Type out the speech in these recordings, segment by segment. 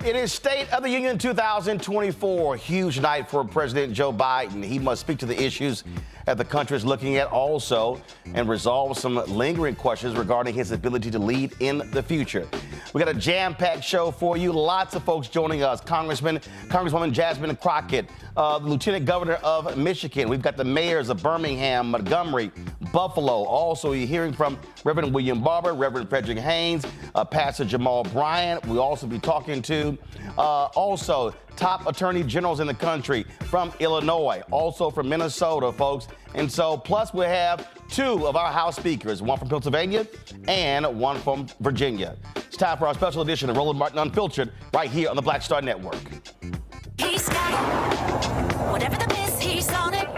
It is State of the Union 2024, huge night for President Joe Biden. He must speak to the issues that the country is looking at also and resolve some lingering questions regarding his ability to lead in the future. We got a jam-packed show for you. Lots of folks joining us. Congresswoman Jasmine Crockett, the Lieutenant Governor of Michigan. We've got the mayors of Birmingham, Montgomery, Buffalo. Also, you're hearing from Reverend William Barber, Reverend Frederick Haynes, Pastor Jamal Bryant. We'll also be talking to also top attorney generals in the country from Illinois, also from Minnesota, folks. And so, plus we have two of our House speakers, one from Pennsylvania and one from Virginia. It's time for our special edition of Roland Martin Unfiltered right here on the Black Star Network. He's got it. Whatever the miss, he's on it.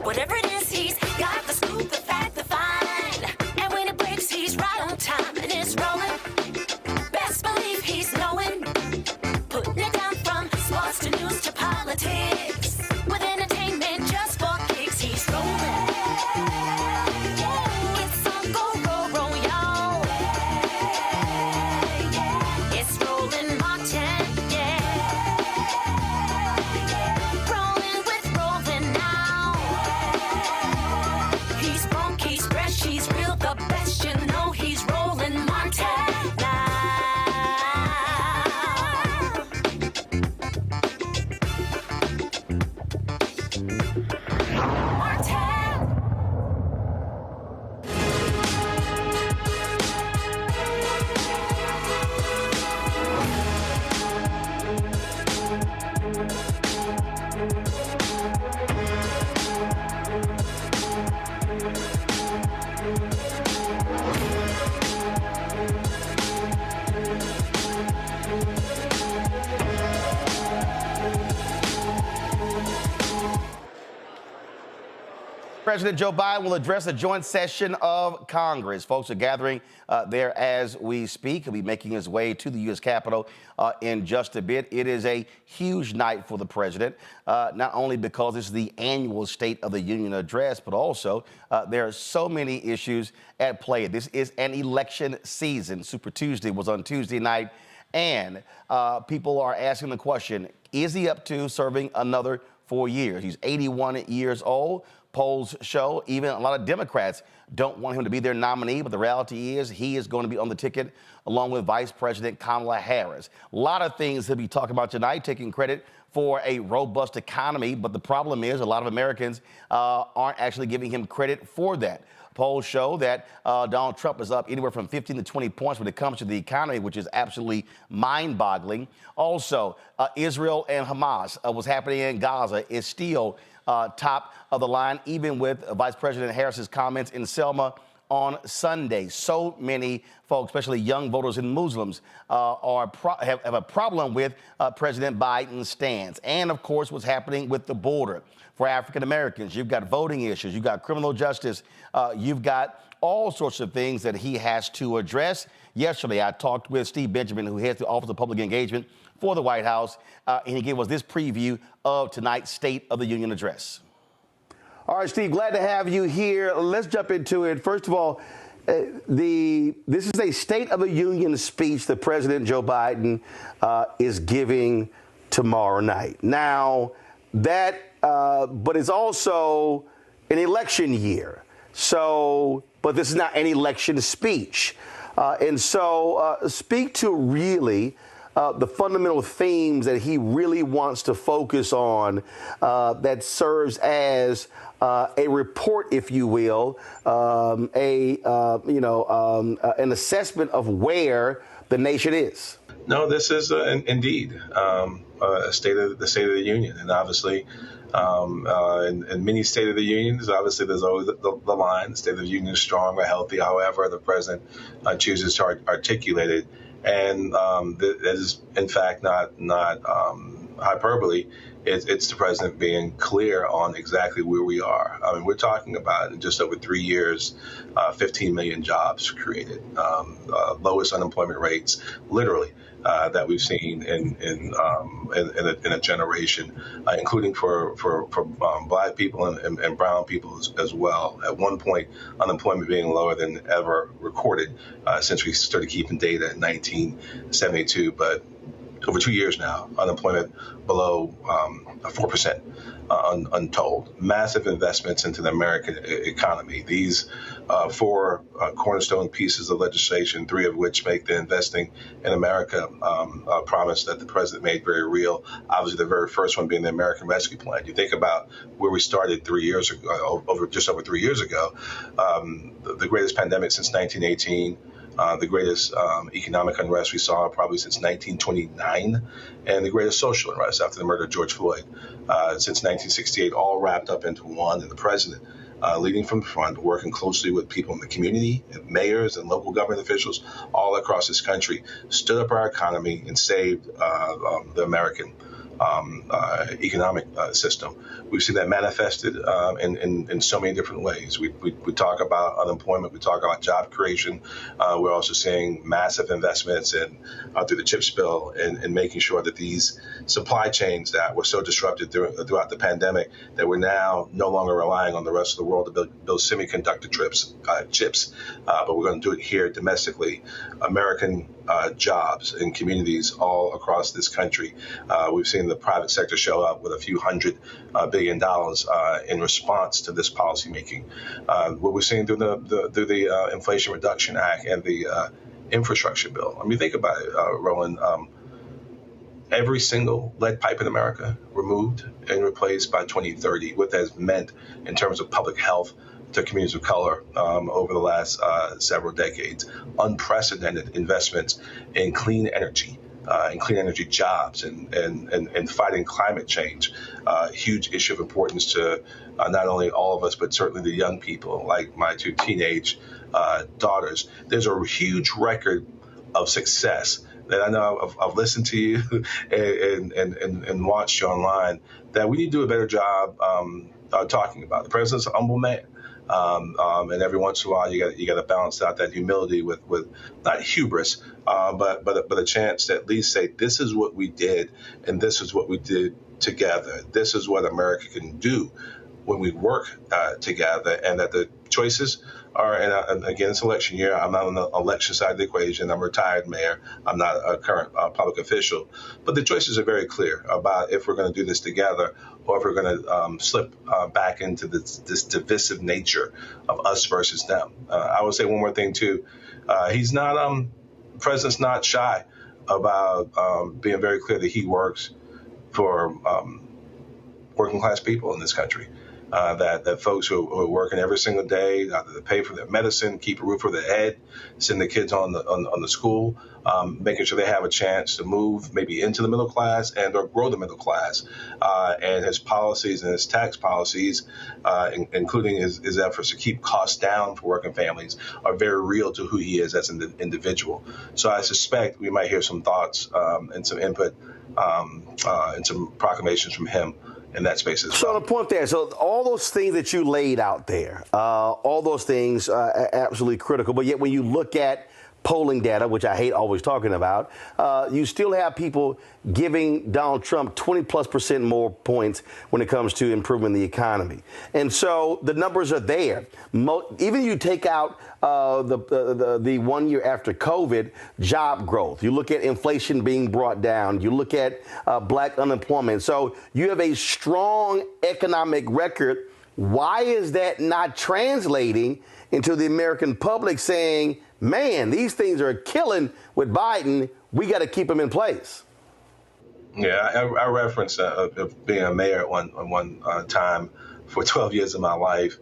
Whatever it is, he's got the scoop, the fact, the find. And when it breaks, he's right on time and it's rolling. Best believe he's knowing. Putting it down from sports to news to politics. With entertainment just for kicks, he's rolling. It's on Go Roll, y'all. It's Roland Martin, yeah. Rolling with Roland now. He's funk, he's fresh, he's real, the best, you know he's Roland Martin now. President Joe Biden will address a joint session of Congress. Folks are gathering there as we speak. He'll be making his way to the U.S. Capitol in just a bit. It is a huge night for the president, not only because this is the annual State of the Union address, but also there are so many issues at play. This is an election season. Super Tuesday was on Tuesday night, and people are asking the question, is he up to serving another 4 years? He's 81 years old. Polls show even a lot of Democrats don't want him to be their nominee, but the reality is he is going to be on the ticket along with Vice President Kamala Harris. A lot of things he'll be talking about tonight, taking credit for a robust economy, but the problem is a lot of Americans aren't actually giving him credit for that. Polls show that Donald Trump is up anywhere from 15 to 20 points when it comes to the economy, which is absolutely mind-boggling. Also, Israel and Hamas, what's happening in Gaza is still top of the line, even with Vice President Harris's comments in Selma on Sunday. So many folks, especially young voters and Muslims, have a problem with President Biden's stance. And, of course, what's happening with the border. For African Americans, you've got voting issues, you've got criminal justice, you've got all sorts of things that he has to address. Yesterday, I talked with Steve Benjamin, who heads the Office of Public Engagement for the White House, and he gave us this preview of tonight's State of the Union address. All right, Steve, glad to have you here. Let's jump into it. First of all, this is a State of the Union speech that President Joe Biden is giving tomorrow night. Now, but it's also an election year. So, but this is not an election speech. And so speak to really the fundamental themes that he really wants to focus on that serves as a report, if you will, an assessment of where the nation is. No, this is indeed the State of the Union, and obviously, in many State of the Unions, obviously there's always the line: State of the Union is strong or healthy. However, the president chooses to articulate it, and that is in fact not hyperbole. It's the president being clear on exactly where we are. I mean, we're talking about in just over 3 years, 15 million jobs created, lowest unemployment rates, literally, that we've seen in a generation, including for Black people and brown people as well. At one point, unemployment being lower than ever recorded since we started keeping data in 1972, but over 2 years now, unemployment below 4%, untold. Massive investments into the American economy. These four cornerstone pieces of legislation, three of which make the Investing in America promise that the president made very real. Obviously, the very first one being the American Rescue Plan. You think about where we started 3 years ago, just over 3 years ago, the greatest pandemic since 1918. The greatest economic unrest we saw probably since 1929, and the greatest social unrest after the murder of George Floyd since 1968, all wrapped up into one. And the president, leading from the front, working closely with people in the community, and mayors and local government officials all across this country, stood up our economy and saved the American economic system. We've seen that manifested in so many different ways. We talk about unemployment, we talk about job creation. We're also seeing massive investments through the CHIPS bill and making sure that these supply chains that were so disrupted throughout the pandemic, that we're now no longer relying on the rest of the world to build semiconductor chips, but we're going to do it here domestically. American jobs in communities all across this country. We've seen the private sector show up with a few $100 billion in response to this policymaking. What we're seeing through the Inflation Reduction Act and the infrastructure bill. I mean, think about it, Roland. Every single lead pipe in America removed and replaced by 2030. What that has meant in terms of public health to communities of color over the last several decades. Unprecedented investments in clean energy and clean energy jobs and fighting climate change. Huge issue of importance to not only all of us, but certainly the young people, like my two teenage daughters. There's a huge record of success that I know I've listened to you and watched you online, that we need to do a better job talking about. The president's a humble man. And every once in a while, you got to balance out that humility with not hubris, but a chance to at least say, this is what we did, and this is what we did together. This is what America can do when we work together, and that the choices are. And again, it's election year. I'm not on the election side of the equation. I'm a retired mayor. I'm not a current public official, but the choices are very clear about if we're going to do this together, or if we're going to slip back into this divisive nature of us versus them. I would say one more thing too. The president's not shy about being very clear that he works for working class people in this country. That folks who are working every single day, to pay for their medicine, keep a roof over their head, send the kids on the school, making sure they have a chance to move maybe into the middle class and or grow the middle class. And his policies and his tax policies, including his efforts to keep costs down for working families, are very real to who he is as an individual. So I suspect we might hear some thoughts and some input and some proclamations from him in that space as well. So the point there, so all those things that you laid out there, all those things are absolutely critical. But yet when you look at polling data, which I hate always talking about, you still have people giving Donald Trump 20+% more points when it comes to improving the economy. And so the numbers are there. Even you take out the 1 year after COVID, job growth. You look at inflation being brought down. You look at black unemployment. So you have a strong economic record. Why is that not translating into the American public saying, man, these things are killing with Biden. We got to keep them in place? Yeah, I referenced being a mayor at one time for 12 years of my life.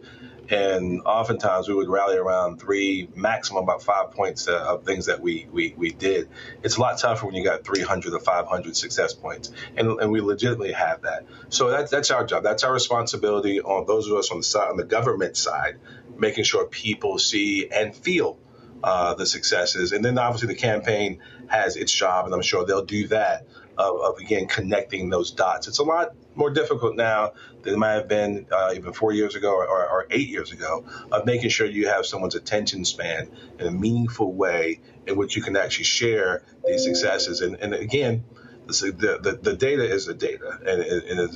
And oftentimes we would rally around 3, maximum about 5 points of things that we did. It's a lot tougher when you got 300 or 500 success points. And we legitimately have that. So that's our job. That's our responsibility on those of us on the government side, making sure people see and feel the successes. And then obviously the campaign has its job, and I'm sure they'll do that, of again, connecting those dots. It's a lot more difficult now than it might have been even 4 years ago or 8 years ago, of making sure you have someone's attention span in a meaningful way in which you can actually share these successes. And again, the data is the data, and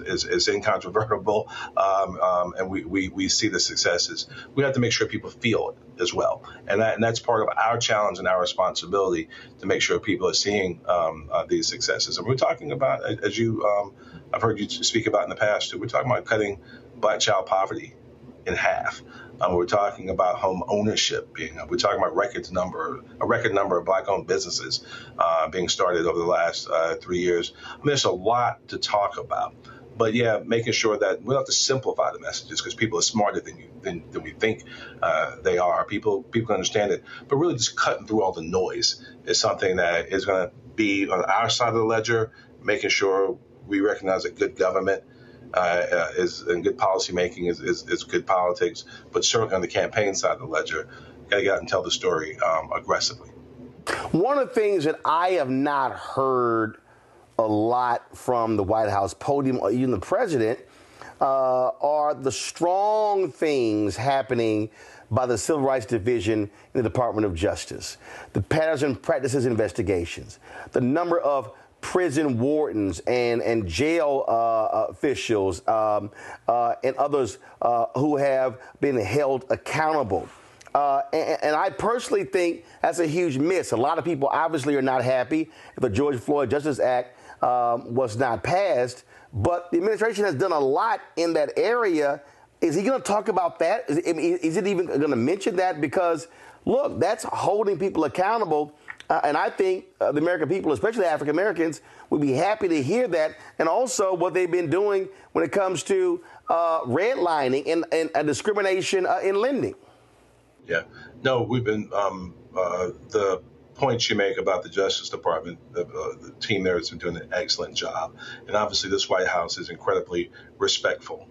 it's incontrovertible, and we see the successes. We have to make sure people feel it as well, and that's part of our challenge and our responsibility to make sure people are seeing these successes. And we're talking about, as I've heard you speak about in the past too, we're talking about cutting Black child poverty in half. We're talking about home ownership being up. We're talking about a record number of Black-owned businesses being started over the last 3 years. I mean, there's a lot to talk about. But yeah, making sure that we don't have to simplify the messages because people are smarter than we think they are. People can understand it, but really just cutting through all the noise is something that is going to be on our side of the ledger. Making sure we recognize that good government and good policy making is good politics, but certainly on the campaign side of the ledger, got to get out and tell the story aggressively. One of the things that I have not heard a lot from the White House podium or even the president are the strong things happening by the Civil Rights Division in the Department of Justice, the patterns and practices investigations, the number of prison wardens and jail officials and others who have been held accountable. And I personally think that's a huge miss. A lot of people obviously are not happy if the George Floyd Justice Act was not passed, but the administration has done a lot in that area. Is he going to talk about that? Is it even going to mention that? Because, look, that's holding people accountable. And I think the American people, especially African Americans, would be happy to hear that. And also what they've been doing when it comes to redlining and discrimination in lending. Yeah. No, we've been the points you make about the Justice Department, the team there has been doing an excellent job. And obviously this White House is incredibly respectful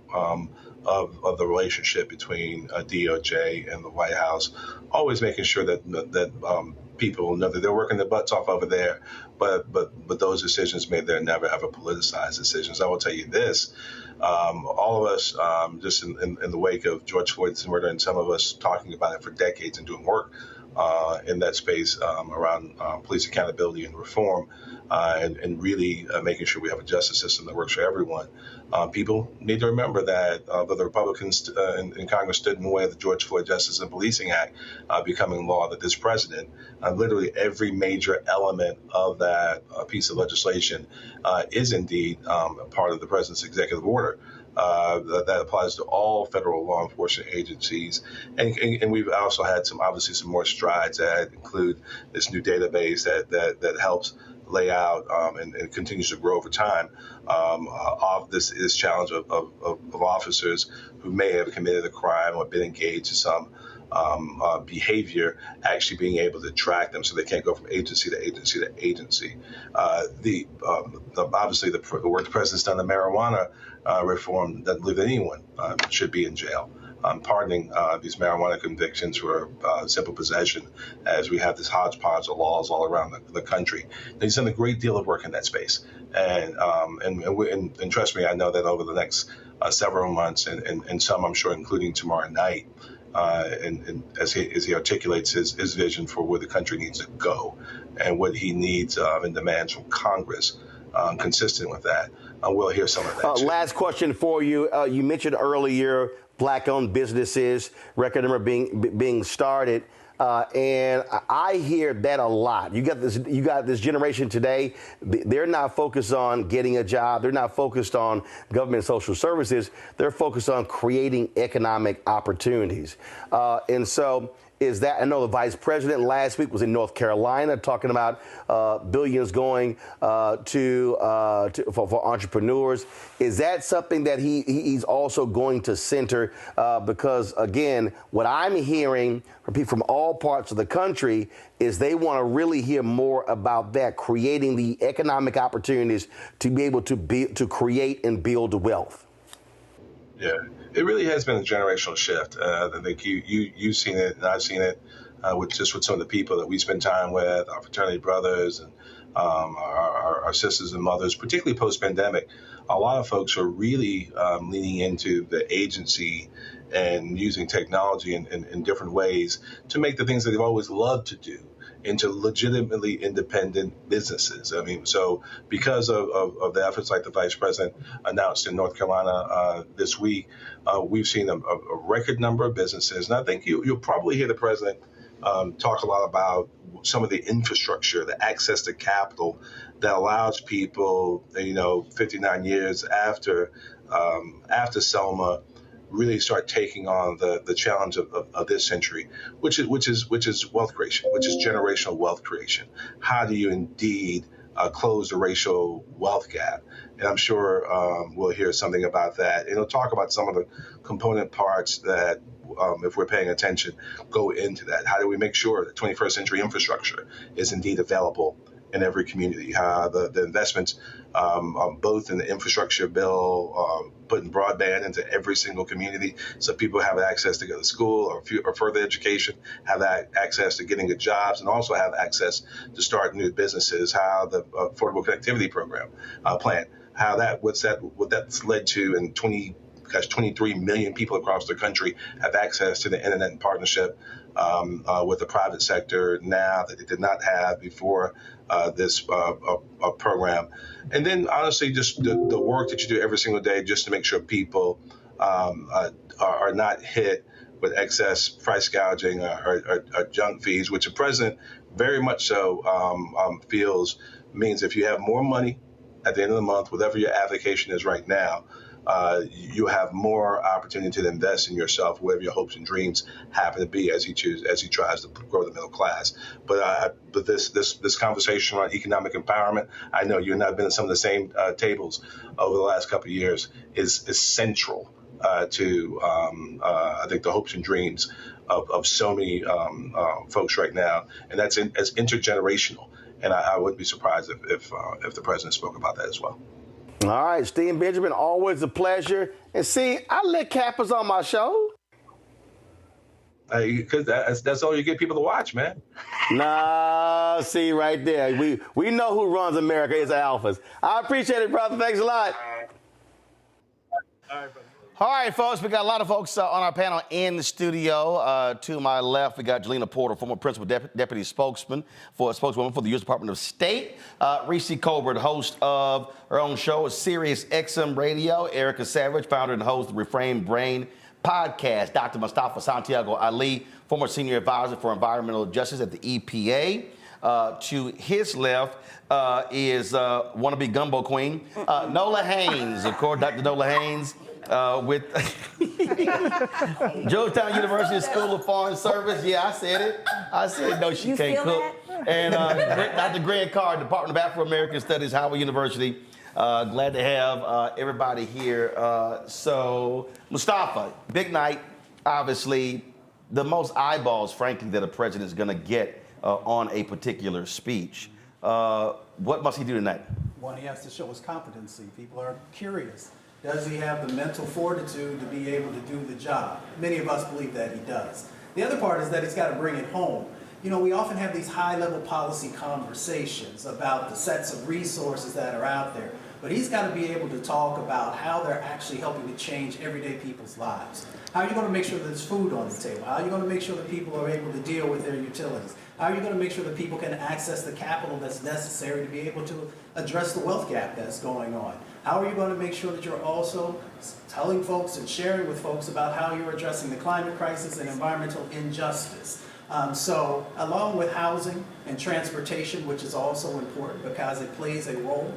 of the relationship between DOJ and the White House, always making sure that people know that they're working their butts off over there, but those decisions made there never ever politicized decisions. I will tell you this, all of us, just in the wake of George Floyd's murder, and some of us talking about it for decades and doing work in that space around police accountability and reform, and really making sure we have a justice system that works for everyone. People need to remember that the Republicans in Congress stood in the way of the George Floyd Justice and Policing Act becoming law, that this president, literally every major element of that piece of legislation is indeed part of the president's executive order. That applies to all federal law enforcement agencies, and we've also had some more strides that include this new database that helps lay out and continues to grow over time of this challenge of officers who may have committed a crime or been engaged in some behavior, actually being able to track them so they can't go from agency to agency to agency. Obviously the work the president's done, the marijuana reform, doesn't believe that anyone should be in jail. Pardoning these marijuana convictions for simple possession, as we have this hodgepodge of laws all around the country. And he's done a great deal of work in that space, and trust me, I know that over the next several months, and some I'm sure, including tomorrow night, and as he articulates his vision for where the country needs to go, and what he needs and demands from Congress, consistent with that, we'll hear some of that. Last question for you. You mentioned earlier Black-owned businesses, record number being started, and I hear that a lot. You got this generation today. They're not focused on getting a job. They're not focused on government and social services. They're focused on creating economic opportunities, and so. Is that, I know the vice president last week was in North Carolina talking about billions going for entrepreneurs. Is that something that he's also going to center? Because, again, what I'm hearing from people from all parts of the country is they want to really hear more about that, creating the economic opportunities to be able to create and build wealth. Yeah, it really has been a generational shift. I think you've seen it, and I've seen it with some of the people that we spend time with, our fraternity brothers and our sisters and mothers, particularly post-pandemic. A lot of folks are really leaning into the agency and using technology in different ways to make the things that they've always loved to do. into legitimately independent businesses. I mean, so because of the efforts like the Vice President announced in North Carolina this week, we've seen a record number of businesses. And I think you'll probably hear the President talk a lot about some of the infrastructure, the access to capital that allows people, 59 years after Selma, really start taking on the challenge of this century, which is wealth creation, which is generational wealth creation. How do you indeed close the racial wealth gap? And I'm sure we'll hear something about that. And he'll talk about some of the component parts that, if we're paying attention, go into that. How do we make sure that 21st century infrastructure is indeed available in every community? The investments, both in the infrastructure bill, putting broadband into every single community so people have access to go to school or further education, have access to getting good jobs, and also have access to start new businesses. How the Affordable Connectivity Program plan, what that's led to in 23 million people across the country have access to the internet in partnership with the private sector now that they did not have before this program. And then, honestly, just the work that you do every single day just to make sure people are not hit with excess price gouging or junk fees, which the president very much so feels means if you have more money at the end of the month, whatever your avocation is right now, you have more opportunity to invest in yourself, whatever your hopes and dreams happen to be, as he tries to grow the middle class. But this conversation on economic empowerment, I know you and I have been at some of the same tables over the last couple of years, is central to I think the hopes and dreams of so many folks right now, and that's as intergenerational. And I wouldn't be surprised if the president spoke about that as well. All right, Steve Benjamin, always a pleasure. And see, I let Kappas on my show. Because that's all you get people to watch, man. Nah, see right there. We know who runs America is alphas. I appreciate it, brother. Thanks a lot. All right, brother. All right, folks, we got a lot of folks on our panel in the studio. To my left, we got Jelena Porter, former principal deputy spokeswoman for the U.S. Department of State. Reese Colbert, host of her own show, Sirius XM Radio. Erica Savage, founder and host of the Refrain Brain podcast. Dr. Mustafa Santiago Ali, former senior advisor for environmental justice at the EPA. To his left is wannabe gumbo queen, Nola Haynes, of course, Dr. Nola Haynes. With Georgetown University School of Foreign Service. Yeah, I said it. I said no, she can't cook. That? And Dr. Greg Carr, Department of Afro-American Studies, Howard University. Glad to have everybody here. So, Mustafa, big night. Obviously, the most eyeballs, frankly, that a president is going to get on a particular speech. What must he do tonight? One, he has to show his competency. People are curious. Does he have the mental fortitude to be able to do the job? Many of us believe that he does. The other part is that he's got to bring it home. You know, we often have these high-level policy conversations about the sets of resources that are out there, but he's got to be able to talk about how they're actually helping to change everyday people's lives. How are you going to make sure that there's food on the table? How are you going to make sure that people are able to deal with their utilities? How are you going to make sure that people can access the capital that's necessary to be able to address the wealth gap that's going on? How are you going to make sure that you're also telling folks and sharing with folks about how you're addressing the climate crisis and environmental injustice? So along with housing and transportation, which is also important because it plays a role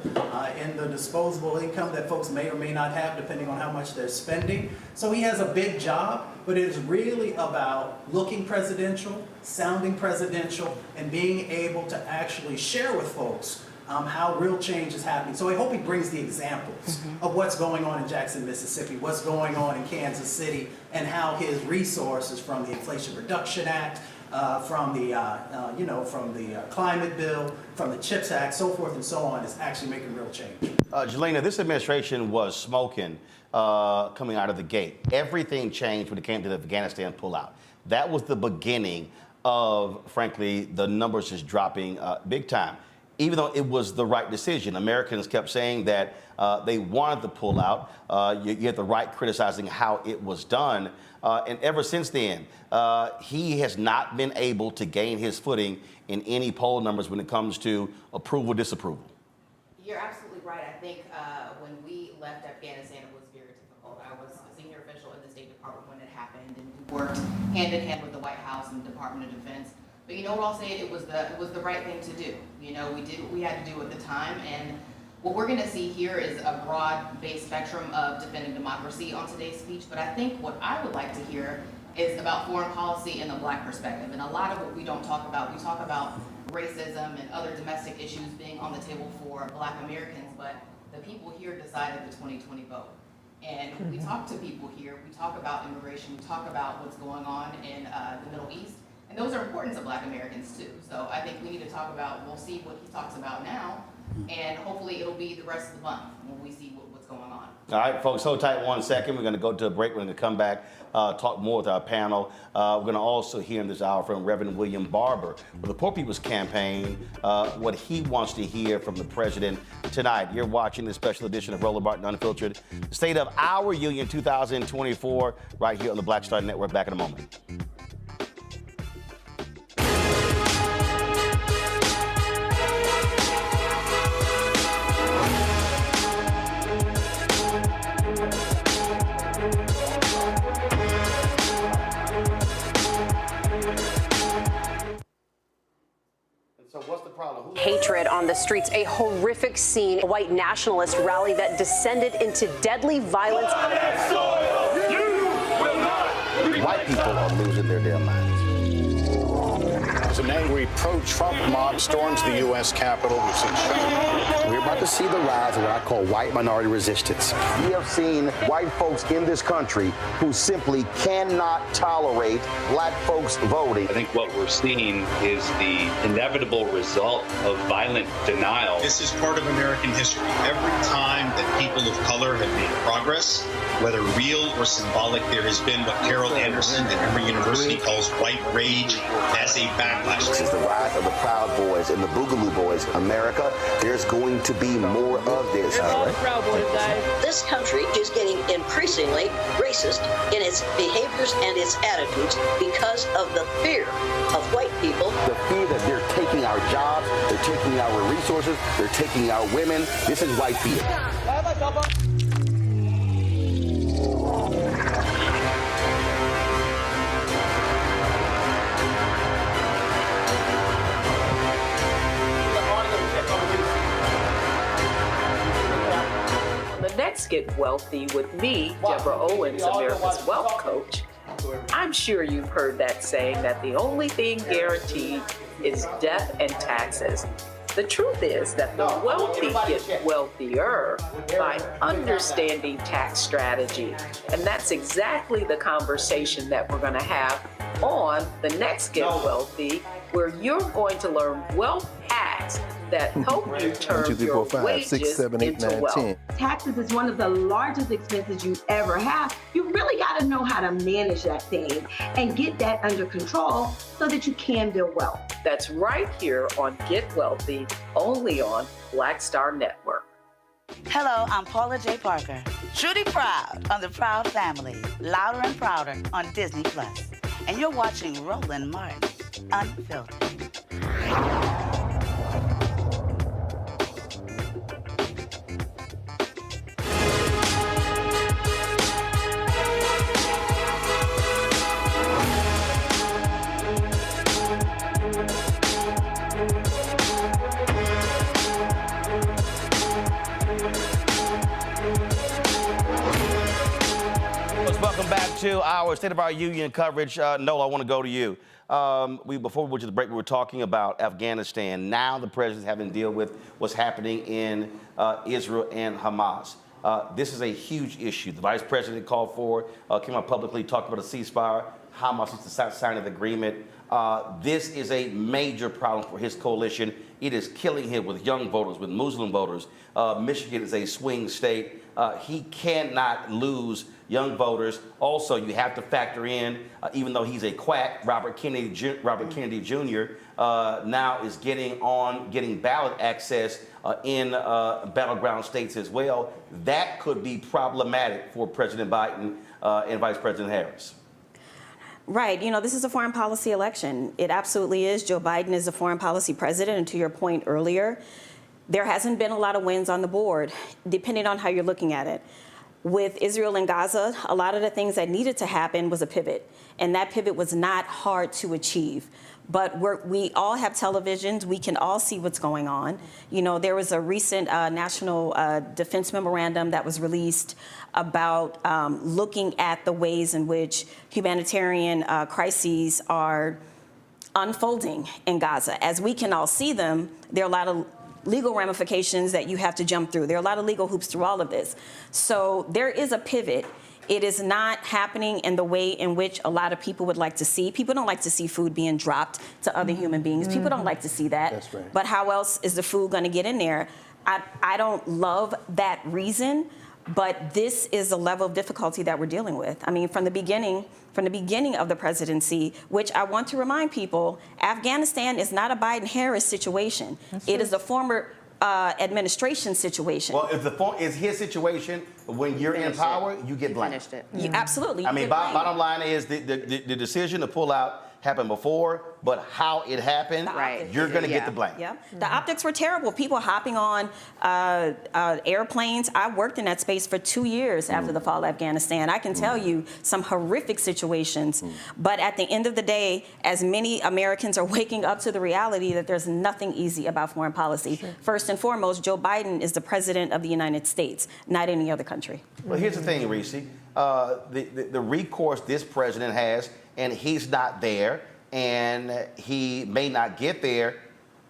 in the disposable income that folks may or may not have depending on how much they're spending. So he has a big job, but it is really about looking presidential, sounding presidential, and being able to actually share with folks how real change is happening. So I hope he brings the examples of what's going on in Jackson, Mississippi, what's going on in Kansas City, and how his resources from the Inflation Reduction Act, from the climate bill, from the CHIPS Act, so forth and so on, is actually making real change. Jelena, this administration was smoking coming out of the gate. Everything changed when it came to the Afghanistan pullout. That was the beginning of, frankly, the numbers just dropping big time. even though it was the right decision. Americans kept saying that they wanted to pull out. You had the right criticizing how it was done. And ever since then, he has not been able to gain his footing in any poll numbers when it comes to approval, disapproval. You're absolutely right. I think when we left Afghanistan, it was very difficult. I was a senior official in the State Department when it happened, and we worked hand in hand with the White House and the Department of Defense. But you know what I'll say? It was the right thing to do. You know, we did what we had to do at the time, and what we're going to see here is a broad-based spectrum of defending democracy on today's speech. But I think what I would like to hear is about foreign policy and the Black perspective. And a lot of what we don't talk about, we talk about racism and other domestic issues being on the table for Black Americans, but the people here decided the 2020 vote. And when we talk to people here, we talk about immigration, we talk about what's going on in the Middle East, and those are important to Black Americans too. So I think we need to talk about, we'll see what he talks about now, and hopefully it'll be the rest of the month when we see what's going on. All right, folks, hold tight 1 second. We're going to go to a break. We're going to come back, talk more with our panel. We're going to also hear in this hour from Reverend William Barber for the Poor People's Campaign, what he wants to hear from the president tonight. You're watching this special edition of Roland Martin Unfiltered, State of Our Union 2024, right here on the Black Star Network. Back in a moment. So what's the problem? Hatred on the streets, a horrific scene, a white nationalist rally that descended into deadly violence. White people are losing their damn minds. As an angry pro-Trump mob storms the U.S. Capitol, we've seen shooting. We're about to see the rise of what I call white minority resistance. We have seen white folks in this country who simply cannot tolerate Black folks voting. I think what we're seeing is the inevitable result of violent denial. This is part of American history. Every time that people of color have made progress, whether real or symbolic, there has been what Carol Anderson at Emory University calls white rage as a backlash. This is the rise of the Proud Boys and the Boogaloo Boys. America, there's going to be more of this. All right. Proud Boys, guys. This country is getting increasingly racist in its behaviors and its attitudes because of the fear of white people. The fear that they're taking our jobs, they're taking our resources, they're taking our women. This is white fear. Let's Get Wealthy with me, Deborah Owens, America's Wealth Coach. I'm sure you've heard that saying that the only thing guaranteed is death and taxes. The truth is that the wealthy get wealthier by understanding tax strategy. And that's exactly the conversation that we're going to have on the next Get Wealthy, where you're going to learn wealth hacks that help you turn your wages into wealth. Taxes is one of the largest expenses you ever have. You really got to know how to manage that thing and get that under control so that you can build wealth. That's right here on Get Wealthy, only on Black Star Network. Hello, I'm Paula J. Parker. Truly proud on the Proud Family, louder and prouder on Disney+. And you're watching Roland Martin Unfiltered. Welcome back to our State of Our Union coverage. Nola, I want to go to you. Before we went to the break, we were talking about Afghanistan. Now the president's having to deal with what's happening in Israel and Hamas. This is a huge issue. The vice president called for, came out publicly, talked about a ceasefire. Hamas needs to sign an agreement. This is a major problem for his coalition It is killing him with young voters, with Muslim voters. Michigan is a swing state. He cannot lose young voters. Also, you have to factor in, even though he's a quack, Robert Kennedy Jr. Now is getting ballot access in battleground states as well. That could be problematic for President Biden and Vice President Harris. Right. You know, this is a foreign policy election. It absolutely is. Joe Biden is a foreign policy president. And to your point earlier, there hasn't been a lot of wins on the board, depending on how you're looking at it. With Israel and Gaza, a lot of the things that needed to happen was a pivot. And that pivot was not hard to achieve. But we all have televisions. We can all see what's going on. You know, there was a recent national defense memorandum that was released about looking at the ways in which humanitarian crises are unfolding in Gaza. As we can all see them, there are a lot of legal ramifications that you have to jump through. There are a lot of legal hoops through all of this. So there is a pivot. It is not happening in the way in which a lot of people would like to see. People don't like to see food being dropped to other human beings. People don't like to see that. That's right. But how else is the food going to get in there? I don't love that reason, but this is the level of difficulty that we're dealing with. I mean, from the beginning of the presidency, which I want to remind people, Afghanistan is not a Biden-Harris situation. It is a former administration situation. Well, is his situation when you're in power, you get blamed. You, absolutely. I mean, bottom line is the decision to pull out happened before, but how it happened, you're going to get the blame. Yeah. The optics were terrible. People hopping on airplanes. I worked in that space for 2 years after the fall of Afghanistan. I can tell you some horrific situations. But at the end of the day, as many Americans are waking up to the reality that there's nothing easy about foreign policy. First and foremost, Joe Biden is the president of the United States, not any other country. Well, here's the thing, Reese. The recourse this president has, and he's not there, and he may not get there,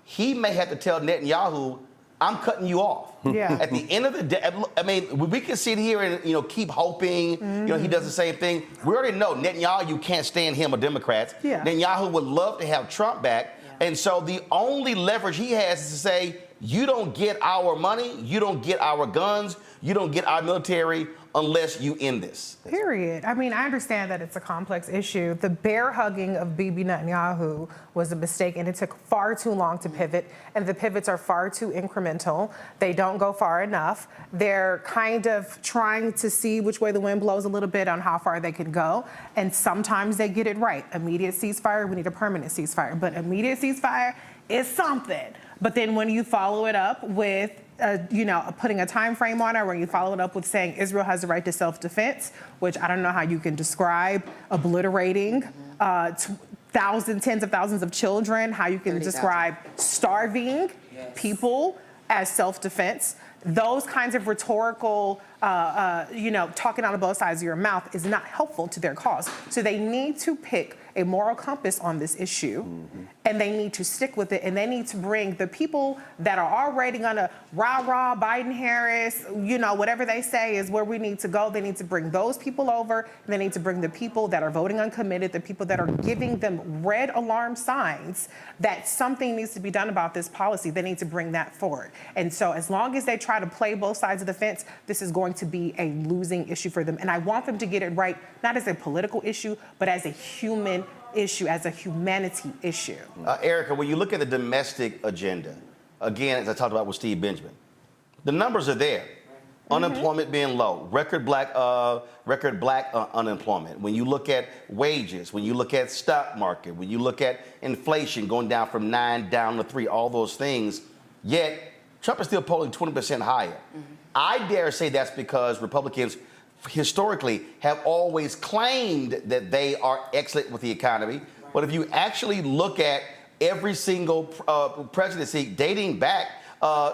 he may have to tell Netanyahu, I'm cutting you off. Yeah. At the end of the day, I mean, we can sit here and keep hoping, he does the same thing. We already know Netanyahu can't stand him or Democrats. Yeah. Netanyahu would love to have Trump back. Yeah. And so the only leverage he has is to say, you don't get our money, you don't get our guns, you don't get our military unless you end this. Period. I mean, I understand that it's a complex issue. The bear hugging of Bibi Netanyahu was a mistake, and it took far too long to pivot, and the pivots are far too incremental. They don't go far enough. They're kind of trying to see which way the wind blows a little bit on how far they can go, and sometimes they get it right. Immediate ceasefire, we need a permanent ceasefire, but immediate ceasefire is something. But then when you follow it up with putting a time frame on it, where you follow it up with saying Israel has the right to self-defense, which I don't know how you can describe obliterating tens of thousands of children, how you can describe starving people as self-defense. Those kinds of rhetorical, talking out of both sides of your mouth is not helpful to their cause. So they need to pick a moral compass on this issue, and they need to stick with it, and they need to bring the people that are already gonna rah-rah Biden-Harris, whatever they say is where we need to go. They need to bring those people over, and they need to bring the people that are voting uncommitted, the people that are giving them red alarm signs that something needs to be done about this policy. They need to bring that forward. And so as long as they try to play both sides of the fence, this is going to be a losing issue for them. And I want them to get it right, not as a political issue, but as a human issue, as a humanity issue. Erica, when you look at the domestic agenda, again, as I talked about with Steve Benjamin, the numbers are there. Unemployment being low, record black unemployment. When you look at wages, when you look at stock market, when you look at inflation going down from 9 down to 3, all those things, yet Trump is still polling 20% higher. I dare say that's because Republicans historically have always claimed that they are excellent with the economy. But if you actually look at every single presidency dating back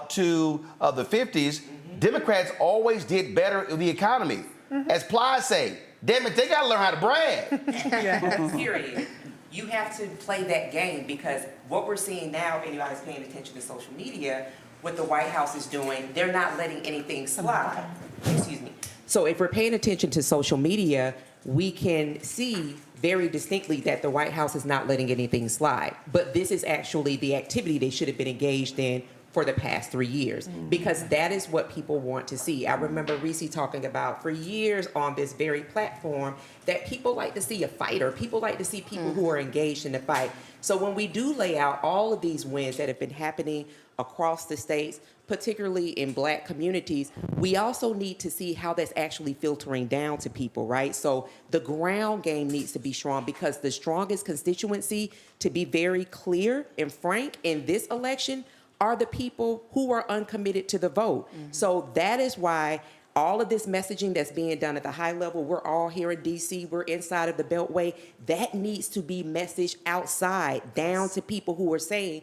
to the 50s, Democrats always did better with the economy. As Ply say, damn it, they got to learn how to brag. Period. You have to play that game, because what we're seeing now, if anybody's paying attention to social media, what the White House is doing, they're not letting anything slide. Excuse me. So if we're paying attention to social media, we can see very distinctly that the White House is not letting anything slide. But this is actually the activity they should have been engaged in for the past 3 years, because that is what people want to see. I remember Reese talking about for years on this very platform that people like to see a fighter. People like to see people who are engaged in the fight. So when we do lay out all of these wins that have been happening across the states, particularly in Black communities, we also need to see how that's actually filtering down to people, right? So the ground game needs to be strong, because the strongest constituency, to be very clear and frank, in this election are the people who are uncommitted to the vote. So that is why all of this messaging that's being done at the high level, we're all here in DC, we're inside of the Beltway, that needs to be messaged outside, down to people who are saying,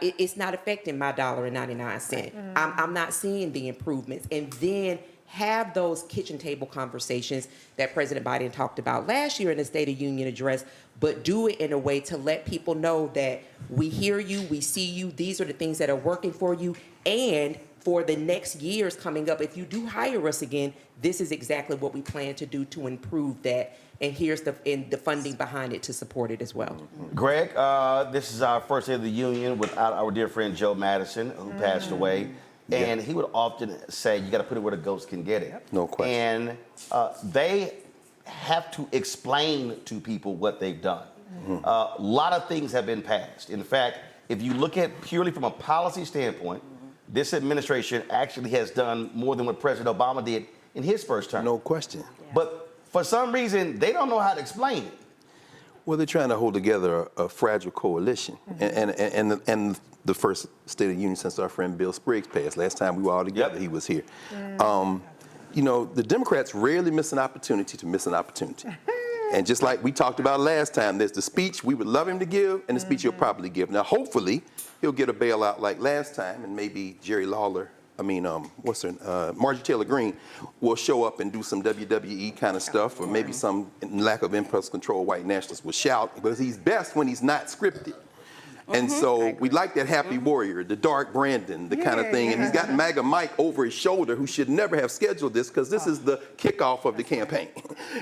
it's not affecting my $1.99. I'm not seeing the improvements. And then have those kitchen table conversations that President Biden talked about last year in the State of Union address, but do it in a way to let people know that we hear you, we see you, these are the things that are working for you, and for the next years coming up, if you do hire us again, this is exactly what we plan to do to improve that, and here's the funding behind it to support it as well. Greg, this is our first day of the union without our dear friend Joe Madison, who passed away. And he would often say, you got to put it where the ghost can get it. No question. And they have to explain to people what they've done. A lot of things have been passed. In fact, if you look at purely from a policy standpoint, this administration actually has done more than what President Obama did in his first term. No question. But for some reason, they don't know how to explain it. Well, they're trying to hold together a fragile coalition. And the first State of the Union since our friend Bill Spriggs passed. Last time we were all together, he was here. You know, the Democrats rarely miss an opportunity to miss an opportunity. And just like we talked about last time, there's the speech we would love him to give and the speech he'll probably give. Now, hopefully, he'll get a bailout like last time, and maybe Marjorie Taylor Greene will show up and do some WWE kind of stuff, or maybe some lack of impulse control white nationalists will shout, because he's best when he's not scripted. And so we like that happy warrior, the dark Brandon, the kind of thing. And he's got MAGA Mike over his shoulder, who should never have scheduled this, because this is the kickoff of the campaign.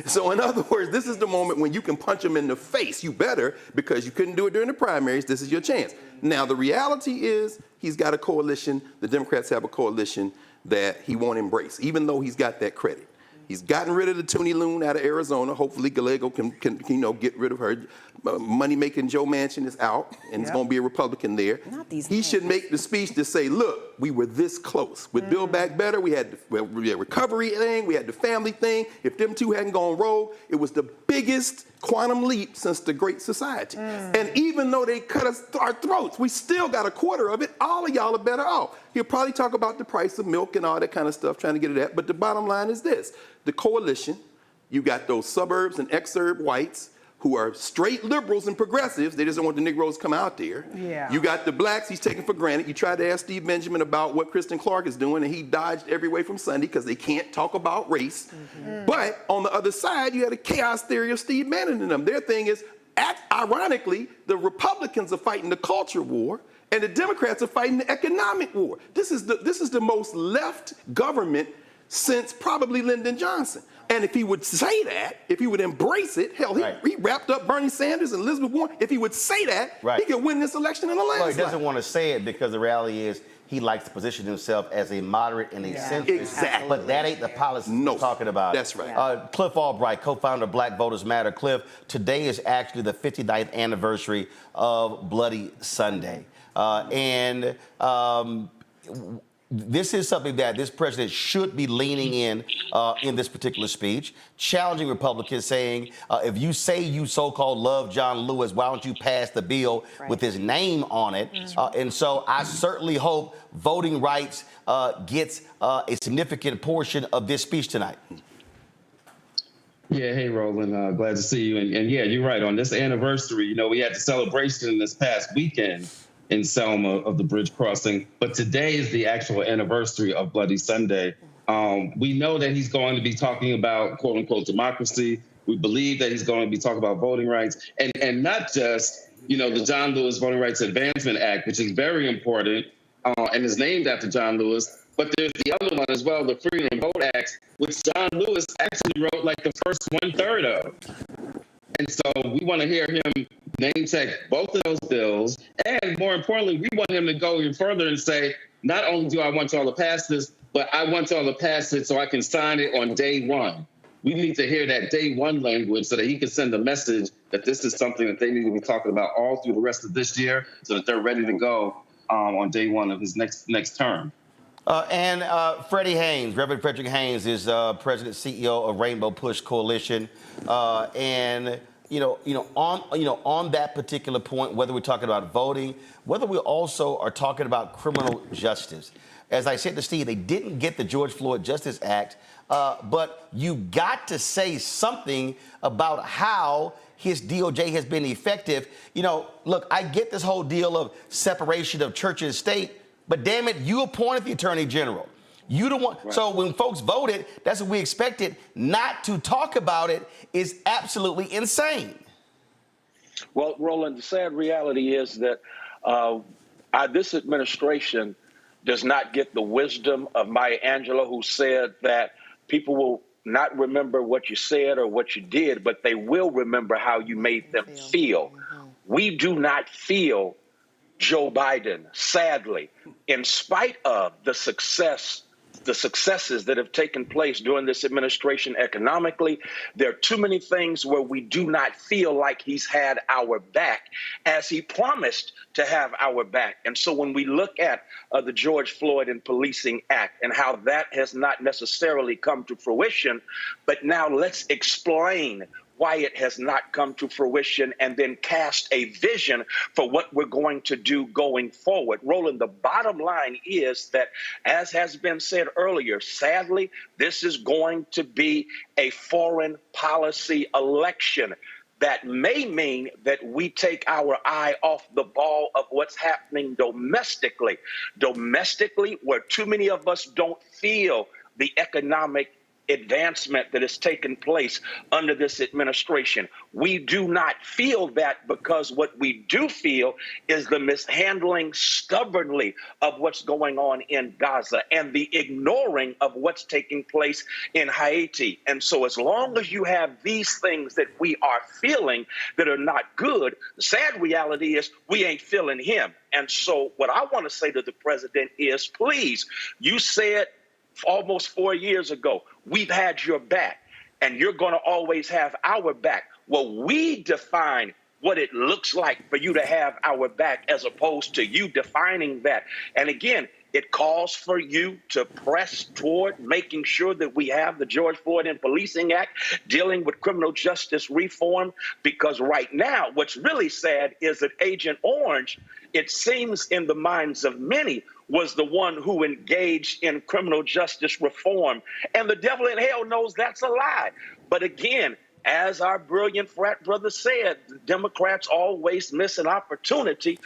So in other words, this is the moment when you can punch him in the face. You better, because you couldn't do it during the primaries. This is your chance. Now, the reality is he's got a coalition. The Democrats have a coalition that he won't embrace, even though he's got that credit. He's gotten rid of the Toonie Loon out of Arizona. Hopefully Gallego can get rid of her. Money-making Joe Manchin is out, and it's going to be a Republican there. He should make the speech to say, look, we were this close. With Build Back Better, we had the recovery thing, we had the family thing. If them two hadn't gone rogue, it was the biggest quantum leap since the Great Society. And even though they cut our throats, we still got a quarter of it. All of y'all are better off. He'll probably talk about the price of milk and all that kind of stuff, trying to get at that. But the bottom line is this. The coalition, you got those suburbs and exurb whites who are straight liberals and progressives. They just don't want the Negroes to come out there. You got the blacks he's taking for granted. You tried to ask Steve Benjamin about what Kristen Clark is doing, and he dodged every way from Sunday because they can't talk about race. But on the other side, you had a chaos theory of Steve Bannon in them. Their thing is, ironically, the Republicans are fighting the culture war, and the Democrats are fighting the economic war. This is the most left government since probably Lyndon Johnson. And if he would say that, if he would embrace it, hell, he wrapped up Bernie Sanders and Elizabeth Warren. If he would say that, he could win this election in a landslide. Well, he doesn't want to say it because the reality is he likes to position himself as a moderate and a centrist. Exactly. But that ain't the policy we're talking about. That's right. Cliff Albright, co-founder of Black Voters Matter. Cliff, today is actually the 59th anniversary of Bloody Sunday. This is something that this president should be leaning in this particular speech, challenging Republicans, saying, if you say you so-called love John Lewis, why don't you pass the bill with his name on it? And so I certainly hope voting rights gets a significant portion of this speech tonight. Yeah, hey, Roland, glad to see you. And yeah, you're right. On this anniversary, you know, we had the celebration this past weekend in Selma of the bridge crossing, but today is the actual anniversary of Bloody Sunday. We know that he's going to be talking about quote unquote democracy. We believe that he's going to be talking about voting rights and not just, you know, the John Lewis Voting Rights Advancement Act, which is very important and is named after John Lewis. But there's the other one as well, the Freedom to Vote Act, which John Lewis actually wrote like the first 1/3 of. And so we want to hear him name check both of those bills. And more importantly, we want him to go even further and say, not only do I want y'all to pass this, but I want y'all to pass it so I can sign it on day one. We need to hear that day one language so that he can send a message that this is something that they need to be talking about all through the rest of this year so that they're ready to go on day one of his next term. And Freddie Haynes, Reverend Frederick Haynes, is President CEO of Rainbow Push Coalition, and on that particular point, whether we're talking about voting, whether we also are talking about criminal justice. As I said to Steve, they didn't get the George Floyd Justice Act, but you got to say something about how his DOJ has been effective. Look, I get this whole deal of separation of church and state, but damn it, you appointed the Attorney General. You don't want. Right. So when folks voted, that's what we expected. Not to talk about it is absolutely insane. Well, Roland, the sad reality is that this administration does not get the wisdom of Maya Angelou, who said that people will not remember what you said or what you did, but they will remember how you made them feel. Mm-hmm. We do not feel Joe Biden, sadly, in spite of the successes that have taken place during this administration economically. There are too many things where we do not feel like he's had our back as he promised to have our back. And so when we look at the George Floyd and Policing Act and how that has not necessarily come to fruition, but now let's explain why it has not come to fruition and then cast a vision for what we're going to do going forward. Roland, the bottom line is that, as has been said earlier, sadly, this is going to be a foreign policy election. That may mean that we take our eye off the ball of what's happening domestically. Domestically, where too many of us don't feel the economic advancement that has taken place under this administration. We do not feel that, because what we do feel is the mishandling stubbornly of what's going on in Gaza and the ignoring of what's taking place in Haiti. And so as long as you have these things that we are feeling that are not good, the sad reality is we ain't feeling him. And so what I want to say to the president is, please, you said almost 4 years ago, we've had your back and you're going to always have our back. Well, we define what it looks like for you to have our back as opposed to you defining that. And again, it calls for you to press toward making sure that we have the George Floyd and Policing Act dealing with criminal justice reform, because right now what's really sad is that Agent Orange, it seems in the minds of many, was the one who engaged in criminal justice reform. And the devil in hell knows that's a lie. But again, as our brilliant frat brother said, Democrats always miss an opportunity,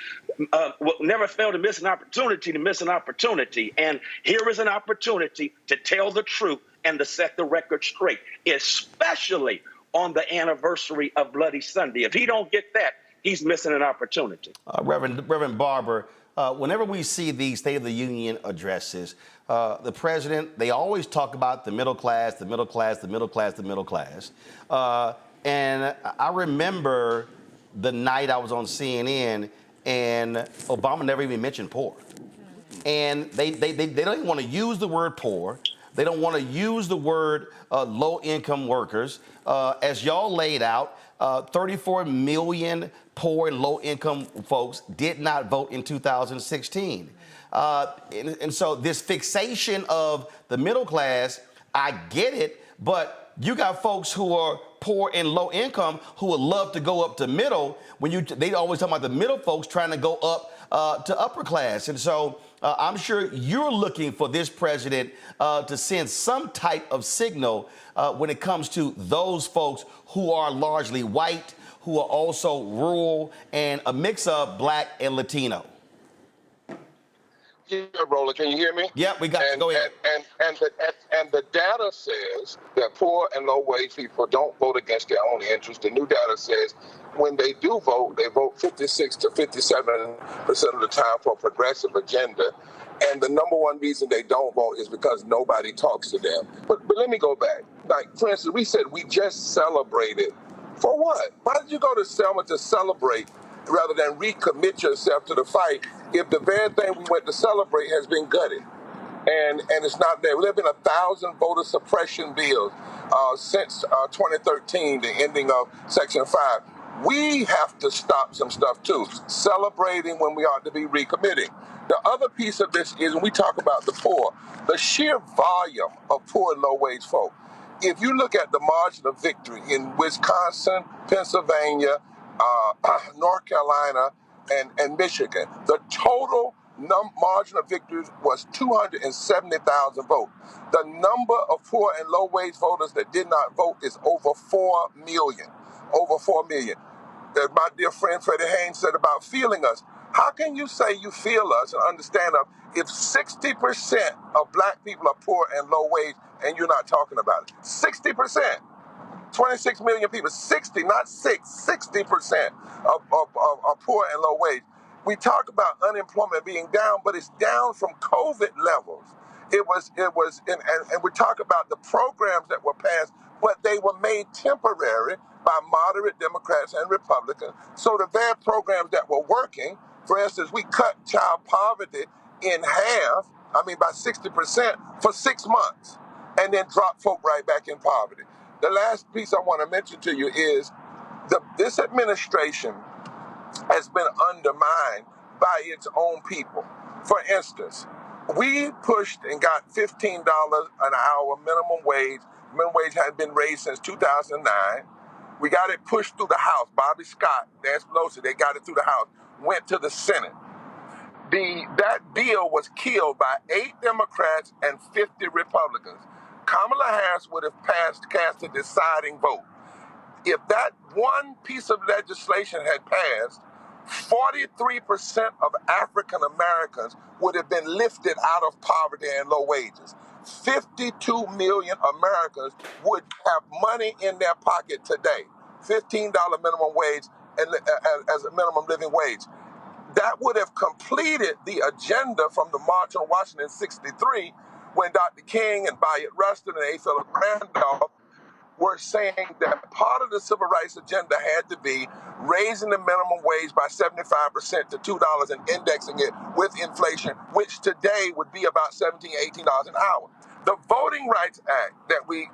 never fail to miss an opportunity to miss an opportunity. And here is an opportunity to tell the truth and to set the record straight, especially on the anniversary of Bloody Sunday. If he don't get that, he's missing an opportunity. Reverend Barber, whenever we see these State of the Union addresses, the president, they always talk about the middle class, the middle class, the middle class, the middle class. And I remember the night I was on CNN and Obama never even mentioned poor. And they don't even want to use the word poor. They don't want to use the word low-income workers. As y'all laid out, 34 million poor and low-income folks did not vote in 2016. And so this fixation of the middle class, I get it, but you got folks who are poor and low income who would love to go up to middle when they always talk about the middle folks trying to go up to upper class. And so I'm sure you're looking for this president to send some type of signal when it comes to those folks who are largely white, who are also rural, and a mix of black and Latino. Yeah, Roland, can you hear me? Yeah, we got you. Go ahead. And the data says that poor and low-wage people don't vote against their own interest. The new data says when they do vote, they vote 56 to 57% of the time for a progressive agenda. And the number one reason they don't vote is because nobody talks to them. But let me go back. Like, for instance, we said we just celebrated For what? Why did you go to Selma to celebrate rather than recommit yourself to the fight if the very thing we went to celebrate has been gutted? And it's not there. There have been 1,000 voter suppression bills since 2013, the ending of Section 5. We have to stop some stuff too, celebrating when we ought to be recommitting. The other piece of this is when we talk about the poor, the sheer volume of poor and low-wage folk. If you look at the margin of victory in Wisconsin, Pennsylvania, North Carolina, and Michigan, the total margin of victory was 270,000 votes. The number of poor and low-wage voters that did not vote is over 4 million. Over 4 million. As my dear friend Freddie Haynes said about feeling us, how can you say you feel us and understand us if 60% of black people are poor and low wage and you're not talking about it? 60%. 26 million people, 60, not 60% of poor and low wage. We talk about unemployment being down, but it's down from COVID levels. And we talk about the programs that were passed, but they were made temporary by moderate Democrats and Republicans. So the very programs that were working, for instance, we cut child poverty in half, by 60% for 6 months, and then dropped folk right back in poverty. The last piece I want to mention to you is this administration has been undermined by its own people. For instance, we pushed and got $15 an hour minimum wage. Minimum wage hadn't been raised since 2009. We got it pushed through the House. Bobby Scott, Nancy Pelosi, they got it through the House. Went to the Senate. That bill was killed by 8 Democrats and 50 Republicans. Kamala Harris would have cast a deciding vote. If that one piece of legislation had passed, 43% of African Americans would have been lifted out of poverty and low wages. 52 million Americans would have money in their pocket today. $15 minimum wage as a minimum living wage. That would have completed the agenda from the March on Washington in '63 when Dr. King and Bayard Rustin and A. Philip Randolph were saying that part of the civil rights agenda had to be raising the minimum wage by 75% to $2 and indexing it with inflation, which today would be about $17, $18 an hour. The Voting Rights Act that we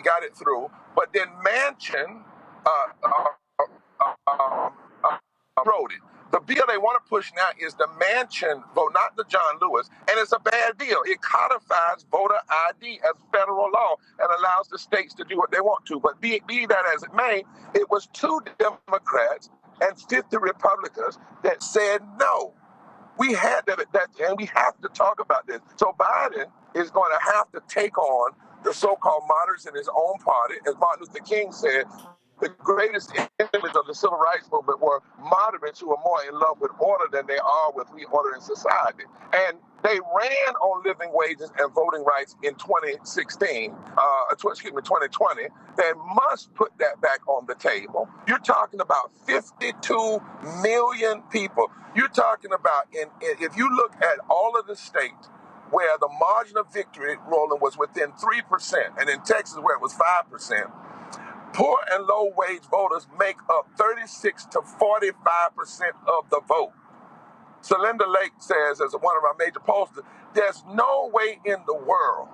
got it through, but then Manchin wrote it. The bill they want to push now is the Manchin vote, not the John Lewis, and it's a bad bill. It codifies voter ID as federal law and allows the states to do what they want to. But be that as it may, it was 2 Democrats and 50 Republicans that said no. We had that, and we have to talk about this. So Biden is going to have to take on the so-called moderates in his own party. As Martin Luther King said, the greatest enemies of the civil rights movement were moderates who are more in love with order than they are with reordering society. And they ran on living wages and voting rights in 2020. They must put that back on the table. You're talking about 52 million people. You're talking about, if you look at all of the states where the margin of victory, Roland, was within 3%, and in Texas where it was 5%, poor and low-wage voters make up 36 to 45% of the vote. Celinda Lake says, as one of our major pollsters, there's no way in the world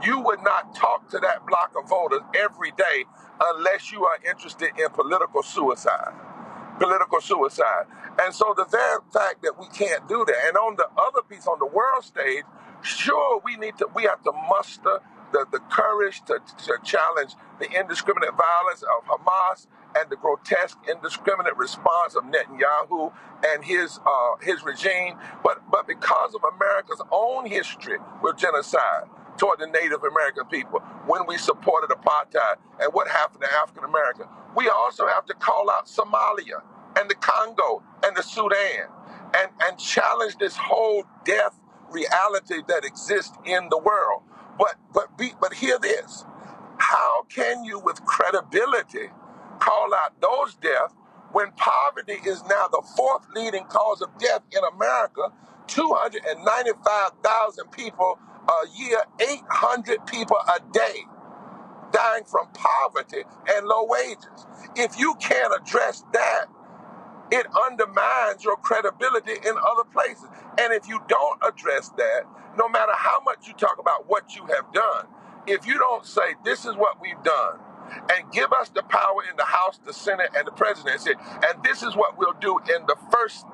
you would not talk to that block of voters every day unless you are interested in political suicide. And so the very fact that we can't do that, and on the other piece, on the world stage, sure, we have to muster the courage to challenge the indiscriminate violence of Hamas and the grotesque indiscriminate response of Netanyahu and his regime. But because of America's own history with genocide toward the Native American people, when we supported apartheid and what happened to African Americans, we also have to call out Somalia and the Congo and the Sudan and challenge this whole death reality that exists in the world. But hear this. How can you with credibility call out those deaths when poverty is now the 4th leading cause of death in America? 295,000 people a year, 800 people a day. dying from poverty and low wages. If you can't address that, it undermines your credibility in other places. And if you don't address that, no matter how much you talk about what you have done, if you don't say, this is what we've done, and give us the power in the House, the Senate, and the presidency, and this is what we'll do in the first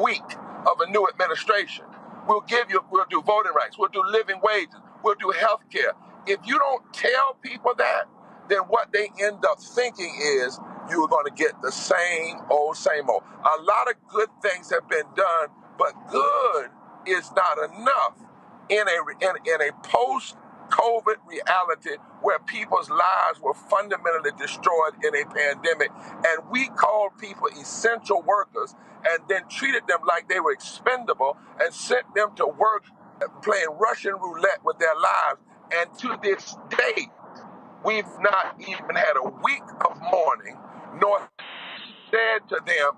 week of a new administration. We'll do voting rights, we'll do living wages, we'll do health care. If you don't tell people that, then what they end up thinking is you're going to get the same old, same old. A lot of good things have been done, but good is not enough in a post-COVID reality where people's lives were fundamentally destroyed in a pandemic, and we called people essential workers and then treated them like they were expendable and sent them to work playing Russian roulette with their lives. And to this day, we've not even had a week of mourning, nor said to them,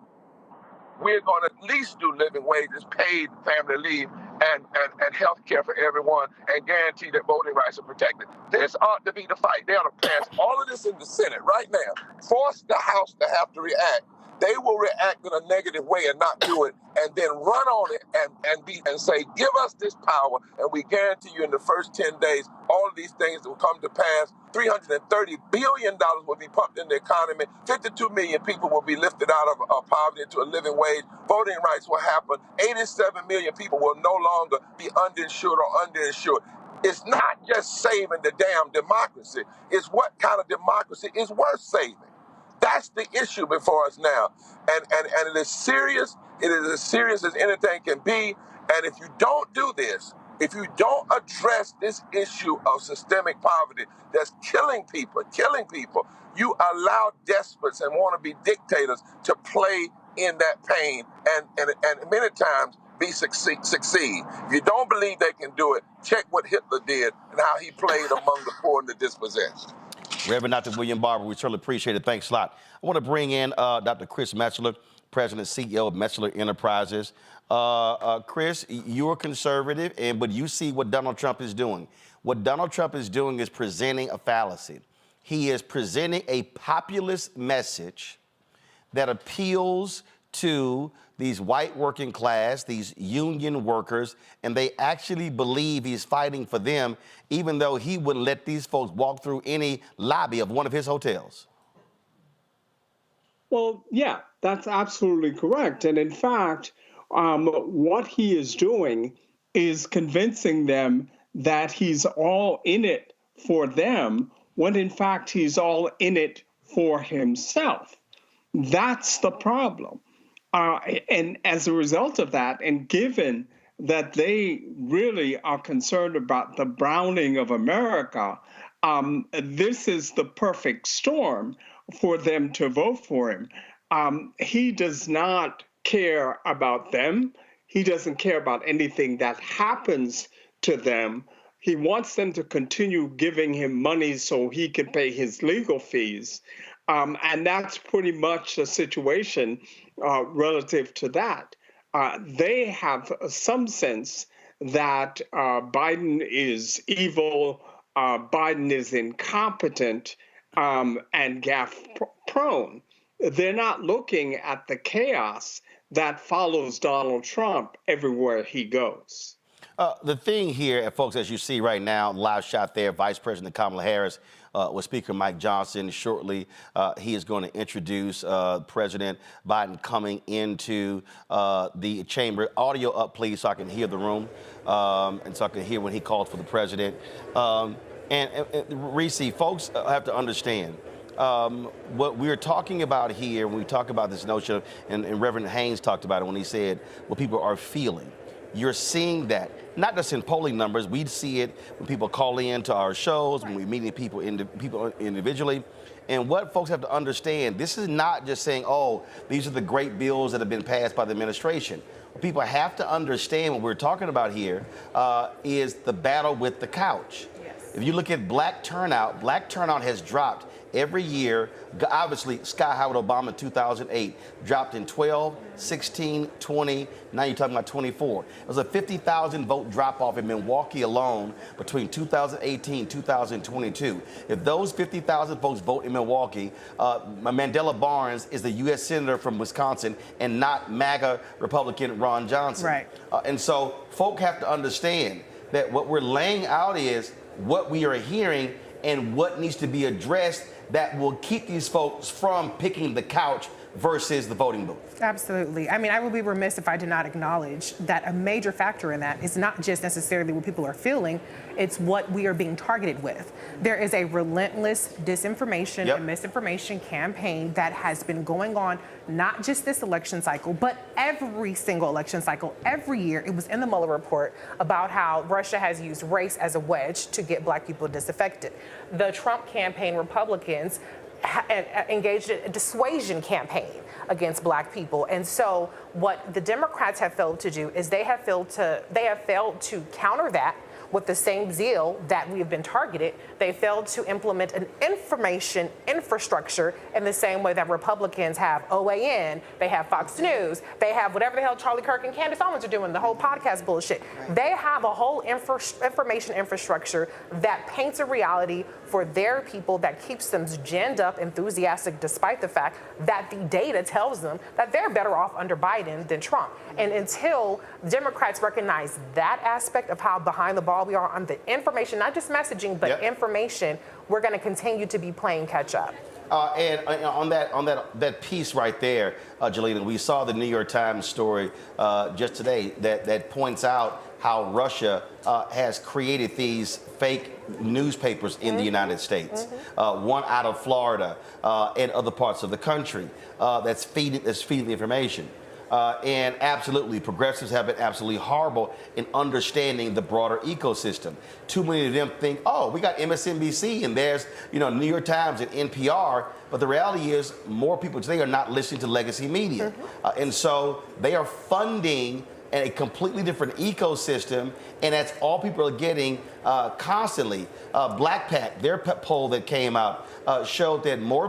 we're going to at least do living wages, paid family leave, and health care for everyone, and guarantee that voting rights are protected. This ought to be the fight. They ought to pass all of this in the Senate right now, force the House to have to react. They will react in a negative way and not do it, and then run on it and say, give us this power, and we guarantee you in the first 10 days, all of these things will come to pass. $330 billion will be pumped in the economy. 52 million people will be lifted out of poverty into a living wage. Voting rights will happen. 87 million people will no longer be uninsured or underinsured. It's not just saving the damn democracy. It's what kind of democracy is worth saving. That's the issue before us now. And it is serious. It is as serious as anything can be. And if you don't do this, if you don't address this issue of systemic poverty that's killing people, you allow despots and want to be dictators to play in that pain and many times succeed. If you don't believe they can do it, check what Hitler did and how he played among the poor and the dispossessed. Reverend Dr. William Barber, we certainly appreciate it. Thanks a lot. I want to bring in Dr. Chris Metzler, President and CEO of Metzler Enterprises. Chris, you're conservative, but you see what Donald Trump is doing. What Donald Trump is doing is presenting a fallacy. He is presenting a populist message that appeals to these white working class, these union workers, and they actually believe he's fighting for them, even though he wouldn't let these folks walk through any lobby of one of his hotels. Well, yeah, that's absolutely correct. And in fact, what he is doing is convincing them that he's all in it for them, when in fact he's all in it for himself. That's the problem. And as a result of that, and given that they really are concerned about the browning of America, this is the perfect storm for them to vote for him. He does not care about them. He doesn't care about anything that happens to them. He wants them to continue giving him money so he can pay his legal fees. And that's pretty much the situation relative to that. They have some sense that Biden is evil, Biden is incompetent, and gaffe prone. They're not looking at the chaos that follows Donald Trump everywhere he goes. The thing here, folks, as you see right now, live shot there, Vice President Kamala Harris with Speaker Mike Johnson. Shortly, he is going to introduce President Biden coming into the chamber. Audio up, please, so I can hear the room and so I can hear when he calls for the president. And Reese, folks have to understand what we're talking about here when we talk about this notion of, and Reverend Haynes talked about it when he said what people are feeling. You're seeing that, not just in polling numbers. We see it when people call in to our shows, when we're meeting people individually. And what folks have to understand, this is not just saying, oh, these are the great bills that have been passed by the administration. What people have to understand what we're talking about here is the battle with the couch. Yes. If you look at black turnout has dropped every year. Obviously, sky high with Obama in 2008, dropped in 12, 16, 20, now you're talking about 24. It was a 50,000 vote drop off in Milwaukee alone between 2018 and 2022. If those 50,000 folks vote in Milwaukee, Mandela Barnes is the U.S. Senator from Wisconsin and not MAGA Republican Ron Johnson. Right. And so folk have to understand that what we're laying out is what we are hearing and what needs to be addressed that will keep these folks from picking the couch versus the voting booth. Absolutely. I mean, I would be remiss if I did not acknowledge that a major factor in that is not just necessarily what people are feeling, it's what we are being targeted with. There is a relentless disinformation and misinformation campaign that has been going on not just this election cycle, but every single election cycle. Every year, it was in the Mueller report about how Russia has used race as a wedge to get black people disaffected. The Trump campaign, Republicans engaged in a dissuasion campaign against black people. And so what the Democrats have failed to do is they have failed to counter that with the same zeal that we have been targeted. They failed to implement an information infrastructure in the same way that Republicans have OAN, they have Fox News, they have whatever the hell Charlie Kirk and Candace Owens are doing, the whole podcast bullshit. They have a whole information infrastructure that paints a reality for their people that keeps them ginned up, enthusiastic, despite the fact that the data tells them that they're better off under Biden than Trump. And until Democrats recognize that aspect of how behind the ball we are on the information, not just messaging, but information, we're going to continue to be playing catch up. And on that piece right there, Jelena, we saw the New York Times story just today that points out how Russia has created these fake newspapers in the United States. One out of Florida and other parts of the country that's feeding the information. And absolutely, progressives have been absolutely horrible in understanding the broader ecosystem. Too many of them think, oh, we got MSNBC and there's, New York Times and NPR. But the reality is more people today are not listening to legacy media. And so they are funding a completely different ecosystem, and that's all people are getting constantly. Black Pact, their poll that came out showed that more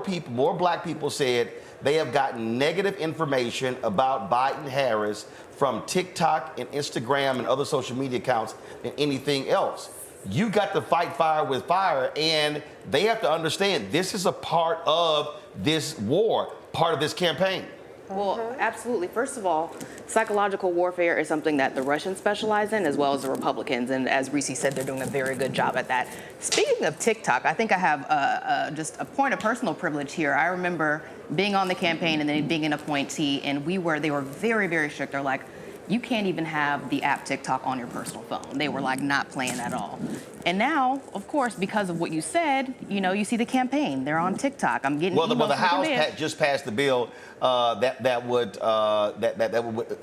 black people said they have gotten negative information about Biden-Harris from TikTok and Instagram and other social media accounts than anything else. You got to fight fire with fire, and they have to understand this is a part of this war, part of this campaign. Well, absolutely. First of all, psychological warfare is something that the Russians specialize in, as well as the Republicans. And as Reese said, they're doing a very good job at that. Speaking of TikTok, I think I have just a point of personal privilege here. I remember being on the campaign and then being an appointee, and they were very, very strict. They're like, you can't even have the app TikTok on your personal phone. They were like not playing at all. And now, of course, because of what you said, you see the campaign. They're on TikTok. I'm getting emails the House from just passed the bill that would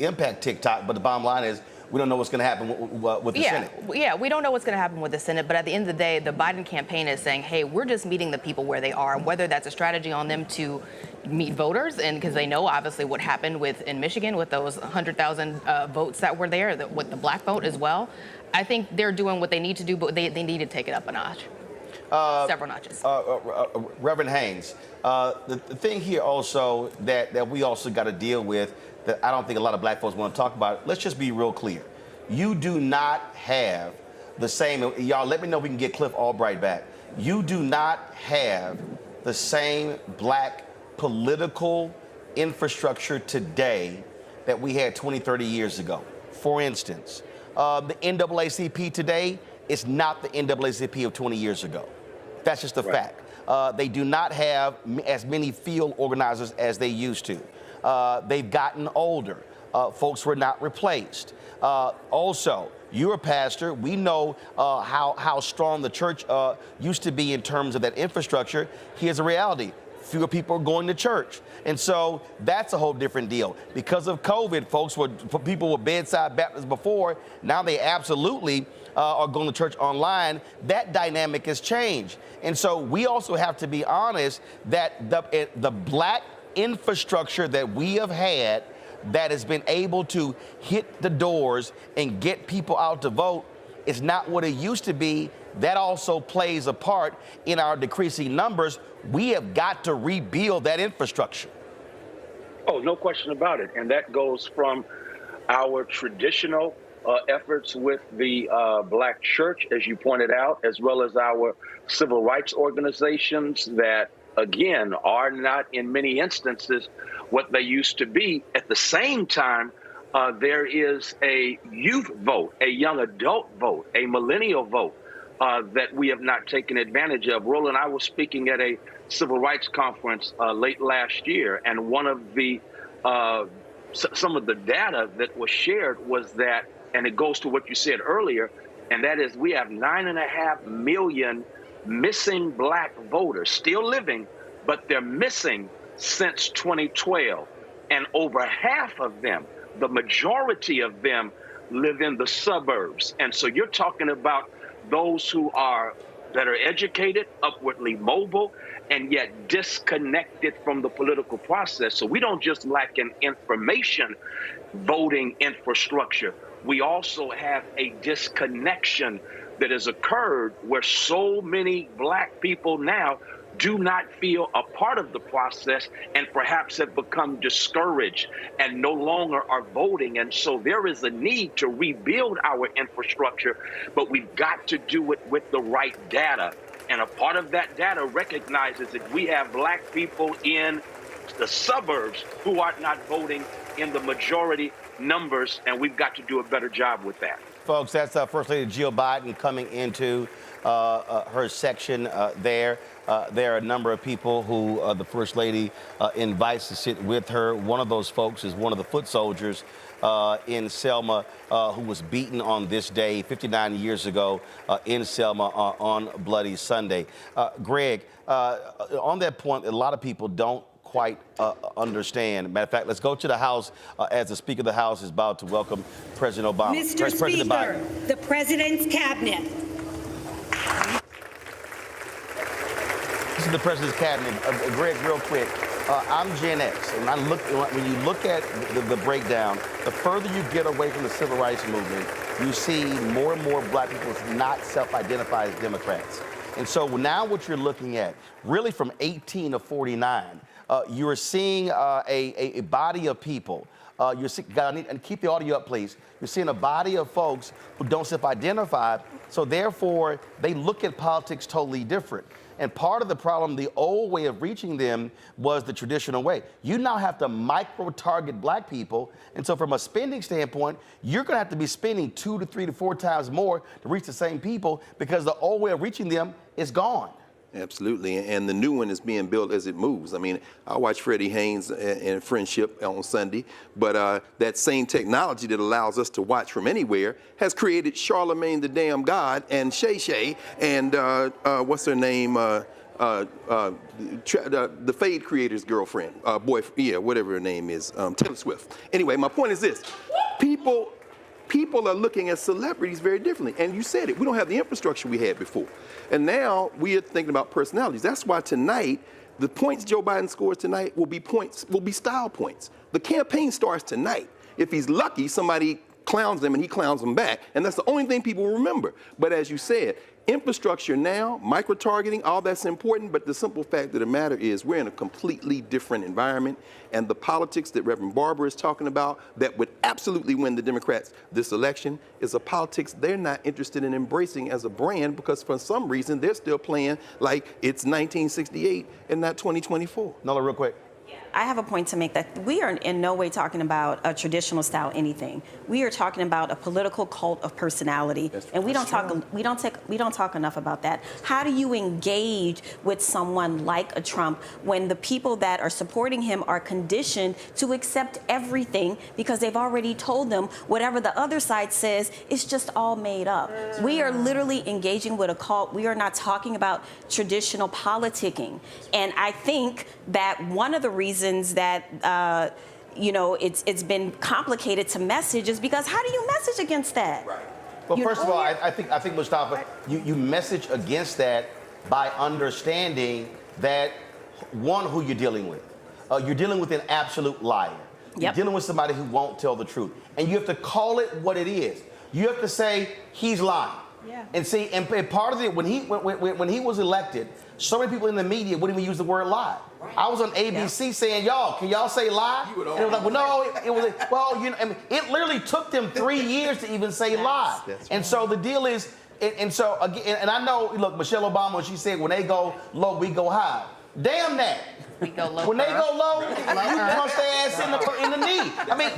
impact TikTok. But the bottom line is, we don't know what's going to happen with the Senate. Yeah, we don't know what's going to happen with the Senate. But at the end of the day, the Biden campaign is saying, hey, we're just meeting the people where they are, whether that's a strategy on them to meet voters, and because they know obviously what happened in Michigan with those 100,000 votes that were there, with the black vote as well. I think they're doing what they need to do, but they need to take it up a notch. Several notches. Reverend Haynes, the thing here also that we also got to deal with that I don't think a lot of black folks want to talk about, let's just be real clear. You do not have the same, y'all let me know if we can get Cliff Albright back. You do not have the same black political infrastructure today that we had 20, 30 years ago. For instance, the NAACP today is not the NAACP of 20 years ago. That's just a fact. They do not have as many field organizers as they used to. They've gotten older. Folks were not replaced. Also, you're a pastor. We know how strong the church used to be in terms of that infrastructure. Here's a reality. Fewer people are going to church. And so that's a whole different deal. Because of COVID, people were bedside Baptists before. Now they absolutely are going to church online. That dynamic has changed. And so we also have to be honest that the black infrastructure that we have had that has been able to hit the doors and get people out to vote is not what it used to be. that also plays a part in our decreasing numbers. We have got to rebuild that infrastructure. Oh, no question about it. And that goes from our traditional efforts with the Black church, as you pointed out, as well as our civil rights organizations that, again, are not in many instances what they used to be. At the same time, there is a youth vote, a young adult vote, a millennial vote that we have not taken advantage of. Roland, I was speaking at a civil rights conference late last year, and one of the some of the data that was shared was that, and it goes to what you said earlier, and that is we have 9.5 million missing Black voters still living, but they're missing since 2012. And over half of them, the majority of them, live in the suburbs. And so you're talking about those who are better educated, upwardly mobile, and yet disconnected from the political process. So we don't just lack an information voting infrastructure. We also have a disconnection that has occurred where so many Black people now do not feel a part of the process and perhaps have become discouraged and no longer are voting. And so there is a need to rebuild our infrastructure, but we've got to do it with the right data. And a part of that data recognizes that we have Black people in the suburbs who are not voting in the majority numbers, and we've got to do a better job with that. Folks, that's First Lady Jill Biden coming into her section there. There are a number of people who the First Lady invites to sit with her. One of those folks is one of the foot soldiers in Selma who was beaten on this day 59 years ago in Selma on Bloody Sunday. Greg, on that point, a lot of people don't quite understand. Matter of fact, let's go to the House as the Speaker of the House is about to welcome President Obama. Mr. President Speaker, Biden. the President's Cabinet. This is the President's Cabinet. Greg, real quick, I'm Gen X, and when you look at the breakdown, the further you get away from the civil rights movement, you see more and more Black people not self-identify as Democrats. And so now what you're looking at, really from 18 to 49, you're seeing a body of people. And keep the audio up, please. You're seeing a body of folks who don't self-identify, so therefore they look at politics totally different. And part of the problem, the old way of reaching them was the traditional way. You now have to micro-target Black people. And so from a spending standpoint, you're going to have to be spending 2 to 3 to 4 times more to reach the same people because the old way of reaching them is gone. Absolutely, and the new one is being built as it moves. I mean, I watch Freddie Haynes and Friendship on Sunday, but that same technology that allows us to watch from anywhere has created Charlemagne the Damn God and Shay Shay and what's her name, the Fade Creator's girlfriend, whatever her name is, Taylor Swift. Anyway, my point is this: people are looking at celebrities very differently. And you said it, we don't have the infrastructure we had before. And now we are thinking about personalities. That's why tonight, the points Joe Biden scores tonight will be style points. The campaign starts tonight. If he's lucky, somebody clowns him and he clowns them back. And that's the only thing people will remember. But as you said, infrastructure now, micro-targeting, all that's important, but the simple fact of the matter is we're in a completely different environment, and the politics that Reverend Barber is talking about that would absolutely win the Democrats this election is a politics they're not interested in embracing as a brand because for some reason they're still playing like it's 1968 and not 2024. Nola, real quick. I have a point to make that we are in no way talking about a traditional style anything. We are talking about a political cult of personality, and we don't talk enough about that. How do you engage with someone like a Trump when the people that are supporting him are conditioned to accept everything because they've already told them whatever the other side says is just all made up? We are literally engaging with a cult. We are not talking about traditional politicking, and I think that one of the reasons that it's been complicated to message is because how do you message against that? Right. Well, first of all, I think Mustafa, you message against that by understanding that one, who you're dealing with. You're dealing with an absolute liar. You're dealing with somebody who won't tell the truth, and you have to call it what it is. You have to say he's lying. Yeah. And see, and part of it, when he was elected, so many people in the media wouldn't even use the word lie. Right. I was on ABC saying, y'all, can y'all say lie? And it was like, well, no, it was, well, you know, I mean, it literally took them 3 years to even say lie. And so the deal is, and so again, and I know, look, Michelle Obama, she said, when they go low, we go high. Damn that. We go low. When they go low, you punch their ass in the knee. I mean,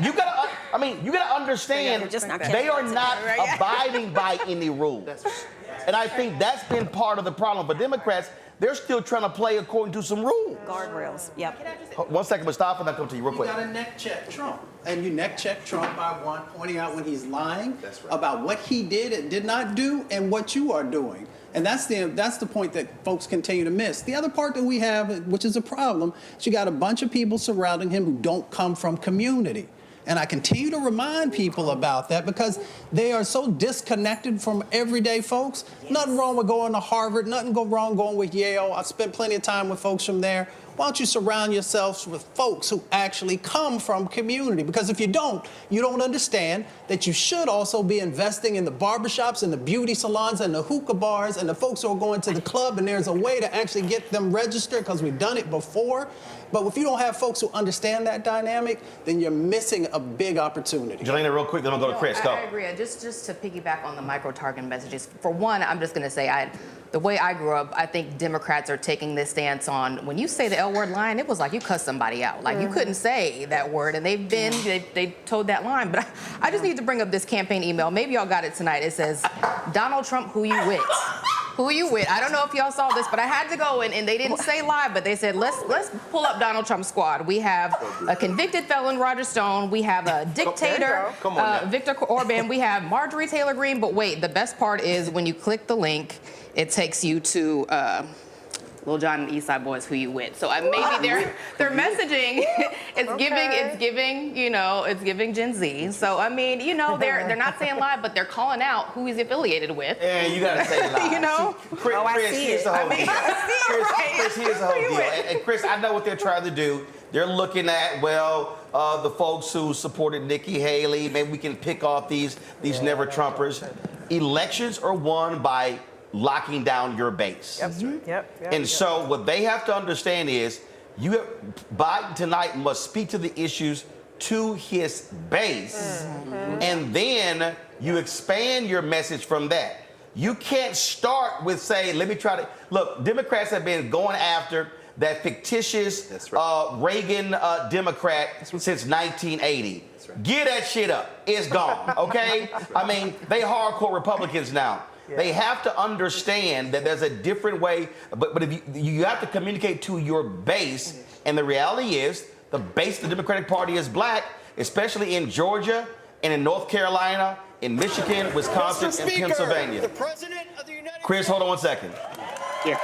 you gotta understand, they are not abiding by any rules. And I think that's been part of the problem for Democrats. They're still trying to play according to some rules. Guardrails. Yep. 1 second, Mustafa, and I'll come to you real quick. You got to neck check Trump. And you neck check Trump by pointing out when he's lying about what he did and did not do and what you are doing. And that's the point that folks continue to miss. The other part that we have, which is a problem, is you got a bunch of people surrounding him who don't come from community. And I continue to remind people about that because they are so disconnected from everyday folks. Yes. Nothing wrong with going to Harvard, nothing wrong going with Yale. I spent plenty of time with folks from there. Why don't you surround yourselves with folks who actually come from community? Because if you don't understand that you should also be investing in the barbershops and the beauty salons and the hookah bars and the folks who are going to the club, and there's a way to actually get them registered because we've done it before. But if you don't have folks who understand that dynamic, then you're missing a big opportunity. Jelena, real quick, then I'll go to Chris. Go. I agree. Just to piggyback on the micro-targeting messages, for one, I'm just going to say the way I grew up, I think Democrats are taking this stance on when you say the L word line, it was like you cussed somebody out. Like you couldn't say that word, and they toed that line. But I just need to bring up this campaign email. Maybe y'all got it tonight. It says, Donald Trump, who you with? Who you with? I don't know if y'all saw this, but I had to go and they didn't say live, but they said, let's pull up Donald Trump's squad. We have a convicted felon, Roger Stone. We have a dictator, Viktor Orban. We have Marjorie Taylor Greene. But wait, the best part is when you click the link, it takes you to Lil Jon and East Side Boys, who you with. So maybe their messaging it's giving Gen Z. So I mean, they're not saying live, but they're calling out who he's affiliated with. And you gotta say live. Chris, here's the whole deal. Chris, here's the whole deal. And Chris, I know what they're trying to do. They're looking at, the folks who supported Nikki Haley. Maybe we can pick off these never Trumpers. Elections are won by locking down your base. And so what they have to understand is Biden tonight must speak to the issues to his base, and then you expand your message from that. You can't start with saying, let me try to, look, Democrats have been going after that fictitious Reagan Democrat since 1980. Get that shit up. It's gone, okay? I mean, they hardcore Republicans now. They have to understand that there's a different way, but if you have to communicate to your base, and the reality is the base of the Democratic Party is black, especially in Georgia and in North Carolina, in Michigan, Wisconsin, and Pennsylvania. The President of the United Chris, hold on 1 second. Yeah.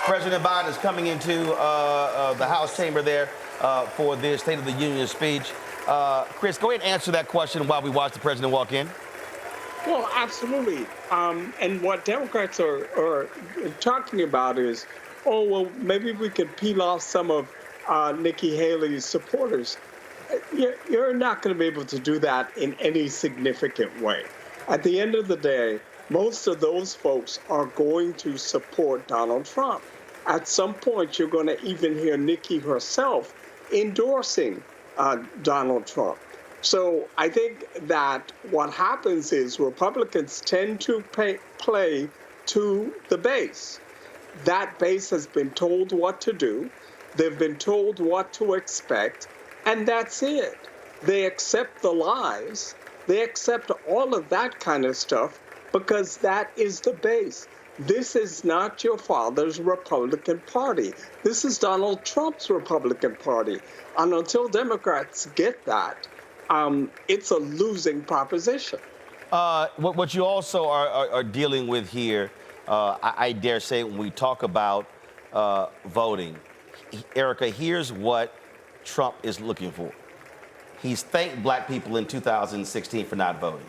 President Biden is coming into the House chamber there for the State of the Union speech. Chris, go ahead and answer that question while we watch the president walk in. Well, absolutely. And what Democrats are talking about is, maybe we could peel off some of Nikki Haley's supporters. You're not going to be able to do that in any significant way. At the end of the day, most of those folks are going to support Donald Trump. At some point, you're going to even hear Nikki herself endorsing Donald Trump. So I think that what happens is Republicans tend to play to the base. That base has been told what to do. They've been told what to expect, and that's it. They accept the lies. They accept all of that kind of stuff because that is the base. This is not your father's Republican Party. This is Donald Trump's Republican Party. And until Democrats get that, it's a losing proposition. What you also are dealing with here, I dare say, when we talk about voting, Erica, here's what Trump is looking for. He's thanked black people in 2016 for not voting.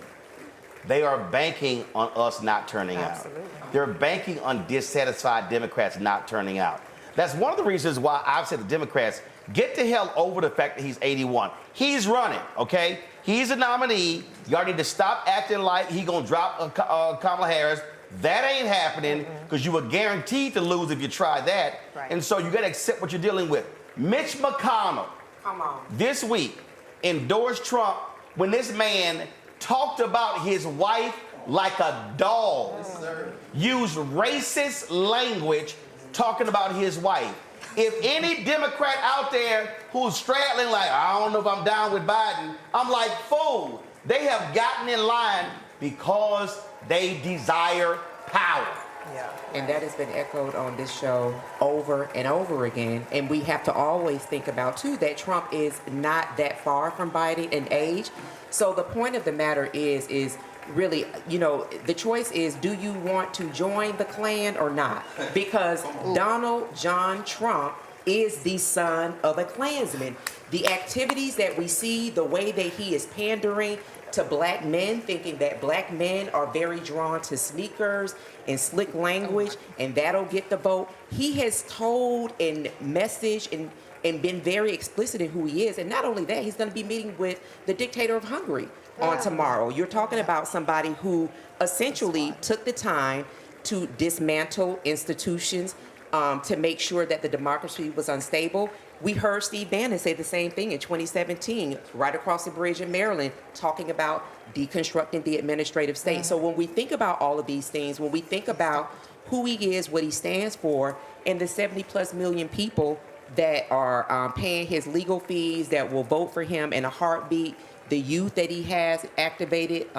They are banking on us not turning out. They're banking on dissatisfied Democrats not turning out. That's one of the reasons why I've said to Democrats, get the hell over the fact that he's 81. He's running, okay? He's a nominee. Y'all need to stop acting like he gonna drop Kamala Harris. That ain't happening because you were guaranteed to lose if you try that. Right. And so you got to accept what you're dealing with. Mitch McConnell, Come on. this week, endorsed Trump when this man talked about his wife like a dog. Yes, sir. Used racist language talking about his wife. If any Democrat out there who's straddling like, I don't know if I'm down with Biden, I'm like, fool. They have gotten in line because they desire power. Yeah. And that has been echoed on this show over and over again. And we have to always think about, too, that Trump is not that far from Biden in age. So the point of the matter is really, you know, the choice is, do you want to join the Klan or not? Because Donald John Trump is the son of a Klansman. The activities that we see, the way that he is pandering to black men, thinking that black men are very drawn to sneakers and slick language, and that'll get the vote. He has told and messaged and been very explicit in who he is. And not only that, he's going to be meeting with the dictator of Hungary on tomorrow. You're talking about somebody who essentially took the time to dismantle institutions, to make sure that the democracy was unstable. We heard Steve Bannon say the same thing in 2017, right across the bridge in Maryland, talking about deconstructing the administrative state. So when we think about all of these things, when we think about who he is, what he stands for, and the 70+ million people that are paying his legal fees, that will vote for him in a heartbeat, the youth that he has activated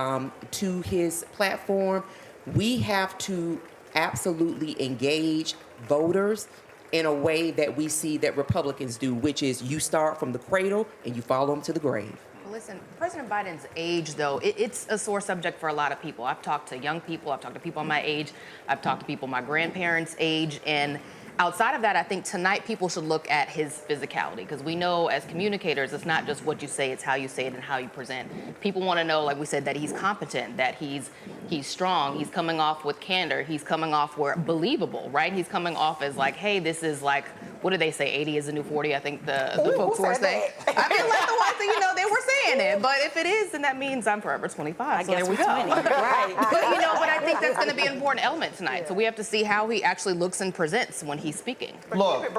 to his platform, we have to absolutely engage voters in a way that we see that Republicans do, which is you start from the cradle and you follow them to the grave. Listen, President Biden's age, though, it's a sore subject for a lot of people. I've talked to young people, I've talked to people my age, I've talked to people my grandparents' age, and outside of that, I think tonight people should look at his physicality, because we know as communicators, it's not just what you say, it's how you say it and how you present. People want to know, like we said, that he's competent, that he's strong, he's coming off with candor, he's coming off believable, right? He's coming off as like, hey, this is like, what do they say, 80 is the new 40, I think the folks were saying. I mean, like the ones that, you know, they were saying it, but if it is, then that means I'm forever 25, so there we go. 20, right. But, you know, but I think that's going to be an important element tonight, so we have to see how he actually looks and presents when he's speaking. Look,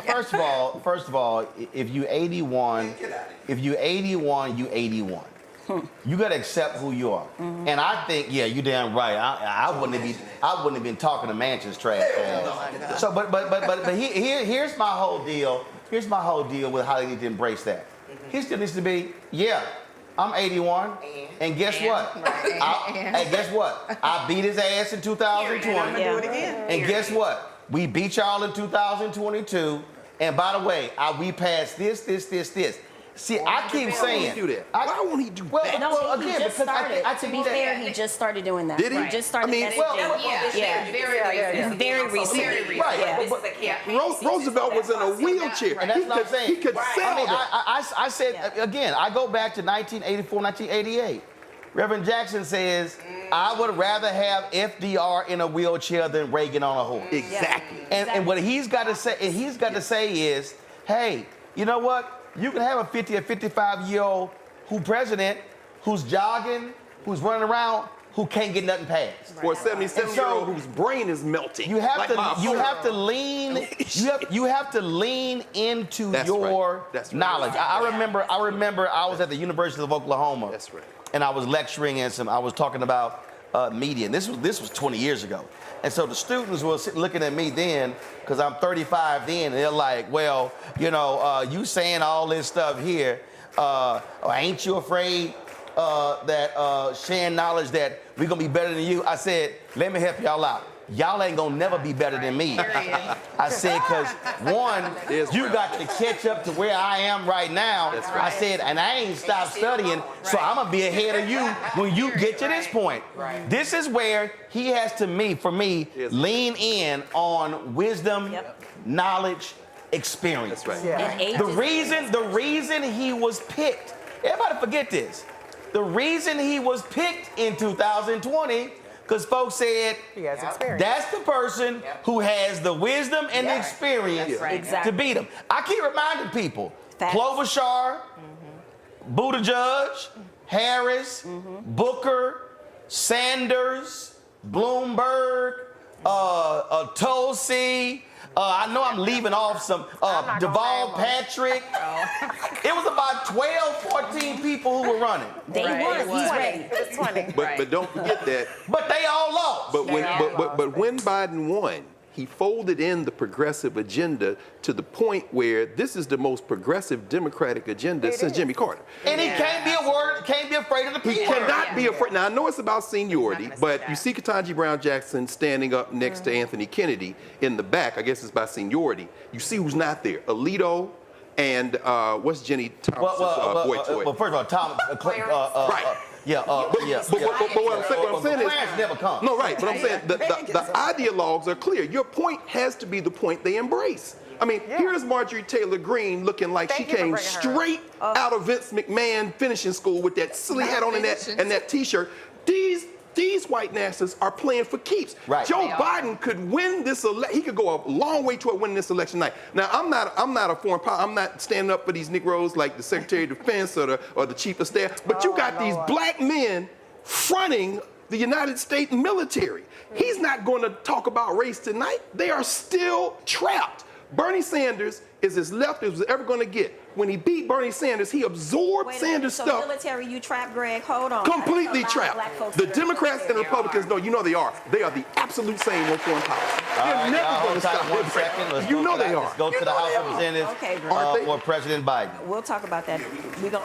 first of all, if you 81, you 81. You gotta accept who you are, and I think, yeah, you damn right. I wouldn't have been talking to Manchin's trash. So, but here's my whole deal. Here's my whole deal with how they need to embrace that. He still needs to be, yeah, I'm 81, and guess what? Hey, guess what? I beat his ass in 2020, and guess what? We beat y'all in 2022, and by the way, we passed this. See, I keep saying, why won't he do that? No, he just started. To be fair, he just started doing that. Did he? He just started messaging. Very recently. Right. But Roosevelt was in a wheelchair. And that's what I'm saying. He could sell that. I said, again, I go back to 1984, 1988. Reverend Jackson says, I would rather have FDR in a wheelchair than Reagan on a horse. Exactly. And what he's got to say, is, hey, you know what? You can have a 50 or 55-year-old president who's jogging, who's running around, who can't get nothing passed. Or a 77-year-old whose brain is melting. You have to lean into your knowledge. I remember I was at the University of Oklahoma. That's right. And I was lecturing I was talking about media. And this was 20 years ago. And so the students were looking at me then, because I'm 35 then, and they're like, well, you know, you saying all this stuff here, ain't you afraid that sharing knowledge that we're going to be better than you? I said, let me help y'all out. Y'all ain't gonna never be better than me. I said, because one, you got to catch up to where I am right now. I said, and I ain't stopped studying, so I'm gonna be ahead of you when you get to this point. This is where he has to, for me, lean in on wisdom, knowledge, experience. The reason he was picked, everybody forget this. The reason he was picked in 2020, because folks said, that's the person who has the wisdom and the experience to beat him. I keep reminding people, Klobuchar, Buttigieg, Harris, Booker, Sanders, Bloomberg, Tulsi. I know I'm leaving off some. Deval Patrick. It was about 12, 14 people who were running. They won. He's ready. It was 20. But don't forget that. But they all lost. But when Biden won, he folded in the progressive agenda to the point where this is the most progressive Democratic agenda since Jimmy Carter. And he can't be afraid of the people. He cannot be afraid. Now, I know it's about seniority, but you see Ketanji Brown Jackson standing up next to Anthony Kennedy in the back. I guess it's by seniority. You see who's not there. Alito and what's Jenny Thompson's boy toy? Well, first of all, Tom, right. But what I'm saying is, never come. No, right. But I'm saying the ideologues are clear. Your point has to be the point they embrace. I mean, here's Marjorie Taylor Greene looking like she came straight out of Vince McMahon finishing school with that silly hat on and that T-shirt. These white nationalists are playing for keeps. Right. Joe Biden could win this election. He could go a long way toward winning this election night. Now, I'm not a foreign policy. I'm not standing up for these Negroes like the Secretary of Defense or the Chief of Staff. But you got these black men fronting the United States military. He's not going to talk about race tonight. They are still trapped. Bernie Sanders is as left as was ever going to get. When he beat Bernie Sanders, he absorbed Sanders' so stuff. military, you trapped, Greg. Hold on. Completely trapped. The Democrats and the Republicans, no, you know they are. They are the absolute same on foreign policy. They're never going to stop. You know they are. Let's go to the House of Representatives or President Biden. We'll talk about that. We don't.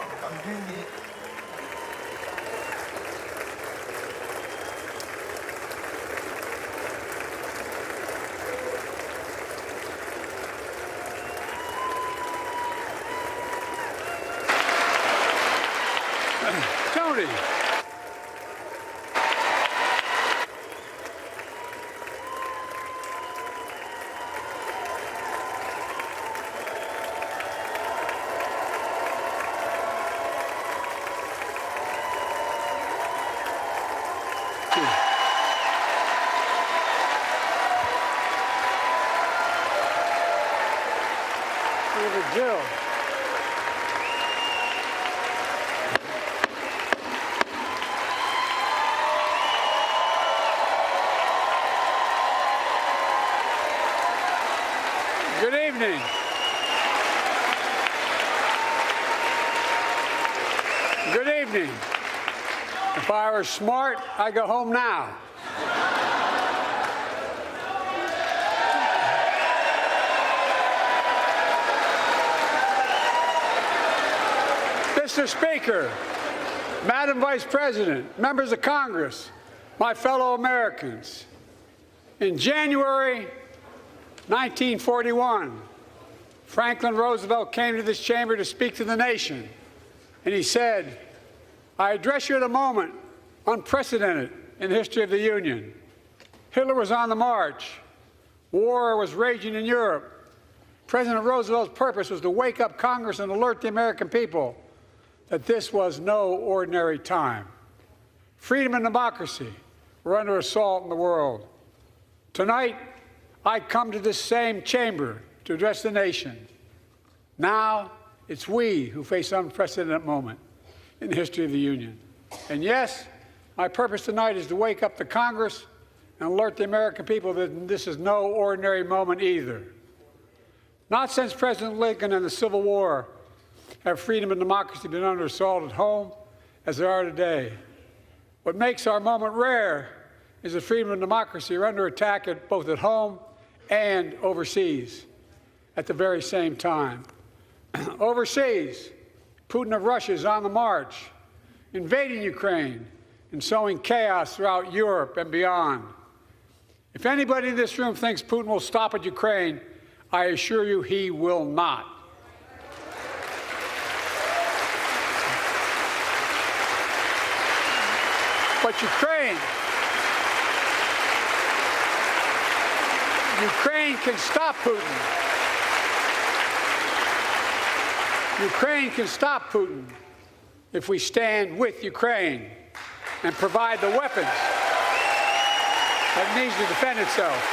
Tony. Jill. Good evening. Good evening. If I were smart, I'd go home now. Mr. Speaker, Madam Vice President, members of Congress, my fellow Americans, in January 1941, Franklin Roosevelt came to this chamber to speak to the nation, and he said, I address you at a moment unprecedented in the history of the Union. Hitler was on the march. War was raging in Europe. President Roosevelt's purpose was to wake up Congress and alert the American people that this was no ordinary time. Freedom and democracy were under assault in the world. Tonight, I come to this same chamber to address the nation. Now, it's we who face an unprecedented moment in the history of the Union. And yes, my purpose tonight is to wake up the Congress and alert the American people that this is no ordinary moment either. Not since President Lincoln and the Civil War have freedom and democracy been under assault at home as they are today. What makes our moment rare is that freedom and democracy are under attack both at home and overseas at the very same time. Overseas, Putin of Russia is on the march, invading Ukraine and sowing chaos throughout Europe and beyond. If anybody in this room thinks Putin will stop at Ukraine, I assure you he will not. But Ukraine can stop Putin. Ukraine can stop Putin if we stand with Ukraine and provide the weapons that it needs to defend itself.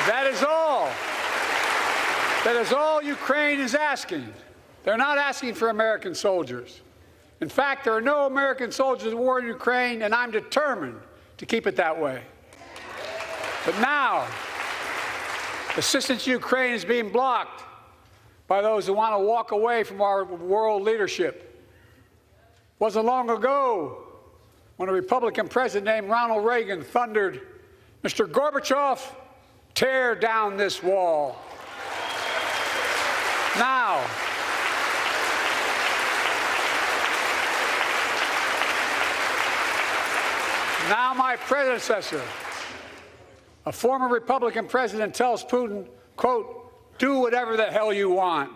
That is all. That is all Ukraine is asking. They're not asking for American soldiers. In fact, there are no American soldiers at war in Ukraine, and I'm determined to keep it that way. But now, assistance to Ukraine is being blocked by those who want to walk away from our world leadership. It wasn't long ago when a Republican president named Ronald Reagan thundered, "Mr. Gorbachev, tear down this wall." Now, my predecessor, a former Republican president, tells Putin, quote, "Do whatever the hell you want."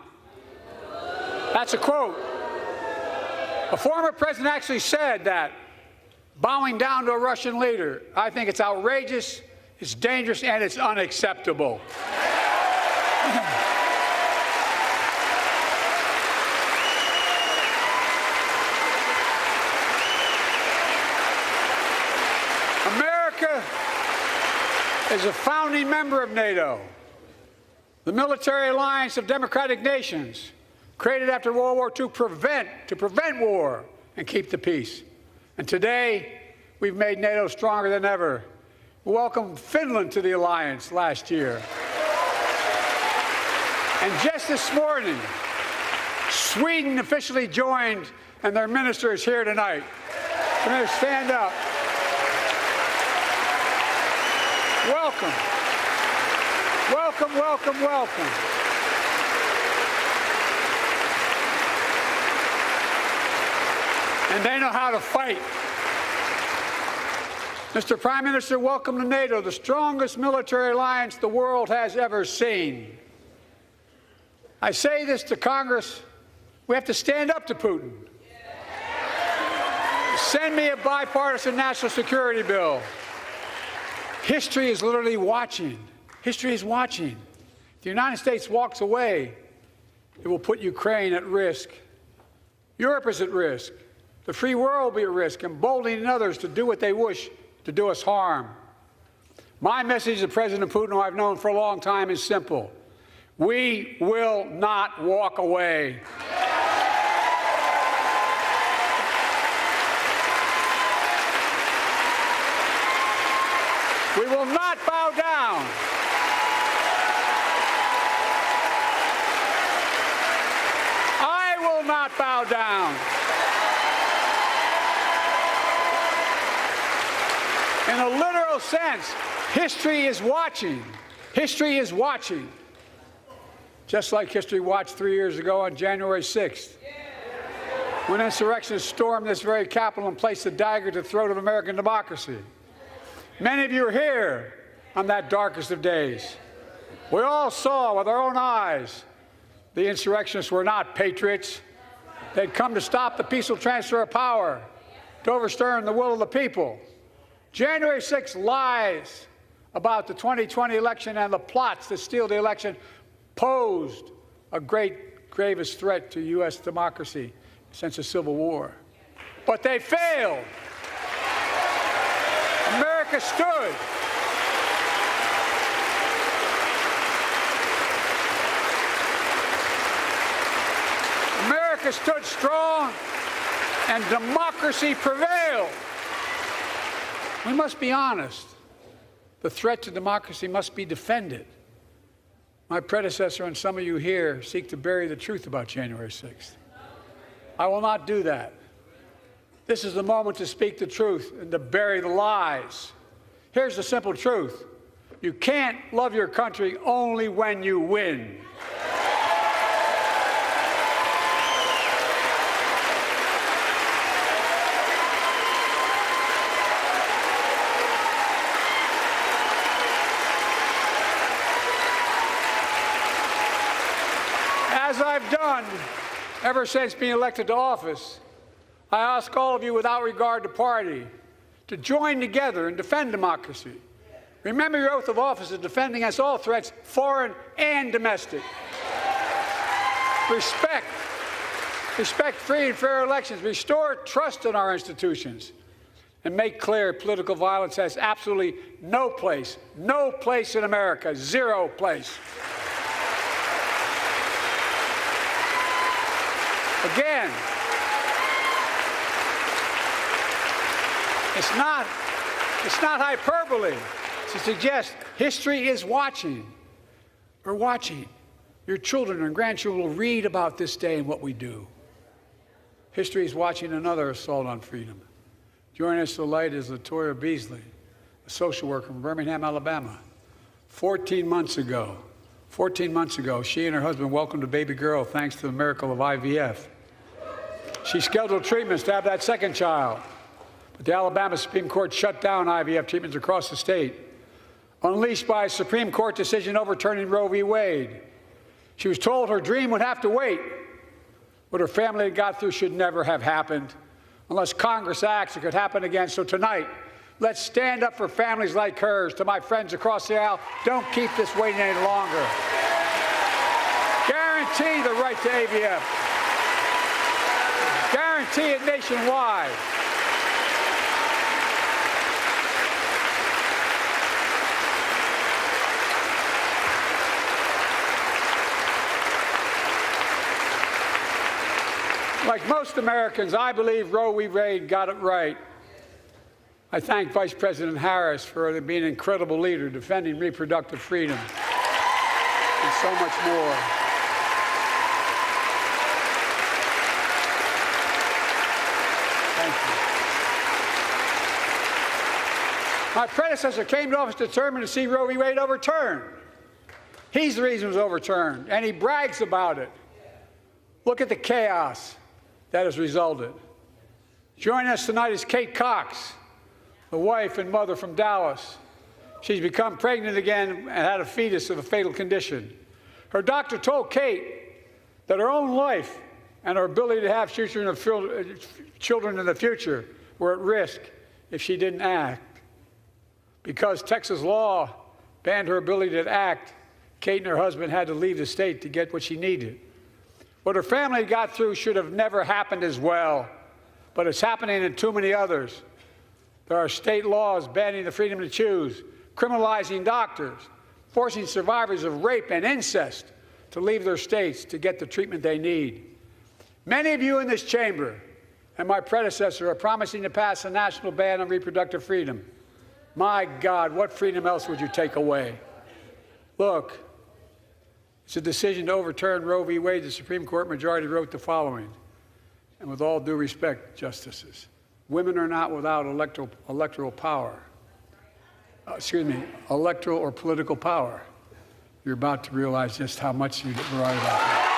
That's a quote. A former president actually said that, bowing down to a Russian leader. I think it's outrageous, it's dangerous, and it's unacceptable. America is a founding member of NATO, the military alliance of democratic nations created after World War II to prevent war and keep the peace. And today, we've made NATO stronger than ever. We welcomed Finland to the alliance last year. And just this morning, Sweden officially joined, and their minister is here tonight. Come here, stand up. Welcome. Welcome, welcome, welcome. And they know how to fight. Mr. Prime Minister, welcome to NATO, the strongest military alliance the world has ever seen. I say this to Congress, we have to stand up to Putin. Send me a bipartisan national security bill. History is literally watching. History is watching. If the United States walks away, it will put Ukraine at risk. Europe is at risk. The free world will be at risk, emboldening others to do what they wish to do us harm. My message to President Putin, who I've known for a long time, is simple. We will not walk away. We will not bow down. I will not bow down. In a literal sense, history is watching. History is watching. Just like history watched 3 years ago on January 6th, when insurrectionists stormed this very Capitol and placed a dagger to the throat of American democracy. Many of you were here on that darkest of days. We all saw with our own eyes the insurrectionists were not patriots. They'd come to stop the peaceful transfer of power, to overturn the will of the people. January 6th lies about the 2020 election and the plots to steal the election posed a gravest threat to U.S. democracy since the Civil War. But they failed. America stood. America stood strong, and democracy prevailed. We must be honest. The threat to democracy must be defended. My predecessor and some of you here seek to bury the truth about January 6th. I will not do that. This is the moment to speak the truth and to bury the lies. Here's the simple truth. You can't love your country only when you win. As I've done ever since being elected to office, I ask all of you without regard to party to join together and defend democracy. Remember your oath of office of defending against all threats, foreign and domestic. Respect free and fair elections, restore trust in our institutions, and make clear political violence has absolutely no place in America, zero place. Again, it's not hyperbole to suggest history is watching. We're watching. Your children and grandchildren will read about this day and what we do. History is watching another assault on freedom. Joining us tonight is Latoya Beasley, a social worker from Birmingham, Alabama. 14 months ago, she and her husband welcomed a baby girl thanks to the miracle of IVF. She scheduled treatments to have that second child, but the Alabama Supreme Court shut down IVF treatments across the state, unleashed by a Supreme Court decision overturning Roe v. Wade. She was told her dream would have to wait. What her family had got through should never have happened. Unless Congress acts, it could happen again. So tonight, let's stand up for families like hers. To my friends across the aisle, don't keep this waiting any longer. Guarantee the right to AVF. Guarantee it nationwide. Like most Americans, I believe Roe v. Wade got it right. I thank Vice President Harris for being an incredible leader, defending reproductive freedom, and so much more. Thank you. My predecessor came to office determined to see Roe v. Wade overturned. He's the reason it was overturned, and he brags about it. Look at the chaos that has resulted. Joining us tonight is Kate Cox, the wife and mother from Dallas. She's become pregnant again and had a fetus of a fatal condition. Her doctor told Kate that her own life and her ability to have children in the future were at risk if she didn't act. Because Texas law banned her ability to act, Kate and her husband had to leave the state to get what she needed. What her family got through should have never happened as well, but it's happening in too many others. There are state laws banning the freedom to choose, criminalizing doctors, forcing survivors of rape and incest to leave their states to get the treatment they need. Many of you in this chamber and my predecessor are promising to pass a national ban on reproductive freedom. My God, what freedom else would you take away? Look, it's a decision to overturn Roe v. Wade. The Supreme Court majority wrote the following, and with all due respect, justices, women are not without electoral power. Electoral or political power. You're about to realize just how much you're right about that.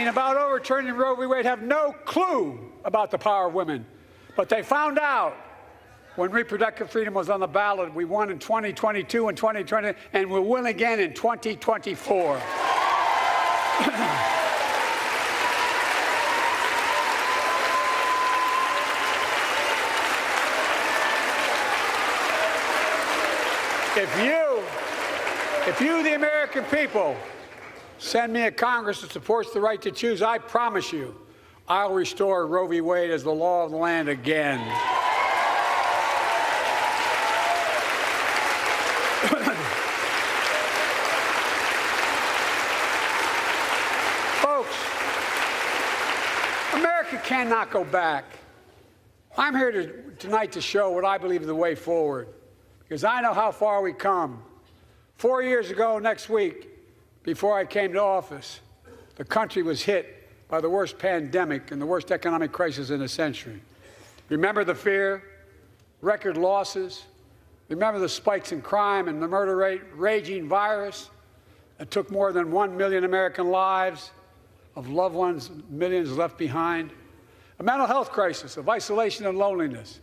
About overturning Roe v. Wade have no clue about the power of women. But they found out when reproductive freedom was on the ballot. We won in 2022 and 2020, and we'll win again in 2024. If you, the American people, send me a Congress that supports the right to choose, I promise you, I'll restore Roe v. Wade as the law of the land again. Folks, America cannot go back. I'm here tonight to show what I believe is the way forward, because I know how far we come. 4 years ago next week, before I came to office, the country was hit by the worst pandemic and the worst economic crisis in a century. Remember the fear, record losses? Remember the spikes in crime and the murder rate, raging virus that took more than 1 million American lives, of loved ones, millions left behind? A mental health crisis of isolation and loneliness.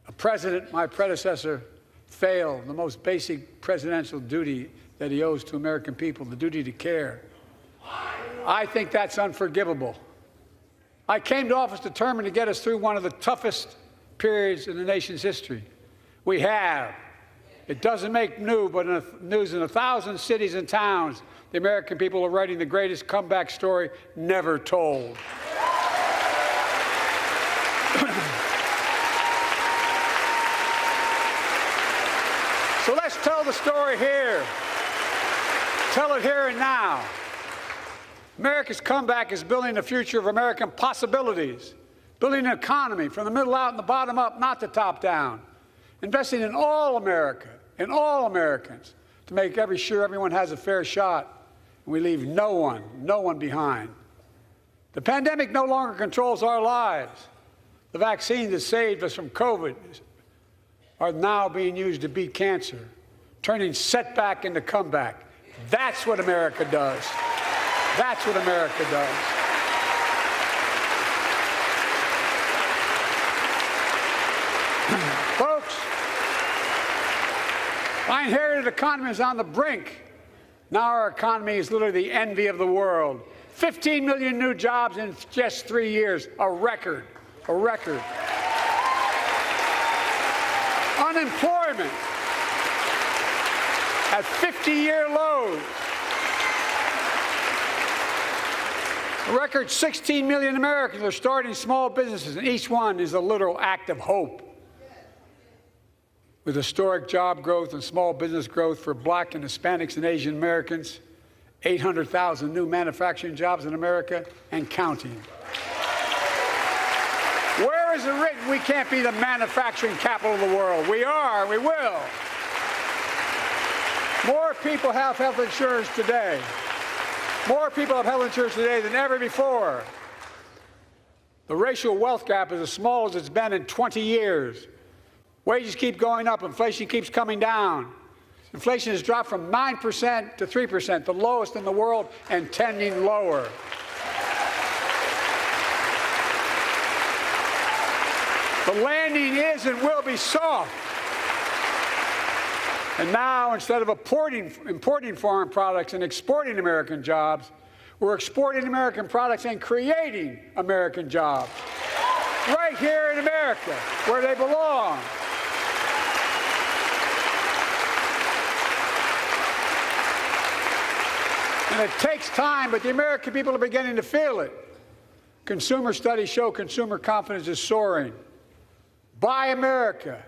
A president, my predecessor, failed the most basic presidential duty that he owes to American people, the duty to care. I think that's unforgivable. I came to office determined to get us through one of the toughest periods in the nation's history. We have. It doesn't make news in 1,000 cities and towns. The American people are writing the greatest comeback story never told. So let's tell the story here. Tell it here and now. America's comeback is building the future of American possibilities, building an economy from the middle out and the bottom up, not the top down, investing in all America, in all Americans, to make sure everyone has a fair shot, and we leave no one behind. The pandemic no longer controls our lives. The vaccines that saved us from COVID are now being used to beat cancer, turning setback into comeback. That's what America does. That's what America does. Folks, I inherited economy is on the brink. Now our economy is literally the envy of the world. 15 million new jobs in just 3 years, a record, a record. Unemployment at 50-year lows. A record 16 million Americans are starting small businesses, and each one is a literal act of hope. With historic job growth and small business growth for Black and Hispanics and Asian Americans, 800,000 new manufacturing jobs in America and counting. Where is it written we can't be the manufacturing capital of the world? We are, we will. More people have health insurance today. More people have health insurance today than ever before. The racial wealth gap is as small as it's been in 20 years. Wages keep going up, inflation keeps coming down. Inflation has dropped from 9% to 3%, the lowest in the world and tending lower. The landing is and will be soft. And now, instead of importing foreign products and exporting American jobs, we're exporting American products and creating American jobs. Right here in America, where they belong. And it takes time, but the American people are beginning to feel it. Consumer studies show consumer confidence is soaring. Buy America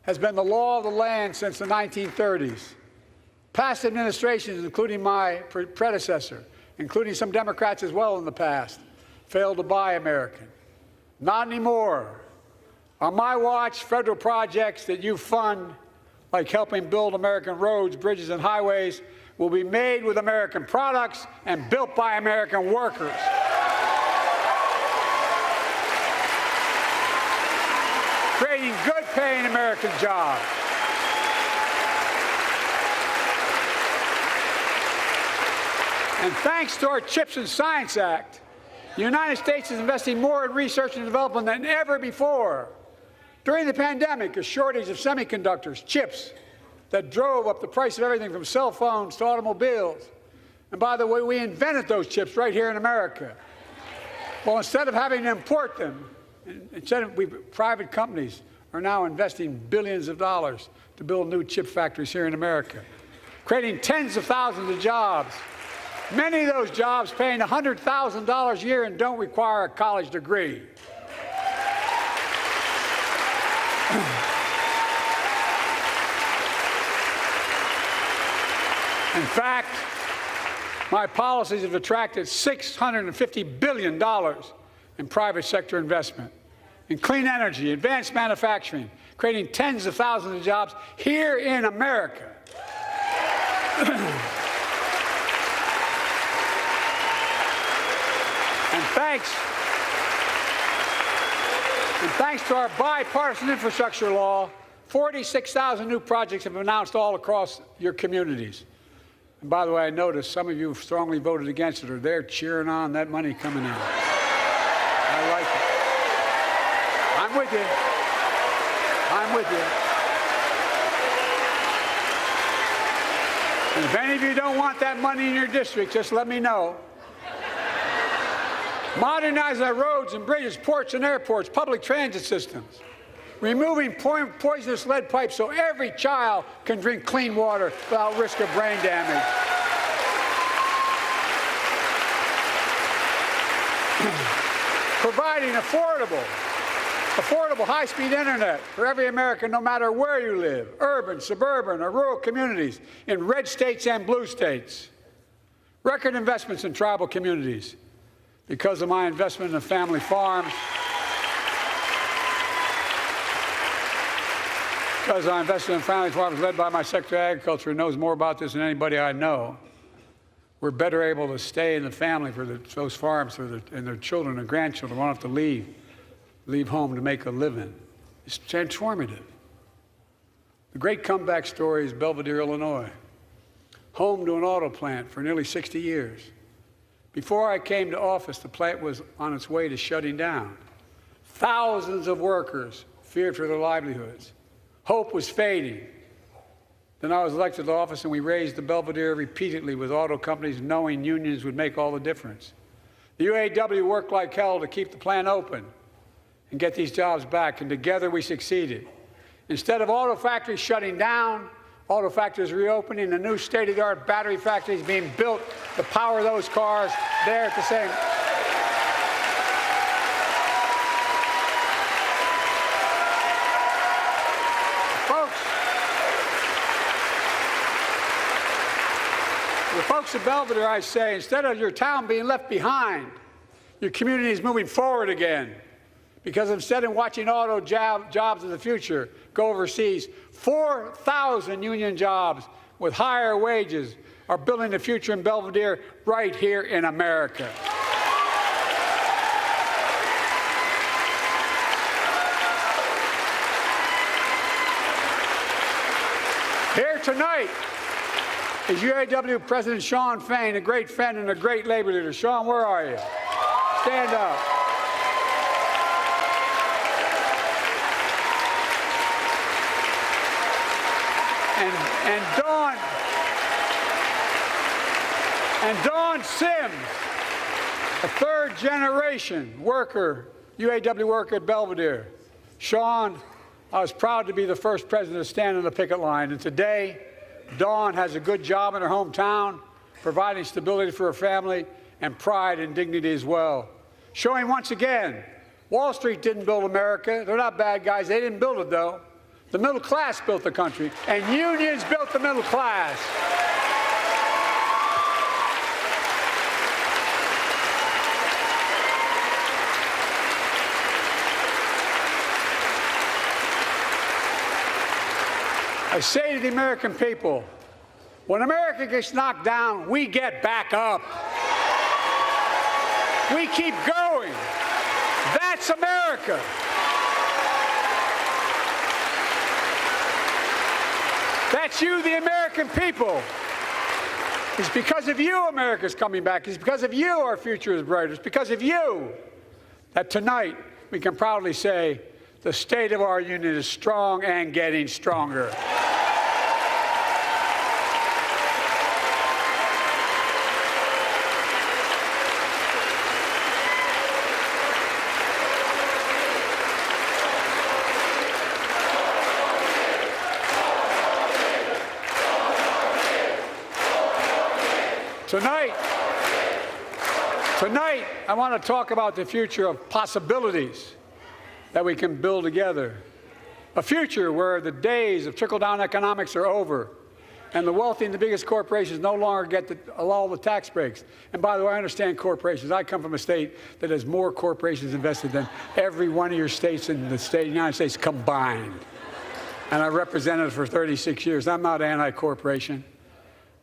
has been the law of the land since the 1930s. Past administrations, including my predecessor, including some Democrats as well in the past, failed to buy American. Not anymore. On my watch, federal projects that you fund, like helping build American roads, bridges, and highways, will be made with American products and built by American workers. Creating good-paying American jobs. And thanks to our CHIPS and Science Act, the United States is investing more in research and development than ever before. During the pandemic, a shortage of semiconductors, chips, that drove up the price of everything from cell phones to automobiles. And by the way, we invented those chips right here in America. Well, instead of having to import them, private companies are now investing billions of dollars to build new chip factories here in America, creating tens of thousands of jobs. Many of those jobs paying $100,000 a year and don't require a college degree. In fact, my policies have attracted $650 billion in private sector investment in clean energy, advanced manufacturing, creating tens of thousands of jobs here in America. And thanks to our bipartisan infrastructure law, 46,000 new projects have been announced all across your communities. And by the way, I noticed some of you strongly voted against it, or they're cheering on that money coming in. I like it. I'm with you. I'm with you. And if any of you don't want that money in your district, just let me know. Modernizing our roads and bridges, ports and airports, public transit systems. Removing poisonous lead pipes so every child can drink clean water without risk of brain damage. Providing affordable high-speed internet for every American, no matter where you live, urban, suburban, or rural communities, in red states and blue states. Record investments in tribal communities. Because of my investment in the family farms, because I invested in family farms led by my Secretary of Agriculture, who knows more about this than anybody I know, we're better able to stay in the family for those farms and their children and grandchildren won't have to leave home to make a living. It's transformative. The great comeback story is Belvidere, Illinois, home to an auto plant for nearly 60 years. Before I came to office, the plant was on its way to shutting down. Thousands of workers feared for their livelihoods. Hope was fading. Then I was elected to office, and we raised the Belvedere repeatedly with auto companies, knowing unions would make all the difference. The UAW worked like hell to keep the plant open and get these jobs back, and together we succeeded. Instead of auto factories shutting down, auto factories reopening, and new state-of-the-art battery factories being built to power those cars there at the same. The folks at Belvedere, I say, instead of your town being left behind, your community is moving forward again. Because instead of watching auto jobs of the future go overseas, 4,000 union jobs with higher wages are building the future in Belvedere right here in America. Here tonight is UAW President Shawn Fain, a great friend and a great labor leader. Shawn, where are you? Stand up. And Dawn Sims, a third-generation worker, UAW worker at Belvedere. Shawn, I was proud to be the first president to stand on the picket line, and today, Dawn has a good job in her hometown, providing stability for her family and pride and dignity as well. Showing once again, Wall Street didn't build America. They're not bad guys. They didn't build it, though. The middle class built the country, and unions built the middle class. I say to the American people, when America gets knocked down, we get back up. We keep going. That's America. That's you, the American people. It's because of you America's coming back. It's because of you our future is brighter. It's because of you that tonight we can proudly say the state of our union is strong and getting stronger. Tonight, I want to talk about the future of possibilities that we can build together. A future where the days of trickle-down economics are over, and the wealthy and the biggest corporations no longer get all the tax breaks. And by the way, I understand corporations. I come from a state that has more corporations invested than every one of your states in the United States combined. And I represented it for 36 years. I'm not anti-corporation,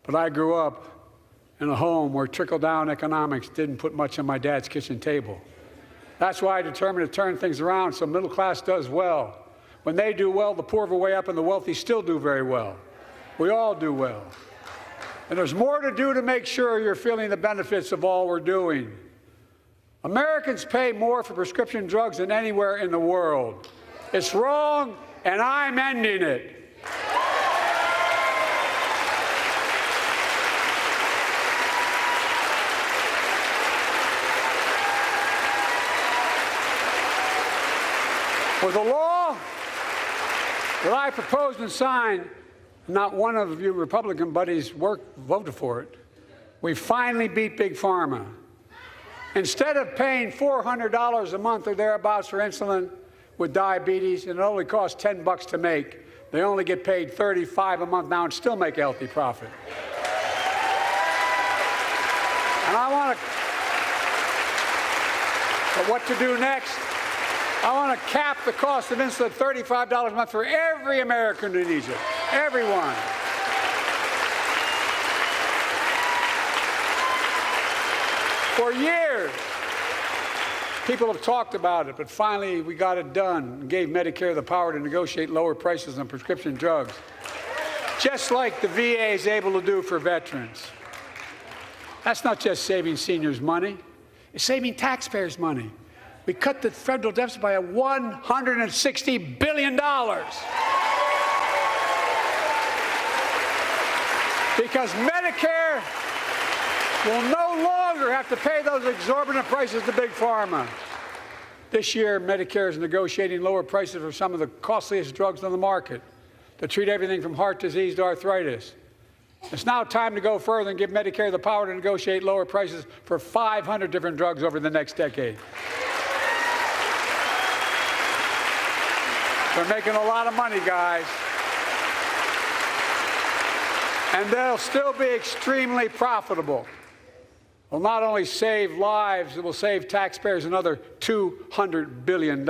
but I grew up in a home where trickle-down economics didn't put much on my dad's kitchen table. That's why I determined to turn things around so middle class does well. When they do well, the poor have a way up and the wealthy still do very well. We all do well. And there's more to do to make sure you're feeling the benefits of all we're doing. Americans pay more for prescription drugs than anywhere in the world. It's wrong, and I'm ending it. With a law that I proposed and signed, not one of you Republican buddies voted for it, we finally beat Big Pharma. Instead of paying $400 a month or thereabouts for insulin with diabetes, and it only costs $10 to make, they only get paid $35 a month now and still make a healthy profit. And I want to, but what to do next? I want to cap the cost of insulin at $35 a month for every American who needs it. Everyone. For years, people have talked about it, but finally we got it done and gave Medicare the power to negotiate lower prices on prescription drugs, just like the VA is able to do for veterans. That's not just saving seniors money, it's saving taxpayers money. We cut the federal deficit by $160 billion. Because Medicare will no longer have to pay those exorbitant prices to Big Pharma. This year, Medicare is negotiating lower prices for some of the costliest drugs on the market to treat everything from heart disease to arthritis. It's now time to go further and give Medicare the power to negotiate lower prices for 500 different drugs over the next decade. They're making a lot of money, guys. And they'll still be extremely profitable. Will not only save lives, it will save taxpayers another $200 billion.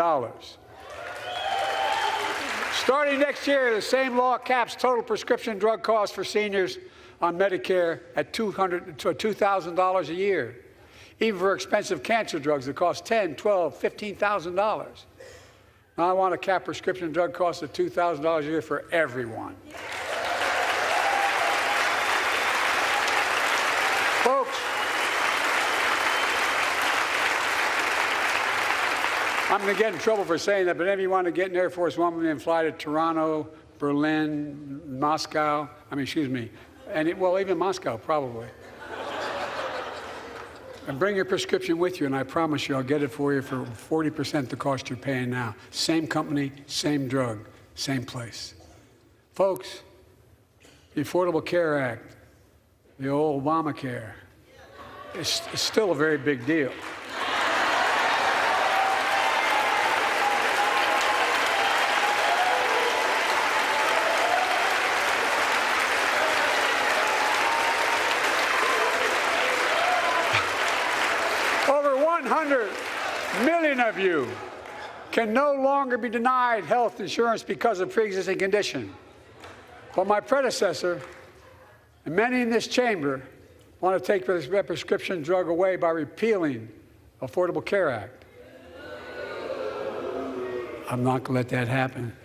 Starting next year, the same law caps total prescription drug costs for seniors on Medicare at $2,000 a year, even for expensive cancer drugs that cost $10,000, $12,000, $15,000. Now I want to cap prescription drug costs at $2,000 a year for everyone. Folks, I'm going to get in trouble for saying that, but if you want to get in Air Force One and fly to Toronto, Berlin, Moscow, well, even Moscow, probably. And bring your prescription with you, and I promise you I'll get it for you for 40% the cost you're paying now. Same company, same drug, same place. Folks, the Affordable Care Act, the old Obamacare, it's still a very big deal. Over 100 million of you can no longer be denied health insurance because of pre-existing condition. But my predecessor, and many in this chamber, want to take this prescription drug away by repealing the Affordable Care Act. I'm not going to let that happen.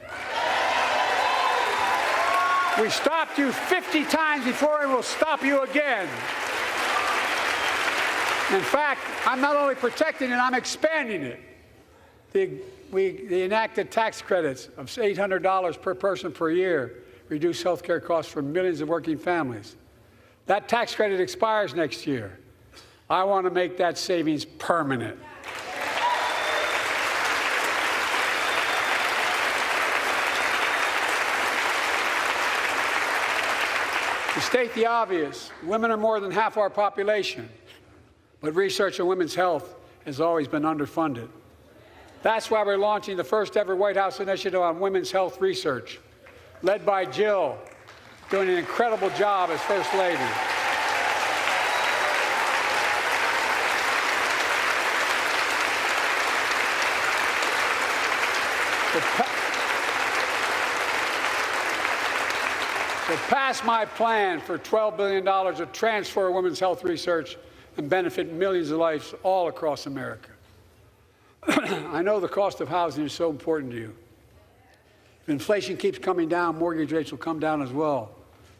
We stopped you 50 times before, and we'll stop you again. In fact, I'm not only protecting it, I'm expanding it. The enacted tax credits of $800 per person per year reduce health care costs for millions of working families. That tax credit expires next year. I want to make that savings permanent. To state the obvious, women are more than half our population, but research on women's health has always been underfunded. That's why we're launching the first ever White House initiative on women's health research, led by Jill, doing an incredible job as First Lady. To pass my plan for $12 billion to transfer women's health research and benefit millions of lives all across America. I know the cost of housing is so important to you. If inflation keeps coming down, mortgage rates will come down as well,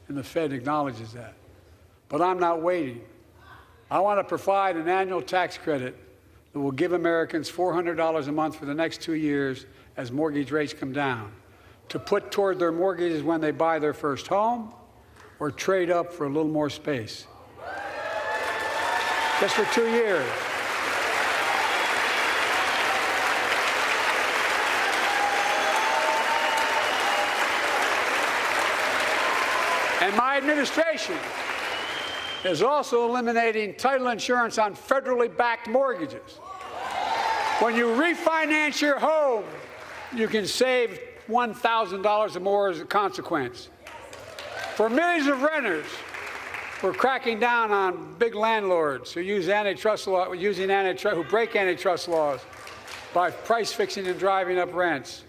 and the Fed acknowledges that. But I'm not waiting. I want to provide an annual tax credit that will give Americans $400 a month for the next 2 years as mortgage rates come down, to put toward their mortgages when they buy their first home or trade up for a little more space. Just for 2 years. And my administration is also eliminating title insurance on federally backed mortgages. When you refinance your home, you can save $1,000 or more as a consequence. For millions of renters, we're cracking down on big landlords who use antitrust law, who break antitrust laws by price fixing and driving up rents.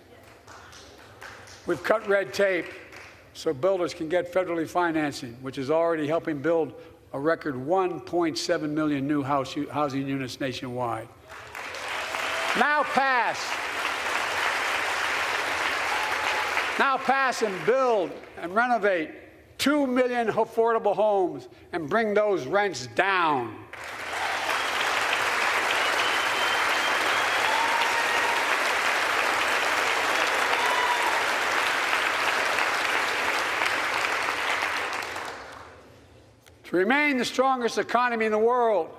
We've cut red tape so builders can get federally financing, which is already helping build a record 1.7 million new housing units nationwide. Now pass and build and renovate 2 million affordable homes and bring those rents down. To remain the strongest economy in the world,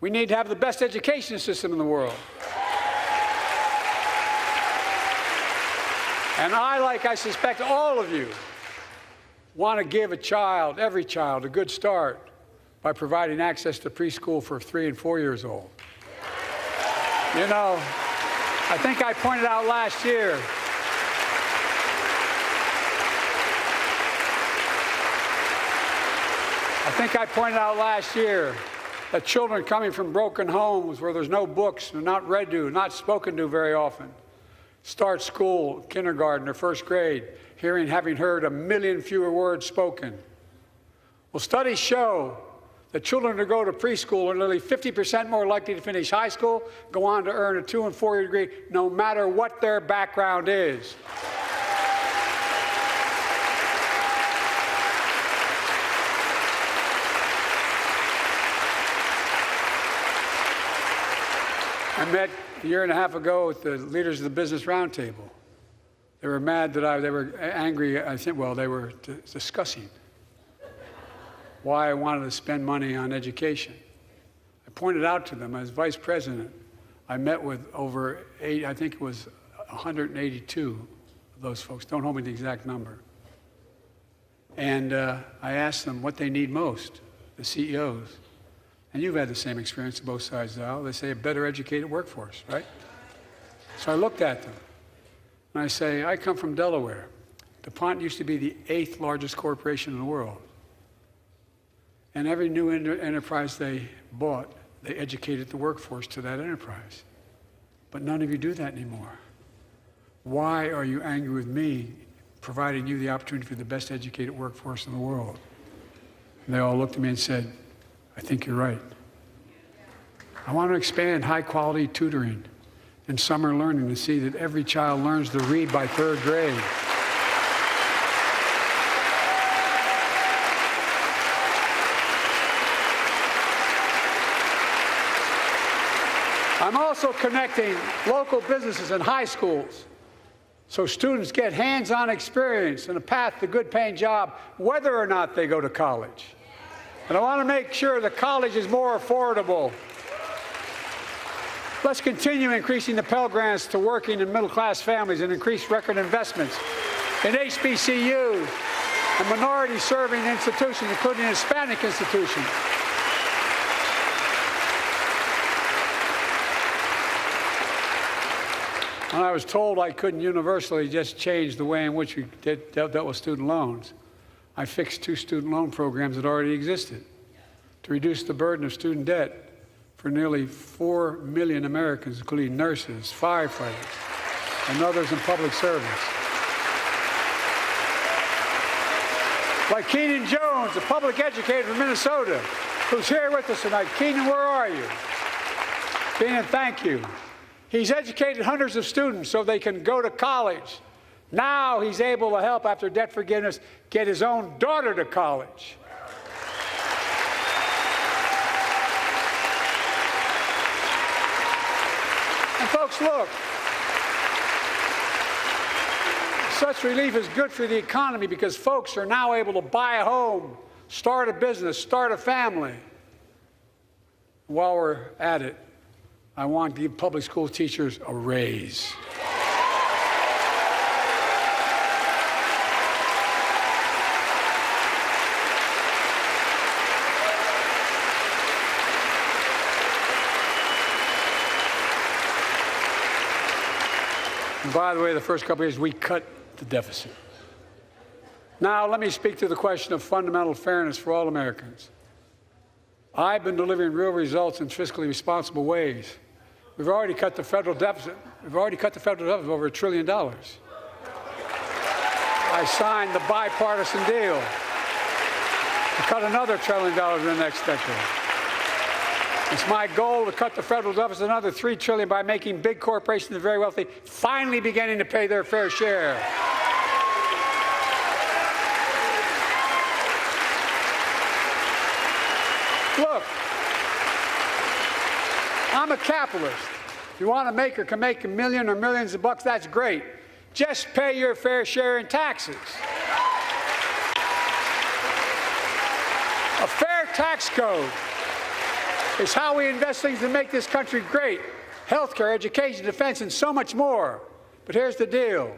we need to have the best education system in the world. And I suspect all of you, want to give every child, a good start by providing access to preschool for 3 and 4 years old. You know, I think I pointed out last year that children coming from broken homes where there's no books, they're not read to, not spoken to very often, start school, kindergarten, or first grade, having heard 1 million fewer words spoken. Well, studies show that children who go to preschool are nearly 50% more likely to finish high school, go on to earn a 2- and 4-year degree, no matter what their background is. I met a year and a half ago with the leaders of the Business Roundtable. They were mad that they were angry. I think, well, they were discussing why I wanted to spend money on education. I pointed out to them as vice president, I met with over 182 of those folks. Don't hold me to the exact number. And I asked them what they need most, the CEOs. And you've had the same experience on both sides of the aisle. They say a better educated workforce, right? So I looked at them. And I say, I come from Delaware. DuPont used to be the 8th largest corporation in the world. And every new enterprise they bought, they educated the workforce to that enterprise. But none of you do that anymore. Why are you angry with me providing you the opportunity for the best educated workforce in the world? And they all looked at me and said, I think you're right. I want to expand high-quality tutoring and summer learning to see that every child learns to read by 3rd grade. I'm also connecting local businesses and high schools so students get hands-on experience and a path to a good-paying job, whether or not they go to college. And I want to make sure that college is more affordable. Let's continue increasing the Pell Grants to working and middle-class families and increase record investments in HBCUs and minority-serving institutions, including Hispanic institutions. When I was told I couldn't universally just change the way in which we dealt with student loans, I fixed 2 student loan programs that already existed to reduce the burden of student debt for nearly 4 million Americans, including nurses, firefighters, and others in public service. Like Keenan Jones, a public educator from Minnesota, who's here with us tonight. Keenan, where are you? Keenan, thank you. He's educated hundreds of students so they can go to college. Now he's able to help, after debt forgiveness, get his own daughter to college. And folks, look, such relief is good for the economy because folks are now able to buy a home, start a business, start a family. While we're at it, I want to give public school teachers a raise. And by the way, the first couple of years, we cut the deficit. Now, let me speak to the question of fundamental fairness for all Americans. I've been delivering real results in fiscally responsible ways. We've already cut the federal deficit. We've already cut the federal deficit over $1 trillion. I signed the bipartisan deal to cut another $1 trillion in the next decade. It's my goal to cut the federal deficit another $3 trillion by making big corporations and the very wealthy finally beginning to pay their fair share. Look, I'm a capitalist. If you want to make or can make a million or millions of bucks, that's great. Just pay your fair share in taxes. A fair tax code is how we invest things to make this country great. Healthcare, education, defense, and so much more. But here's the deal.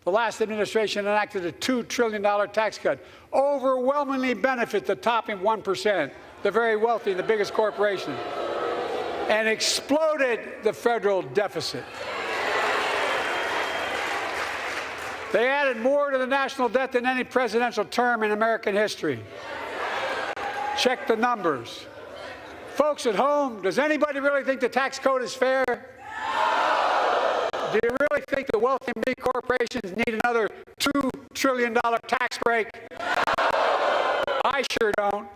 The last administration enacted a $2 trillion tax cut, overwhelmingly benefit the top 1%, the very wealthy and the biggest corporations, and exploded the federal deficit. They added more to the national debt than any presidential term in American history. Check the numbers. Folks at home, does anybody really think the tax code is fair? Do you really think the wealthy and big corporations need another $2 trillion tax break? I sure don't.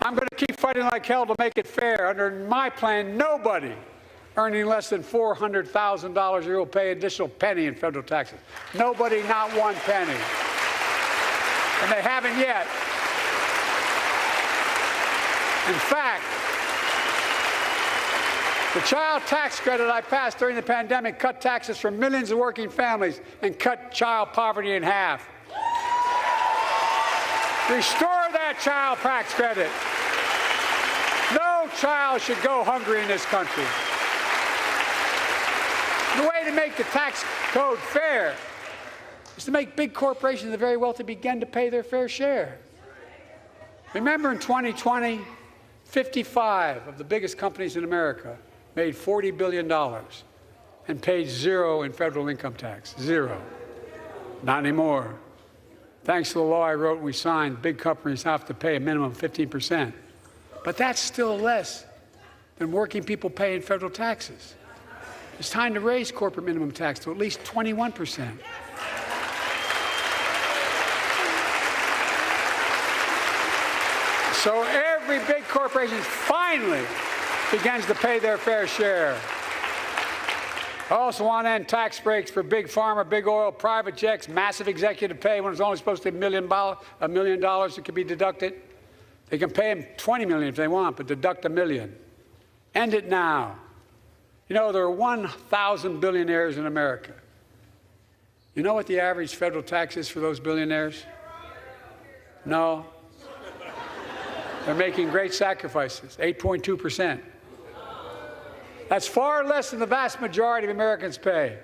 I'm going to keep fighting like hell to make it fair. Under my plan, nobody earning less than $400,000 a year will pay an additional penny in federal taxes. Nobody, not one penny. And they haven't yet. In fact, the child tax credit I passed during the pandemic cut taxes for millions of working families and cut child poverty in half. Restore that child tax credit. No child should go hungry in this country. The way to make the tax code fair is to make big corporations and the very wealthy begin to pay their fair share. Remember in 2020, 55 of the biggest companies in America made $40 billion and paid zero in federal income tax. Zero. Not anymore. Thanks to the law I wrote and we signed, big companies have to pay a minimum of 15%. But that's still less than working people pay in federal taxes. It's time to raise corporate minimum tax to at least 21%. So every big corporation finally begins to pay their fair share. I also want to end tax breaks for big pharma, big oil, private jets, massive executive pay when it's only supposed to be $1 million that can be deducted. They can pay them $20 million if they want, but deduct $1 million. End it now. You know, there are 1,000 billionaires in America. You know what the average federal tax is for those billionaires? No. They're making great sacrifices, 8.2%. That's far less than the vast majority of Americans pay.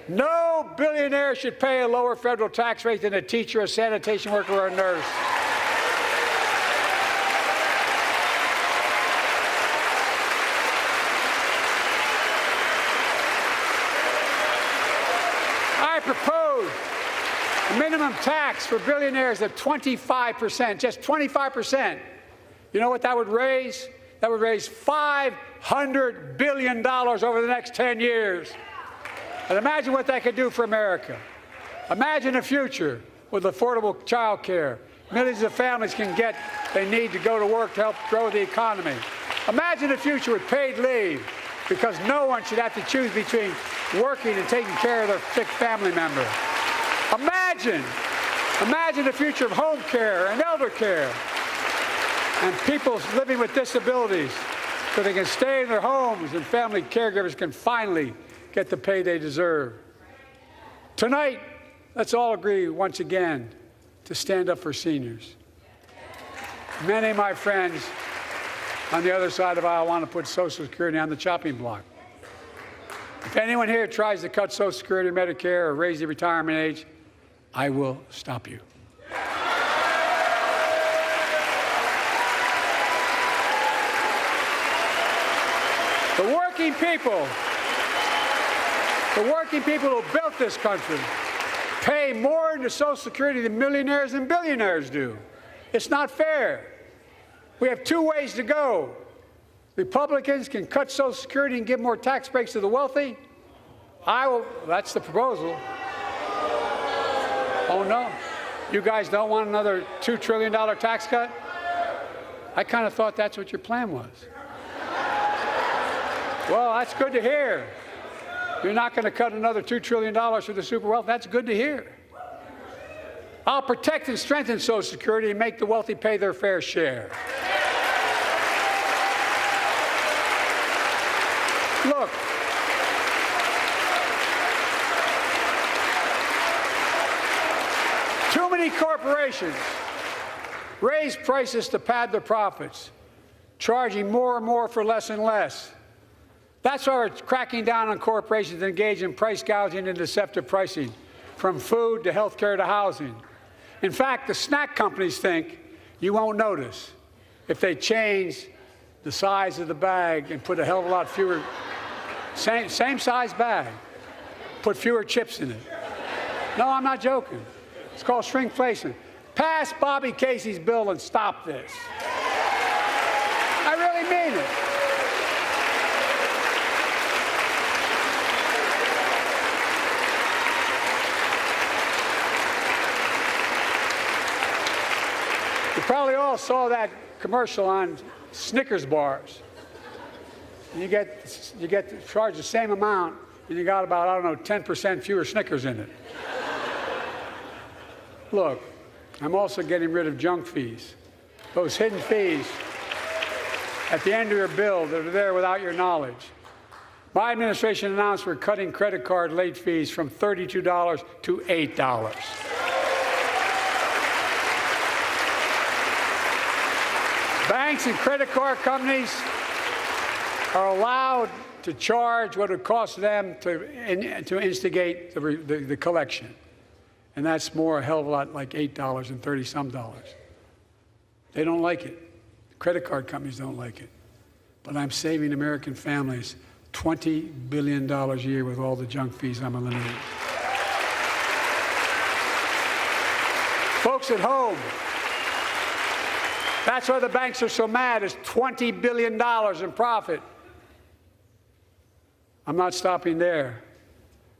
No billionaire should pay a lower federal tax rate than a teacher, a sanitation worker, or a nurse. I propose a minimum tax for billionaires of 25%, just 25%. You know what that would raise? That would raise $500 billion over the next 10 years. And imagine what that could do for America. Imagine a future with affordable child care. Millions of families can get they need to go to work to help grow the economy. Imagine a future with paid leave, because no one should have to choose between working and taking care of their sick family member. Imagine the future of home care and elder care, and people living with disabilities so they can stay in their homes and family caregivers can finally get the pay they deserve. Tonight, let's all agree once again to stand up for seniors. Many of my friends on the other side of the aisle want to put Social Security on the chopping block. If anyone here tries to cut Social Security or Medicare or raise the retirement age, I will stop you. The working people The working people who built this country pay more into Social Security than millionaires and billionaires do. It's not fair. We have two ways to go. Republicans can cut Social Security and give more tax breaks to the wealthy. That's the proposal. Oh no, you guys don't want another $2 trillion tax cut? I kind of thought that's what your plan was. Well, that's good to hear. You're not going to cut another $2 trillion for the super wealthy. That's good to hear. I'll protect and strengthen Social Security and make the wealthy pay their fair share. Look, too many corporations raise prices to pad their profits, charging more and more for less and less. That's why we're cracking down on corporations that engage in price gouging and deceptive pricing, from food to health care to housing. In fact, the snack companies think you won't notice if they change the size of the bag and put a hell of a lot fewer, same size bag, put fewer chips in it. No, I'm not joking. It's called shrinkflation. Pass Bobby Casey's bill and stop this. I really mean it. You probably all saw that commercial on Snickers bars. You get charged the same amount, and you got about, I don't know, 10% fewer Snickers in it. Look, I'm also getting rid of junk fees. Those hidden fees at the end of your bill that are there without your knowledge. My administration announced we're cutting credit card late fees from $32 to $8. Banks and credit card companies are allowed to charge what it costs them to instigate the collection. And that's more a hell of a lot like $8 and 30-some dollars. They don't like it. Credit card companies don't like it. But I'm saving American families $20 billion a year with all the junk fees I'm eliminating. Folks at home, that's why the banks are so mad. It's $20 billion in profit. I'm not stopping there.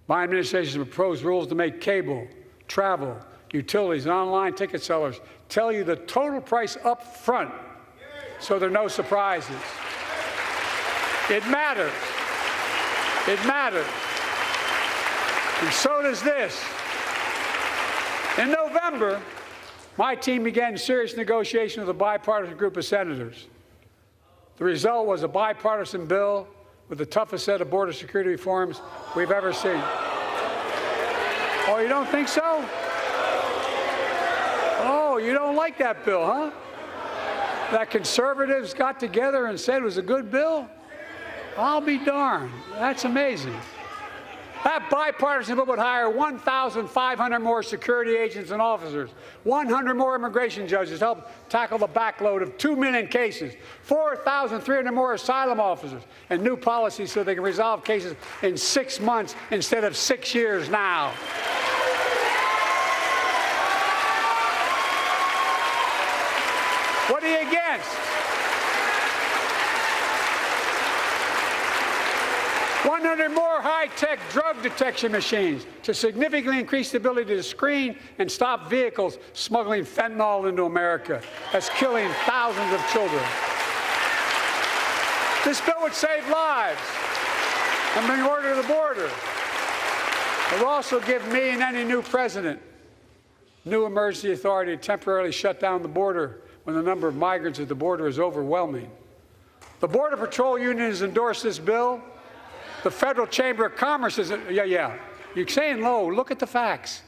My administration has proposed rules to make cable, travel, utilities, and online ticket sellers tell you the total price up front so there are no surprises. It matters. It matters. And so does this. In November, my team began serious negotiation with a bipartisan group of senators. The result was a bipartisan bill with the toughest set of border security reforms we've ever seen. Oh, you don't think so? Oh, you don't like that bill, huh? That conservatives got together and said it was a good bill? I'll be darned. That's amazing. That bipartisan bill would hire 1,500 more security agents and officers, 100 more immigration judges to help tackle the backload of 2 million cases, 4,300 more asylum officers, and new policies so they can resolve cases in 6 months instead of 6 years now. What are you against? 100 more high-tech drug detection machines to significantly increase the ability to screen and stop vehicles smuggling fentanyl into America. That's killing thousands of children. This bill would save lives and bring order to the border. It will also give me and any new president new emergency authority to temporarily shut down the border when the number of migrants at the border is overwhelming. The Border Patrol Union has endorsed this bill. The Federal Chamber of Commerce is, yeah. You're saying low. Look at the facts.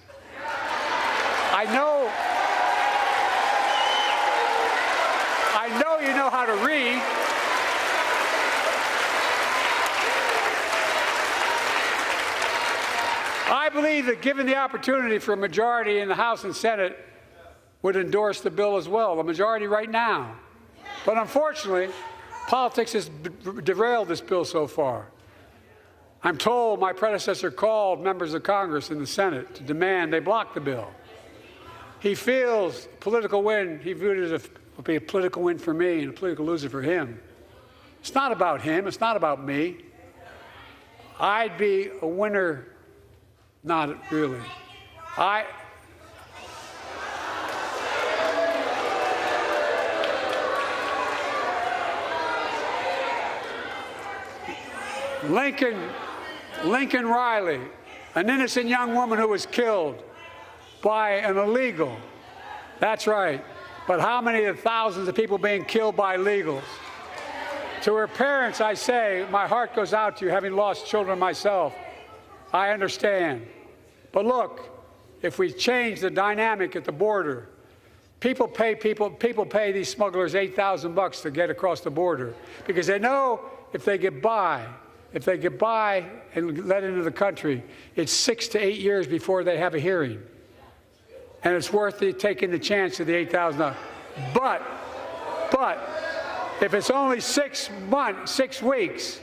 I know you know how to read. I believe that given the opportunity for a majority in the House and Senate would endorse the bill as well, a majority right now. But unfortunately, politics has derailed this bill so far. I'm told my predecessor called members of Congress in the Senate to demand they block the bill. He feels political win, he viewed it as a political win for me and a political loser for him. It's not about him, it's not about me. I'd be a winner, not really. Lincoln Riley, an innocent young woman who was killed by an illegal. That's right. But how many of thousands of people being killed by illegals? To her parents, I say, my heart goes out to you, having lost children myself. I understand. But look, if we change the dynamic at the border, people pay these smugglers $8,000 to get across the border because they know if they get by and let into the country, it's 6 to 8 years before they have a hearing. And it's worth it taking the chance of the $8,000. But if it's only 6 weeks,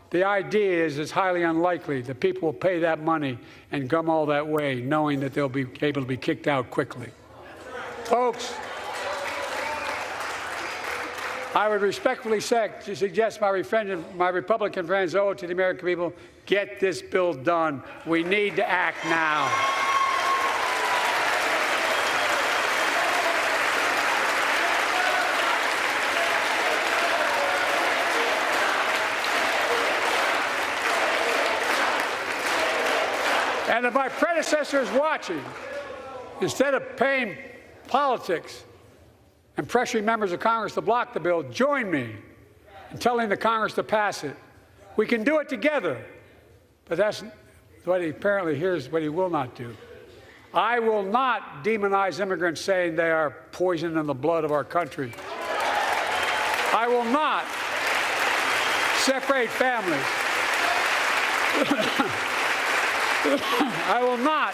the idea is it's highly unlikely that people will pay that money and come all that way knowing that they'll be able to be kicked out quickly. Folks, I would respectfully suggest my Republican friends owe it to the American people, get this bill done. We need to act now. And if my predecessor is watching, instead of paying politics and pressuring members of Congress to block the bill, join me in telling the Congress to pass it. We can do it together. But that's what here's what he will not do. I will not demonize immigrants saying they are poison in the blood of our country. I will not separate families. I will not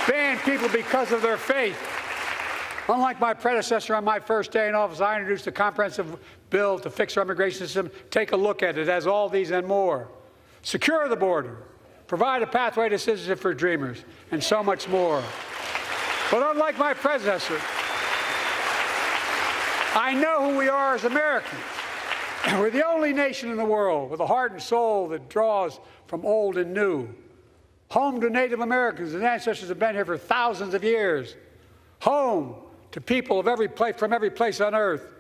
ban people because of their faith. Unlike my predecessor on my first day in office, I introduced a comprehensive bill to fix our immigration system. Take a look at it. It has all these and more. Secure the border. Provide a pathway to citizenship for dreamers, and so much more. But unlike my predecessor, I know who we are as Americans. We're the only nation in the world with a heart and soul that draws from old and new. Home to Native Americans, whose ancestors have been here for thousands of years. Home to people of from every place on earth.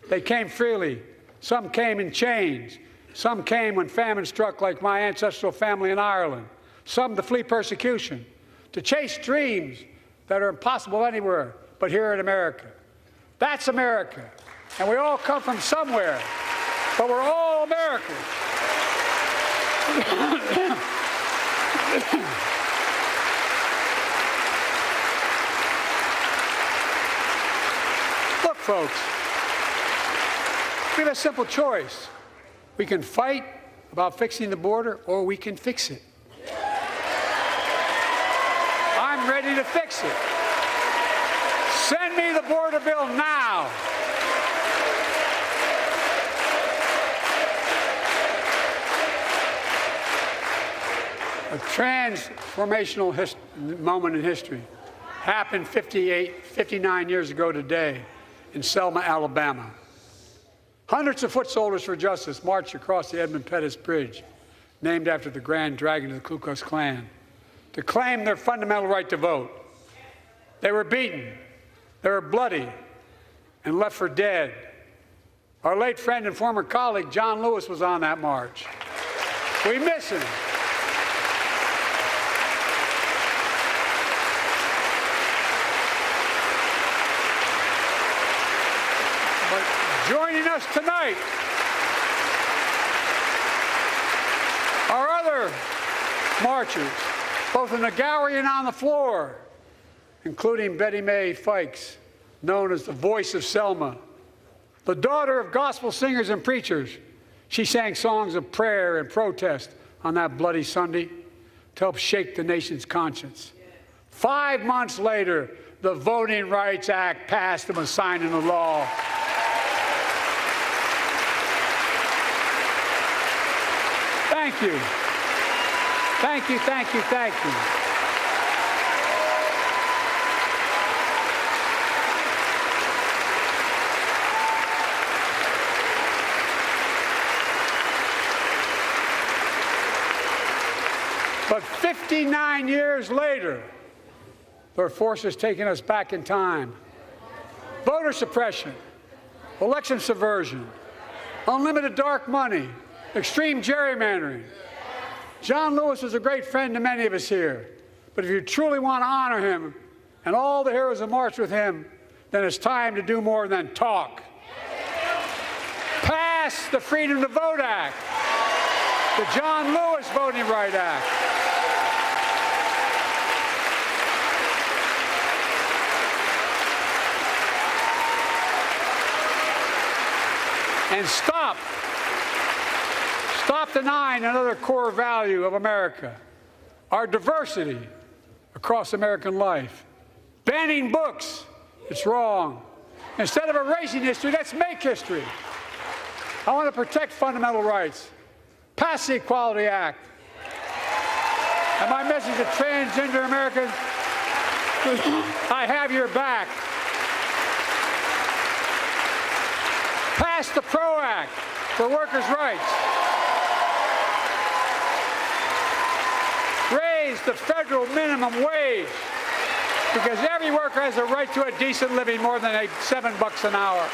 They came freely. Some came in chains. Some came when famine struck, like my ancestral family in Ireland. Some to flee persecution, to chase dreams that are impossible anywhere but here in America. That's America. And we all come from somewhere, but we're all Americans. Look, folks, we have a simple choice. We can fight about fixing the border, or we can fix it. I'm ready to fix it. Send me the border bill now. A transformational moment in history happened 59 years ago today in Selma, Alabama. Hundreds of foot soldiers for justice marched across the Edmund Pettus Bridge, named after the Grand Dragon of the Ku Klux Klan, to claim their fundamental right to vote. They were beaten, they were bloody, and left for dead. Our late friend and former colleague, John Lewis, was on that march. We miss him. Joining us tonight are other marchers, both in the gallery and on the floor, including Betty Mae Fikes, known as the voice of Selma. The daughter of gospel singers and preachers, she sang songs of prayer and protest on that bloody Sunday to help shake the nation's conscience. 5 months later, the Voting Rights Act passed and was signed into law. Thank you. Thank you, thank you, thank you. But 59 years later, there are forces taking us back in time. Voter suppression, election subversion, unlimited dark money, extreme gerrymandering. John Lewis was a great friend to many of us here. But if you truly want to honor him and all the heroes who marched with him, then it's time to do more than talk. Pass the Freedom to Vote Act, the John Lewis Voting Rights Act. And stop denying another core value of America, our diversity across American life. Banning books, it's wrong. Instead of erasing history, let's make history. I want to protect fundamental rights. Pass the Equality Act. And my message to transgender Americans, I have your back. Pass the PRO Act for workers' rights. Raise the federal minimum wage, because every worker has a right to a decent living, more than $7 an hour.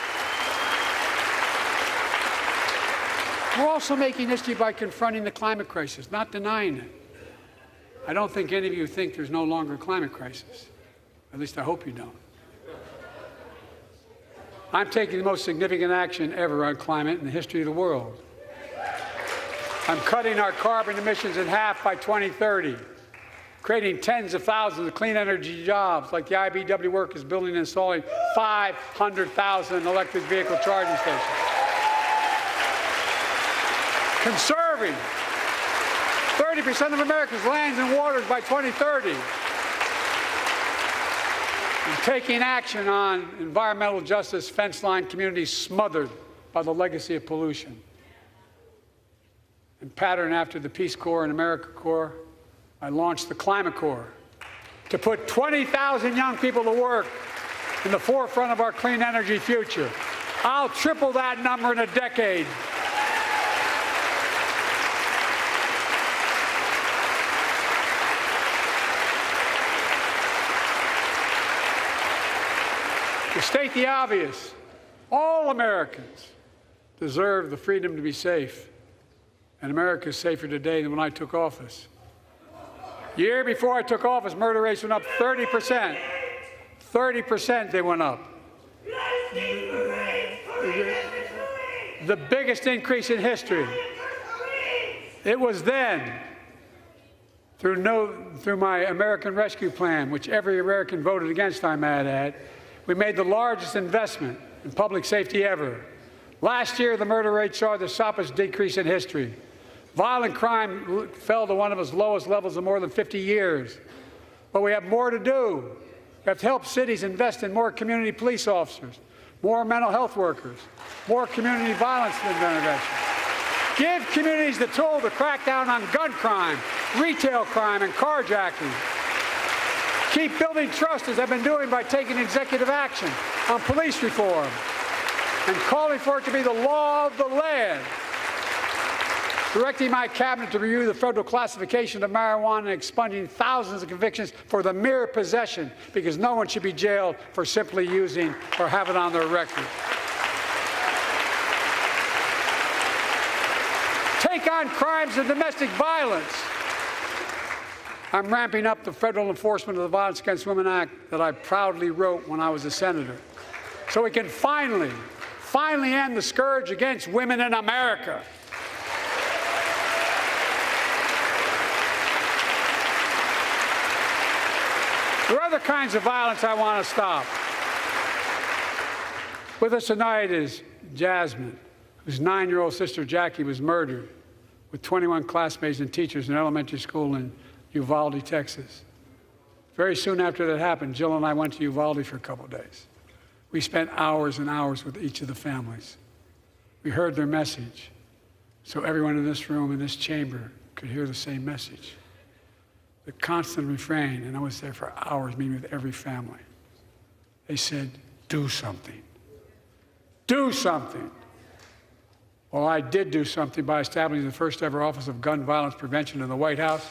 We're also making history by confronting the climate crisis, not denying it. I don't think any of you think there's no longer a climate crisis. At least I hope you don't. I'm taking the most significant action ever on climate in the history of the world. I'm cutting our carbon emissions in half by 2030, creating tens of thousands of clean energy jobs, like the IBEW work is building and installing 500,000 electric vehicle charging stations. Conserving 30% of America's lands and waters by 2030. And taking action on environmental justice, fence line communities smothered by the legacy of pollution. And pattern after the Peace Corps and AmeriCorps, I launched the Climate Corps to put 20,000 young people to work in the forefront of our clean energy future. I'll triple that number in a decade. To state the obvious, all Americans deserve the freedom to be safe. And America is safer today than when I took office. Year before I took office, murder rates went up 30%. 30% they went up. The biggest increase in history. It was then, through my American Rescue Plan, which every American voted against, I might add, we made the largest investment in public safety ever. Last year, the murder rate saw the sharpest decrease in history. Violent crime fell to one of its lowest levels in more than 50 years. But we have more to do. We have to help cities invest in more community police officers, more mental health workers, more community violence intervention. Give communities the tool to crack down on gun crime, retail crime, and carjacking. Keep building trust, as I've been doing by taking executive action on police reform and calling for it to be the law of the land. Directing my cabinet to review the federal classification of marijuana and expunging thousands of convictions for the mere possession, because no one should be jailed for simply using or have it on their record. Take on crimes of domestic violence. I'm ramping up the Federal Enforcement of the Violence Against Women Act that I proudly wrote when I was a senator, so we can finally end the scourge against women in America. There are other kinds of violence I want to stop. With us tonight is Jasmine, whose 9-year-old sister Jackie was murdered with 21 classmates and teachers in an elementary school in Uvalde, Texas. Very soon after that happened, Jill and I went to Uvalde for a couple of days. We spent hours and hours with each of the families. We heard their message, so everyone in this room, in this chamber, could hear the same message. the constant refrain, and I was there for hours meeting with every family. They said, do something. Do something. Well, I did do something by establishing the first ever Office of Gun Violence Prevention in the White House,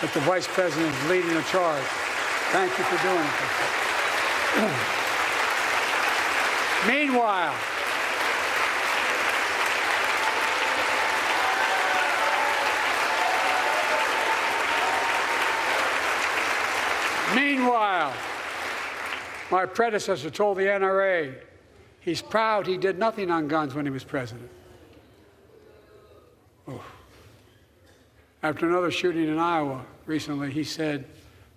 that the Vice President is leading the charge. Thank you for doing it. Meanwhile, my predecessor told the NRA he's proud he did nothing on guns when he was president. Oh. After another shooting in Iowa recently, he said,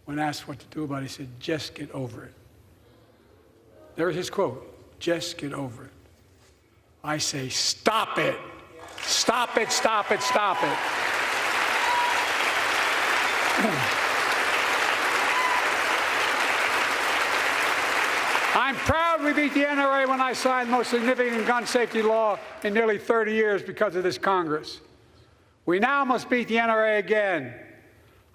when asked what to do about it, he said, just get over it. There's his quote, just get over it. I say, stop it. Stop it, stop it, stop it. I'm proud we beat the NRA when I signed the most significant gun safety law in nearly 30 years because of this Congress. We now must beat the NRA again.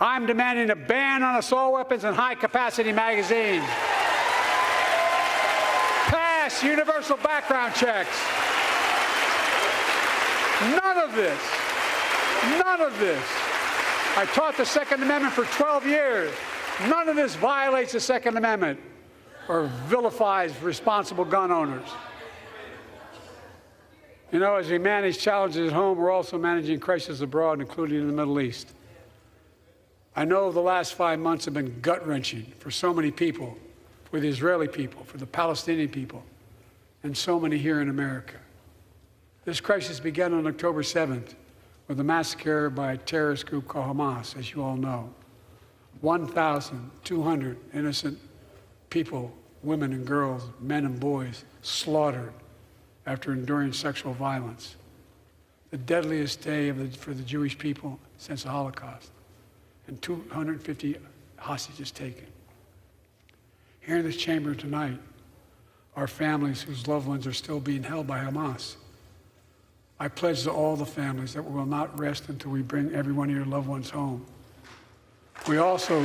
I'm demanding a ban on assault weapons and high-capacity magazines. Pass universal background checks. None of this. I taught the Second Amendment for 12 years. None of this violates the Second Amendment or vilifies responsible gun owners. You know, as we manage challenges at home, we're also managing crises abroad, including in the Middle East. I know the last 5 months have been gut-wrenching for so many people, for the Israeli people, for the Palestinian people, and so many here in America. This crisis began on October 7th with a massacre by a terrorist group called Hamas, as you all know. 1,200 innocent people, women and girls, men and boys, slaughtered after enduring sexual violence. The deadliest day for the Jewish people since the Holocaust. And 250 hostages taken. Here in this chamber tonight are families whose loved ones are still being held by Hamas. I pledge to all the families that we will not rest until we bring every one of your loved ones home. We also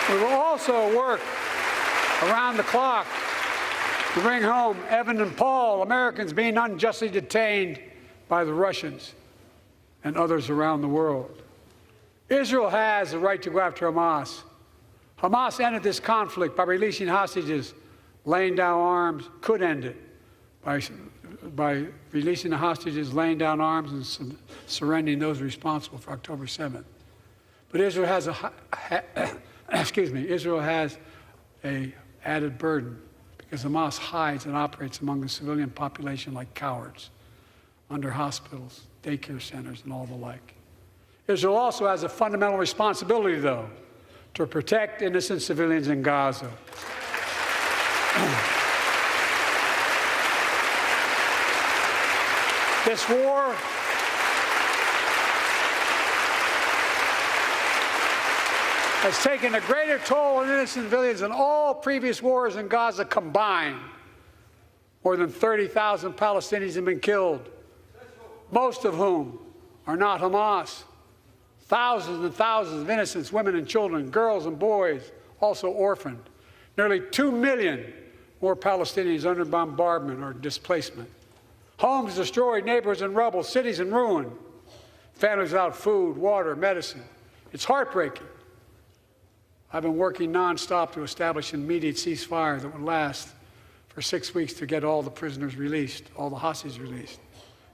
we will also work around the clock to bring home Evan and Paul, Americans being unjustly detained by the Russians and others around the world. Israel has the right to go after Hamas. Hamas ended this conflict by releasing hostages, laying down arms, could end it by releasing the hostages, laying down arms, and surrendering those responsible for October 7th. But Israel has Israel has an added burden because Hamas hides and operates among the civilian population like cowards, under hospitals, daycare centers, and all the like. Israel also has a fundamental responsibility, though, to protect innocent civilians in Gaza. This war has taken a greater toll on innocent civilians than all previous wars in Gaza combined. More than 30,000 Palestinians have been killed, most of whom are not Hamas. Thousands and thousands of innocents, women and children, girls and boys, also orphaned. Nearly 2 million more Palestinians under bombardment or displacement. Homes destroyed, neighborhoods in rubble, cities in ruin. Families without food, water, medicine. It's heartbreaking. I've been working nonstop to establish an immediate ceasefire that would last for 6 weeks to get all the prisoners released, all the hostages released,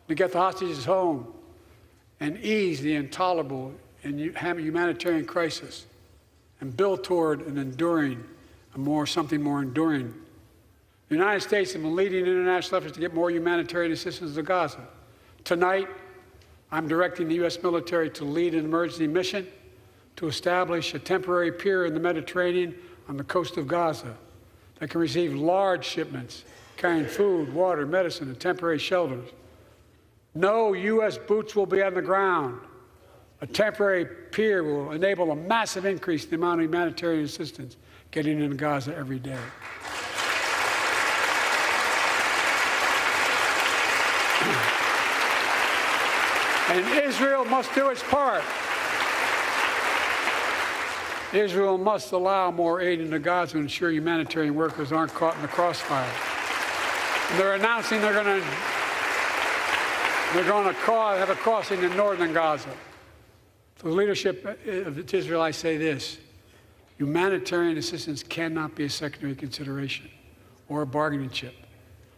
to get the hostages home and ease the intolerable and humanitarian crisis and build toward an enduring, something more enduring. The United States has been leading international efforts to get more humanitarian assistance to Gaza. Tonight, I'm directing the U.S. military to lead an emergency mission to establish a temporary pier in the Mediterranean on the coast of Gaza that can receive large shipments carrying food, water, medicine, and temporary shelters. No U.S. boots will be on the ground. A temporary pier will enable a massive increase in the amount of humanitarian assistance getting into Gaza every day. And Israel must do its part. Israel must allow more aid into Gaza to ensure humanitarian workers aren't caught in the crossfire. And they're announcing they're going to have a crossing in northern Gaza. For the leadership of Israel, I say this: humanitarian assistance cannot be a secondary consideration or a bargaining chip.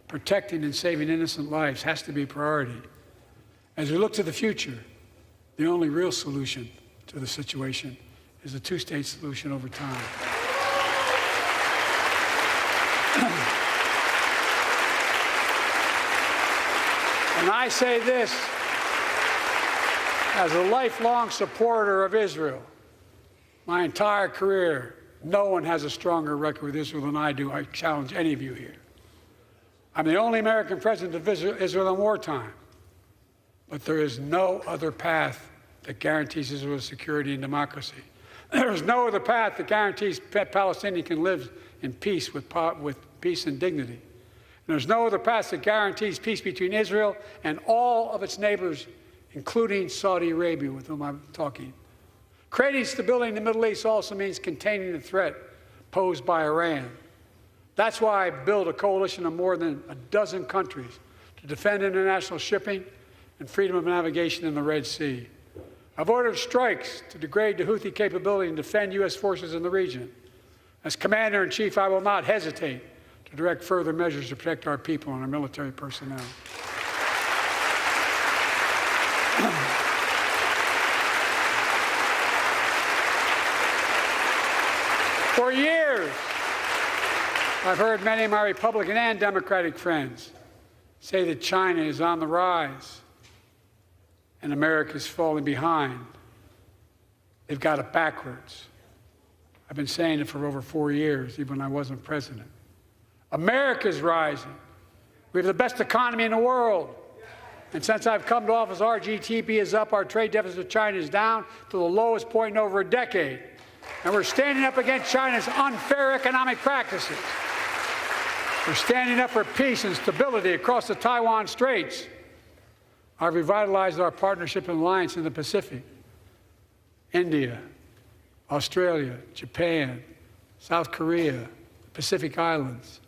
Protecting and saving innocent lives has to be a priority. As we look to the future, the only real solution to the situation is a two-state solution over time. And I say this as a lifelong supporter of Israel. My entire career, no one has a stronger record with Israel than I do. I challenge any of you here. I'm the only American president of Israel in wartime. But there is no other path that guarantees Israel's security and democracy. There is no other path that guarantees Palestinians can live in peace with peace and dignity. And there's no other path that guarantees peace between Israel and all of its neighbors, including Saudi Arabia, with whom I'm talking. Creating stability in the Middle East also means containing the threat posed by Iran. That's why I built a coalition of more than a dozen countries to defend international shipping and freedom of navigation in the Red Sea. I've ordered strikes to degrade the Houthi capability and defend U.S. forces in the region. As Commander-in-Chief, I will not hesitate to direct further measures to protect our people and our military personnel. For years, I've heard many of my Republican and Democratic friends say that China is on the rise and America's falling behind. They've got it backwards. I've been saying it for over 4 years, even when I wasn't president. America's rising. We have the best economy in the world. And since I've come to office, our GDP is up, our trade deficit with China is down to the lowest point in over a decade. And we're standing up against China's unfair economic practices. We're standing up for peace and stability across the Taiwan Straits. I've revitalized our partnership and alliance in the Pacific. India, Australia, Japan, South Korea, the Pacific Islands.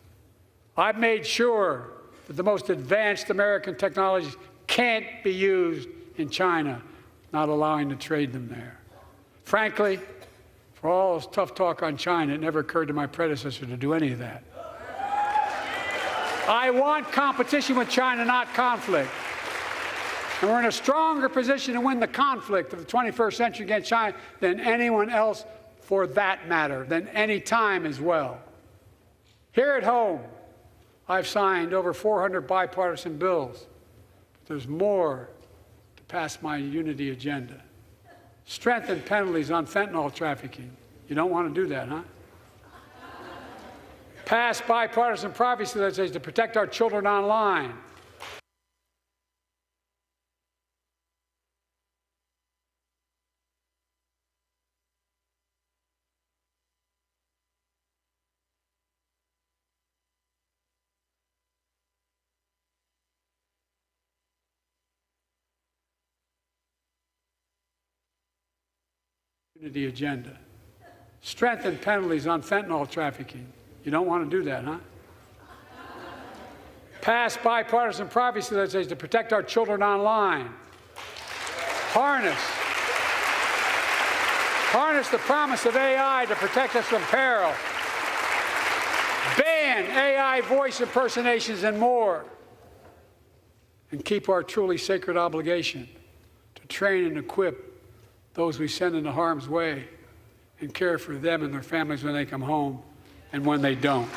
I've made sure that the most advanced American technologies can't be used in China, not allowing to trade them there. Frankly, for all this tough talk on China, it never occurred to my predecessor to do any of that. I want competition with China, not conflict. And we're in a stronger position to win the conflict of the 21st century against China than anyone else, for that matter, than any time as well. Here at home, I've signed over 400 bipartisan bills. But there's more to pass my unity agenda. Strengthen penalties on fentanyl trafficking. You don't want to do that, huh? Pass bipartisan privacy legislation to protect our children online. Unity agenda. Strengthen penalties on fentanyl trafficking. You don't want to do that, huh? Pass bipartisan privacy legislation to protect our children online. Harness the promise of AI to protect us from peril. Ban AI voice impersonations and more. And keep our truly sacred obligation to train and equip those we send into harm's way and care for them and their families when they come home and when they don't.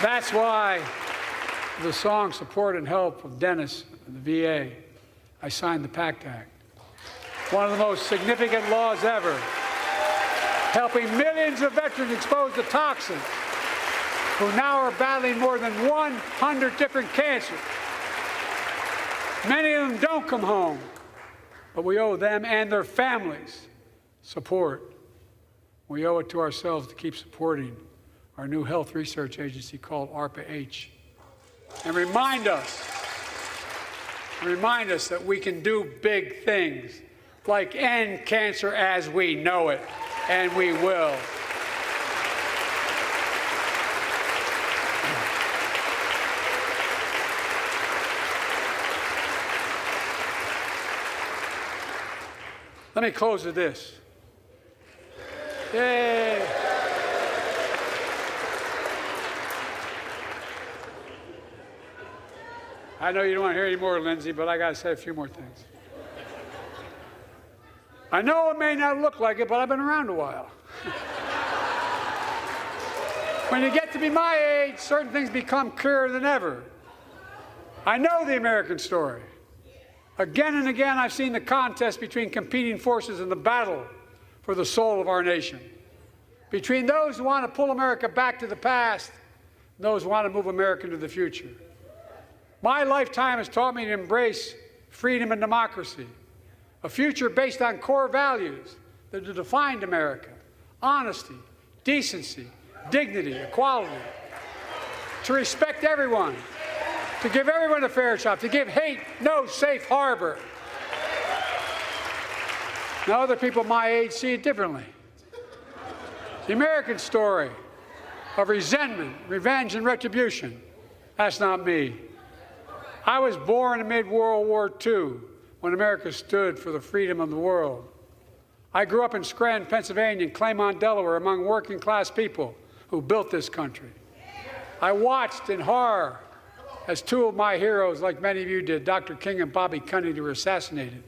That's why the song Support and Help of Dennis and the VA, I signed the PACT Act. One of the most significant laws ever, helping millions of veterans exposed to toxins who now are battling more than 100 different cancers. Many of them don't come home, but we owe them and their families support. We owe it to ourselves to keep supporting our new health research agency called ARPA-H, and remind us that we can do big things like end cancer as we know it, and we will. Let me close with this. Yay! I know you don't want to hear any more, Lindsay, but I got to say a few more things. I know it may not look like it, but I've been around a while. When you get to be my age, certain things become clearer than ever. I know the American story. Again and again, I've seen the contest between competing forces in the battle for the soul of our nation, between those who want to pull America back to the past and those who want to move America into the future. My lifetime has taught me to embrace freedom and democracy, a future based on core values that have defined America: honesty, decency, dignity, equality, to respect everyone, to give everyone a fair shot, to give hate no safe harbor. Now, other people my age see it differently. The American story of resentment, revenge, and retribution, that's not me. I was born amid World War II, when America stood for the freedom of the world. I grew up in Scranton, Pennsylvania, and Claymont, Delaware, among working-class people who built this country. I watched in horror as two of my heroes, like many of you did, Dr. King and Bobby Kennedy, were assassinated.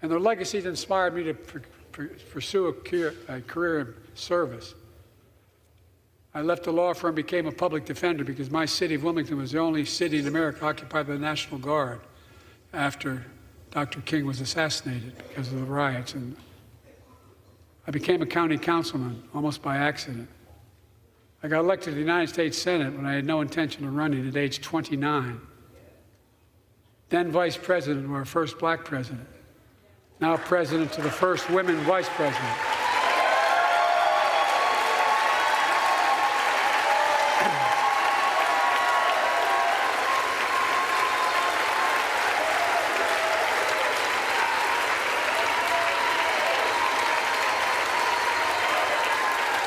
And their legacies inspired me to pursue a career in service. I left the law firm and became a public defender because my city of Wilmington was the only city in America occupied by the National Guard after Dr. King was assassinated because of the riots. And I became a county councilman almost by accident. I got elected to the United States Senate when I had no intention of running at age 29. Then vice president of our first black president. Now president to the first women vice president.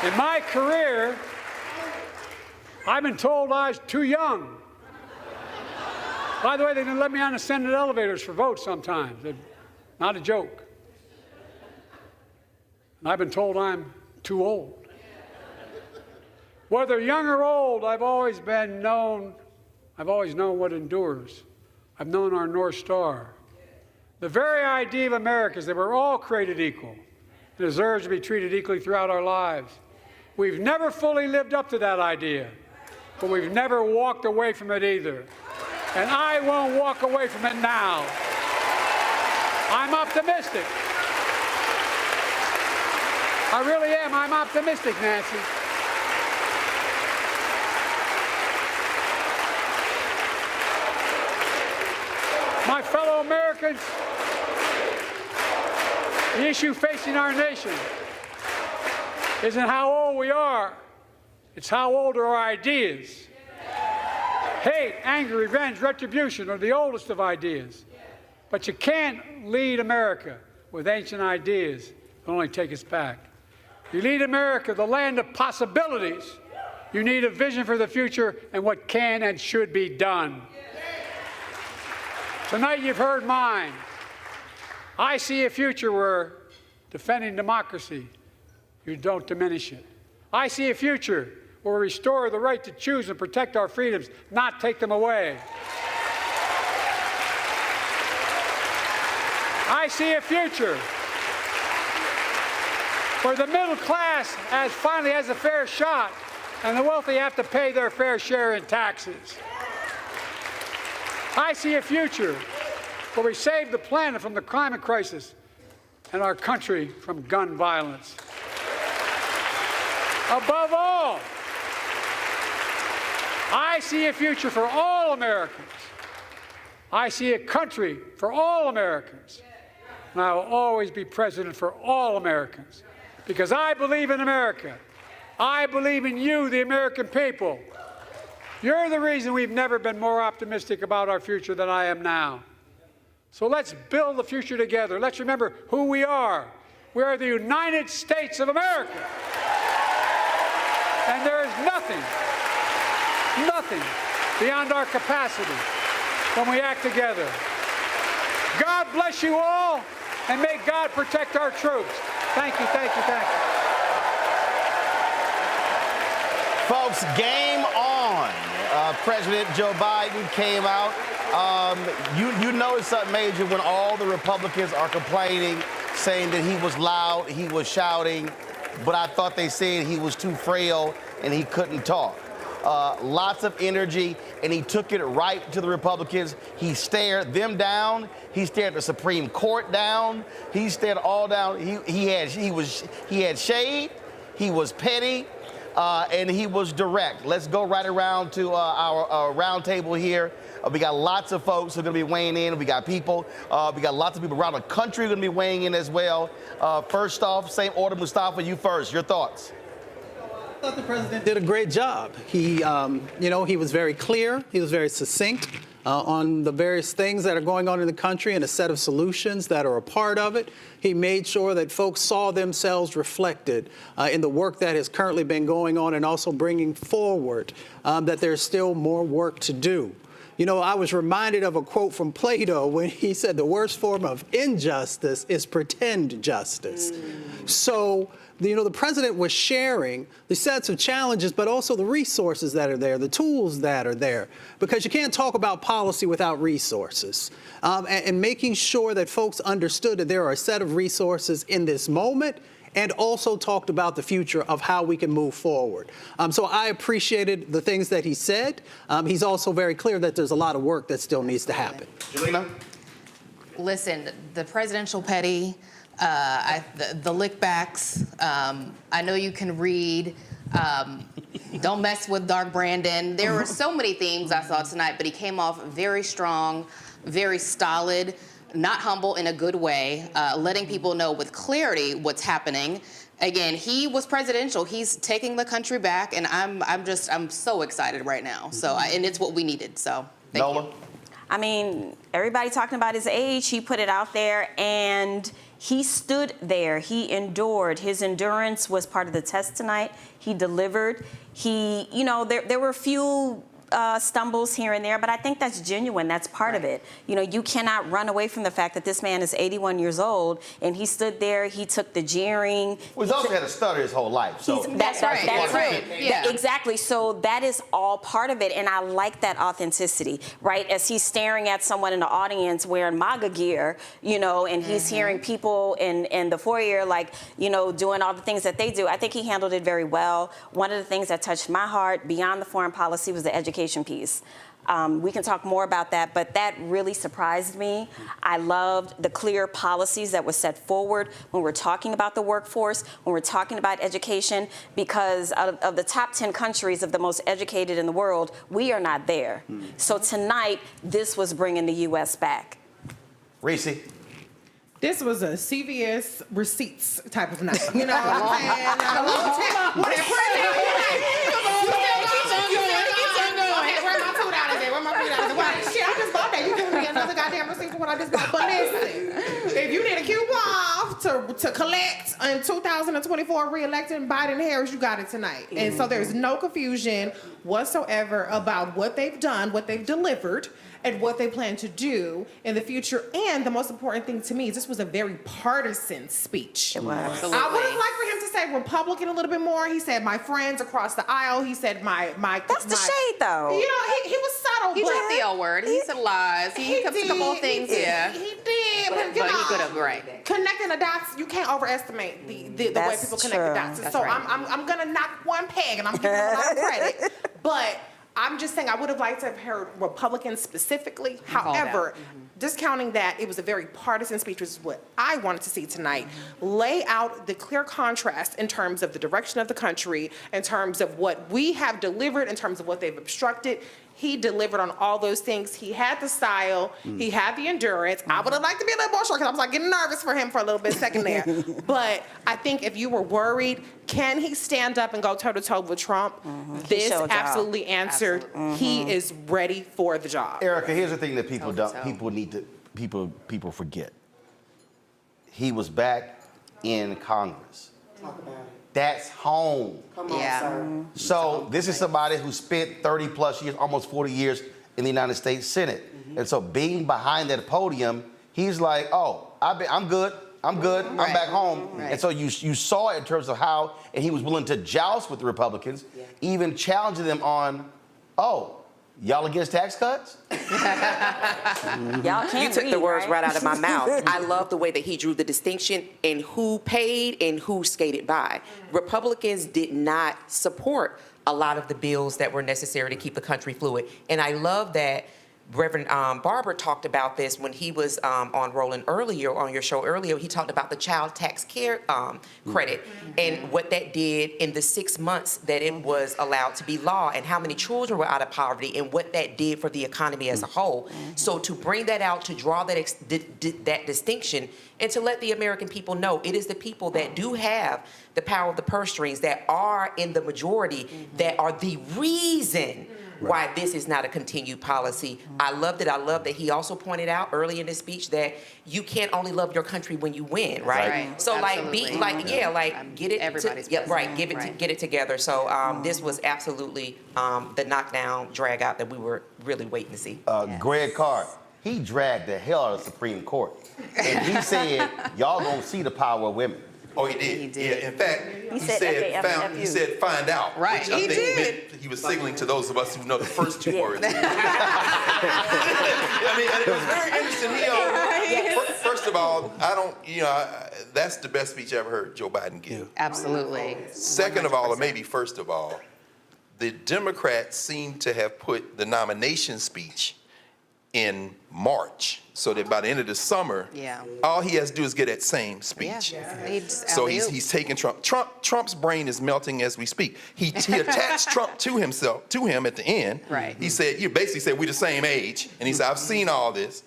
In my career, I've been told I was too young. By the way, they didn't let me on the Senate elevators for votes sometimes. Not a joke. And I've been told I'm too old. Whether young or old, I've always known what endures. I've known our North Star. The very idea of America is that we're all created equal and deserve to be treated equally throughout our lives. We've never fully lived up to that idea, but we've never walked away from it either. And I won't walk away from it now. I'm optimistic. I really am. I'm optimistic, Nancy. My fellow Americans, the issue facing our nation isn't how old we are, it's how old are our ideas. Hate, anger, revenge, retribution are the oldest of ideas. But you can't lead America with ancient ideas that only take us back. You lead America, the land of possibilities. You need a vision for the future and what can and should be done. Tonight you've heard mine. I see a future where defending democracy, you don't diminish it. I see a future where we restore the right to choose and protect our freedoms, not take them away. I see a future where the middle class finally has a fair shot and the wealthy have to pay their fair share in taxes. I see a future where we save the planet from the climate crisis and our country from gun violence. Above all, I see a future for all Americans. I see a country for all Americans. And I will always be president for all Americans because I believe in America. I believe in you, the American people. You're the reason we've never been more optimistic about our future than I am now. So let's build the future together. Let's remember who we are. We are the United States of America. And there is nothing beyond our capacity when we act together. God bless you all, and may God protect our troops. Thank you, thank you, thank you. Folks, game on. President Joe Biden came out. You noticed something major when all the Republicans are complaining, saying that he was loud, he was shouting, but I thought they said he was too frail and he couldn't talk. Lots of energy, and he took it right to the Republicans. He stared them down. He stared the Supreme Court down. He stared all down. He had shade. He was petty. And he was direct. Let's go right around to our round table here. We got lots of folks who are going to be weighing in. We got people. We got lots of people around the country going to be weighing in as well. First off, same order, Mustafa, you first. Your thoughts? I thought the president did a great job. He, he was very clear. He was very succinct on the various things that are going on in the country and a set of solutions that are a part of it. He made sure that folks saw themselves reflected in the work that has currently been going on and also bringing forward that there's still more work to do. You know, I was reminded of a quote from Plato when he said the worst form of injustice is pretend justice. So, the president was sharing the sets of challenges, but also the resources that are there, the tools that are there, because you can't talk about policy without resources. And making sure that folks understood that there are a set of resources in this moment, and also talked about the future of how we can move forward. So I appreciated the things that he said. He's also very clear that there's a lot of work that still needs to happen. Jelena? Listen, the presidential petty, the lickbacks, I know you can read, don't mess with Dark Brandon. There were so many themes I saw tonight, but he came off very strong, very stolid, not humble in a good way, letting people know with clarity what's happening. Again, he was presidential. He's taking the country back, and I'm so excited right now. So, and it's what we needed. So, thank you. I mean, everybody talking about his age, he put it out there, and he stood there. He endured. His endurance was part of the test tonight. He delivered. He, there were a few stumbles here and there, but I think that's genuine. That's part of it. You cannot run away from the fact that this man is 81 years old, and he stood there. He took the jeering. Well, he's also had a stutter his whole life. So that's right. Yeah. Exactly. So that is all part of it, and I like that authenticity, right? As he's staring at someone in the audience wearing MAGA gear, and he's hearing people in the foyer, doing all the things that they do. I think he handled it very well. One of the things that touched my heart beyond the foreign policy was the education piece. We can talk more about that, but that really surprised me. I loved the clear policies that were set forward when we're talking about the workforce, when we're talking about education, because of the top 10 countries of the most educated in the world, we are not there. So tonight, this was bringing the U.S. back. Reese. This was a CVS receipts type of night. You know what I'm saying? I just bought that. You giving me another goddamn receipt for what I just bought. But listen, if you need a coupon to collect in 2024 re-electing Biden and Harris, you got it tonight. And so there's no confusion whatsoever about what they've done, what they've delivered, and what they plan to do in the future. And the most important thing to me is this was a very partisan speech. It was. Absolutely. I would have liked for him to say Republican a little bit more. He said my friends across the aisle. He said my That's the shade, though. He was subtle. He dropped the L word. He said lies. He kept a couple of things. He did. But he could have, right. Connecting the dots, you can't overestimate the way people connect the dots. That's so right. I'm gonna knock one peg, and I'm giving him a lot of credit. But I'm just saying I would have liked to have heard Republicans specifically. However, discounting that, it was a very partisan speech, which is what I wanted to see tonight. Lay out the clear contrast in terms of the direction of the country, in terms of what we have delivered, in terms of what they've obstructed. He delivered on all those things. He had the style. He had the endurance. I would have liked to be a little more short because I was like getting nervous for him for a little bit second there. But I think if you were worried, can he stand up and go toe-to-toe with Trump? This absolutely answered. He is ready for the job. Erica, here's the thing that people forget. He was back in Congress. Talk about it. That's home. Come on, sir. So this is somebody who spent 30 plus years, almost 40 years in the United States Senate. And so being behind that podium, he's like, oh, I'm good. I'm back home. And so you saw it in terms of how, and he was willing to joust with the Republicans, even challenging them on, oh, y'all against tax cuts? Y'all can't. You took the words right out of my mouth. I love the way that he drew the distinction in who paid and who skated by. Republicans did not support a lot of the bills that were necessary to keep the country fluid. And I love that Reverend Barber talked about this when he was on Roland earlier, on your show earlier. He talked about the child tax care credit and what that did in the 6 months that it was allowed to be law, and how many children were out of poverty and what that did for the economy as a whole. So to bring that out, to draw that distinction, and to let the American people know it is the people that do have the power of the purse strings, that are in the majority, that are the reason why this is not a continued policy. I loved it. I love that he also pointed out early in his speech that you can't only love your country when you win, right? So Absolutely. get it get it together. So this was absolutely the knockdown, drag out that we were really waiting to see. Greg Carr, he dragged the hell out of the Supreme Court. And he said, y'all gonna see the power of women. Oh, he did. Yeah, in fact, he said find out. Right. Which I think meant he was signaling to those of us who know the first two words. I mean, it was very interesting. First of all, that's the best speech I ever heard Joe Biden give. Absolutely. Second of all, or maybe first of all, the Democrats seem to have put the nomination speech in March, so that by the end of the summer, all he has to do is get that same speech. So he's taking Trump. Trump's brain is melting as we speak. He attached Trump to him at the end. Right. He basically said we're the same age, and he said I've seen all this.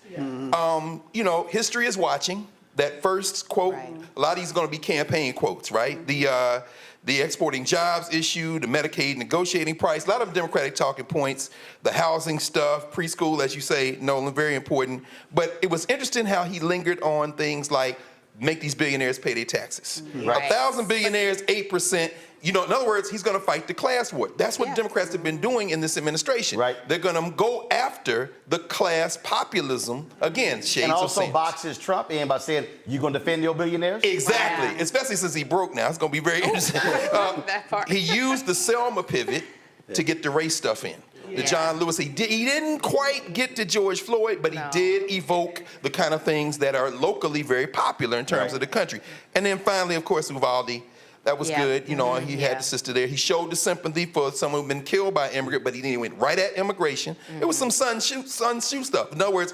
History is watching. That first quote, a lot of these are going to be campaign quotes, right? The exporting jobs issue, the Medicaid negotiating price, a lot of Democratic talking points, the housing stuff, preschool, as you say, Nolan, very important. But it was interesting how he lingered on things like make these billionaires pay their taxes. 1,000 billionaires, 8%. In other words, he's going to fight the class war. That's what Democrats have been doing in this administration. They're going to go after the class populism, again, shades of And also Sanders. boxes Trump in by saying, you going to defend your billionaires? Exactly, especially since he broke now. It's going to be very interesting. He used the Selma pivot to get the race stuff in. The John Lewis, he didn't quite get to George Floyd, but he did evoke the kind of things that are locally very popular in terms of the country. And then finally, of course, Uvalde. That was good. He had the sister there. He showed the sympathy for someone who'd been killed by an immigrant, but he went right at immigration. It was some sun shoe stuff. In other words,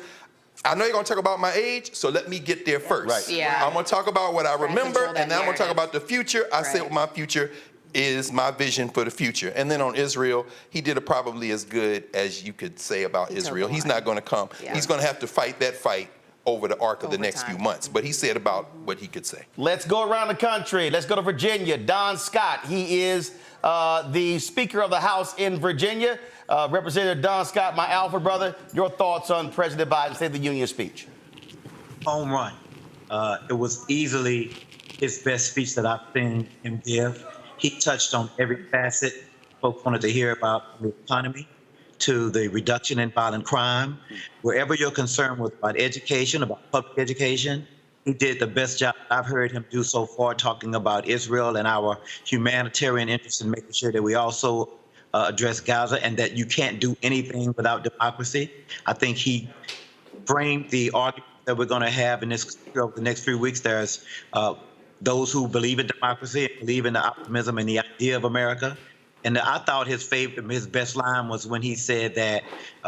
I know you're going to talk about my age, so let me get there first. I'm going to talk about what I remember, and then I'm going to talk about the future. I said my future is my vision for the future. And then on Israel, he did probably as good as you could say about Israel. He's not going to come. He's going to have to fight that fight over the arc of the next few months. But he said about what he could say. Let's go around the country. Let's go to Virginia. Don Scott, he is the Speaker of the House in Virginia. Representative Don Scott, my alpha brother, your thoughts on President Biden's State of the Union speech? Home run. It was easily his best speech that I've seen him give. He touched on every facet folks wanted to hear about the economy, to the reduction in violent crime. Wherever you're concerned with about education, about public education, he did the best job I've heard him do so far, talking about Israel and our humanitarian interest in making sure that we also address Gaza, and that you can't do anything without democracy. I think he framed the argument that we're going to have in this over the next few weeks. There's those who believe in democracy and believe in the optimism and the idea of America. And I thought his best line was when he said that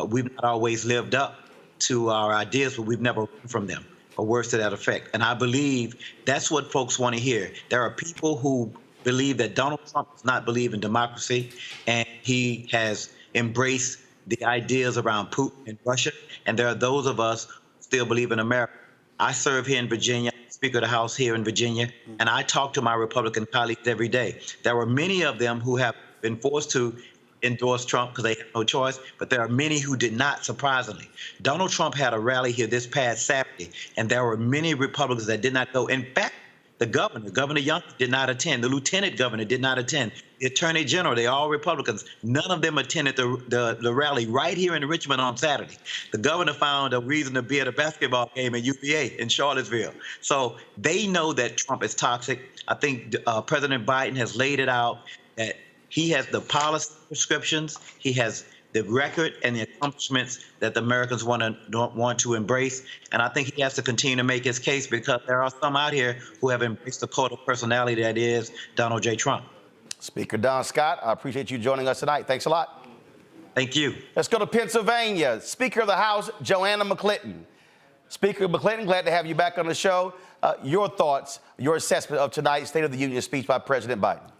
we've not always lived up to our ideas, but we've never run from them, or words to that effect. And I believe that's what folks want to hear. There are people who believe that Donald Trump does not believe in democracy, and he has embraced the ideas around Putin and Russia. And there are those of us who still believe in America. I serve here in Virginia, Speaker of the House here in Virginia, and I talk to my Republican colleagues every day. There were many of them who have been forced to endorse Trump because they have no choice, but there are many who did not, surprisingly. Donald Trump had a rally here this past Saturday, and there were many Republicans that did not go. In fact, the Governor Young, did not attend. The Lieutenant Governor did not attend. The Attorney General, they're all Republicans. None of them attended the rally right here in Richmond on Saturday. The governor found a reason to be at a basketball game at UVA in Charlottesville. So they know that Trump is toxic. I think President Biden has laid it out that he has the policy prescriptions, he has the record and the accomplishments that the Americans don't want to embrace. And I think he has to continue to make his case because there are some out here who have embraced the cult of personality that is Donald J. Trump. Speaker Don Scott, I appreciate you joining us tonight. Thanks a lot. Thank you. Let's go to Pennsylvania. Speaker of the House, Joanna McClinton. Speaker McClinton, glad to have you back on the show. Your thoughts, your assessment of tonight's State of the Union speech by President Biden.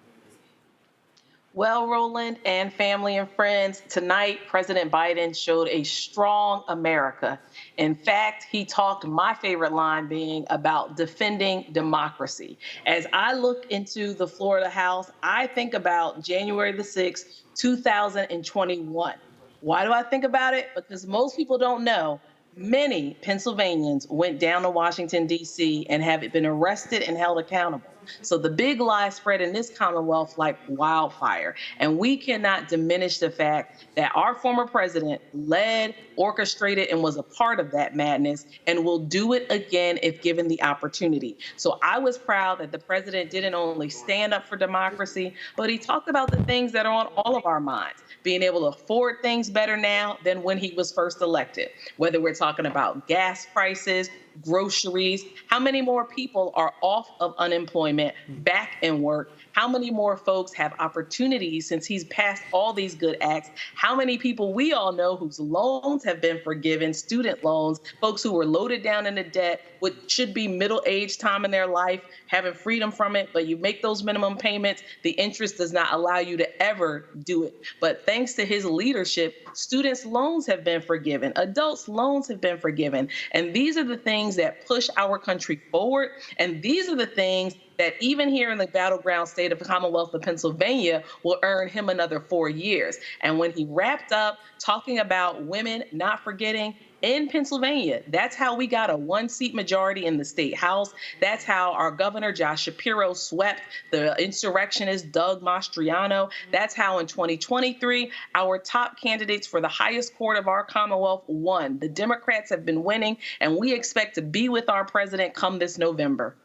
Well, Roland and family and friends, tonight President Biden showed a strong America. In fact, he talked my favorite line being about defending democracy. As I look into the floor of the House, I think about January the 6th, 2021. Why do I think about it? Because most people don't know. Many Pennsylvanians went down to Washington, D.C. and have been arrested and held accountable. So the big lie spread in this Commonwealth like wildfire. And we cannot diminish the fact that our former president led, orchestrated, and was a part of that madness and will do it again if given the opportunity. So I was proud that the president didn't only stand up for democracy, but he talked about the things that are on all of our minds. Being able to afford things better now than when he was first elected, whether we're talking about gas prices, groceries, how many more people are off of unemployment, back in work, how many more folks have opportunities since he's passed all these good acts, how many people we all know whose loans have been forgiven, student loans, folks who were loaded down into debt, which should be middle-aged time in their life, having freedom from it, but you make those minimum payments, the interest does not allow you to ever do it. But thanks to his leadership, students' loans have been forgiven, adults' loans have been forgiven, and these are the things that push our country forward, and these are the things that even here in the battleground state of the Commonwealth of Pennsylvania will earn him another 4 years. And when he wrapped up talking about women not forgetting, in Pennsylvania, that's how we got a 1-seat majority in the state house. That's how our governor, Josh Shapiro, swept the insurrectionist Doug Mastriano. That's how in 2023, our top candidates for the highest court of our Commonwealth won. The Democrats have been winning, and we expect to be with our president come this November.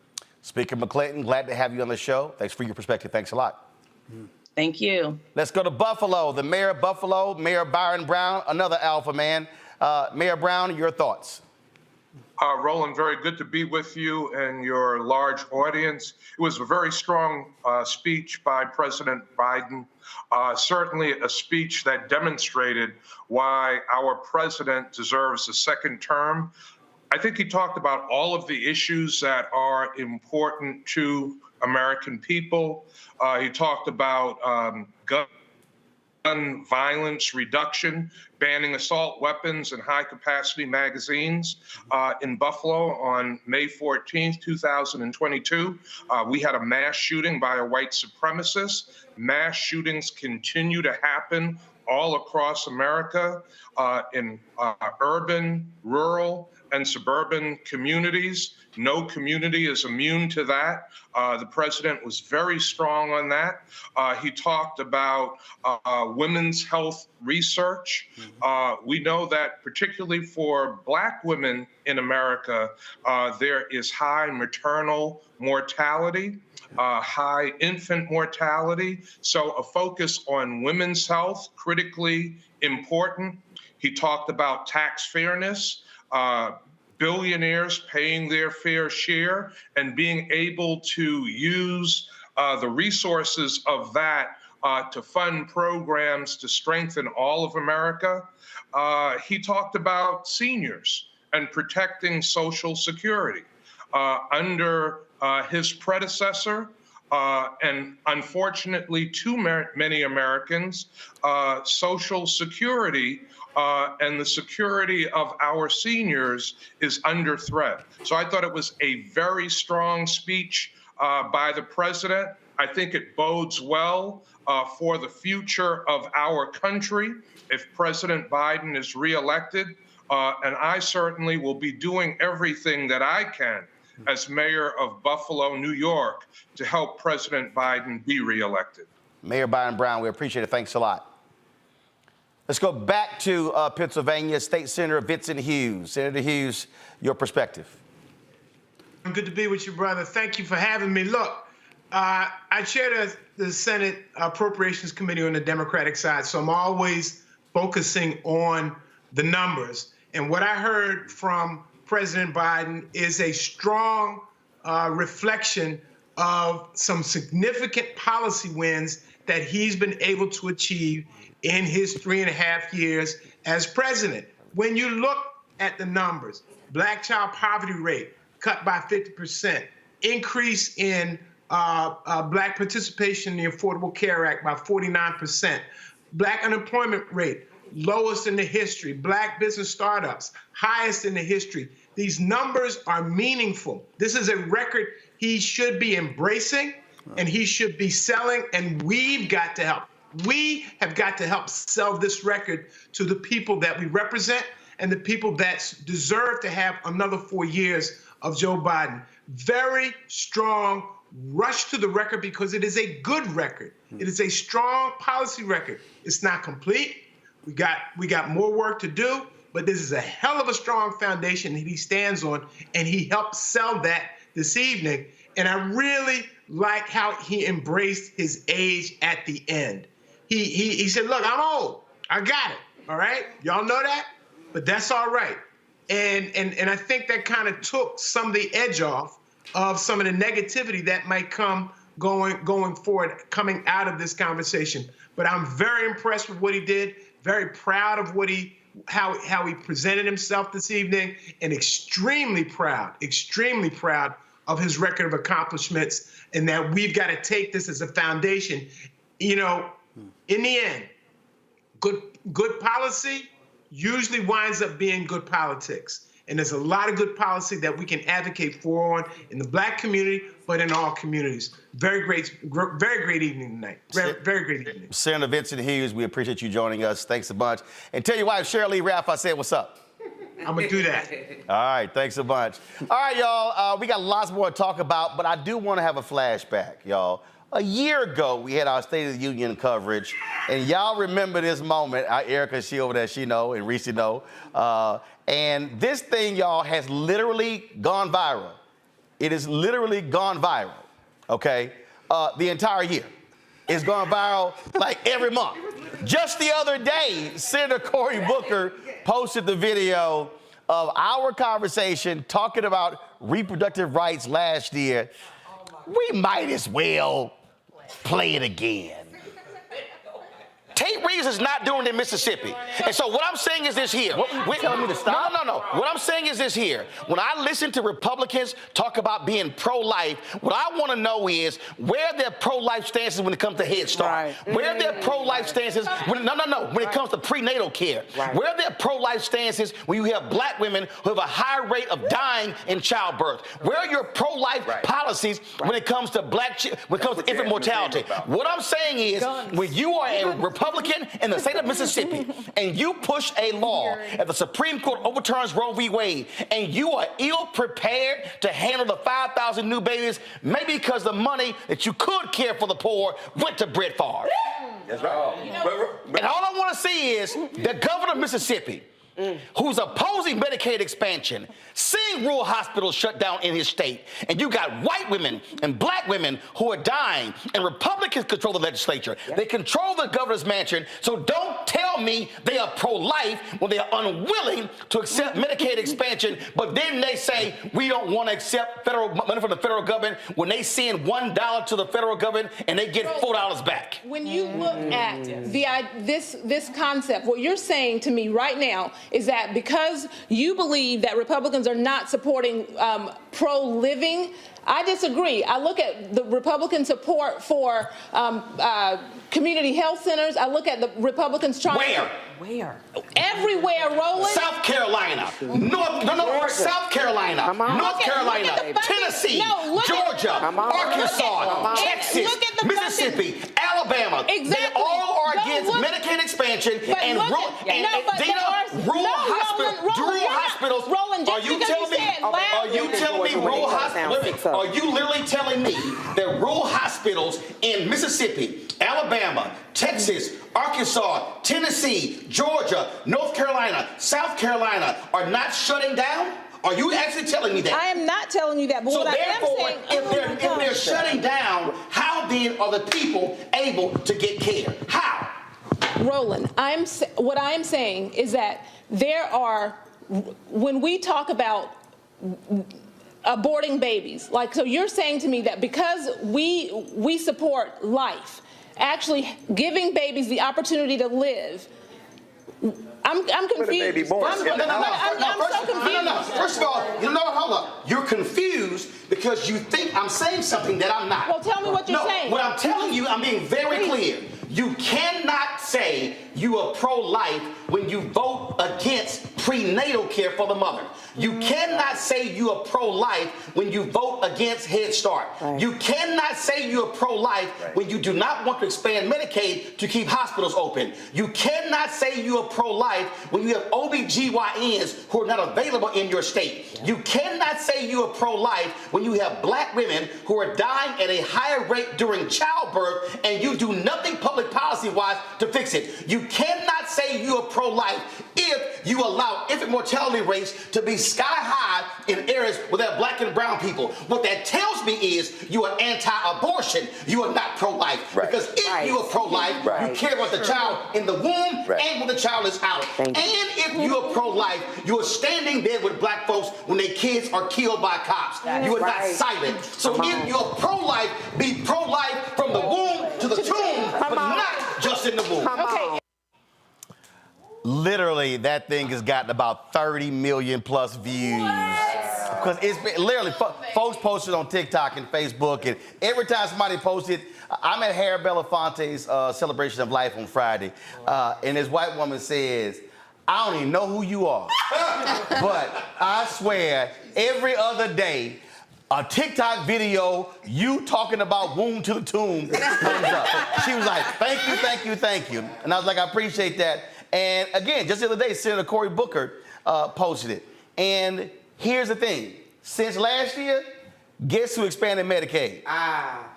Speaker McClinton, glad to have you on the show. Thanks for your perspective. Thanks a lot. Thank you. Let's go to Buffalo. The mayor of Buffalo, Mayor Byron Brown, another alpha man. Mayor Brown, your thoughts. Roland, very good to be with you and your large audience. It was a very strong speech by President Biden, certainly a speech that demonstrated why our president deserves a second term. I think he talked about all of the issues that are important to American people. He talked about gun violence reduction, banning assault weapons and high-capacity magazines in Buffalo on May 14th, 2022. We had a mass shooting by a white supremacist. Mass shootings continue to happen all across America in urban, rural, and suburban communities. No community is immune to that. The president was very strong on that. He talked about women's health research. We know that particularly for Black women in America, there is high maternal mortality, high infant mortality. So a focus on women's health, critically important. He talked about tax fairness, billionaires paying their fair share and being able to use the resources of that to fund programs to strengthen all of America. He talked about seniors and protecting Social Security. Under his predecessor, and unfortunately too many Americans, Social Security and the security of our seniors is under threat. So I thought it was a very strong speech by the president. I think it bodes well for the future of our country if President Biden is reelected. And I certainly will be doing everything that I can as mayor of Buffalo, New York, to help President Biden be reelected. Mayor Byron Brown, we appreciate it. Thanks a lot. Let's go back to Pennsylvania. State Senator Vincent Hughes. Senator Hughes, your perspective. Good to be with you, brother. Thank you for having me. Look, I chair the Senate Appropriations Committee on the Democratic side, so I'm always focusing on the numbers. And what I heard from President Biden is a strong reflection of some significant policy wins that he's been able to achieve in his 3.5 years as president. When you look at the numbers, black child poverty rate cut by 50%, increase in black participation in the Affordable Care Act by 49%, black unemployment rate lowest in the history, black business startups highest in the history. These numbers are meaningful. This is a record he should be embracing and he should be selling, and we've got to help. We have got to help sell this record to the people that we represent and the people that deserve to have another 4 years of Joe Biden. Very strong rush to the record because it is a good record. It is a strong policy record. It's not complete. We got more work to do, but this is a hell of a strong foundation that he stands on, and he helped sell that this evening. And I really like how he embraced his age at the end. He said, look, I'm old. I got it. All right? Y'all know that? But that's all right. And I think that kind of took some of the edge off of some of the negativity that might come going forward, coming out of this conversation. But I'm very impressed with what he did, very proud of how he presented himself this evening, and extremely proud of his record of accomplishments, and that we've got to take this as a foundation. You know, in the end, good policy usually winds up being good politics. And there's a lot of good policy that we can advocate for in the black community, but in all communities. Very great evening tonight. Very great evening. Senator Vincent Hughes, we appreciate you joining us. Thanks a bunch. And tell your wife, Cheryl Lee Ralph, I said what's up. I'm going to do that. All right, thanks a bunch. All right, y'all, we got lots more to talk about, but I do want to have a flashback, y'all. A year ago, we had our State of the Union coverage, and y'all remember this moment. Erica, she over there, she know, and Reese know. And this thing, y'all, has literally gone viral. It has literally gone viral, okay? The entire year. It's gone viral like every month. Just the other day, Senator Cory Booker posted the video of our conversation talking about reproductive rights last year. We might as well play it again. Tate Reeves is not doing it in Mississippi. And so what I'm saying is this here. What you telling me to stop? No. What I'm saying is this here. When I listen to Republicans talk about being pro-life, what I want to know is where their pro-life stances when it comes to Head Start. Right. Where their pro-life stances when it comes to prenatal care. Right. Where their pro-life stances when you have black women who have a high rate of dying in childbirth. Where are your pro-life policies when it comes to infant mortality? What I'm saying is when you are a Republican in the state of Mississippi, and you push a law and the Supreme Court overturns Roe v. Wade, and you are ill-prepared to handle the 5,000 new babies, maybe because the money that you could care for the poor went to Brett Favre. That's right. And all I want to see is the governor of Mississippi, who's opposing Medicaid expansion, seeing rural hospitals shut down in his state, and you got white women and black women who are dying, and Republicans control the legislature. They control the governor's mansion, so don't tell tell me they are pro-life when they are unwilling to accept Medicaid expansion, but then they say we don't want to accept federal money from the federal government when they send $1 to the federal government and they get $4 back. When you look at this concept, what you're saying to me right now is that because you believe that Republicans are not supporting pro-living, I disagree. I look at the Republican support for community health centers. I look at the Republicans trying Where? Everywhere, Roland. South Carolina, South Carolina, North Carolina, Tennessee, Georgia, Arkansas, Texas, Mississippi, Alabama. Exactly. They all are against Medicaid expansion and rural hospitals. Are you telling me rural hospitals? Are you literally telling me that rural hospitals in Mississippi, Alabama, Texas, Arkansas, Tennessee, Georgia, North Carolina, South Carolina are not shutting down? Are you actually telling me that? I am not telling you that. But so what therefore, I am saying, if they're shutting down, how then are the people able to get care? How? Roland, what I am saying is that there are, when we talk about aborting babies, like, so you're saying to me that because we support life, actually giving babies the opportunity to live, I'm confused. I'm so confused. First of all, hold up. You're confused because you think I'm saying something that I'm not. Well, tell me what you're saying. What I'm telling you, I'm being very clear. You cannot say you are pro-life when you vote against prenatal care for the mother. You cannot say you are pro-life when you vote against Head Start. Right. You cannot say you are pro-life when you do not want to expand Medicaid to keep hospitals open. You cannot say you are pro-life when you have OBGYNs who are not available in your state. You cannot say you are pro-life when you have black women who are dying at a higher rate during childbirth and you do nothing public policy-wise to fix it. You cannot say you are pro-life if you allow infant mortality rates to be sky high in areas where there are black and brown people. What that tells me is you are anti-abortion. You are not pro-life. Right. Because if you are pro-life, you care about the child in the womb and when the child is out. And if you are pro-life, you are standing there with black folks when their kids are killed by cops. You are not silent. So if you are pro-life, be pro-life from the womb to the tomb, but not just in the womb. Okay. Literally, that thing has gotten about 30 million plus views. Because it's been, literally, folks posted on TikTok and Facebook, and every time somebody posted, I'm at Harry Belafonte's celebration of life on Friday, and this white woman says, I don't even know who you are, but I swear, every other day, a TikTok video, you talking about womb to the tomb comes up. She was like, thank you, thank you, thank you. And I was like, I appreciate that. And again, just the other day, Senator Cory Booker posted it. And here's the thing. Since last year, guess who expanded Medicaid?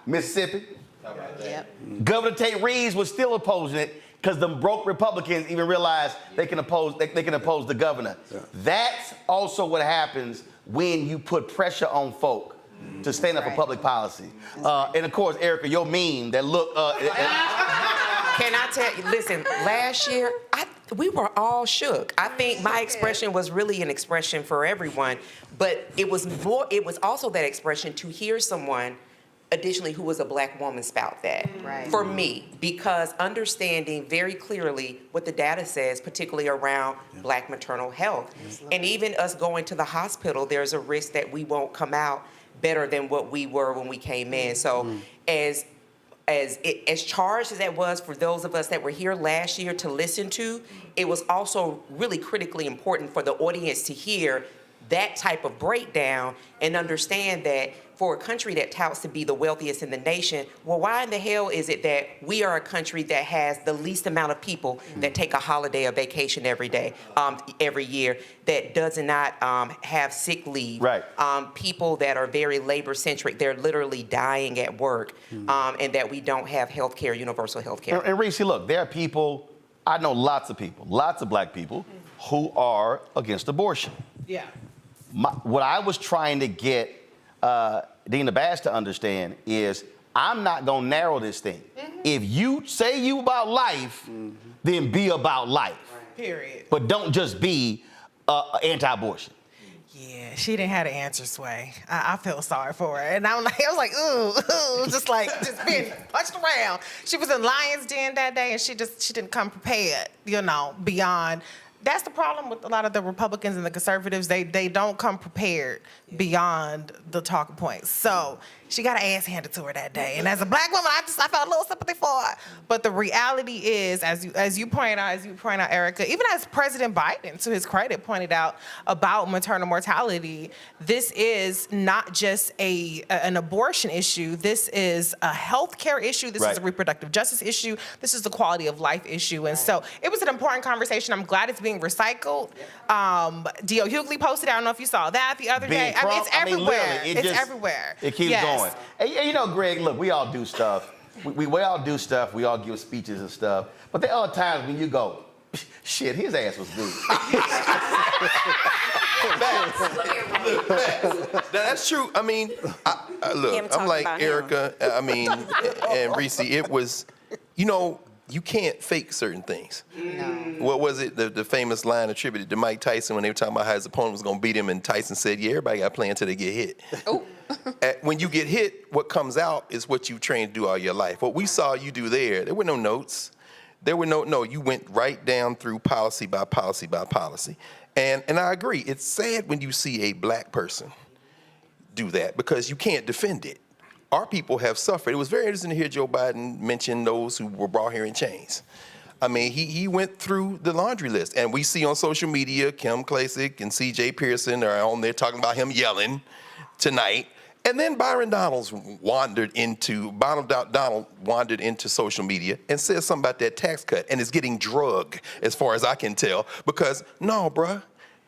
Mississippi. Yep. Governor Tate Reeves was still opposing it because the broke Republicans even realized they can oppose the governor. Yeah. That's also what happens when you put pressure on folk to stand up for public policy. And of course, Erica, your meme that look... Can I tell you, listen, last year, we were all shook. I think my expression was really an expression for everyone, but it was also that expression to hear someone additionally who was a black woman spout that for me, because understanding very clearly what the data says, particularly around black maternal health. And even us going to the hospital, there's a risk that we won't come out better than what we were when we came in. So as charged as that was for those of us that were here last year to listen to, it was also really critically important for the audience to hear that type of breakdown and understand that for a country that touts to be the wealthiest in the nation, well, why in the hell is it that we are a country that has the least amount of people that take a holiday or vacation every year, that does not have sick leave, people that are very labor-centric, they're literally dying at work, and that we don't have health care, universal health care. And Reese, look, there are people, I know lots of people, lots of black people who are against abortion. Yeah. What I was trying to get Dina Bass to understand is I'm not going to narrow this thing. if you say you about life, then be about life. Period. But don't just be anti-abortion. Yeah, she didn't have the answer, Sway. I feel sorry for her. And I was like, ooh, just being punched around. She was in Lion's Den that day, and she didn't come prepared, beyond. That's the problem with a lot of the Republicans and the conservatives. They don't come prepared beyond the talking points. So she got her ass handed to her that day. And as a black woman, I felt a little sympathy for her. But the reality is, as you point out, Erica, even as President Biden, to his credit, pointed out about maternal mortality, this is not just an abortion issue. This is a healthcare issue. This is a reproductive justice issue. This is a quality of life issue. And so it was an important conversation. I'm glad it's being recycled. D.O. Hughley posted, I don't know if you saw that the other day. I mean, it's everywhere. It's everywhere. It keeps going. And Greg, look, we all do stuff. We all do stuff. We all give speeches and stuff. But there are times when you go, shit, his ass was good. That's true. I mean, look, I'm like Erica, and Reese, it was, you can't fake certain things. No. What was it? The famous line attributed to Mike Tyson when they were talking about how his opponent was going to beat him, and Tyson said, yeah, everybody got to play until they get hit. Oh. When you get hit, what comes out is what you trained to do all your life. What we saw you do there were no notes. There were no, you went right down through policy by policy by policy. And I agree, it's sad when you see a black person do that because you can't defend it. Our people have suffered. It was very interesting to hear Joe Biden mention those who were brought here in chains. I mean, he went through the laundry list. And we see on social media, Kim Klacik and C.J. Pearson are on there talking about him yelling tonight. And then Byron Donald wandered into social media and said something about that tax cut and is getting drugged, as far as I can tell, because, no, bruh.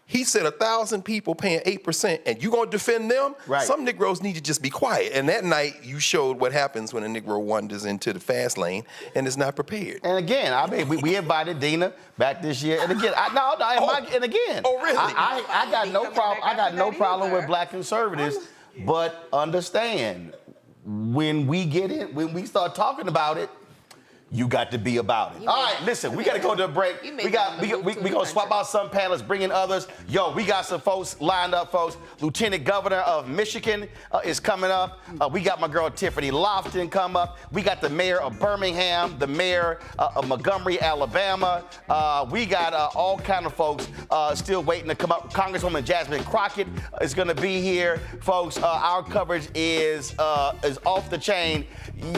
He said 1,000 people paying 8%, and you gonna defend them? Right. Some Negroes need to just be quiet. And that night, you showed what happens when a Negro wanders into the fast lane and is not prepared. And again, I mean, we invited Dina back this year, and again, I got no problem. I got no problem with black conservatives, but understand when we start talking about it. You got to be about it. All right, listen, we got to go to a break. We gonna swap out some panelists, bring in others. Yo, we got some folks lined up, folks. Lieutenant Governor of Michigan is coming up. We got my girl Tiffany Lofton come up. We got the mayor of Birmingham, the mayor of Montgomery, Alabama. We got all kind of folks still waiting to come up. Congresswoman Jasmine Crockett is gonna be here, folks. Our coverage is off the chain.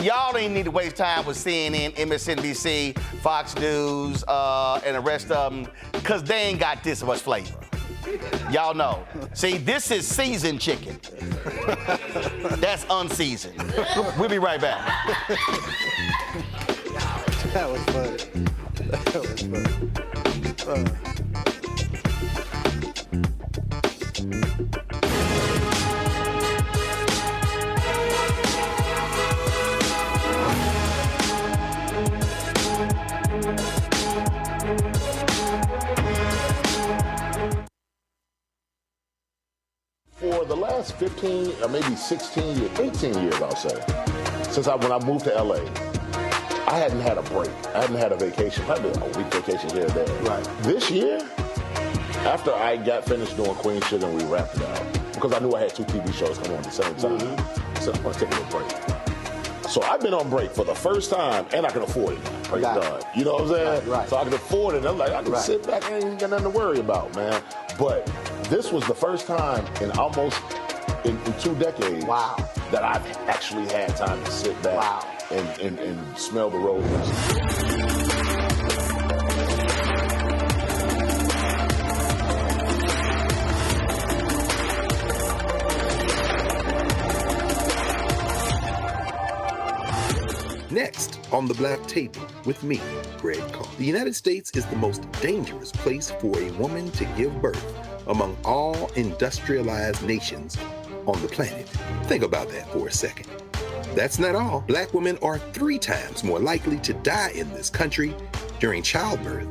Y'all ain't need to waste time with CNN, MSNBC, Fox News, and the rest of them, because they ain't got this much flavor. Y'all know. See, this is seasoned chicken. That's unseasoned. We'll be right back. That was funny. For the last 15 or maybe 16 years, 18 years, I'll say, since when I moved to LA, I hadn't had a break. I hadn't had a vacation, probably a week vacation here or there. Right. This year, after I got finished doing Queen Sugar and we wrapped it out, because I knew I had 2 TV shows coming on at the same time, I said, I'm going to take a little break. So I've been on break for the first time, and I can afford it now. Praise God. You know what I'm saying? Right. So I can afford it. I'm like, I can sit back and ain't got nothing to worry about, man. But this was the first time in almost in 2 decades that I've actually had time to sit back and smell the roses. Next on the Black Table with me, Greg Carr. The United States is the most dangerous place for a woman to give birth among all industrialized nations on the planet. Think about that for a second. That's not all. Black women are 3 times more likely to die in this country during childbirth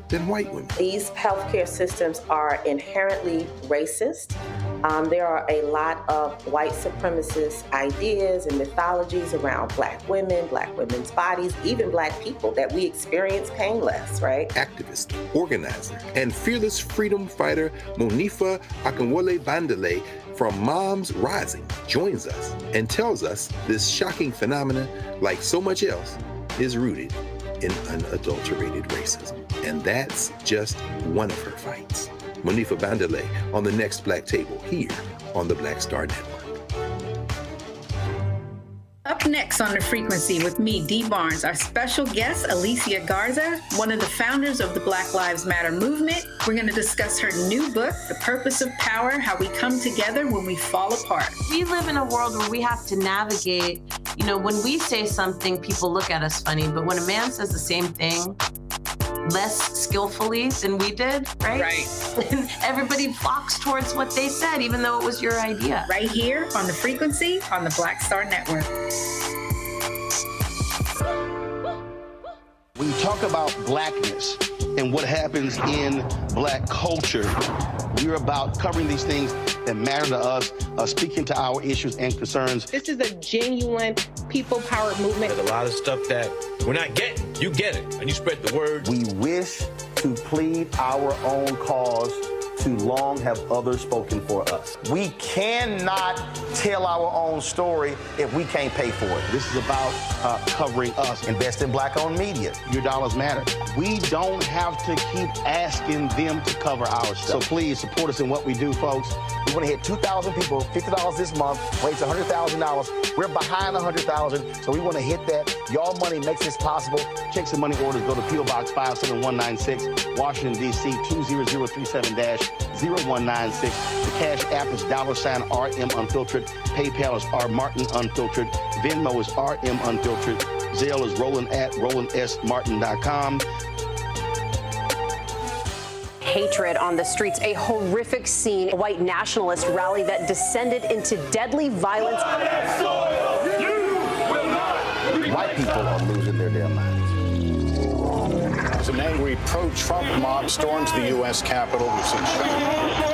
than white women. These healthcare systems are inherently racist. There are a lot of white supremacist ideas and mythologies around Black women, Black women's bodies, even Black people, that we experience painless, right? Activist, organizer, and fearless freedom fighter Monifa Akinwole Bandele from Moms Rising joins us and tells us this shocking phenomenon, like so much else, is rooted in unadulterated racism. And that's just one of her fights. Monifa Bandele on the next Black Table here on the Black Star Network. Up next on The Frequency with me, Dee Barnes, our special guest, Alicia Garza, one of the founders of the Black Lives Matter movement. We're going to discuss her new book, The Purpose of Power, How We Come Together When We Fall Apart. We live in a world where we have to navigate, when we say something, people look at us funny, but when a man says the same thing less skillfully than we did, right? Right. And everybody flocks towards what they said, even though it was your idea. Right here on The Frequency on the Black Star Network. When you talk about blackness and what happens in Black culture, we're about covering these things that matter to us, speaking to our issues and concerns. This is a genuine people-powered movement. There's a lot of stuff that we're not getting. You get it, and you spread the word. We wish to plead our own cause. Too long have others spoken for us. We cannot tell our own story if we can't pay for it. This is about covering us. Invest in Black-owned media. Your dollars matter. We don't have to keep asking them to cover our stuff. So please support us in what we do, folks. We want to hit 2,000 people, $50 this month, raise $100,000. We're behind 100,000, so we want to hit that. Y'all money makes this possible. Checks and money orders go to P.O. Box 57196, Washington, D.C. 20037-0196. The Cash App is $RM Unfiltered. PayPal is R Martin Unfiltered. Venmo is RM Unfiltered. Zelle is Roland at RolandSMartin.com. Hatred on the streets, a horrific scene, a white nationalist rally that descended into deadly violence. White people are losing their damn minds. An angry pro-Trump mob storms the U.S. Capitol.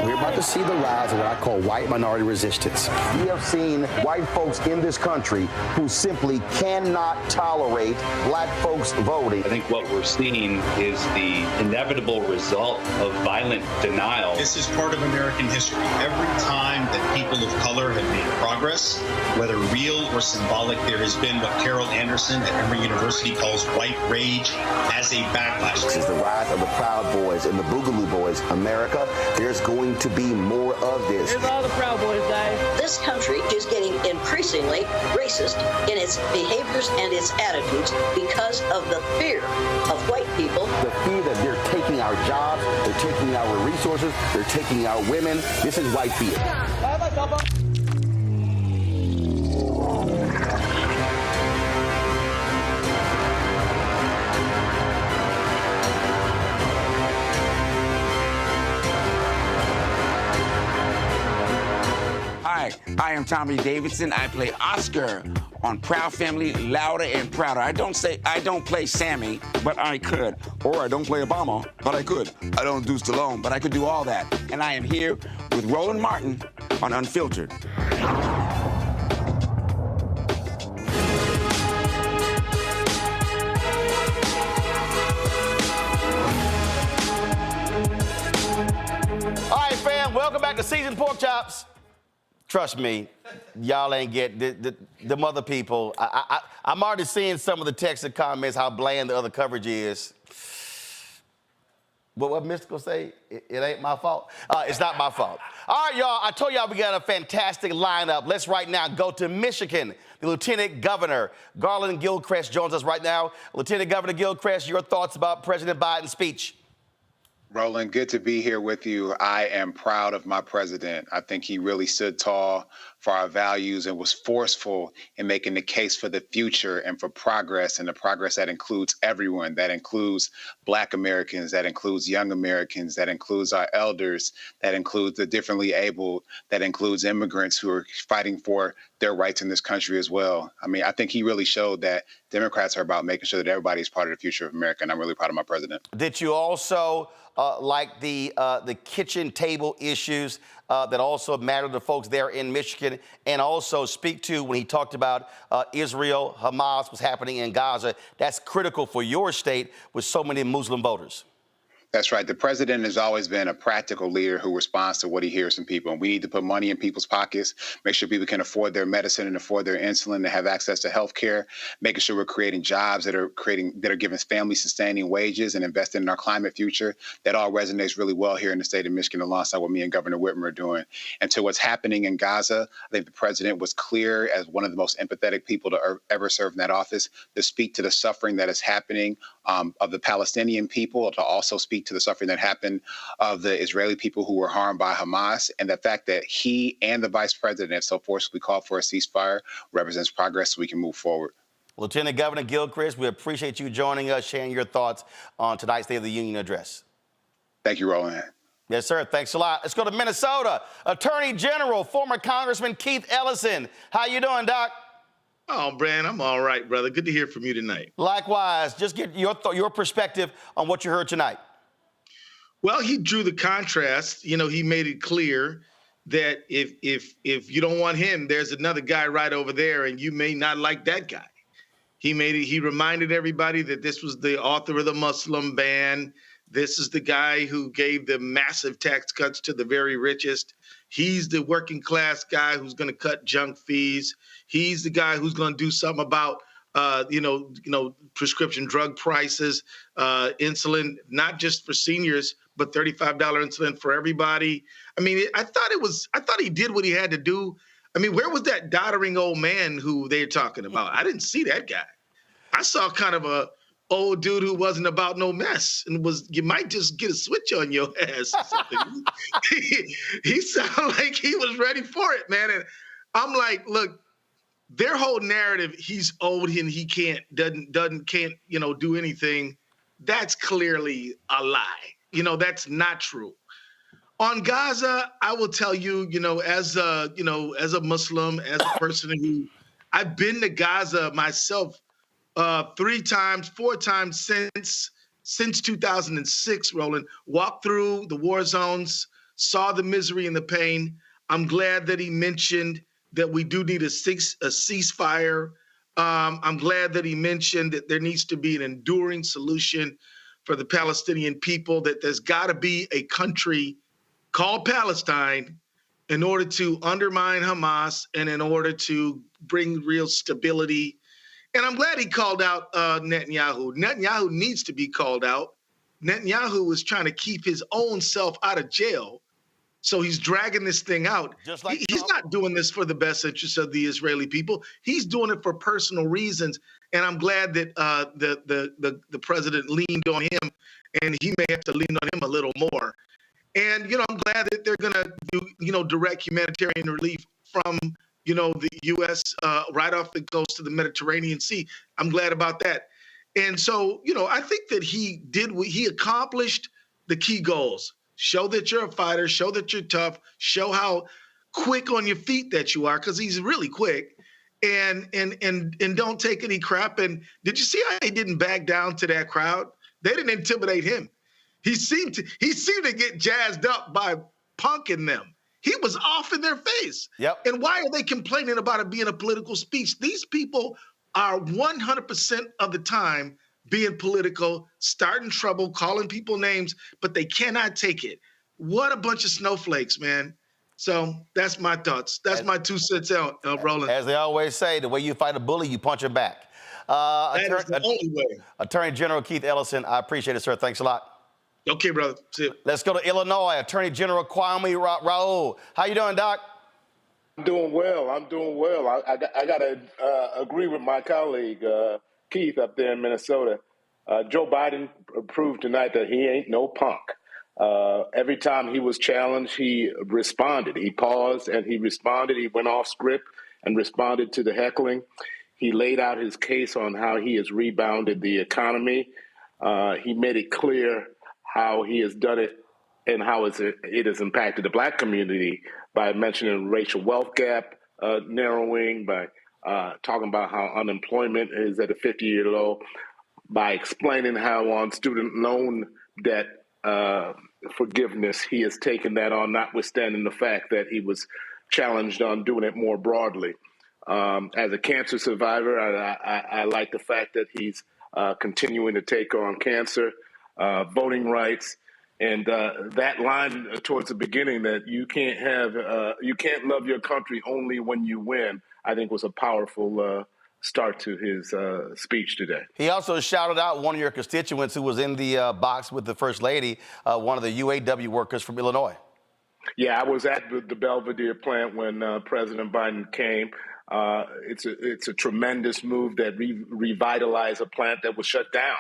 We're about to see the rise of what I call white minority resistance. We have seen white folks in this country who simply cannot tolerate Black folks voting. I think what we're seeing is the inevitable result of violent denial. This is part of American history. Every time that people of color have made progress, whether real or symbolic, there has been what Carol Anderson at Emory University calls white rage as a backlash. This is the rise of the Proud Boys and the Boogaloo Boys. America, there's going to be more of this. Here's all the Proud Boys, guys. This country is getting increasingly racist in its behaviors and its attitudes because of the fear of white people. The fear that they're taking our jobs, they're taking our resources, they're taking our women. This is white fear. Hi, I am Tommy Davidson. I play Oscar on Proud Family, Louder and Prouder. I don't play Sammy, but I could. Or I don't play Obama, but I could. I don't do Stallone, but I could do all that. And I am here with Roland Martin on Unfiltered. All right, fam, welcome back to Seasoned Pork Chops. Trust me, y'all ain't get the mother people. I'm already seeing some of the text and comments how bland the other coverage is. But what Mystical say? It ain't my fault. It's not my fault. All right, y'all. I told y'all we got a fantastic lineup. Let's right now go to Michigan. The Lieutenant Governor, Garland Gilchrist, joins us right now. Lieutenant Governor Gilchrist, your thoughts about President Biden's speech? Roland, good to be here with you. I am proud of my president. I think he really stood tall for our values and was forceful in making the case for the future and for progress, and the progress that includes everyone. That includes Black Americans, that includes young Americans, that includes our elders, that includes the differently abled, that includes immigrants who are fighting for their rights in this country as well. I mean, I think he really showed that Democrats are about making sure that everybody is part of the future of America, and I'm really proud of my president. Did you also like the kitchen table issues that also matter to folks there in Michigan, and also speak to when he talked about Israel, Hamas, what's happening in Gaza. That's critical for your state with so many Muslim voters. That's right. The president has always been a practical leader who responds to what he hears from people. And we need to put money in people's pockets, make sure people can afford their medicine and afford their insulin and have access to health care, making sure we're creating jobs that are giving families sustaining wages and investing in our climate future. That all resonates really well here in the state of Michigan, alongside what me and Governor Whitmer are doing. And to what's happening in Gaza, I think the president was clear, as one of the most empathetic people to ever serve in that office, to speak to the suffering that is happening of the Palestinian people, to also speak to the suffering that happened of the Israeli people who were harmed by Hamas, and the fact that he and the vice president so forcibly called for a ceasefire represents progress so we can move forward. Lieutenant Governor Gilchrist, we appreciate you joining us, sharing your thoughts on tonight's State of the Union address. Thank you, Roland. Yes, sir. Thanks a lot. Let's go to Minnesota. Attorney General, former Congressman Keith Ellison. How you doing, Doc? Oh, Brand, I'm all right, brother. Good to hear from you tonight. Likewise. Just get your perspective on what you heard tonight. Well, he drew the contrast. You know, he made it clear that if you don't want him, there's another guy right over there, and you may not like that guy. He reminded everybody that this was the author of the Muslim ban. This is the guy who gave the massive tax cuts to the very richest. He's the working class guy who's going to cut junk fees. He's the guy who's going to do something about prescription drug prices, insulin, not just for seniors, but $35 insulin for everybody. I mean, I thought he did what he had to do. I mean, where was that doddering old man who they're talking about? I didn't see that guy. I saw kind of a old dude who wasn't about no mess and you might just get a switch on your ass or something. he sounded like he was ready for it, man. And I'm like, look, their whole narrative, he's old and he can't do anything. That's clearly a lie. That's not true. On Gaza, I will tell you, as a Muslim, as a person who I've been to Gaza myself 3 times, 4 times since 2006, Roland, walked through the war zones, saw the misery and the pain. I'm glad that he mentioned that we do need a ceasefire. I'm glad that he mentioned that there needs to be an enduring solution for the Palestinian people, that there's got to be a country called Palestine in order to undermine Hamas and in order to bring real stability. And I'm glad he called out Netanyahu. Netanyahu needs to be called out. Netanyahu is trying to keep his own self out of jail. So he's dragging this thing out. Just like he's not doing this for the best interests of the Israeli people. He's doing it for personal reasons. And I'm glad that the president leaned on him, and he may have to lean on him a little more. And, I'm glad that they're going to do, direct humanitarian relief from, the U.S. Right off the coast of the Mediterranean Sea. I'm glad about that. And so, I think that he accomplished the key goals. Show that you're a fighter, show that you're tough, show how quick on your feet that you are, because he's really quick, and don't take any crap. And did you see how he didn't back down to that crowd? They didn't intimidate him. He seemed to get jazzed up by punking them. He was off in their face. Yep. And why are they complaining about it being a political speech? These people are 100% of the time being political, starting trouble, calling people names, but they cannot take it. What a bunch of snowflakes, man. So that's my thoughts. That's my 2 cents out, Roland. As they always say, the way you fight a bully, you punch him back. That is the only way. Attorney General Keith Ellison, I appreciate it, sir. Thanks a lot. Okay, brother. See you. Let's go to Illinois. Attorney General Kwame Raoul. How you doing, Doc? I'm doing well. I got to agree with my colleague, Keith, up there in Minnesota. Joe Biden proved tonight that he ain't no punk. Every time he was challenged, he responded. He paused and he responded. He went off script and responded to the heckling. He laid out his case on how he has rebounded the economy. He made it clear how he has done it and how it has impacted the Black community by mentioning racial wealth gap narrowing, by talking about how unemployment is at a 50-year low, by explaining how on student loan debt forgiveness, he has taken that on, notwithstanding the fact that he was challenged on doing it more broadly. As a cancer survivor, I like the fact that he's continuing to take on cancer, voting rights, and that line towards the beginning that you can't love your country only when you win, I think was a powerful start to his speech today. He also shouted out one of your constituents who was in the box with the First Lady, one of the UAW workers from Illinois. Yeah, I was at the Belvedere plant when President Biden came. It's a tremendous move that revitalized a plant that was shut down,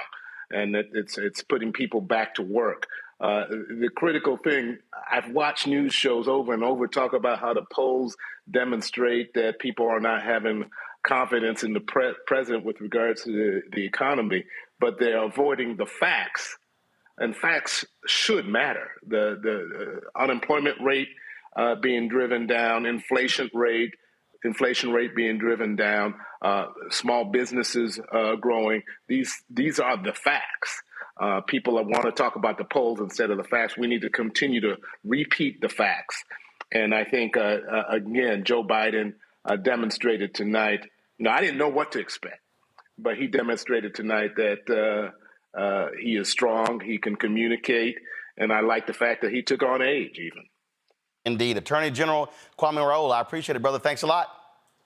and it's putting people back to work. The critical thing, I've watched news shows over and over talk about how the polls demonstrate that people are not having confidence in the president with regards to the economy, but they're avoiding the facts. And facts should matter. The unemployment rate being driven down, inflation rate being driven down, small businesses growing. These are the facts. People want to talk about the polls instead of the facts. We need to continue to repeat the facts. And I think, again, Joe Biden demonstrated tonight, I didn't know what to expect, but he demonstrated tonight that he is strong, he can communicate, and I like the fact that he took on age even. Indeed. Attorney General Kwame Raoul, I appreciate it, brother. Thanks a lot.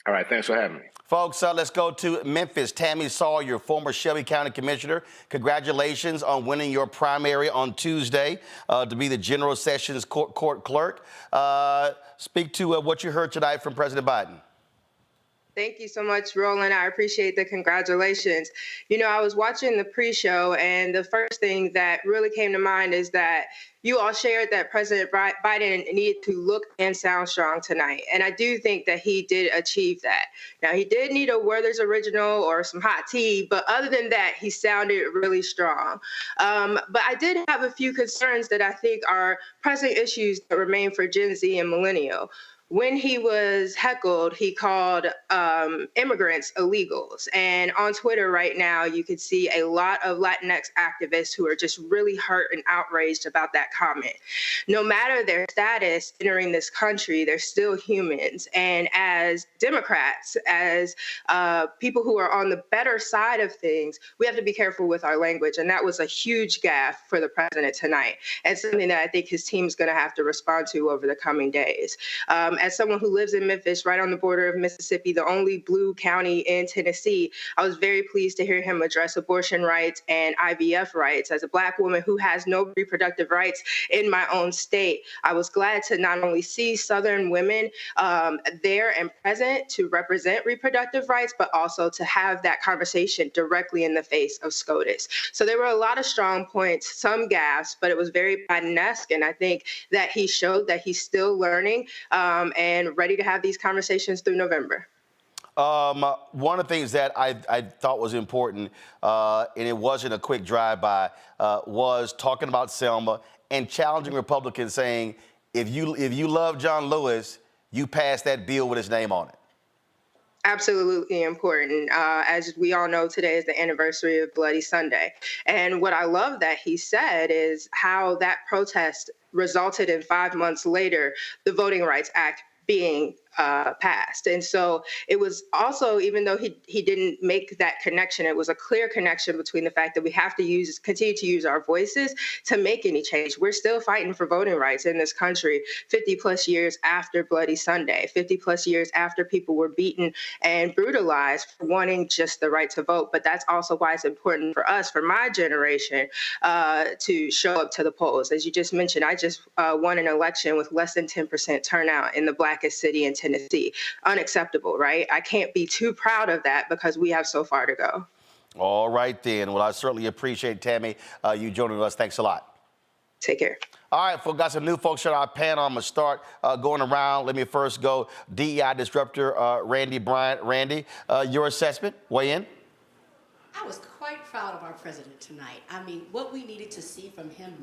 All right, thanks for having me. Folks, let's go to Memphis. Tammy Sawyer, former Shelby County Commissioner, congratulations on winning your primary on Tuesday to be the General Sessions Court Clerk. Speak to what you heard tonight from President Biden. Thank you so much, Roland. I appreciate the congratulations. I was watching the pre-show, and the first thing that really came to mind is that you all shared that President Biden needed to look and sound strong tonight. And I do think that he did achieve that. Now, he did need a Werther's Original or some hot tea, but other than that, he sounded really strong. But I did have a few concerns that I think are pressing issues that remain for Gen Z and millennial. When he was heckled, he called immigrants illegals. And on Twitter right now, you could see a lot of Latinx activists who are just really hurt and outraged about that comment. No matter their status entering this country, they're still humans. And as Democrats, as people who are on the better side of things, we have to be careful with our language. And that was a huge gaffe for the president tonight, and something that I think his team's going to have to respond to over the coming days. As someone who lives in Memphis, right on the border of Mississippi, the only blue county in Tennessee, I was very pleased to hear him address abortion rights and IVF rights. As a Black woman who has no reproductive rights in my own state, I was glad to not only see Southern women there and present to represent reproductive rights, but also to have that conversation directly in the face of SCOTUS. So there were a lot of strong points, some gaffes, but it was very Biden-esque, and I think that he showed that he's still learning and ready to have these conversations through November. One of the things that I thought was important, and it wasn't a quick drive-by, was talking about Selma and challenging Republicans, saying, if you love John Lewis, you pass that bill with his name on it. Absolutely important. As we all know, today is the anniversary of Bloody Sunday. And what I love that he said is how that protest resulted in 5 months later, the Voting Rights Act being passed. And so it was also, even though he didn't make that connection, it was a clear connection between the fact that we have to continue to use our voices to make any change. We're still fighting for voting rights in this country 50 plus years after Bloody Sunday, 50 plus years after people were beaten and brutalized for wanting just the right to vote. But that's also why it's important for us, for my generation, to show up to the polls. As you just mentioned, I just won an election with less than 10% turnout in the blackest city in Tennessee. Unacceptable, right? I can't be too proud of that because we have so far to go. All right, then. Well, I certainly appreciate, Tammy, you joining us. Thanks a lot. Take care. All right, folks, got some new folks on our panel. I'm going to start going around. Let me first go DEI disruptor Randy Bryant. Randy, your assessment, weigh in. I was quite proud of our president tonight. I mean, what we needed to see from him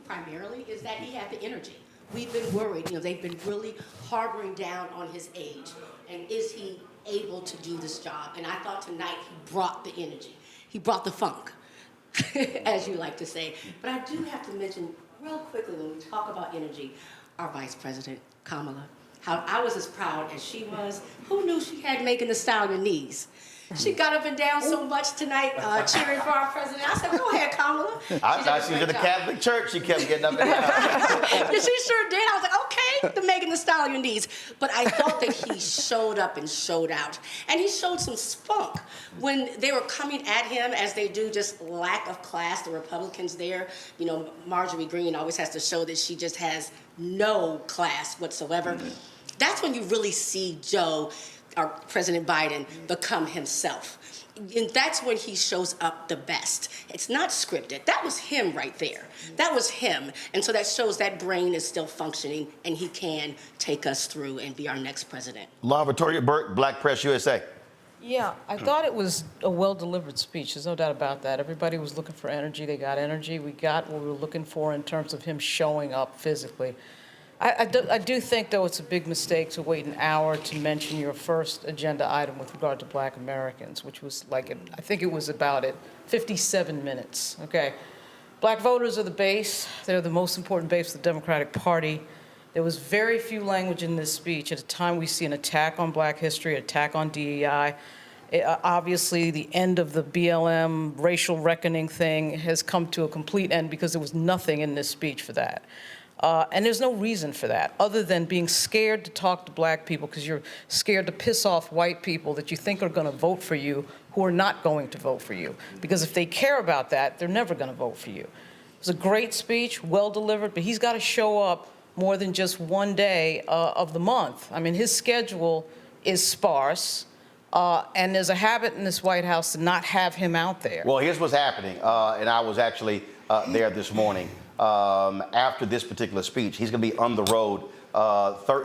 primarily, is that he had the energy. We've been worried, they've been really harboring down on his age. And is he able to do this job? And I thought tonight he brought the energy. He brought the funk, as you like to say. But I do have to mention Real quickly, when we talk about energy, our Vice President, Kamala, how I was as proud as she was. Who knew she had Megan Thee Stallion knees? She got up and down so much tonight, cheering for our president. I said, go ahead, Kamala. I thought she was in the Catholic Church. She kept getting up and down. Yeah, she sure did. I was like, okay, the Megan Thee Stallion knees. But I thought that he showed up and showed out. And he showed some spunk when they were coming at him, as they do, just lack of class, the Republicans there. You know, Marjorie Greene always has to show that she just has no class whatsoever. That's when you really see Joe, our President Biden, become himself. And that's when he shows up the best. It's not scripted. That was him right there. That was him. And so that shows that brain is still functioning and he can take us through and be our next president. La Victoria Burke, Black Press USA. Yeah, I thought it was a well-delivered speech. There's no doubt about that. Everybody was looking for energy. They got energy. We got what we were looking for in terms of him showing up physically. I do think, though, it's a big mistake to wait an hour to mention your first agenda item with regard to Black Americans, which was like, I think it was about 57 minutes, okay? Black voters are the base. They're the most important base of the Democratic Party. There was very few language in this speech at a time we see an attack on Black history, attack on DEI. Obviously, the end of the BLM racial reckoning thing has come to a complete end because there was nothing in this speech for that. And there's no reason for that other than being scared to talk to Black people because you're scared to piss off white people that you think are going to vote for you who are not going to vote for you. Because if they care about that, they're never going to vote for you. It was a great speech, well delivered, but he's got to show up more than just one day of the month. I mean, his schedule is sparse, and there's a habit in this White House to not have him out there. Well, here's what's happening, and I was actually there this morning. After this particular speech, he's going to be on the road.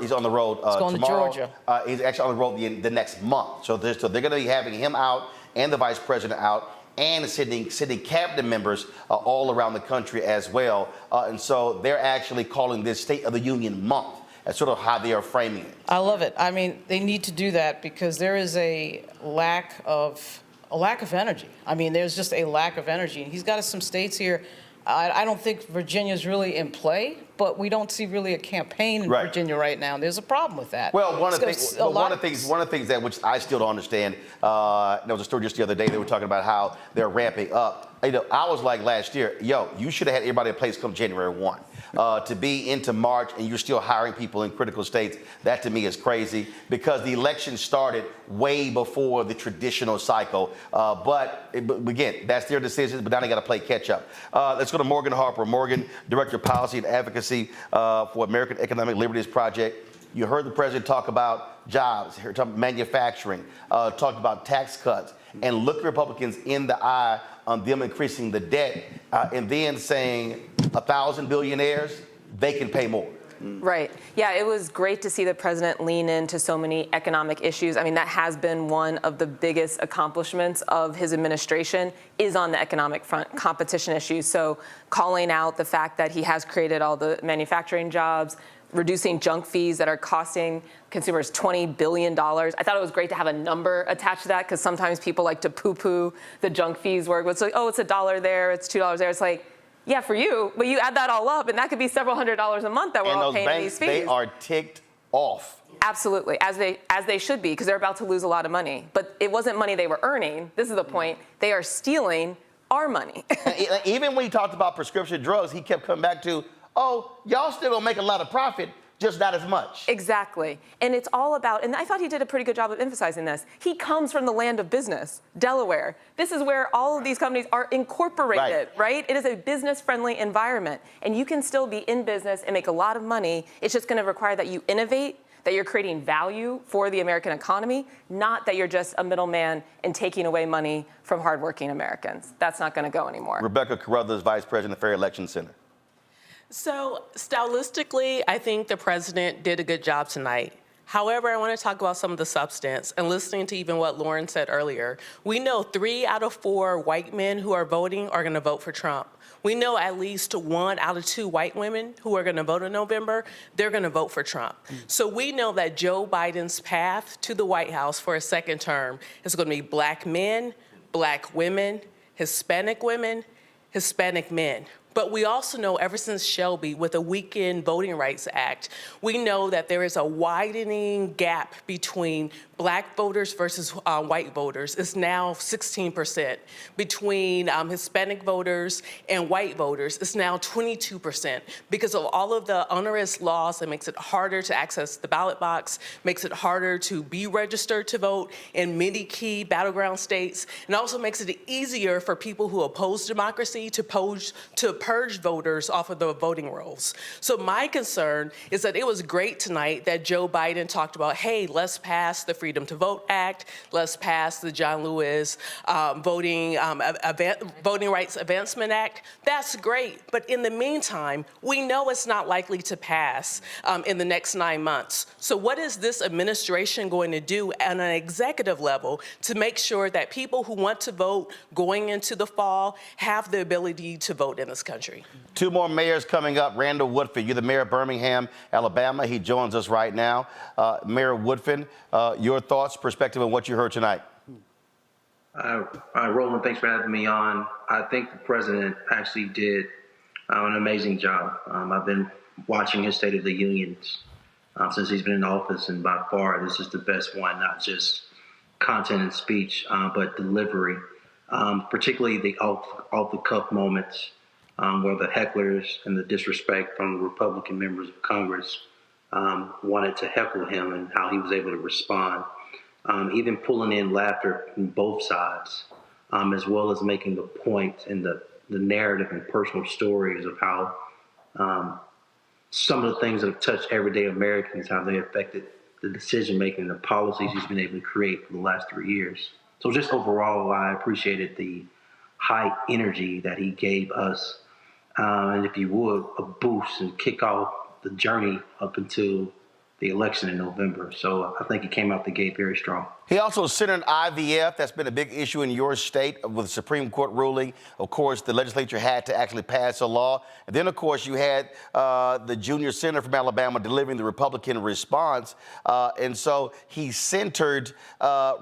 He's on the road going tomorrow. to Georgia. He's actually on the road the next month. So they're going to be having him out and the vice president out and sending cabinet members all around the country as well. And so they're actually calling this State of the Union month. That's sort of how they are framing it. I love it. I mean, they need to do that because there is a lack of energy. I mean, there's just a lack of energy. And he's got some states here. I don't think Virginia's really in play, but we don't see really a campaign in Virginia right now. There's a problem with that. Well, one of the things that which I still don't understand. There was a story just the other day. They were talking about how they're ramping up. You know, I was like last year, you should have had everybody in place come January 1. To be into March and you're still hiring people in critical states, that to me is crazy because the election started way before the traditional cycle. But again, that's their decisions, but now they got to play catch up. Let's go to Morgan Harper. Morgan, Director of Policy and Advocacy for American Economic Liberties Project. You heard the president talk about jobs, talk about manufacturing, talked about tax cuts, and look Republicans in the eye on them increasing the debt and then saying 1,000 billionaires, they can pay more. Right. Yeah, it was great to see the president lean into so many economic issues. I mean, that has been one of the biggest accomplishments of his administration is on the economic front, competition issues. So calling out the fact that he has created all the manufacturing jobs, reducing junk fees that are costing consumers $20 billion. I thought it was great to have a number attached to that because sometimes people like to poo-poo the junk fees work. It's like, oh, it's $1 there, it's $2 there. It's like, yeah, for you, but you add that all up, and that could be several $100s a month that we're all paying in these fees. They are ticked off. Absolutely, as they should be, because they're about to lose a lot of money. But it wasn't money they were earning. This is the point. They are stealing our money. Even when he talked about prescription drugs, he kept coming back to, oh, y'all still gonna make a lot of profit, just not as much. Exactly. And it's all about, and I thought he did a pretty good job of emphasizing this. He comes from the land of business, Delaware. This is where all of these companies are incorporated, right? It is a business-friendly environment. And you can still be in business and make a lot of money. It's just gonna require that you innovate, that you're creating value for the American economy, not that you're just a middleman and taking away money from hardworking Americans. That's not gonna go anymore. Rebecca Carruthers, Vice President of the Fair Election Center. So stylistically, I think the president did a good job tonight. However, I want to talk about some of the substance and listening to even what Lauren said earlier. We know 3 out of 4 white men who are voting are going to vote for Trump. We know at least 1 out of 2 white women who are going to vote in November, they're going to vote for Trump. So we know that Joe Biden's path to the White House for a second term is going to be black men, black women, Hispanic men. But we also know ever since Shelby, with the Weekend Voting Rights Act, we know that there is a widening gap between Black voters versus white voters. It's now 16%. Between Hispanic voters and white voters, it's now 22% because of all of the onerous laws that makes it harder to access the ballot box, makes it harder to be registered to vote in many key battleground states, and also makes it easier for people who oppose democracy to purge voters off of the voting rolls. So my concern is that it was great tonight that Joe Biden talked about, hey, let's pass the Freedom to Vote Act, let's pass the John Lewis Voting Rights Advancement Act. That's great, but in the meantime, we know it's not likely to pass in the next 9 months. So what is this administration going to do at an executive level to make sure that people who want to vote going into the fall have the ability to vote in this country? Two more mayors coming up. Randall Woodfin, you're the mayor of Birmingham, Alabama. He joins us right now. Mayor Woodfin, your thoughts, perspective on what you heard tonight. Roland, thanks for having me on. I think the president actually did an amazing job. I've been watching his State of the Unions since he's been in office, and by far this is the best one, not just content and speech, but delivery, particularly the off-the-cuff moments where the hecklers and the disrespect from the Republican members of Congress wanted to heckle him and how he was able to respond. Even pulling in laughter from both sides, as well as making the point and the narrative and personal stories of how some of the things that have touched everyday Americans, how they affected the decision-making and the policies he's been able to create for the last 3 years. So just overall, I appreciated the high energy that he gave us. And if you would, a boost and kick off the journey up until the election in November. So I think he came out the gate very strong. He also centered IVF. That's been a big issue in your state with the Supreme Court ruling. Of course, the legislature had to actually pass a law. And then, of course, you had the junior senator from Alabama delivering the Republican response. And so he centered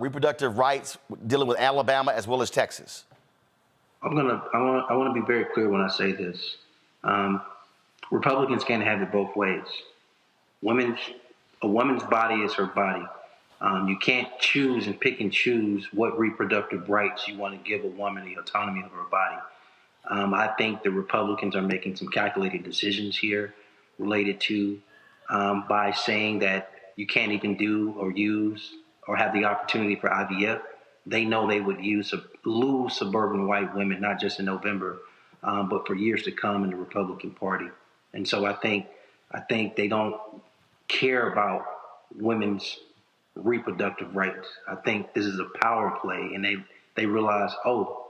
reproductive rights dealing with Alabama as well as Texas. I want to be very clear when I say this. Republicans can't have it both ways. A woman's body is her body. You can't choose and pick and choose what reproductive rights you want to give a woman, the autonomy of her body. I think the Republicans are making some calculated decisions here related to by saying that you can't even do or use or have the opportunity for IVF. They know they would lose suburban white women, not just in November, but for years to come in the Republican Party. And so I think they don't care about women's reproductive rights. I think this is a power play, and they realize, oh,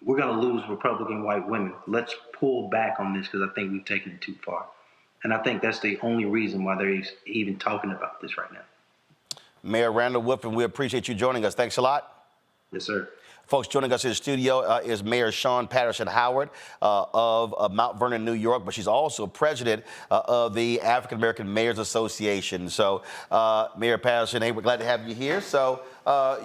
we're going to lose Republican white women. Let's pull back on this because I think we've taken it too far. And I think that's the only reason why they're even talking about this right now. Mayor Randall Woodfin, we appreciate you joining us. Thanks a lot. Yes, sir. Folks, joining us in the studio is Mayor Shawn Patterson Howard of Mount Vernon, New York, but she's also president of the African American Mayors Association. So, Mayor Patterson, hey, we're glad to have you here. So,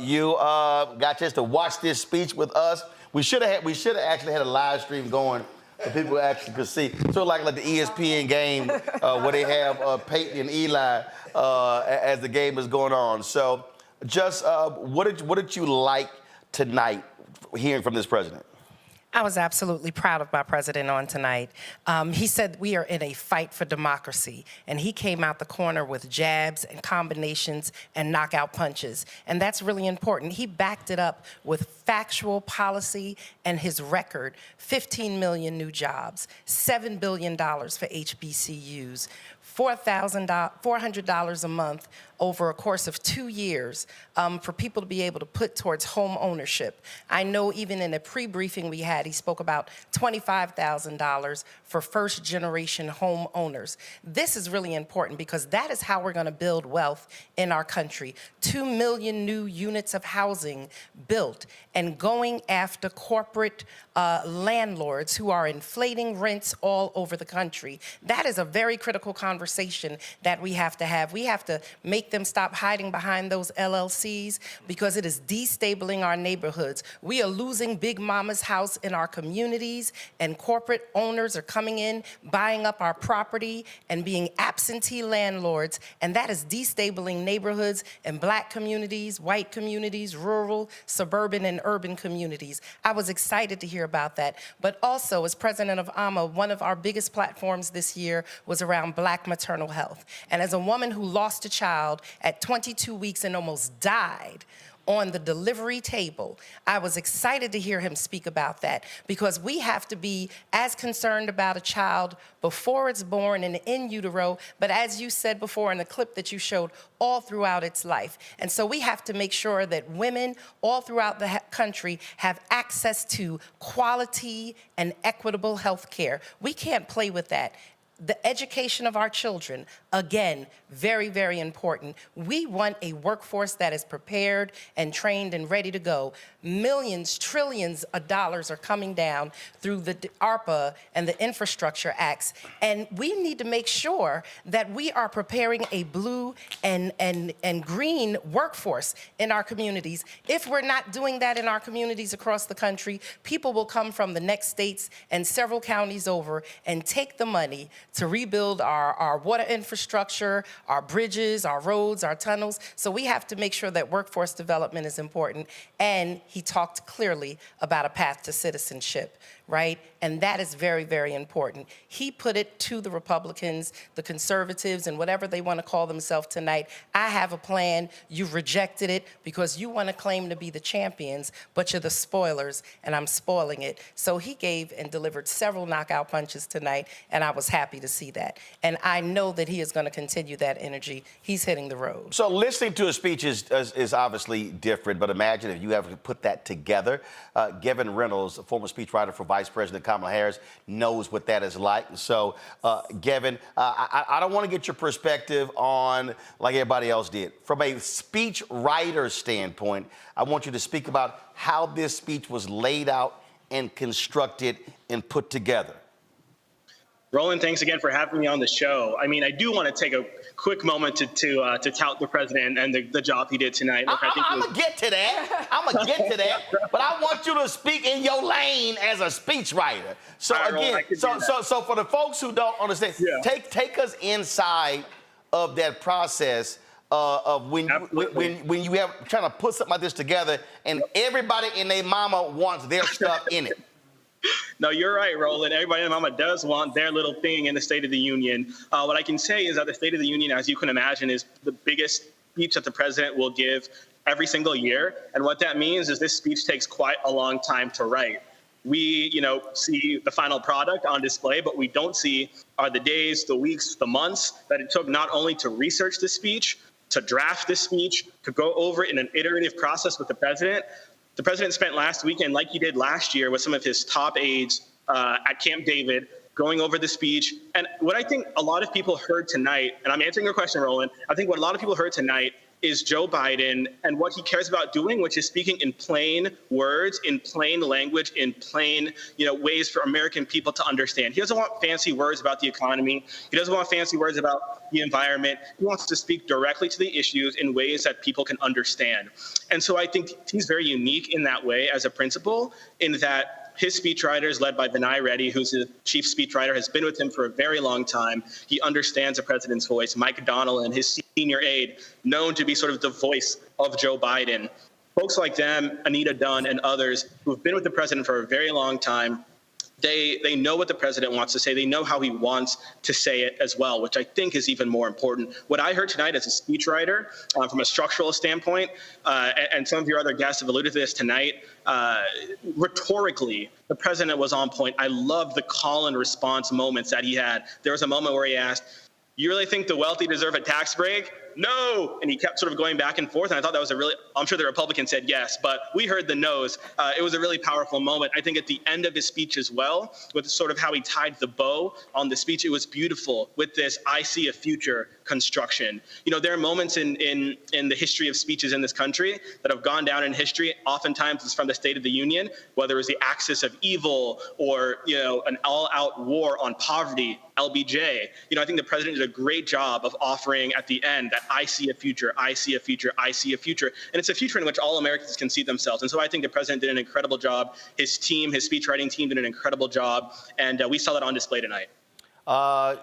you got a chance to watch this speech with us. We should have actually had a live stream going so people actually could see. Sort of like the ESPN game where they have Peyton and Eli as the game is going on. So, just what did you like tonight, hearing from this president? I was absolutely proud of my president on tonight. He said we are in a fight for democracy, and he came out the corner with jabs and combinations and knockout punches, and that's really important. He backed it up with factual policy and his record: 15 million new jobs, $7 billion for HBCUs, $400 a month over a course of 2 years for people to be able to put towards home ownership. I know even in a pre-briefing we had, he spoke about $25,000 for first-generation home owners. This is really important because that is how we're going to build wealth in our country. 2 million new units of housing built, and going after corporate landlords who are inflating rents all over the country. That is a very critical conversation that we have to have. We have to make make them stop hiding behind those LLCs because it is destabilizing our neighborhoods. We are losing Big Mama's house in our communities, and corporate owners are coming in, buying up our property and being absentee landlords, and that is destabilizing neighborhoods in Black communities, white communities, rural, suburban, and urban communities. I was excited to hear about that. But also, as president of AMA, one of our biggest platforms this year was around Black maternal health. And as a woman who lost a child at 22 weeks and almost died on the delivery table, I was excited to hear him speak about that, because we have to be as concerned about a child before it's born and in utero, but as you said before in the clip that you showed, all throughout its life. And so we have to make sure that women all throughout the country have access to quality and equitable health care. We can't play with that. The education of our children, again, very, very important. We want a workforce that is prepared and trained and ready to go. Millions, trillions of dollars are coming down through the ARPA and the Infrastructure Acts, and we need to make sure that we are preparing a blue and green workforce in our communities. If we're not doing that in our communities across the country, people will come from the next states and several counties over and take the money to rebuild our water infrastructure, our bridges, our roads, our tunnels. So we have to make sure that workforce development is important. And he talked clearly about a path to citizenship, right? And that is very, very important. He put it to the Republicans, the conservatives, and whatever they want to call themselves tonight. I have a plan. You've rejected it because you want to claim to be the champions, but you're the spoilers, and I'm spoiling it. So he gave and delivered several knockout punches tonight, and I was happy to see that. And I know that he is going to continue that energy. He's hitting the road. So listening to a speech is obviously different, but imagine if you have to put that together. Gavin Reynolds, a former speechwriter for Vice President Kamala Harris, knows what that is like. So, Gavin, I don't want to get your perspective on like everybody else did. From a speech writer standpoint, I want you to speak about how this speech was laid out and constructed and put together. Roland, thanks again for having me on the show. I mean, I do want to take a quick moment to tout the president and the job he did tonight. Look, I'm going to get to that. I'm going to get to that. But I want you to speak in your lane as a speechwriter. So, again, so for the folks who don't understand, take us inside of that process of when you have trying to put something like this together and everybody and their mama wants their stuff in it. No, you're right, Roland. Everybody in Mama does want their little thing in the State of the Union. What I can say is that the State of the Union, as you can imagine, is the biggest speech that the president will give every single year. And what that means is this speech takes quite a long time to write. We, see the final product on display, but we don't see the days, the weeks, the months that it took not only to research the speech, to draft this speech, to go over it in an iterative process with the president. The president spent last weekend, like he did last year, with some of his top aides at Camp David, going over the speech. And what I think a lot of people heard tonight, and I'm answering your question, Roland, I think what a lot of people heard tonight is Joe Biden and what he cares about doing, which is speaking in plain words, in plain language, in plain ways for American people to understand. He doesn't want fancy words about the economy. He doesn't want fancy words about the environment. He wants to speak directly to the issues in ways that people can understand. And so I think he's very unique in that way as a principal, in that his speechwriters, led by Vinay Reddy, who's the chief speechwriter, has been with him for a very long time. He understands the president's voice. Mike Donnell and his senior aide, known to be sort of the voice of Joe Biden. Folks like them, Anita Dunn and others, who have been with the president for a very long time, they know what the president wants to say. They know how he wants to say it as well, which I think is even more important. What I heard tonight as a speechwriter, from a structural standpoint, and some of your other guests have alluded to this tonight, rhetorically, the president was on point. I loved the call and response moments that he had. There was a moment where he asked, "You really think the wealthy deserve a tax break?" No. And he kept sort of going back and forth. And I thought that was I'm sure the Republicans said yes, but we heard the no's. It was a really powerful moment. I think at the end of his speech as well, with sort of how he tied the bow on the speech, it was beautiful with this "I see a future" construction. There are moments in the history of speeches in this country that have gone down in history. Oftentimes it's from the State of the Union, whether it was the axis of evil or, an all-out war on poverty. LBJ. I think the president did a great job of offering at the end that I see a future, I see a future, I see a future. And it's a future in which all Americans can see themselves. And so I think the president did an incredible job. His team, his speechwriting team did an incredible job. And we saw that on display tonight.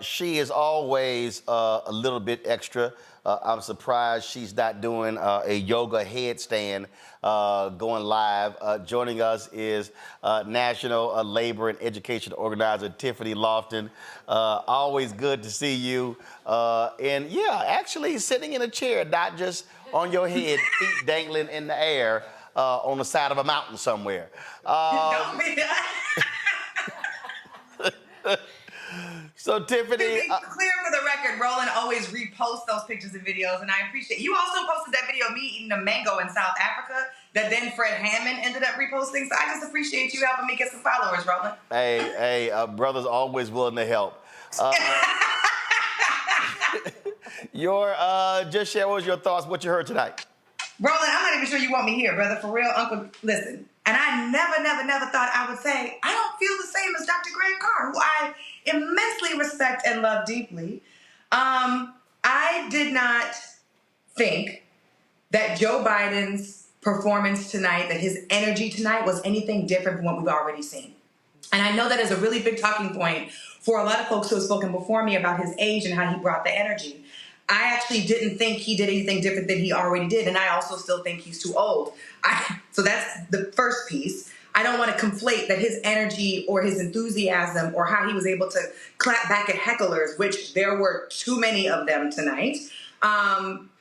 She is always a little bit extra. I'm surprised she's not doing a yoga headstand going live. Joining us is National Labor and Education Organizer Tiffany Lofton. Always good to see you. And yeah, actually sitting in a chair, not just on your head, feet dangling in the air on the side of a mountain somewhere. Don't be that. So Tiffany, to be clear for the record, Roland always reposts those pictures and videos, and I appreciate it. You also posted that video of me eating a mango in South Africa that then Fred Hammond ended up reposting. So I just appreciate you helping me get some followers, Roland. Hey, brother's always willing to help. Just share what was your thoughts, what you heard tonight. Roland, I'm not even sure you want me here, brother. For real, Uncle, listen. And I never thought I would say, I don't feel the same as Dr. Greg Carr, who I immensely respect and love deeply. I did not think that Joe Biden's performance tonight, that his energy tonight was anything different from what we've already seen. And I know that is a really big talking point for a lot of folks who have spoken before me about his age and how he brought the energy. I actually didn't think he did anything different than he already did, and I also still think he's too old. So that's the first piece. I don't want to conflate that his energy or his enthusiasm or how he was able to clap back at hecklers, which there were too many of them tonight,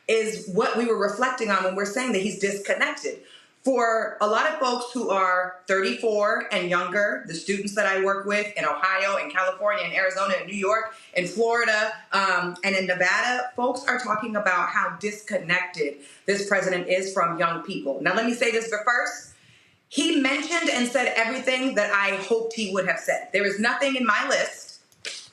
is what we were reflecting on when we're saying that he's disconnected. For a lot of folks who are 34 and younger, the students that I work with in Ohio and California and Arizona and New York and Florida and in Nevada, folks are talking about how disconnected this president is from young people. Now, let me say this first. He mentioned and said everything that I hoped he would have said. There is nothing in my list,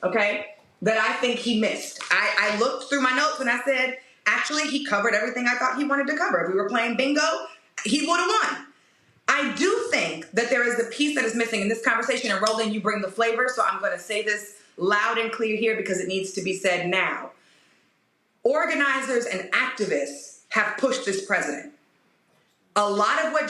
okay, that I think he missed. I looked through my notes and I said, actually, he covered everything I thought he wanted to cover. If we were playing bingo, he would have won. I do think that there is a piece that is missing in this conversation, and Roland, you bring the flavor, so I'm going to say this loud and clear here because it needs to be said now. Organizers and activists have pushed this president. A lot of what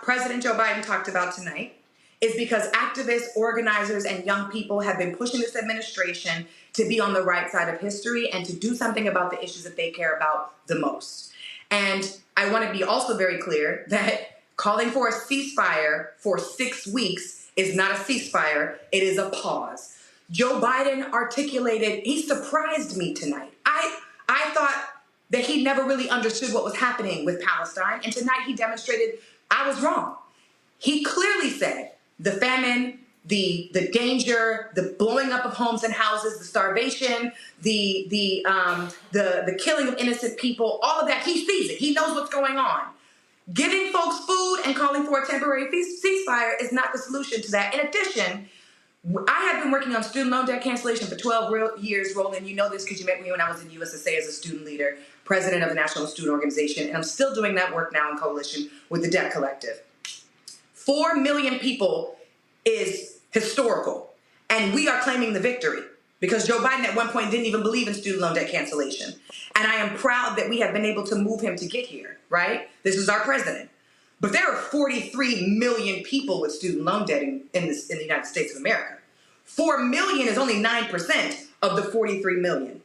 President Joe Biden talked about tonight is because activists, organizers, and young people have been pushing this administration to be on the right side of history and to do something about the issues that they care about the most. And I want to be also very clear that calling for a ceasefire for 6 weeks is not a ceasefire, it is a pause. Joe Biden articulated, he surprised me tonight. I thought that he never really understood what was happening with Palestine, and tonight he demonstrated I was wrong. He clearly said the famine, the danger, the blowing up of homes and houses, the starvation, the killing of innocent people, all of that, he sees it. He knows what's going on. Giving folks food and calling for a temporary ceasefire is not the solution to that. In addition, I have been working on student loan debt cancellation for 12 years, Roland. You know this because you met me when I was in USSA as a student leader, president of the National Student Organization, and I'm still doing that work now in coalition with the Debt Collective. 4 million people is historical, and we are claiming the victory because Joe Biden at one point didn't even believe in student loan debt cancellation. And I am proud that we have been able to move him to get here, right? This is our president. But there are 43 million people with student loan debt in the United States of America. 4 million is only 9% of the 43 million.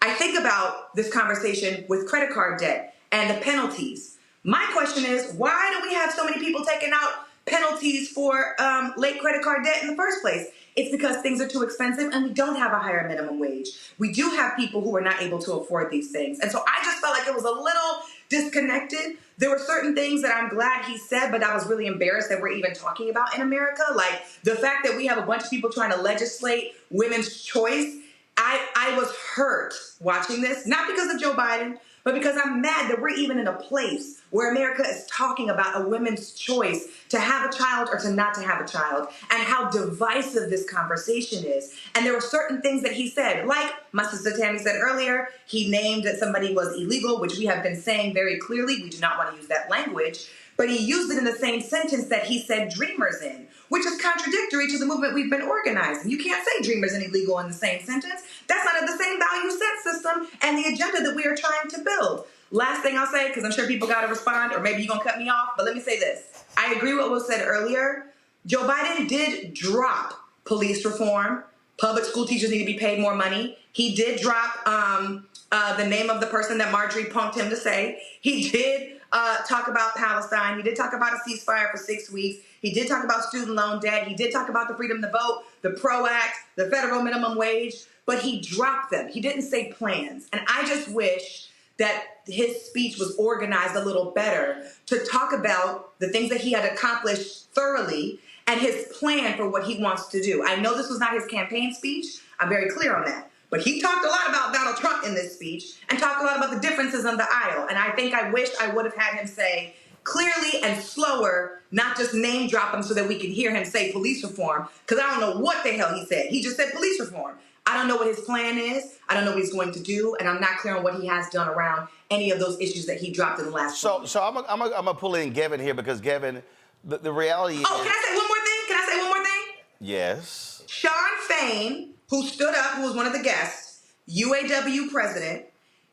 I think about this conversation with credit card debt and the penalties. My question is, why do we have so many people taking out penalties for late credit card debt in the first place? It's because things are too expensive and we don't have a higher minimum wage. We do have people who are not able to afford these things. And so I just felt like it was a little disconnected. There were certain things that I'm glad he said, but I was really embarrassed that we're even talking about in America. Like the fact that we have a bunch of people trying to legislate women's choice. I was hurt watching this, not because of Joe Biden, but because I'm mad that we're even in a place where America is talking about a woman's choice to have a child or to not to have a child, and how divisive this conversation is. And there were certain things that he said, like my sister Tammy said earlier, he named that somebody was illegal, which we have been saying very clearly, we do not want to use that language. but he used it in the same sentence that he said dreamers in, which is contradictory to the movement we've been organizing. You can't say dreamers and illegal in the same sentence. That's not the same value set system and the agenda that we are trying to build. Last thing I'll say, because I'm sure people got to respond, or maybe you're going to cut me off, but let me say this. I agree with what was said earlier. Joe Biden did drop police reform. Public school teachers need to be paid more money. He did drop the name of the person that Marjorie punked him to say. He did talk about Palestine. He did talk about a ceasefire for 6 weeks. He did talk about student loan debt. He did talk about the freedom to vote, the PRO Act, the federal minimum wage, but he dropped them. He didn't say plans. And I just wish that his speech was organized a little better to talk about the things that he had accomplished thoroughly and his plan for what he wants to do. I know this was not his campaign speech. I'm very clear on that. But he talked a lot about Donald Trump in this speech and talked a lot about the differences on the aisle. And I wish I would have had him say clearly and slower, not just name drop him so that we can hear him say police reform, because I don't know what the hell he said. He just said police reform. I don't know what his plan is. I don't know what he's going to do. And I'm not clear on what he has done around any of those issues that he dropped in the last week. So I'm gonna pull in Gavin here because Gavin, the reality is... Oh, can I say one more thing? Can I say one more thing? Yes. Sean Fain, who stood up, who was one of the guests, UAW president,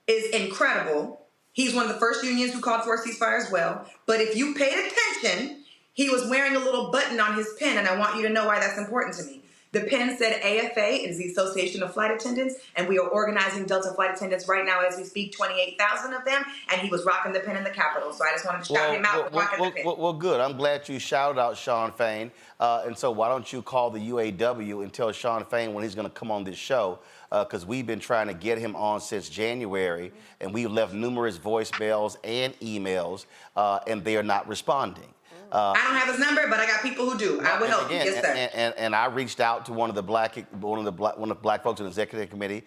is incredible. He's one of the first unions who called for a ceasefire as well. But if you paid attention, he was wearing a little button on his pin, and I want you to know why that's important to me. The pin said AFA, it is the Association of Flight Attendants, and we are organizing Delta flight attendants right now as we speak, 28,000 of them, and he was rocking the pin in the Capitol. So I just wanted to shout him out for rocking the pin. Well, good. I'm glad you shouted out Sean Fain. And so why don't you call the UAW and tell Sean Fain when he's going to come on this show, because we've been trying to get him on since January, and we've left numerous voicemails and emails, and they are not responding. I don't have his number, but I got people who do. I will help you. Yes, sir. And I reached out to one of the black folks in the executive committee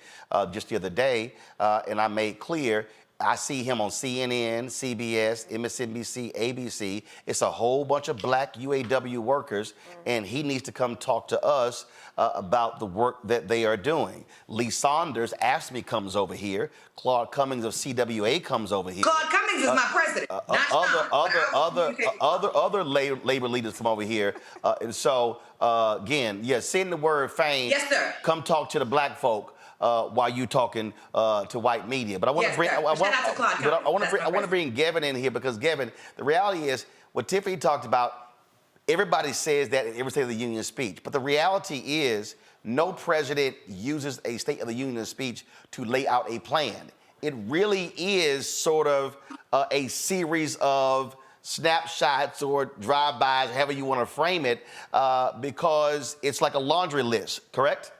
just the other day, and I made clear I see him on CNN, CBS, MSNBC, ABC. It's a whole bunch of black UAW workers, and he needs to come talk to us about the work that they are doing. Other Saunders, AFSCME comes over here. Claude Cummings of CWA comes over here. Claude Cummings is my president. Other labor leaders come over here. And so, again, send the word Fain. Yes, sir. Come talk to the black folk. While you talking to white media, but I want to bring I want to bring Gavin in here because Gavin, the reality is what Tiffany talked about. Everybody says that in every State of the Union speech, but the reality is no president uses a State of the Union speech to lay out a plan. It really is sort of a series of snapshots or drive-bys, however you want to frame it, because it's like a laundry list. Correct?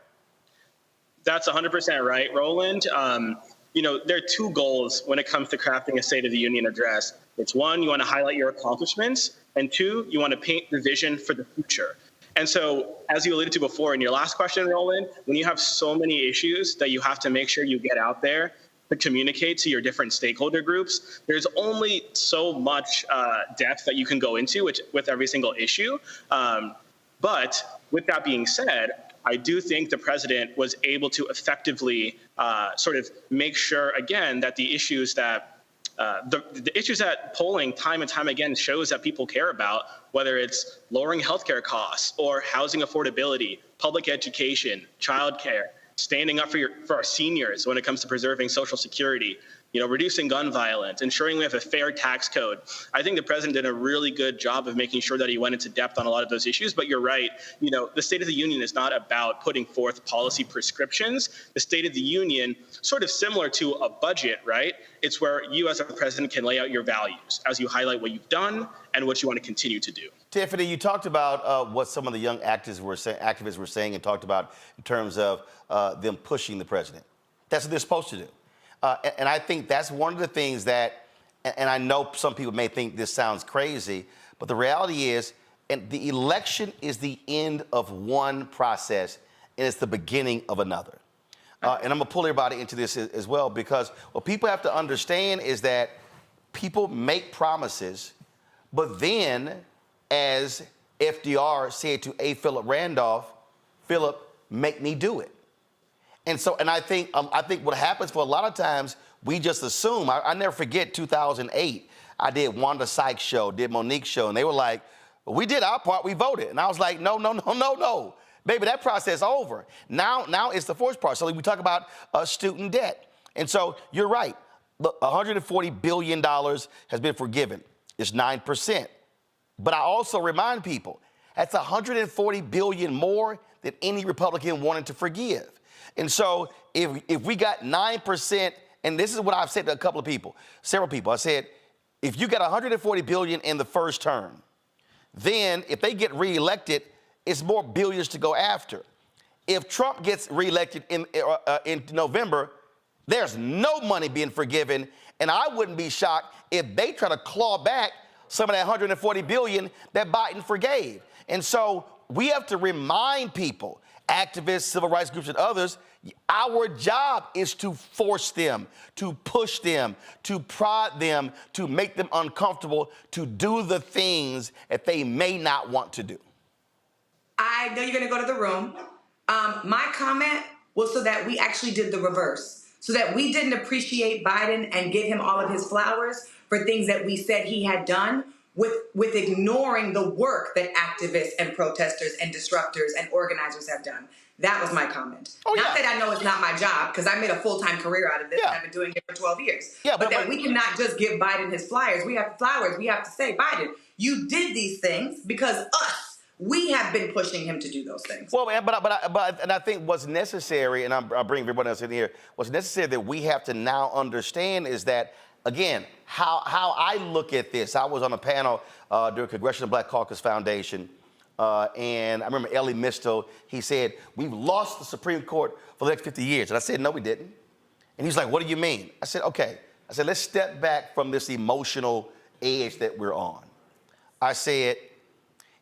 That's 100% right, Roland. There are two goals when it comes to crafting a State of the Union address. It's one, you want to highlight your accomplishments, and two, you want to paint the vision for the future. And so, as you alluded to before in your last question, Roland, when you have so many issues that you have to make sure you get out there to communicate to your different stakeholder groups, there's only so much depth that you can go into with every single issue. But with that being said, I do think the president was able to effectively sort of make sure, again, that the issues that the issues that polling time and time again shows that people care about, whether it's lowering healthcare costs or housing affordability, public education, childcare, standing up for our seniors when it comes to preserving Social Security, reducing gun violence, ensuring we have a fair tax code. I think the president did a really good job of making sure that he went into depth on a lot of those issues. But you're right, the State of the Union is not about putting forth policy prescriptions. The State of the Union, sort of similar to a budget, right? It's where you as a president can lay out your values as you highlight what you've done and what you want to continue to do. Tiffany, you talked about what some of the young activists were saying and talked about in terms of them pushing the president. That's what they're supposed to do. And I think that's one of the things that, and I know some people may think this sounds crazy, but the reality is, and the election is the end of one process, and it's the beginning of another. And I'm going to pull everybody into this as well, because what people have to understand is that people make promises, but then, as FDR said to A. Philip Randolph, Philip, make me do it. And so, and I think what happens for a lot of times we just assume. I never forget 2008. I did Wanda Sykes' show, did Monique's show, and they were like, well, we did our part, we voted. And I was like, no. Baby, that process over. Now it's the forced part. So we talk about student debt. And so you're right. Look, $140 billion has been forgiven. It's 9%. But I also remind people, that's $140 billion more than any Republican wanted to forgive. And so if we got 9%, and this is what I've said to a couple of people, several people, I said, if you got $140 billion in the first term, then if they get reelected, it's more billions to go after. If Trump gets reelected in November, there's no money being forgiven, and I wouldn't be shocked if they try to claw back some of that $140 billion that Biden forgave. And so we have to remind people, activists, civil rights groups, and others, our job is to force them, to push them, to prod them, to make them uncomfortable, to do the things that they may not want to do. I know you're going to go to the room. My comment was so that we actually did the reverse, so that we didn't appreciate Biden and give him all of his flowers for things that we said he had done, with ignoring the work that activists and protesters and disruptors and organizers have done. That was my comment. Not that I know it's not my job, because I made a full-time career out of this, and I've been doing it for 12 years. But that we cannot just give Biden his flowers. We have flowers. We have to say, Biden, you did these things because we have been pushing him to do those things. Well, but I think what's necessary, and I'll bring everyone else in here, what's necessary that we have to now understand is that, again, how I look at this. I was on a panel during Congressional Black Caucus Foundation, and I remember Elie Mystal, he said, we've lost the Supreme Court for the next 50 years. And I said, no, we didn't. And he's like, what do you mean? I said, okay. I said, let's step back from this emotional edge that we're on. I said,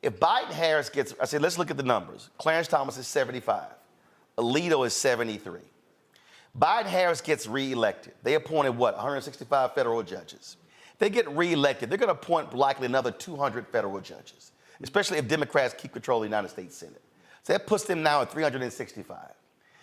if Biden-Harris gets, I said, let's look at the numbers. Clarence Thomas is 75. Alito is 73. Biden-Harris gets reelected. They appointed, 165 federal judges. They get reelected. They're going to appoint likely another 200 federal judges, especially if Democrats keep control of the United States Senate. So that puts them now at 365.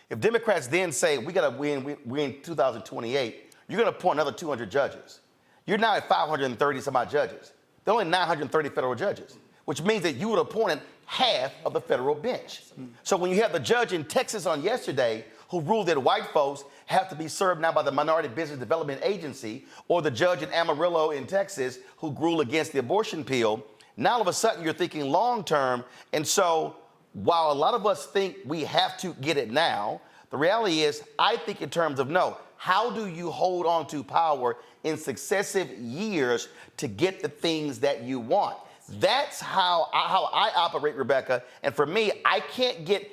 If Democrats then say, we're in 2028, you're going to appoint another 200 judges. You're now at 530 some odd judges. There are only 930 federal judges, which means that you would have appointed half of the federal bench. So when you have the judge in Texas on yesterday who ruled that white folks have to be served now by the Minority Business Development Agency, or the judge in Amarillo in Texas who ruled against the abortion pill, now all of a sudden you're thinking long term. And so while a lot of us think we have to get it now, the reality is I think in terms of how do you hold on to power in successive years to get the things that you want? That's how I operate, Rebecca. And for me, I can't get,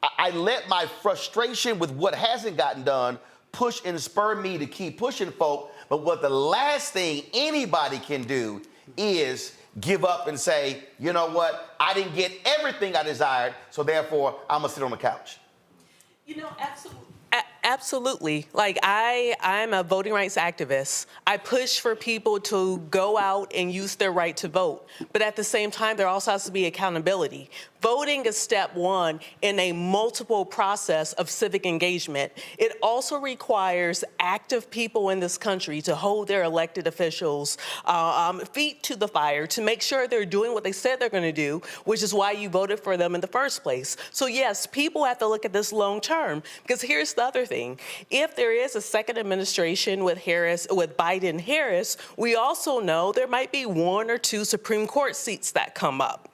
I let my frustration with what hasn't gotten done push and spur me to keep pushing folk. But what the last thing anybody can do is give up and say, you know what, I didn't get everything I desired, so therefore I'm gonna sit on the couch. Absolutely. Like I'm a voting rights activist. I push for people to go out and use their right to vote. But at the same time, there also has to be accountability. Voting is step one in a multiple process of civic engagement. It also requires active people in this country to hold their elected officials' feet to the fire to make sure they're doing what they said they're going to do, which is why you voted for them in the first place. So yes, people have to look at this long term, because here's the other thing. If there is a second administration with Biden-Harris, we also know there might be 1 or 2 Supreme Court seats that come up.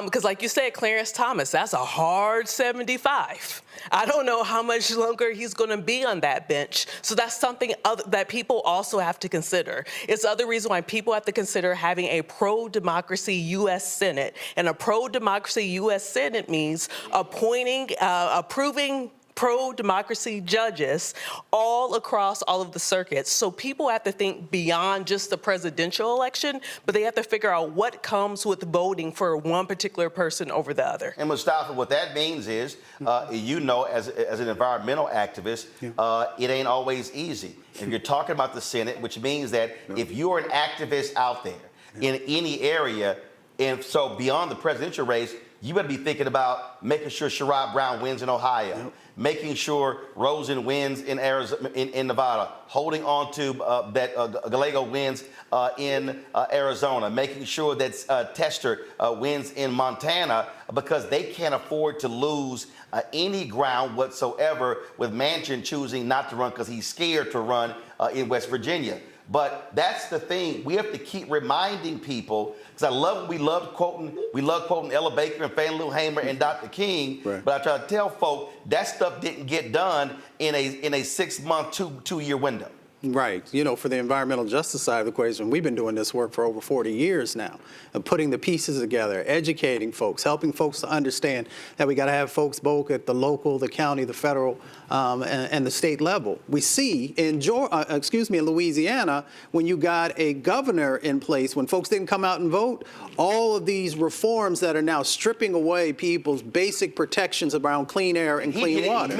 Because like you said, Clarence Thomas, that's a hard 75. I don't know how much longer he's going to be on that bench. So that's something that people also have to consider. It's the other reason why people have to consider having a pro-democracy U.S. Senate. And a pro-democracy U.S. Senate means approving pro-democracy judges all across all of the circuits. So people have to think beyond just the presidential election, but they have to figure out what comes with voting for one particular person over the other. And Mustafa, what that means is, as an environmental activist, it ain't always easy. And you're talking about the Senate, which means that if you're an activist out there in any area, and so beyond the presidential race, you better be thinking about making sure Sherrod Brown wins in Ohio, making sure Rosen wins in Arizona, in Nevada, holding on to that Gallego wins in Arizona, making sure that Tester wins in Montana, because they can't afford to lose any ground whatsoever with Manchin choosing not to run because he's scared to run in West Virginia. But that's the thing. We have to keep reminding people, because we love quoting Ella Baker and Fannie Lou Hamer and Dr. King. Right. But I try to tell folk that stuff didn't get done in a 6-month, two-year window. Right. You know, for the environmental justice side of the equation, we've been doing this work for over 40 years now, and putting the pieces together, educating folks, helping folks to understand that we got to have folks both at the local, the county, the federal, and the state level. We see in Louisiana, when you got a governor in place, when folks didn't come out and vote, all of these reforms that are now stripping away people's basic protections around clean air and clean water.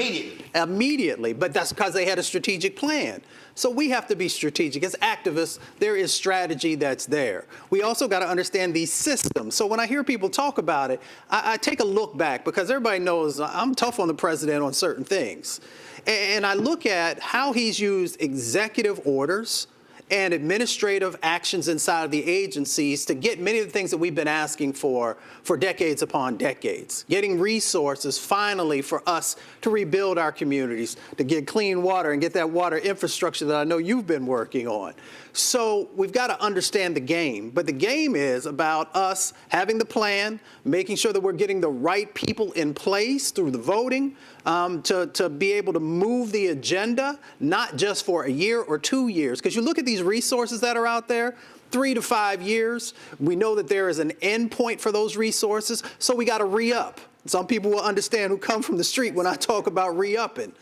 Immediately. But that's because they had a strategic plan. So we have to be strategic. As activists, there is strategy that's there. We also got to understand these systems. So when I hear people talk about it, I take a look back, because everybody knows I'm tough on the president on certain things. And I look at how he's used executive orders and administrative actions inside of the agencies to get many of the things that we've been asking for decades upon decades. Getting resources finally for us to rebuild our communities, to get clean water and get that water infrastructure that I know you've been working on. So we've got to understand the game. But the game is about us having the plan, making sure that we're getting the right people in place through the voting, to be able to move the agenda, not just for a year or 2 years. Because you look at these resources that are out there, 3 to 5 years. We know that there is an end point for those resources, so we got to re-up. Some people will understand who come from the street when I talk about re-upping.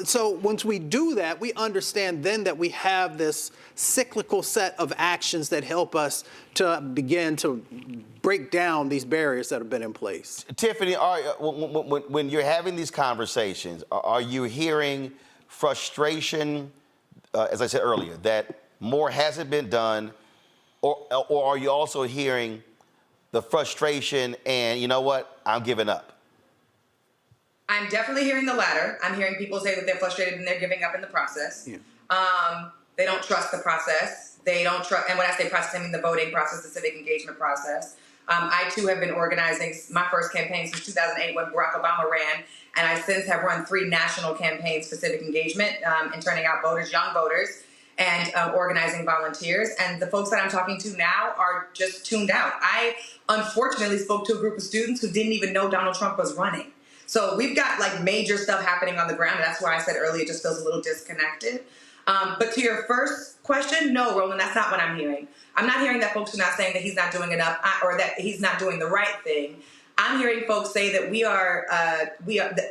So once we do that, we understand then that we have this cyclical set of actions that help us to begin to break down these barriers that have been in place. Tiffany, when you're having these conversations, are you hearing frustration, as I said earlier, that more hasn't been done, or are you also hearing the frustration and, you know what, I'm giving up? I'm definitely hearing the latter. I'm hearing people say that they're frustrated and they're giving up in the process. Yeah. They don't trust the process. They don't trust, and when I say process, I mean the voting process, the civic engagement process. I too have been organizing my first campaign since 2008 when Barack Obama ran, and I since have run 3 national campaigns for civic engagement and turning out voters, young voters, and organizing volunteers. And the folks that I'm talking to now are just tuned out. I unfortunately spoke to a group of students who didn't even know Donald Trump was running. So we've got like major stuff happening on the ground. And that's why I said earlier it just feels a little disconnected. But to your first question, no, Roland, that's not what I'm hearing. I'm not hearing that folks are not saying that he's not doing enough or that he's not doing the right thing. I'm hearing folks say that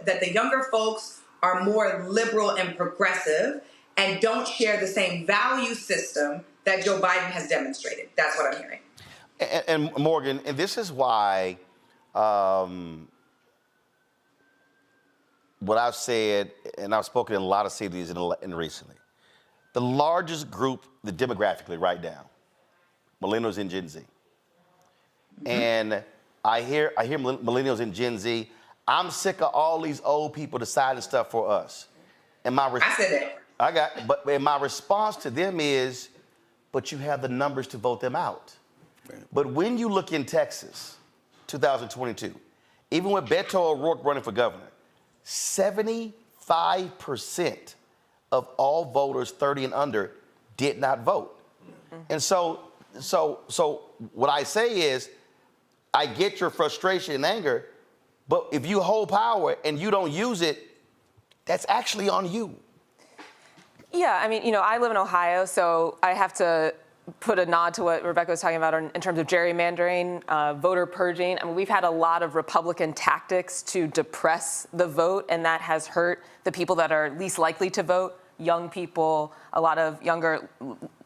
that the younger folks are more liberal and progressive and don't share the same value system that Joe Biden has demonstrated. That's what I'm hearing. And Morgan, and this is why what I've said, and I've spoken in a lot of cities in recently, the largest group, the demographically right now, millennials and Gen Z. Mm-hmm. And I hear millennials and Gen Z, I'm sick of all these old people deciding stuff for us. And I said that. But my response to them is, but you have the numbers to vote them out. Right. But when you look in Texas, 2022, even with Beto O'Rourke running for governor, 75% of all voters 30 and under did not vote. Mm-hmm. And so what I say is, I get your frustration and anger, but if you hold power and you don't use it, that's actually on you. Yeah, I mean, I live in Ohio, so I have to put a nod to what Rebecca was talking about in terms of gerrymandering, voter purging. I mean, we've had a lot of Republican tactics to depress the vote, and that has hurt the people that are least likely to vote, young people, a lot of younger,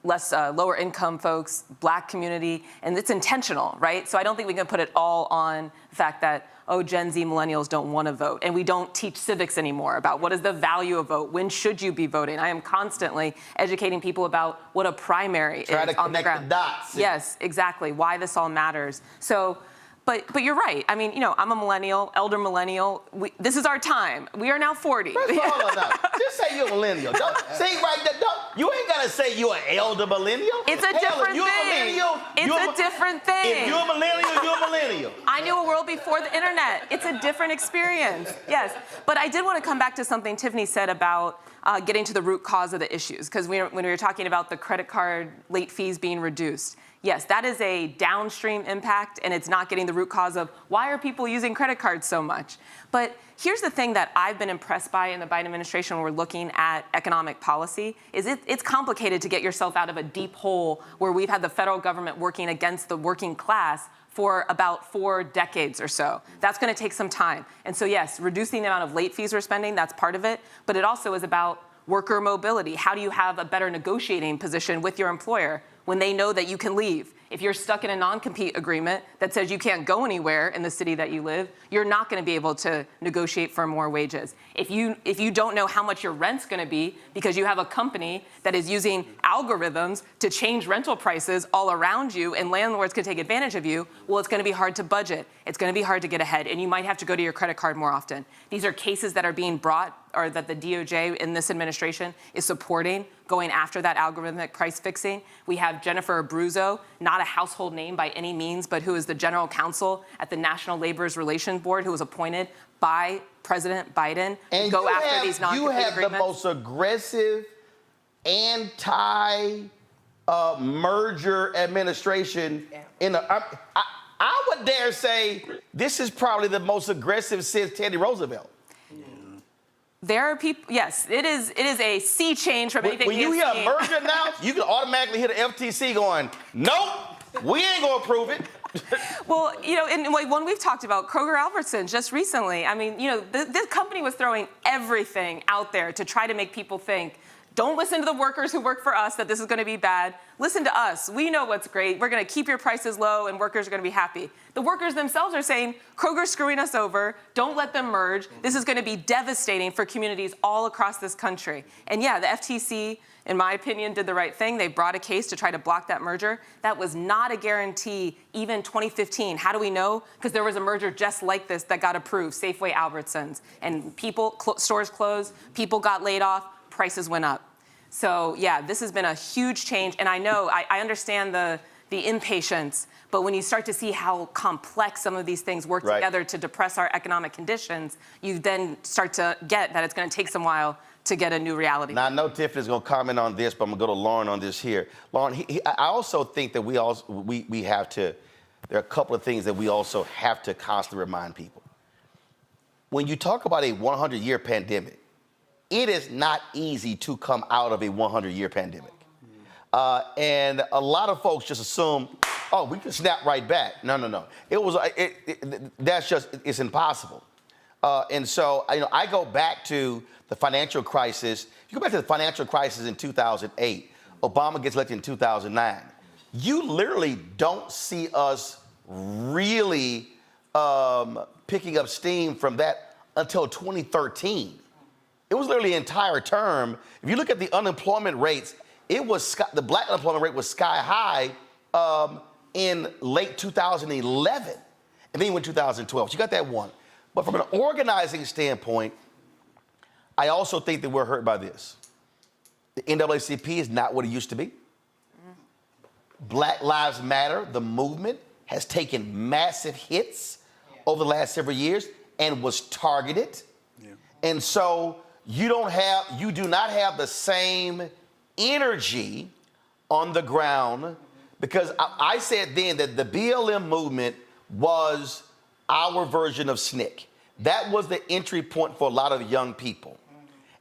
lower income folks, Black community, and it's intentional, right? So I don't think we can put it all on the fact that, Gen Z millennials don't want to vote. And we don't teach civics anymore about what is the value of vote. When should you be voting? I am constantly educating people about what a primary is on the ground. Try to connect the dots. Yes, exactly. Why this all matters. So But you're right. I mean, I'm a millennial, elder millennial. This is our time. We are now 40. Hold on now. Just say you're a millennial. Don't say right there. You ain't gotta say you're an elder millennial. It's a different thing. It's a different thing. If you're a millennial, you're a millennial. I knew a world before the internet. It's a different experience. Yes. But I did want to come back to something Tiffany said about getting to the root cause of the issues. Because when we were talking about the credit card late fees being reduced, yes, that is a downstream impact, and it's not getting the root cause of why are people using credit cards so much. But here's the thing that I've been impressed by in the Biden administration when we're looking at economic policy is it's complicated to get yourself out of a deep hole where we've had the federal government working against the working class for about 4 decades or so. That's going to take some time. And so, yes, reducing the amount of late fees we're spending, that's part of it. But it also is about worker mobility. How do you have a better negotiating position with your employer when they know that you can leave? If you're stuck in a non-compete agreement that says you can't go anywhere in the city that you live, you're not going to be able to negotiate for more wages. If you don't know how much your rent's going to be because you have a company that is using algorithms to change rental prices all around you and landlords can take advantage of you, well, it's going to be hard to budget. It's going to be hard to get ahead, and you might have to go to your credit card more often. These are cases that are being brought or that the DOJ in this administration is supporting, going after that algorithmic price fixing. We have Jennifer Abruzzo, not a household name by any means, but who is the general counsel at the National Labor Relations Board, who was appointed by President Biden to go after these non-compete agreements. You have the most aggressive anti-merger administration in the. I would dare say this is probably the most aggressive since Teddy Roosevelt. There are people, yes, it is a sea change from anything When you hear a merger announced, you can automatically hear the FTC going, nope, we ain't gonna approve it. Well, and when we've talked about Kroger-Albertsons just recently, I mean, this company was throwing everything out there to try to make people think, don't listen to the workers who work for us that this is going to be bad. Listen to us. We know what's great. We're going to keep your prices low and workers are going to be happy. The workers themselves are saying, Kroger's screwing us over. Don't let them merge. This is going to be devastating for communities all across this country. And yeah, the FTC, in my opinion, did the right thing. They brought a case to try to block that merger. That was not a guarantee, even 2015. How do we know? Because there was a merger just like this that got approved, Safeway Albertsons. And stores closed, people got laid off, prices went up. So yeah, this has been a huge change. And I know, I understand the impatience, but when you start to see how complex some of these things work together to depress our economic conditions, you then start to get that it's going to take some while to get a new reality. Now, I know Tiffany's going to comment on this, but I'm going to go to Lauren on this here. Lauren, I also think that we have to, there are a couple of things that we also have to constantly remind people. When you talk about a 100-year pandemic, it is not easy to come out of a 100-year pandemic. And a lot of folks just assume, oh, we can snap right back. No. It's impossible. And so, I go back to the financial crisis. If you go back to the financial crisis in 2008, Obama gets elected in 2009. You literally don't see us really picking up steam from that until 2013. It was literally the entire term. If you look at the unemployment rates, the black unemployment rate was sky high in late 2011, and then you went 2012. So you got that one. But from an organizing standpoint, I also think that we're hurt by this. The NAACP is not what it used to be. Black Lives Matter, the movement, has taken massive hits over the last several years and was targeted. And so you do not have the same energy on the ground, because I said then that the BLM movement was our version of SNCC. That was the entry point for a lot of young people.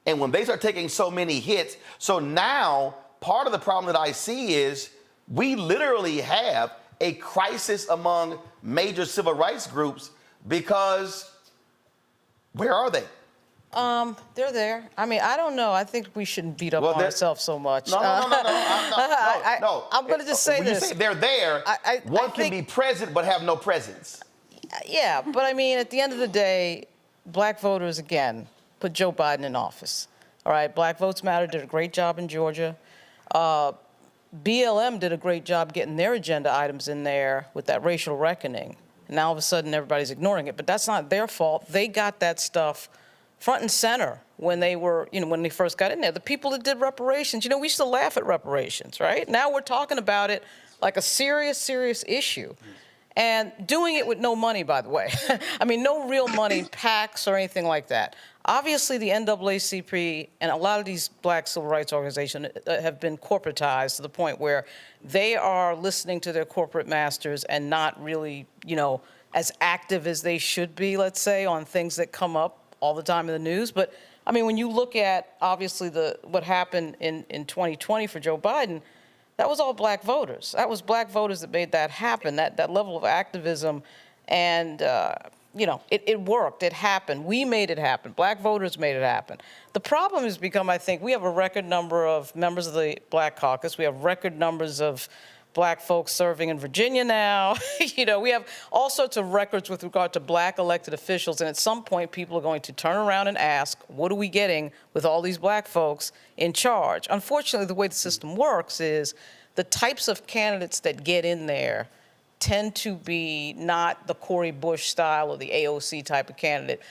And when they start taking so many hits, so now part of the problem that I see is we literally have a crisis among major civil rights groups, because where are they? They're there. I mean, I don't know. I think we shouldn't beat up on ourselves so much. No. I'm going to just say when this. You say they're there, one can be present but have no presence. Yeah, but I mean, at the end of the day, black voters, again, put Joe Biden in office. All right, Black Votes Matter did a great job in Georgia. BLM did a great job getting their agenda items in there with that racial reckoning. and now all of a sudden everybody's ignoring it. But that's not their fault. They got that stuff front and center when they were, when they first got in there. The people that did reparations, we used to laugh at reparations, right? Now we're talking about it like a serious, serious issue. And doing it with no money, by the way. I mean, no real money, PACs or anything like that. Obviously, the NAACP and a lot of these black civil rights organizations have been corporatized to the point where they are listening to their corporate masters and not really, as active as they should be, let's say, on things that come up all the time in the news. But, I mean, when you look at, obviously, what happened in 2020 for Joe Biden, that was all black voters. That was black voters that made that happen, that level of activism. And, it worked. It happened. We made it happen. Black voters made it happen. The problem has become, I think, we have a record number of members of the Black Caucus. We have record numbers of black folks serving in Virginia now. We have all sorts of records with regard to black elected officials. And at some point, people are going to turn around and ask, what are we getting with all these black folks in charge? Unfortunately, the way the system works is the types of candidates that get in there tend to be not the Cori Bush style or the AOC type of candidate.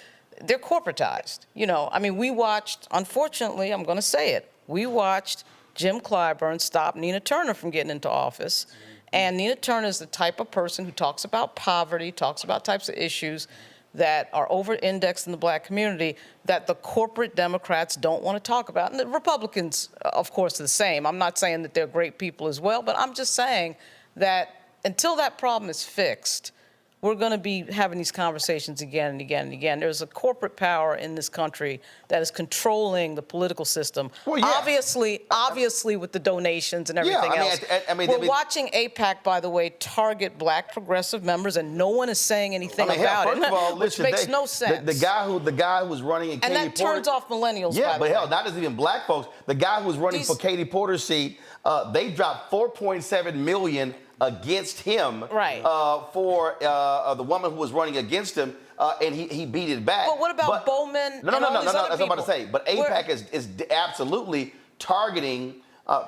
They're corporatized. We watched, unfortunately, I'm going to say it, we watched Jim Clyburn stopped Nina Turner from getting into office. And Nina Turner is the type of person who talks about poverty, talks about types of issues that are over-indexed in the black community that the corporate Democrats don't want to talk about. And the Republicans, of course, are the same. I'm not saying that they're great people as well, but I'm just saying that until that problem is fixed, we're going to be having these conversations again and again and again. There's a corporate power in this country that is controlling the political system. Well, yeah. Obviously with the donations and everything else. We're watching AIPAC, by the way, target black progressive members, and no one is saying anything about it, all, which makes no sense. The guy who was running in Katie Porter. And that turns off millennials, Yeah, by but the hell, way. not just even black folks. The guy who was running for Katie Porter's seat, they dropped $4.7 million against him for the woman who was running against him, and he beat it back. But what about Bowman? No, that's what I'm about to say. But AIPAC is absolutely targeting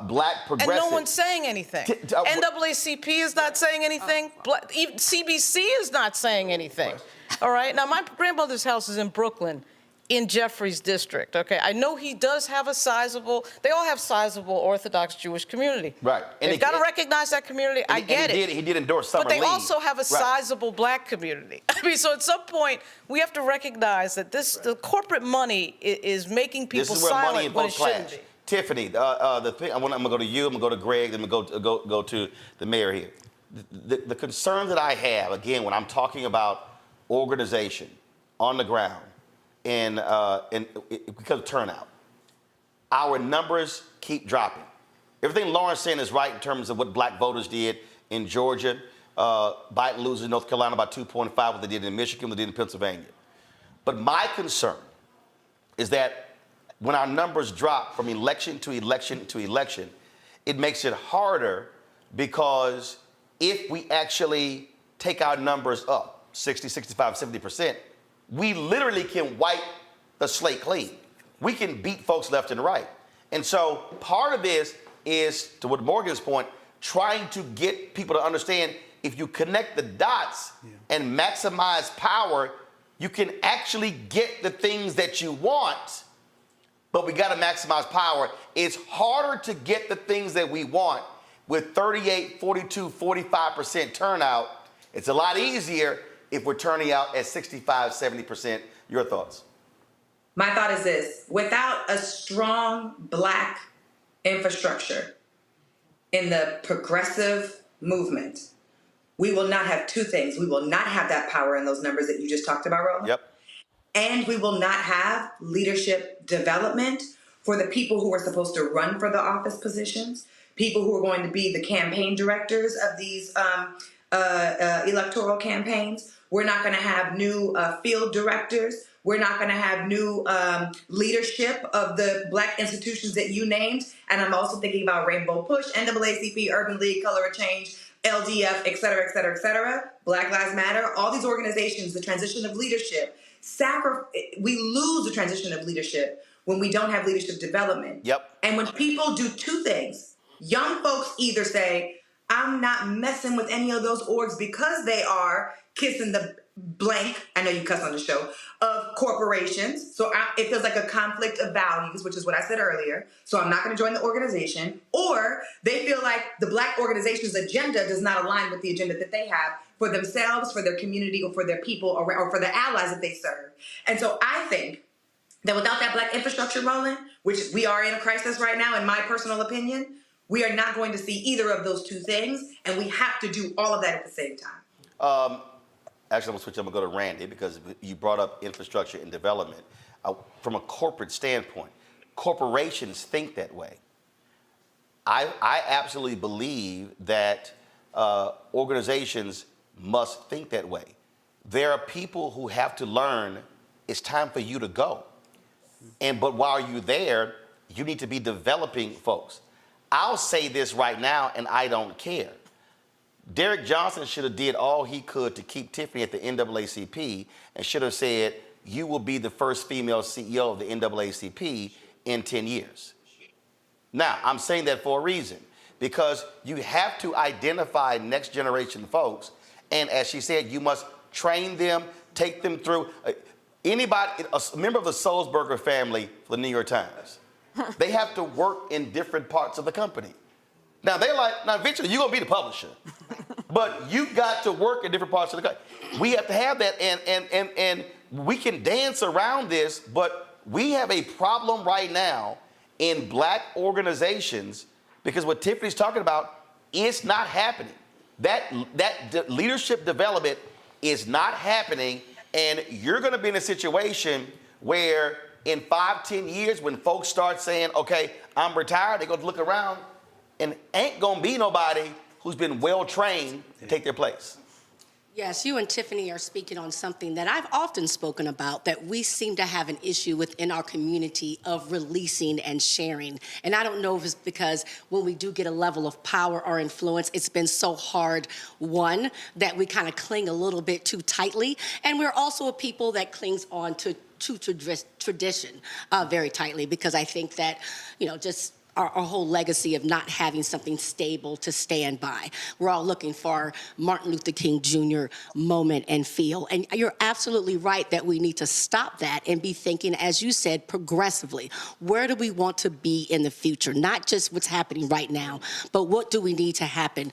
black progressives. And no one's saying anything. NAACP is not saying anything. Even CBC is not saying anything. All right? Now, my grandmother's house is in Brooklyn, in Jeffrey's district, okay? I know he does have they all have sizable Orthodox Jewish community. Right. And they've got to recognize that community. I get it. He did endorse Summer But they Lee. also have a sizable black community. I mean, so at some point, we have to recognize that the corporate money is making people silent when it shouldn't be. Tiffany, the thing, I'm going to go to you, I'm going to go to Greg, then I'm going to go to the mayor here. The concern that I have, again, when I'm talking about organization on the ground, and because of turnout, our numbers keep dropping. Everything Lauren's saying is right in terms of what black voters did in Georgia. Biden loses in North Carolina by 2.5, what they did in Michigan, what they did in Pennsylvania. But my concern is that when our numbers drop from election to election to election, it makes it harder because if we actually take our numbers up 60, 65, 70%, we literally can wipe the slate clean. We can beat folks left and right. And so part of this is, to what Morgan's point, trying to get people to understand if you connect the dots and maximize power, you can actually get the things that you want, but we got to maximize power. It's harder to get the things that we want with 38, 42, 45% turnout. It's a lot easier if we're turning out at 65, 70%. Your thoughts? My thought is this: without a strong black infrastructure in the progressive movement, we will not have two things. We will not have that power in those numbers that you just talked about, Roland. Yep. And we will not have leadership development for the people who are supposed to run for the office positions, people who are going to be the campaign directors of these electoral campaigns. We're not going to have new field directors. We're not going to have new leadership of the black institutions that you named. And I'm also thinking about Rainbow Push, NAACP, Urban League, Color of Change, LDF, et cetera, et cetera, et cetera. Black Lives Matter, all these organizations, the transition of leadership. We lose the transition of leadership when we don't have leadership development. Yep. And when people do two things, young folks either say, I'm not messing with any of those orgs because they are kissing the blank, I know you cuss on the show, of corporations. So it feels like a conflict of values, which is what I said earlier. So I'm not going to join the organization. Or they feel like the Black organization's agenda does not align with the agenda that they have for themselves, for their community, or for their people, or for the allies that they serve. And so I think that without that Black infrastructure rolling, which we are in a crisis right now, in my personal opinion, we are not going to see either of those two things, and we have to do all of that at the same time. Actually, I'm going to switch. I'm going to go to Randy because you brought up infrastructure and development. From a corporate standpoint, corporations think that way. I absolutely believe that organizations must think that way. There are people who have to learn it's time for you to go. But while you're there, you need to be developing folks. I'll say this right now, and I don't care. Derek Johnson should have did all he could to keep Tiffany at the NAACP and should have said, you will be the first female CEO of the NAACP in 10 years. Now, I'm saying that for a reason, because you have to identify next generation folks. And as she said, you must train them, take them through. Anybody, a member of the Sulzberger family for the New York Times, they have to work in different parts of the company. Now, they're like, now, eventually, you're going to be the publisher. But you got to work in different parts of the country. We have to have that, and we can dance around this, but we have a problem right now in Black organizations because what Tiffany's talking about, it's not happening. That leadership development is not happening, and you're going to be in a situation where in 5-10 years, when folks start saying, okay, I'm retired, they're going to look around and ain't going to be nobody who's been well-trained to take their place. Yes, you and Tiffany are speaking on something that I've often spoken about, that we seem to have an issue within our community of releasing and sharing. And I don't know if it's because when we do get a level of power or influence, it's been so hard, one, that we kind of cling a little bit too tightly. And we're also a people that clings on to tradition very tightly, because I think that, just our whole legacy of not having something stable to stand by. We're all looking for Martin Luther King Jr. moment and feel. And you're absolutely right that we need to stop that and be thinking, as you said, progressively. Where do we want to be in the future? Not just what's happening right now, but what do we need to happen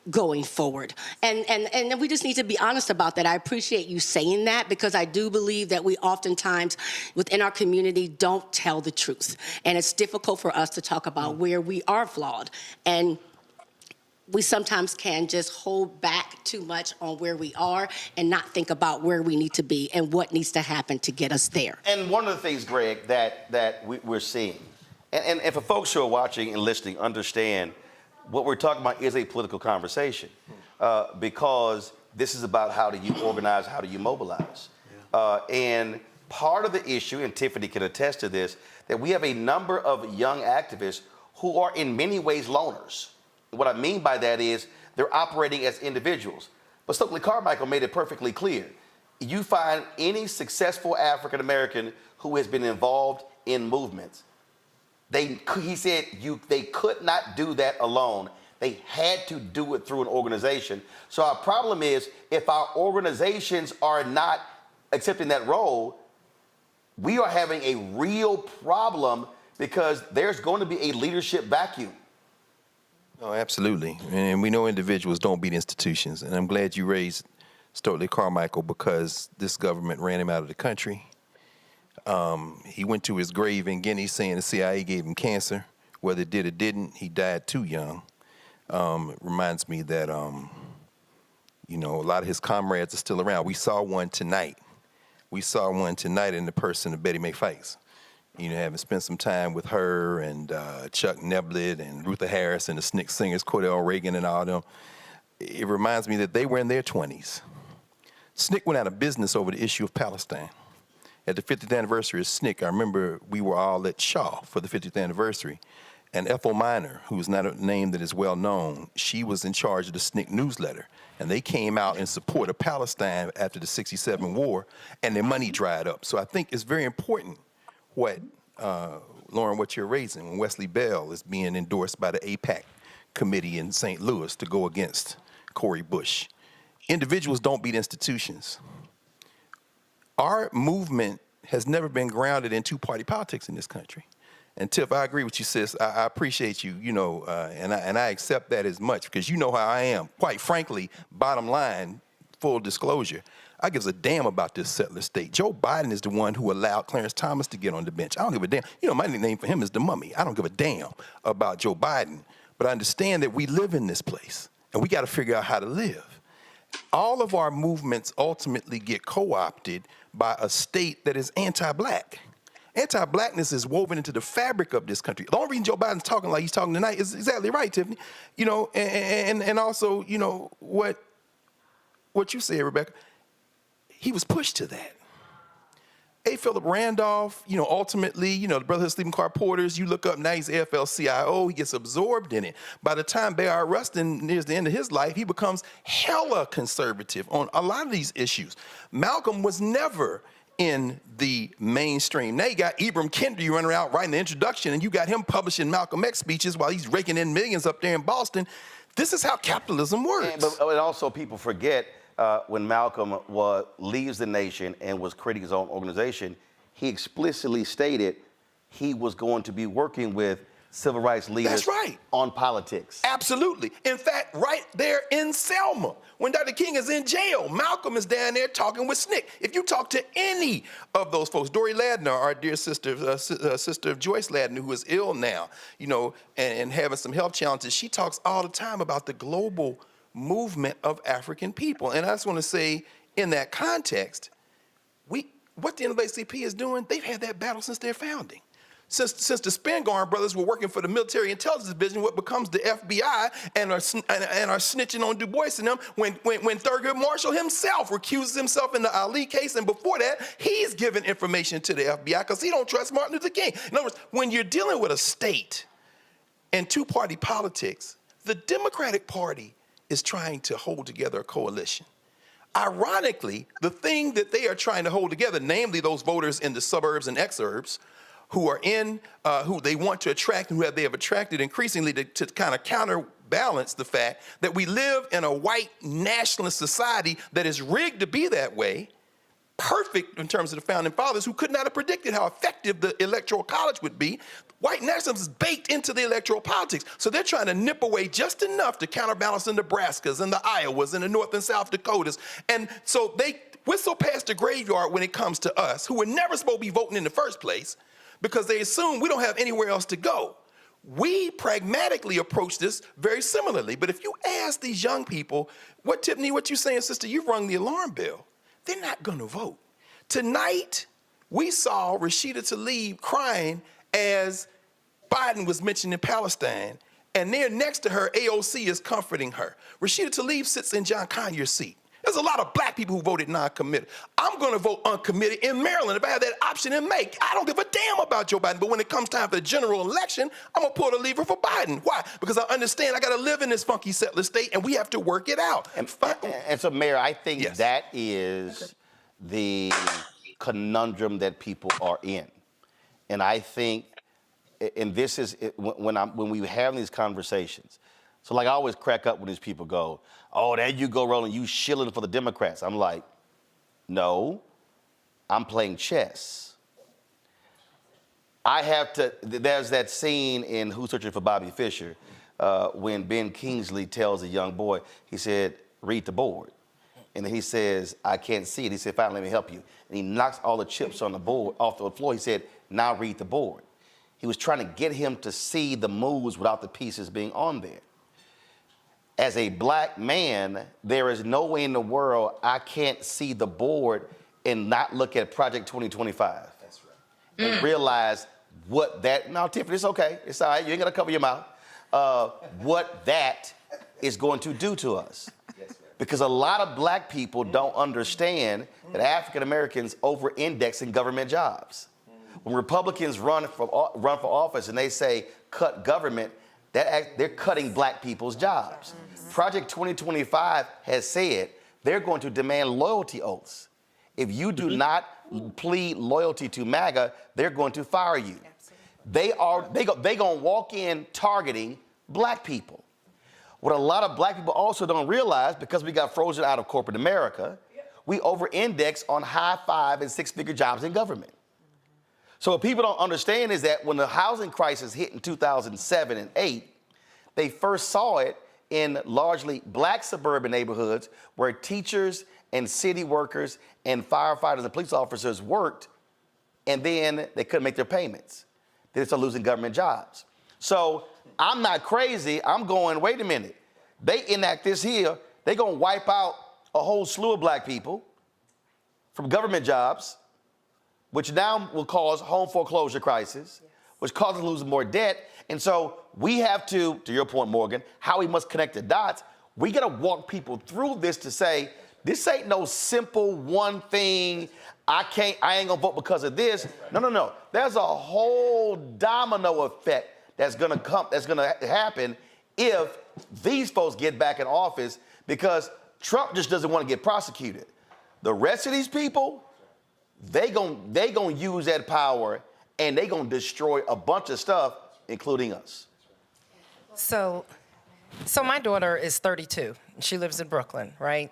going forward? And we just need to be honest about that. I appreciate you saying that, because I do believe that we oftentimes within our community don't tell the truth. And it's difficult for us to talk about where we are flawed. And we sometimes can just hold back too much on where we are and not think about where we need to be and what needs to happen to get us there. And one of the things, Greg, that we're seeing, and for folks who are watching and listening, understand what we're talking about is a political conversation, because this is about how do you organize, how do you mobilize. And part of the issue, and Tiffany can attest to this, that we have a number of young activists who are in many ways loners. What I mean by that is they're operating as individuals. But Stokely Carmichael made it perfectly clear. You find any successful African American who has been involved in movements, he said they could not do that alone. They had to do it through an organization. So our problem is, if our organizations are not accepting that role, we are having a real problem, because there's going to be a leadership vacuum. Oh, absolutely. And we know individuals don't beat institutions. And I'm glad you raised Stokely Carmichael, because this government ran him out of the country. He went to his grave in Guinea saying the CIA gave him cancer. Whether it did or didn't, he died too young. It reminds me that, a lot of his comrades are still around. We saw one tonight. In the person of Betty Mae Fikes. Having spent some time with her and Chuck Neblett and Ruther Harris and the SNCC singers, Cordell Reagan and all them, it reminds me that they were in their 20s. SNCC went out of business over the issue of Palestine. At the 50th anniversary of SNCC, I remember we were all at Shaw for the 50th anniversary. And Ethel Minor, who is not a name that is well known, she was in charge of the SNCC newsletter. And they came out in support of Palestine after the '67 war, and their money dried up. So I think it's very important Lauren, what you're raising, when Wesley Bell is being endorsed by the AIPAC committee in St. Louis to go against Cori Bush. Individuals don't beat institutions. Our movement has never been grounded in two-party politics in this country. And Tiff, I agree with you, sis. I appreciate you, and I accept that as much because you know how I am. Quite frankly, bottom line, full disclosure, I gives a damn about this settler state. Joe Biden is the one who allowed Clarence Thomas to get on the bench. I don't give a damn. My nickname for him is the Mummy. I don't give a damn about Joe Biden. But I understand that we live in this place, and we got to figure out how to live. All of our movements ultimately get co-opted by a state that is anti-black. Anti-blackness is woven into the fabric of this country. The only reason Joe Biden's talking like he's talking tonight is exactly right, Tiffany. And also, what you said, Rebecca, he was pushed to that. A. Philip Randolph, ultimately, the Brotherhood of Sleeping Car Porters, you look up now, he's AFL-CIO, he gets absorbed in it. By the time Bayard Rustin nears the end of his life, he becomes hella conservative on a lot of these issues. Malcolm was never in the mainstream. Now you got Ibram Kendi running around writing the introduction, and you got him publishing Malcolm X speeches while he's raking in millions up there in Boston. This is how capitalism works. But also people forget when Malcolm leaves the nation and was creating his own organization, he explicitly stated he was going to be working with civil rights leaders on politics. Absolutely. In fact, right there in Selma, when Dr. King is in jail, Malcolm is down there talking with SNCC. If you talk to any of those folks, Dory Ladner, our dear sister, sister of Joyce Ladner, who is ill now, and having some health challenges, she talks all the time about the global movement of African people. And I just want to say, in that context, what the NAACP is doing, they've had that battle since their founding. Since the Spingarn brothers were working for the military intelligence division, what becomes the FBI, and are snitching on Du Bois and them, when Thurgood Marshall himself recuses himself in the Ali case, and before that, he's giving information to the FBI because he don't trust Martin Luther King. In other words, when you're dealing with a state and two-party politics, the Democratic Party is trying to hold together a coalition. Ironically, the thing that they are trying to hold together, namely those voters in the suburbs and exurbs, who are who they want to attract and who they have attracted increasingly to kind of counterbalance the fact that we live in a white nationalist society that is rigged to be that way, perfect in terms of the founding fathers who could not have predicted how effective the electoral college would be. White nationalism is baked into the electoral politics. So they're trying to nip away just enough to counterbalance the Nebraskas and the Iowas and the North and South Dakotas. And so they whistle past the graveyard when it comes to us, who were never supposed to be voting in the first place, because they assume we don't have anywhere else to go. We pragmatically approach this very similarly. But if you ask these young people, Tiffany, what you saying, sister, you've rung the alarm bell. They're not gonna vote. Tonight, we saw Rashida Tlaib crying as Biden was mentioned in Palestine, and there next to her, AOC is comforting her. Rashida Tlaib sits in John Conyers' seat. There's a lot of black people who voted non-committed. I'm going to vote uncommitted in Maryland if I have that option in May. I don't give a damn about Joe Biden, but when it comes time for the general election, I'm going to pull the lever for Biden. Why? Because I understand I got to live in this funky settler state, and we have to work it out. And so, Mayor, I think that is the conundrum that people are in. And I think, and this is when we have these conversations. So, like, I always crack up when these people go, "Oh, there you go, Roland, you shilling for the Democrats." I'm like, no, I'm playing chess. There's that scene in Who's Searching for Bobby Fischer when Ben Kingsley tells a young boy, he said, "Read the board." And then he says, "I can't see it." He said, "Fine, let me help you." And he knocks all the chips on the board off the floor. He said, "Now read the board." He was trying to get him to see the moves without the pieces being on there. As a black man, there is no way in the world I can't see the board and not look at Project 2025. That's right. And realize what that, no, Tiffany, it's okay. It's all right. You ain't got to cover your mouth. What that is going to do to us. Yes, because a lot of black people don't understand that African Americans over-index in government jobs. When Republicans run for office and they say cut government, they're cutting black people's jobs. Project 2025 has said they're going to demand loyalty oaths. If you do not plead loyalty to MAGA, they're going to fire you. They're going to walk in targeting black people. What a lot of black people also don't realize, because we got frozen out of corporate America, we over-index on high 5- and 6-figure jobs in government. So what people don't understand is that when the housing crisis hit in 2007 and 8, they first saw it in largely black suburban neighborhoods where teachers and city workers and firefighters and police officers worked, and then they couldn't make their payments. They started losing government jobs. So I'm not crazy. I'm going, wait a minute. They enact this here, they're going to wipe out a whole slew of black people from government jobs, which now will cause home foreclosure crisis, which causes losing more debt. And so we have to your point, Morgan, how we must connect the dots. We got to walk people through this to say, this ain't no simple one thing. I ain't gonna vote because of this. No. There's a whole domino effect that's gonna happen if these folks get back in office, because Trump just doesn't want to get prosecuted. The rest of these people, they gonna use that power and they gonna destroy a bunch of stuff, including us. So my daughter is 32. She lives in Brooklyn, right?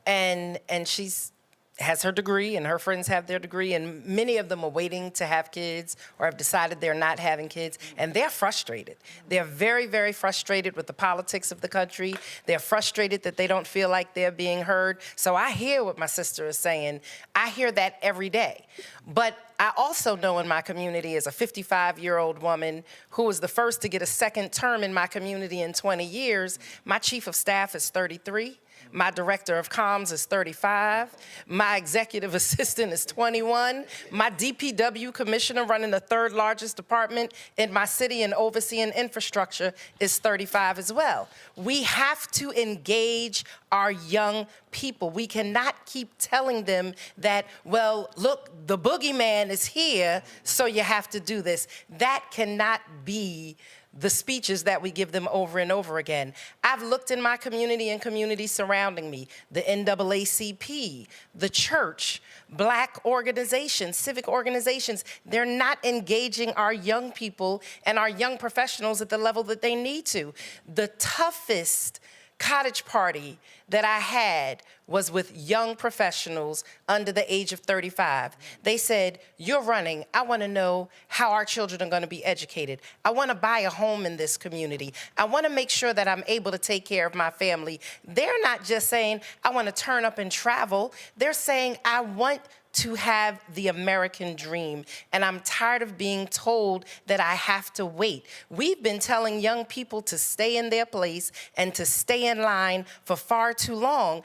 And she's has her degree, and her friends have their degree, and many of them are waiting to have kids or have decided they're not having kids, and they're frustrated. They're very, very frustrated with the politics of the country. They're frustrated that they don't feel like they're being heard. So I hear what my sister is saying. I hear that every day. But I also know in my community, as a 55-year-old woman who was the first to get a second term in my community in 20 years, my chief of staff is 33. My director of comms is 35. My executive assistant is 21. My DPW commissioner running the third largest department in my city and overseeing infrastructure is 35 as well. We have to engage our young people. We cannot keep telling them that, well, look, the boogeyman is here, so you have to do this. That cannot be the speeches that we give them over and over again. I've looked in my community and communities surrounding me, the NAACP, the church, black organizations, civic organizations. They're not engaging our young people and our young professionals at the level that they need to. The toughest cottage party that I had was with young professionals under the age of 35. They said, you're running. I want to know how our children are going to be educated. I want to buy a home in this community. I want to make sure that I'm able to take care of my family. They're not just saying, I want to turn up and travel. They're saying, I want to have the American dream, and I'm tired of being told that I have to wait. We've been telling young people to stay in their place and to stay in line for far too long,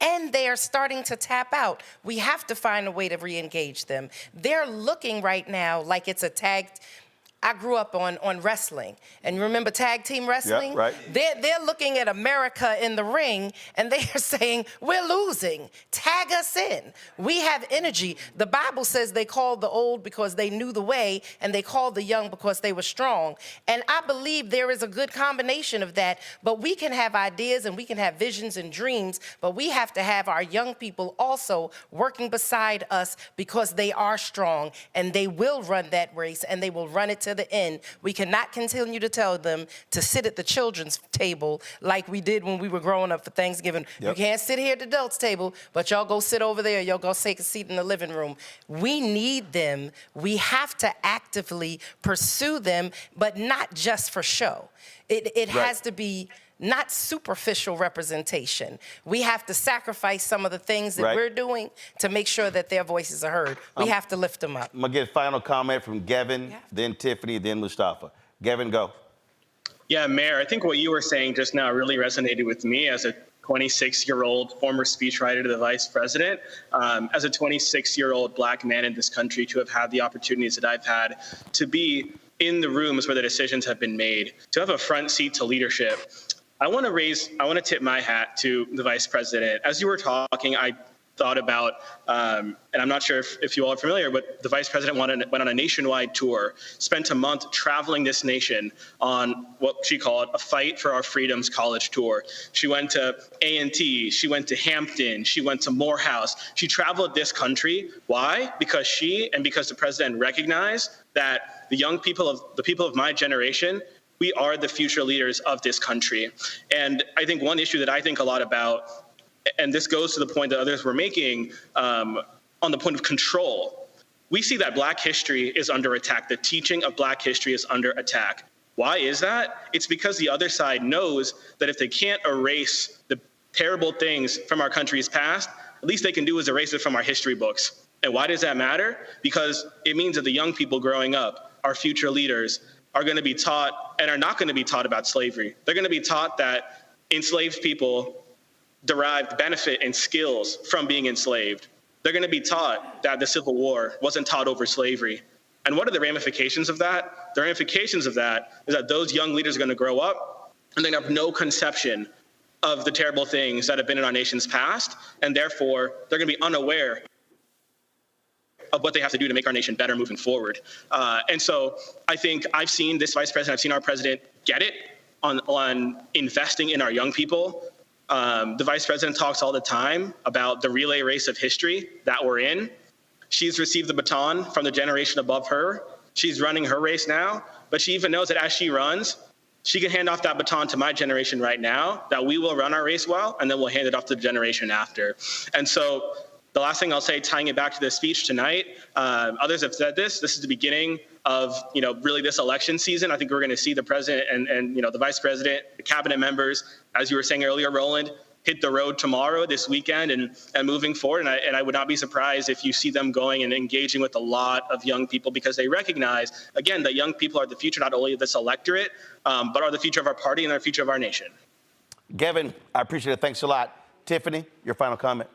and they are starting to tap out. We have to find a way to re-engage them. They're looking right now like it's a tag. I grew up on wrestling, and you remember tag team wrestling? Yep, right. They're looking at America in the ring, and they are saying, we're losing. Tag us in. We have energy. The Bible says they called the old because they knew the way, and they called the young because they were strong. And I believe there is a good combination of that, but we can have ideas and we can have visions and dreams, but we have to have our young people also working beside us, because they are strong, and they will run that race, and they will run it to the end. We cannot continue to tell them to sit at the children's table like we did when we were growing up for Thanksgiving. Yep. You can't sit here at the adults' table, but y'all go sit over there. Y'all go take a seat in the living room. We need them. We have to actively pursue them, but not just for show. It has to be not superficial representation. We have to sacrifice some of the things that we're doing to make sure that their voices are heard. We have to lift them up. I'm gonna get a final comment from Gavin, then Tiffany, then Mustafa. Gavin, go. Yeah, Mayor, I think what you were saying just now really resonated with me as a 26-year-old former speechwriter to the vice president. As a 26-year-old black man in this country, to have had the opportunities that I've had to be in the rooms where the decisions have been made, to have a front seat to leadership. I want to tip my hat to the vice president. As you were talking, I thought about, and I'm not sure if you all are familiar, but the vice president went on a nationwide tour, spent a month traveling this nation on what she called a Fight for Our Freedoms college tour. She went to A&T, she went to Hampton, she went to Morehouse. She traveled this country. Why? Because she and because the president recognized that the young people of my generation We are the future leaders of this country. And I think one issue that I think a lot about, and this goes to the point that others were making on the point of control. We see that Black history is under attack. The teaching of Black history is under attack. Why is that? It's because the other side knows that if they can't erase the terrible things from our country's past, at least they can do is erase it from our history books. And why does that matter? Because it means that the young people growing up, our future leaders, are going to be taught and are not going to be taught about slavery. They're going to be taught that enslaved people derived benefit and skills from being enslaved. They're going to be taught that the Civil War wasn't taught over slavery. And what are the ramifications of that? The ramifications of that is that those young leaders are going to grow up and they have no conception of the terrible things that have been in our nation's past, and therefore they're going to be unaware of what they have to do to make our nation better moving forward. And so I think I've seen this vice president, I've seen our president get it on investing in our young people. The vice president talks all the time about the relay race of history that we're in. She's received the baton from the generation above her. She's running her race now, but she even knows that as she runs, she can hand off that baton to my generation right now, that we will run our race well, and then we'll hand it off to the generation after. And so the last thing I'll say, tying it back to the speech tonight, others have said this is the beginning of, really this election season. I think we're going to see the president and the vice president, the cabinet members, as you were saying earlier, Roland, hit the road tomorrow, this weekend, and moving forward. And I would not be surprised if you see them going and engaging with a lot of young people, because they recognize, again, that young people are the future, not only of this electorate, but are the future of our party and the future of our nation. Gavin, I appreciate it. Thanks a lot. Tiffany, your final comment.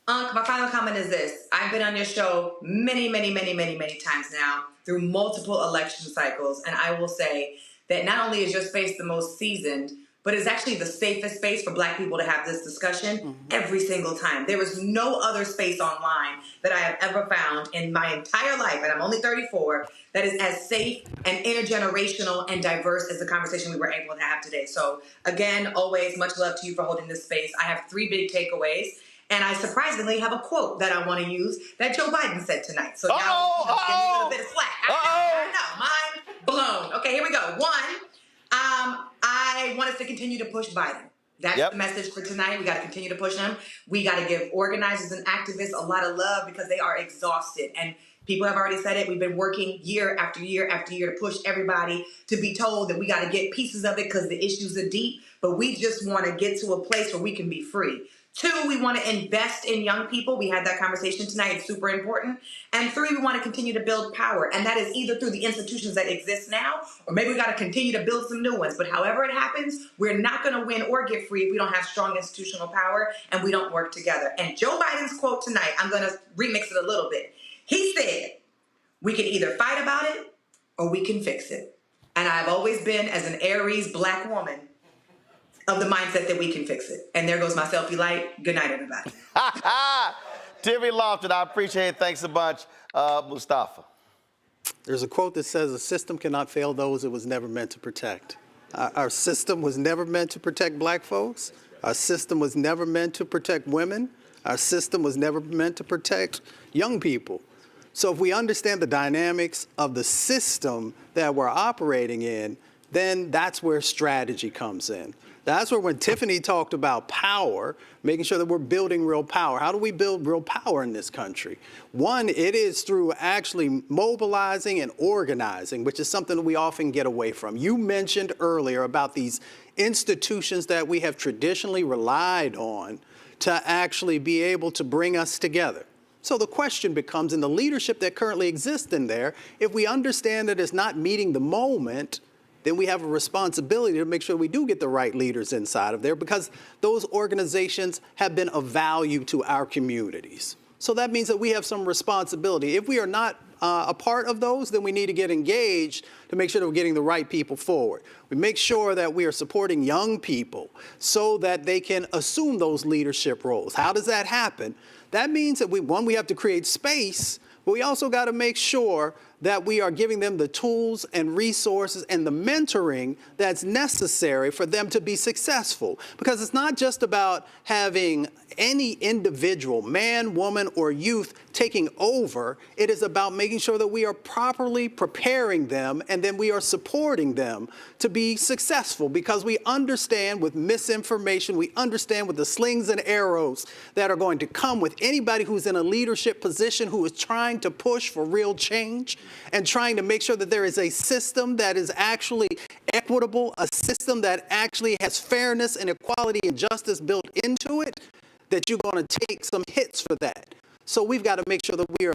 My final comment is this. I've been on your show many times now through multiple election cycles. And I will say that not only is your space the most seasoned, but it's actually the safest space for Black people to have this discussion every single time. There is no other space online that I have ever found in my entire life, and I'm only 34, that is as safe and intergenerational and diverse as the conversation we were able to have today. So again, always much love to you for holding this space. I have 3 big takeaways. And I surprisingly have a quote that I want to use that Joe Biden said tonight. So now give me a little bit of slack. I know, mind blown. Okay, here we go. 1, I want us to continue to push Biden. That's the message for tonight. We got to continue to push him. We got to give organizers and activists a lot of love because they are exhausted. And people have already said it. We've been working year after year after year to push everybody to be told that we got to get pieces of it because the issues are deep. But we just want to get to a place where we can be free. 2, we want to invest in young people. We had that conversation tonight. It's super important. And 3, we want to continue to build power. And that is either through the institutions that exist now, or maybe we got to continue to build some new ones. But however it happens, we're not going to win or get free if we don't have strong institutional power and we don't work together. And Joe Biden's quote tonight, I'm going to remix it a little bit. He said, we can either fight about it or we can fix it. And I've always been, as an Aries Black woman, of the mindset that we can fix it. And there goes my selfie light. Good night, everybody. Tiffany Lofton, I appreciate it. Thanks a bunch. Mustafa. There's a quote that says, a system cannot fail those it was never meant to protect. Our system was never meant to protect Black folks. Our system was never meant to protect women. Our system was never meant to protect young people. So if we understand the dynamics of the system that we're operating in, then that's where strategy comes in. That's where when Tiffany talked about power, making sure that we're building real power. How do we build real power in this country? 1, it is through actually mobilizing and organizing, which is something that we often get away from. You mentioned earlier about these institutions that we have traditionally relied on to actually be able to bring us together. So the question becomes, in the leadership that currently exists in there, if we understand that it's not meeting the moment, then we have a responsibility to make sure we do get the right leaders inside of there, because those organizations have been of value to our communities. So that means that we have some responsibility. If we are not a part of those, then we need to get engaged to make sure that we're getting the right people forward. We make sure that we are supporting young people so that they can assume those leadership roles. How does that happen? That means that we have to create space, but we also got to make sure that we are giving them the tools and resources and the mentoring that's necessary for them to be successful. Because it's not just about having any individual, man, woman, or youth taking over. It is about making sure that we are properly preparing them and then we are supporting them to be successful, because we understand with misinformation, we understand with the slings and arrows that are going to come with anybody who's in a leadership position who is trying to push for real change and trying to make sure that there is a system that is actually equitable, a system that actually has fairness and equality and justice built into it, that you're going to take some hits for that. So we've got to make sure that we are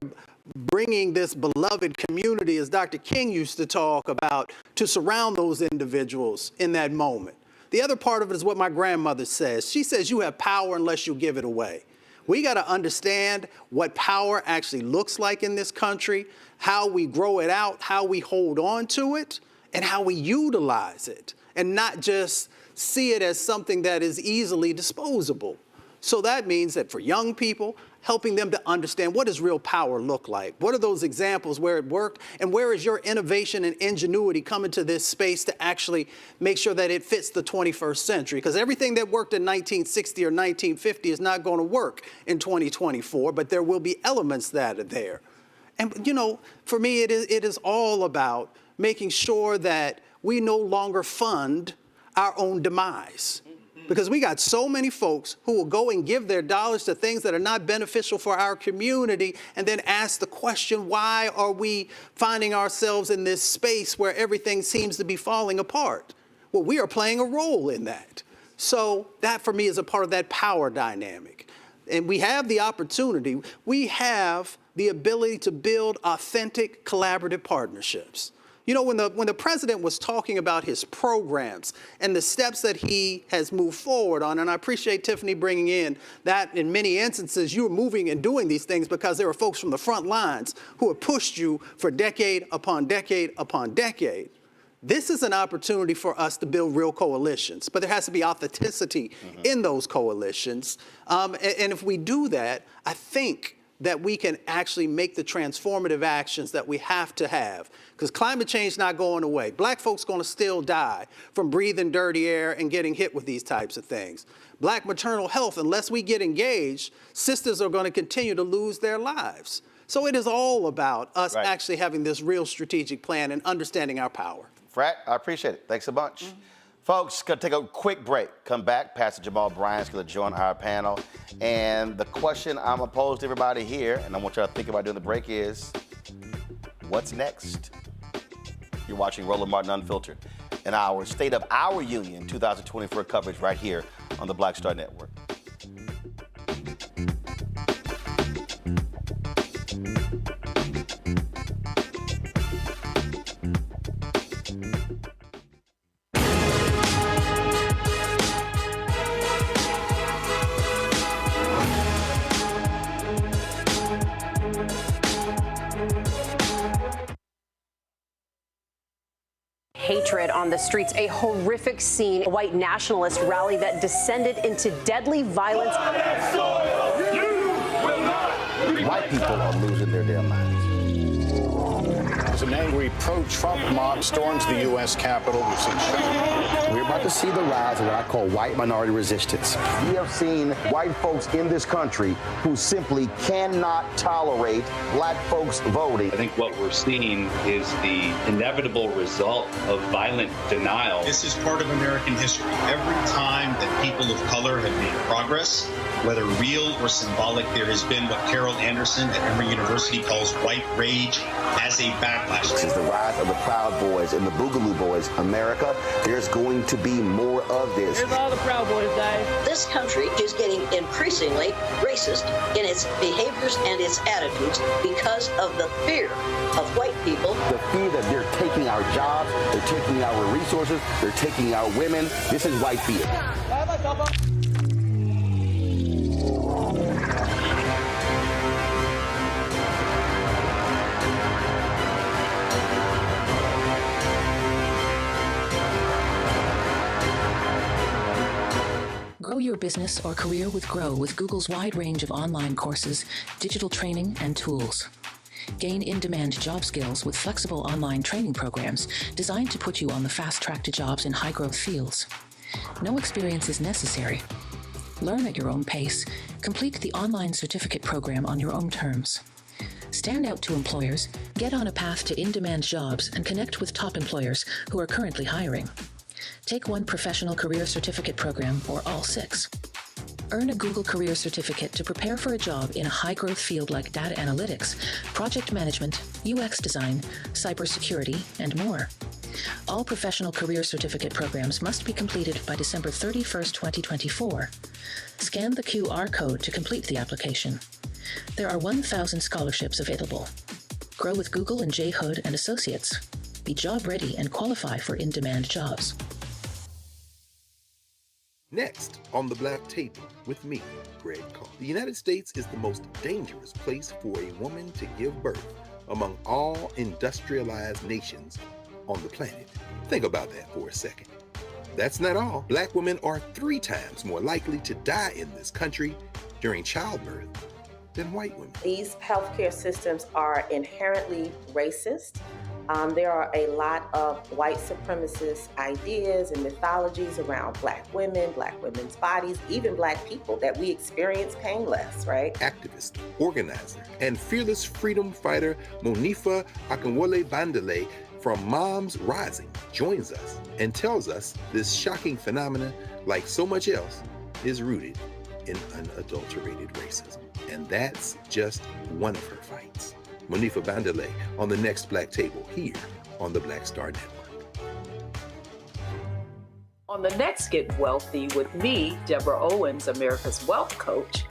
bringing this beloved community, as Dr. King used to talk about, to surround those individuals in that moment. The other part of it is what my grandmother says. She says, you have power unless you give it away. We got to understand what power actually looks like in this country, how we grow it out, how we hold on to it, and how we utilize it, and not just see it as something that is easily disposable. So that means that for young people, helping them to understand, what does real power look like? What are those examples where it worked? And where is your innovation and ingenuity coming to this space to actually make sure that it fits the 21st century? Because everything that worked in 1960 or 1950 is not going to work in 2024, but there will be elements that are there. And, you know, for me, it is all about making sure that we no longer fund our own demise. Because we got so many folks who will go and give their dollars to things that are not beneficial for our community, and then ask the question, why are we finding ourselves in this space where everything seems to be falling apart? Well, we are playing a role in that. So that, for me, is a part of that power dynamic. And we have the opportunity, we have the ability to build authentic collaborative partnerships. You know, when the president was talking about his programs and the steps that he has moved forward on, and I appreciate Tiffany bringing in that in many instances you were moving and doing these things because there were folks from the front lines who have pushed you for decade upon decade upon decade. This is an opportunity for us to build real coalitions, but there has to be authenticity in those coalitions. And if we do that, I think that we can actually make the transformative actions that we have to have. Because climate change is not going away. Black folks going to still die from breathing dirty air and getting hit with these types of things. Black maternal health, unless we get engaged, sisters are going to continue to lose their lives. So it is all about us actually having this real strategic plan and understanding our power. Frat, I appreciate it. Thanks a bunch. Folks, going to take a quick break. Come back. Pastor Jamal Bryant's going to join our panel. And the question I'm going to pose to everybody here, and I want y'all to think about during the break, is what's next? You're watching Roland Martin Unfiltered and our State of Our Union 2024 coverage right here on the Black Star Network. Hatred on the streets, a horrific scene, a white nationalist rally that descended into deadly violence. White people are losing their damn minds. As an angry pro-Trump mob storms the U.S. Capitol, we've seen We're about to see the rise of what I call white minority resistance. We have seen white folks in this country who simply cannot tolerate black folks voting. I think what we're seeing is the inevitable result of violent denial. This is part of American history. Every time that people of color have made progress, whether real or symbolic, there has been what Carol Anderson at Emory University calls white rage as a backlash. This is the rise of the Proud Boys and the Boogaloo Boys. America, there's going to be more of this. Here's all the Proud Boys, guys. This country is getting increasingly racist in its behaviors and its attitudes because of the fear of white people. The fear that they're taking our jobs, they're taking our resources, they're taking our women. This is white fear. Grow your business or career with Grow with Google's wide range of online courses, digital training, and tools. Gain in-demand job skills with flexible online training programs designed to put you on the fast track to jobs in high-growth fields. No experience is necessary. Learn at your own pace. Complete the online certificate program on your own terms. Stand out to employers, get on a path to in-demand jobs, and connect with top employers who are currently hiring. Take one professional career certificate program or all 6. Earn a Google Career Certificate to prepare for a job in a high-growth field like data analytics, project management, UX design, cybersecurity, and more. All professional career certificate programs must be completed by December 31st, 2024. Scan the QR code to complete the application. There are 1,000 scholarships available. Grow with Google and J. Hood and Associates. Be job ready and qualify for in-demand jobs. Next on the Black Table with me, Greg Carr. The United States is the most dangerous place for a woman to give birth among all industrialized nations on the planet. Think about that for a second. That's not all. Black women are 3 times more likely to die in this country during childbirth than white women. These healthcare systems are inherently racist. There are a lot of white supremacist ideas and mythologies around Black women's bodies, even Black people, that we experience painless, right? Activist, organizer, and fearless freedom fighter Monifa Akinwole Bandele from Moms Rising joins us and tells us this shocking phenomenon, like so much else, is rooted in unadulterated racism. And that's just one of her fights. Monifa Bandele on the next Black Table here on the Black Star Network. On the next Get Wealthy with me, Deborah Owens, America's Wealth Coach,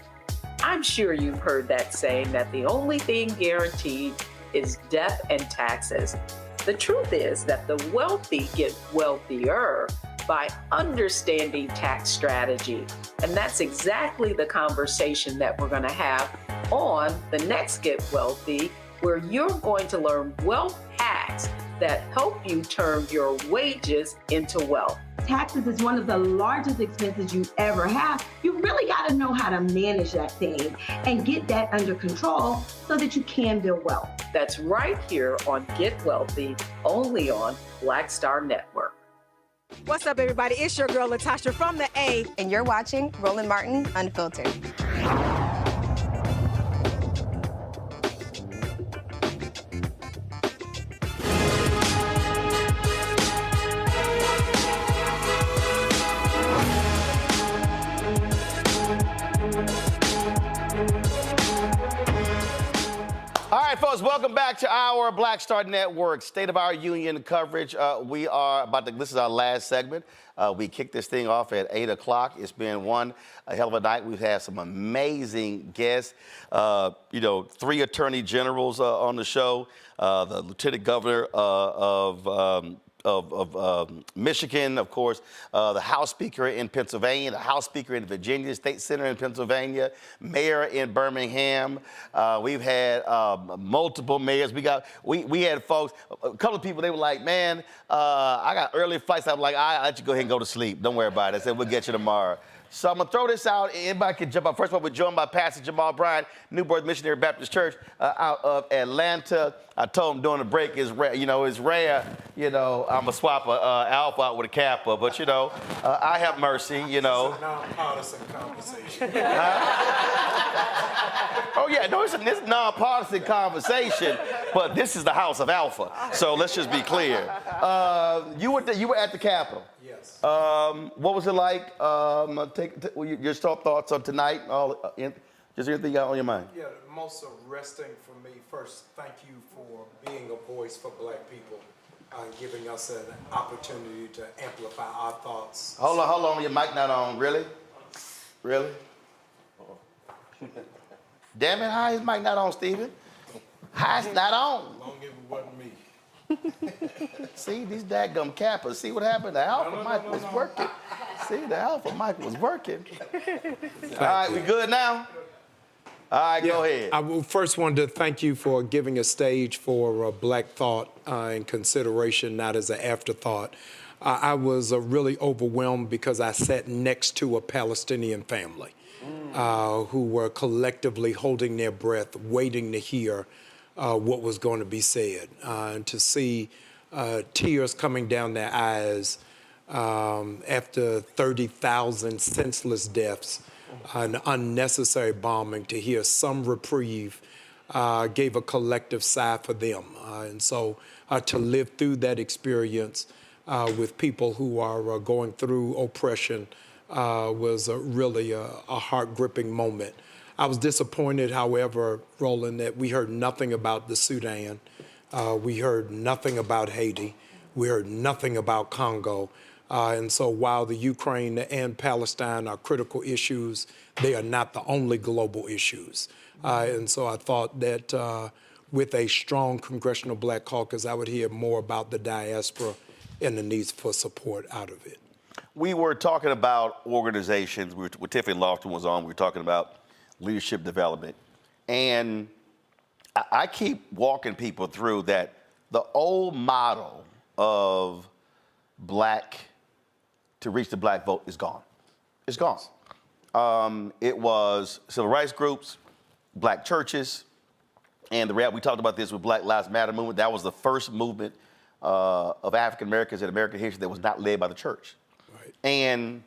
I'm sure you've heard that saying that the only thing guaranteed is death and taxes. The truth is that the wealthy get wealthier by understanding tax strategy. And that's exactly the conversation that we're going to have on the next Get Wealthy, where you're going to learn wealth hacks that help you turn your wages into wealth. Taxes is one of the largest expenses you ever have. You really got to know how to manage that thing and get that under control so that you can build wealth. That's right here on Get Wealthy, only on Black Star Network. What's up, everybody? It's your girl, Latasha from the A. And you're watching Roland Martin Unfiltered. All right, folks, welcome back to our Black Star Network State of Our Union coverage. We are about to, this is our last segment. We kicked this thing off at 8 o'clock. It's been a hell of a night. We've had some amazing guests. 3 attorney generals on the show, the lieutenant governor of Michigan, of course, the House Speaker in Pennsylvania, the House Speaker in Virginia, State Senator in Pennsylvania, Mayor in Birmingham. We've had multiple mayors. We had folks, a couple of people, they were like, man, I got early flights. I was like, I'll let you go ahead and go to sleep. Don't worry about it. I said, we'll get you tomorrow. So I'm going to throw this out. Anybody can jump up. First of all, we're joined by Pastor Jamal Bryant, New Birth Missionary Baptist Church out of Atlanta. I told him during the break, it's rare, I'm going to swap a alpha out with a kappa, but, I have mercy, It's a nonpartisan conversation. Oh, yeah, no, it's a nonpartisan conversation, but this is the house of alpha, so let's just be clear. You were at the Capitol. Yes. What was it like? Your thoughts on tonight? Just anything you got on your mind? Yeah, most arresting for me, first, thank you for being a voice for Black people, giving us an opportunity to amplify our thoughts. Hold on, your mic not on. Really? Damn it, how is mic not on, Stephen? How it's not on? Long as it wasn't me. See, these dadgum Kappas. See what happened? The alpha mic was working. See, the alpha mic was working. All right, we good now? All right, go ahead. I first wanted to thank you for giving a stage for Black thought and consideration, not as an afterthought. I was really overwhelmed because I sat next to a Palestinian family who were collectively holding their breath, waiting to hear what was going to be said. And to see tears coming down their eyes after 30,000 senseless deaths, an unnecessary bombing, to hear some reprieve gave a collective sigh for them. And so to live through that experience with people who are going through oppression was really a heart-gripping moment. I was disappointed, however, Roland, that we heard nothing about the Sudan. We heard nothing about Haiti. We heard nothing about Congo. And so while the Ukraine and Palestine are critical issues, they are not the only global issues. And so I thought that with a strong Congressional Black Caucus, I would hear more about the diaspora and the needs for support out of it. We were talking about organizations. When Tiffany Lofton was on, we were talking about leadership development. And I keep walking people through that the old model of to reach the black vote is gone. It's gone. It was civil rights groups, black churches, and we talked about this with Black Lives Matter movement. That was the first movement of African Americans in American history that was not led by the church. Right. And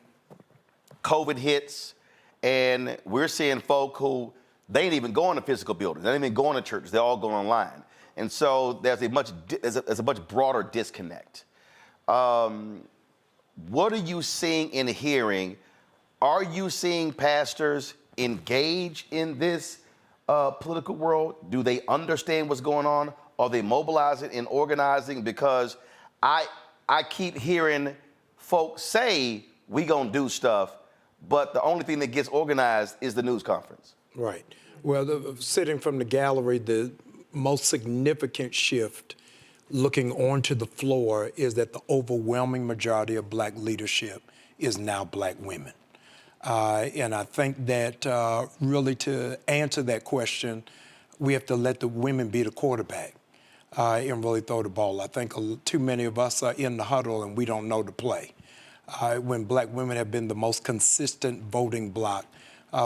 COVID hits, and we're seeing folk who, they ain't even going to physical buildings. They ain't even going to churches. They're all going online. And so there's a much broader disconnect. What are you seeing and hearing? Are you seeing pastors engage in this political world? Do they understand what's going on? Are they mobilizing and organizing? Because I keep hearing folks say we gonna do stuff, but the only thing that gets organized is the news conference. Right. Well, sitting from the gallery, the most significant shift looking onto the floor is that the overwhelming majority of black leadership is now black women. And I think that really to answer that question, we have to let the women be the quarterback and really throw the ball. I think too many of us are in the huddle and we don't know the play. When black women have been the most consistent voting bloc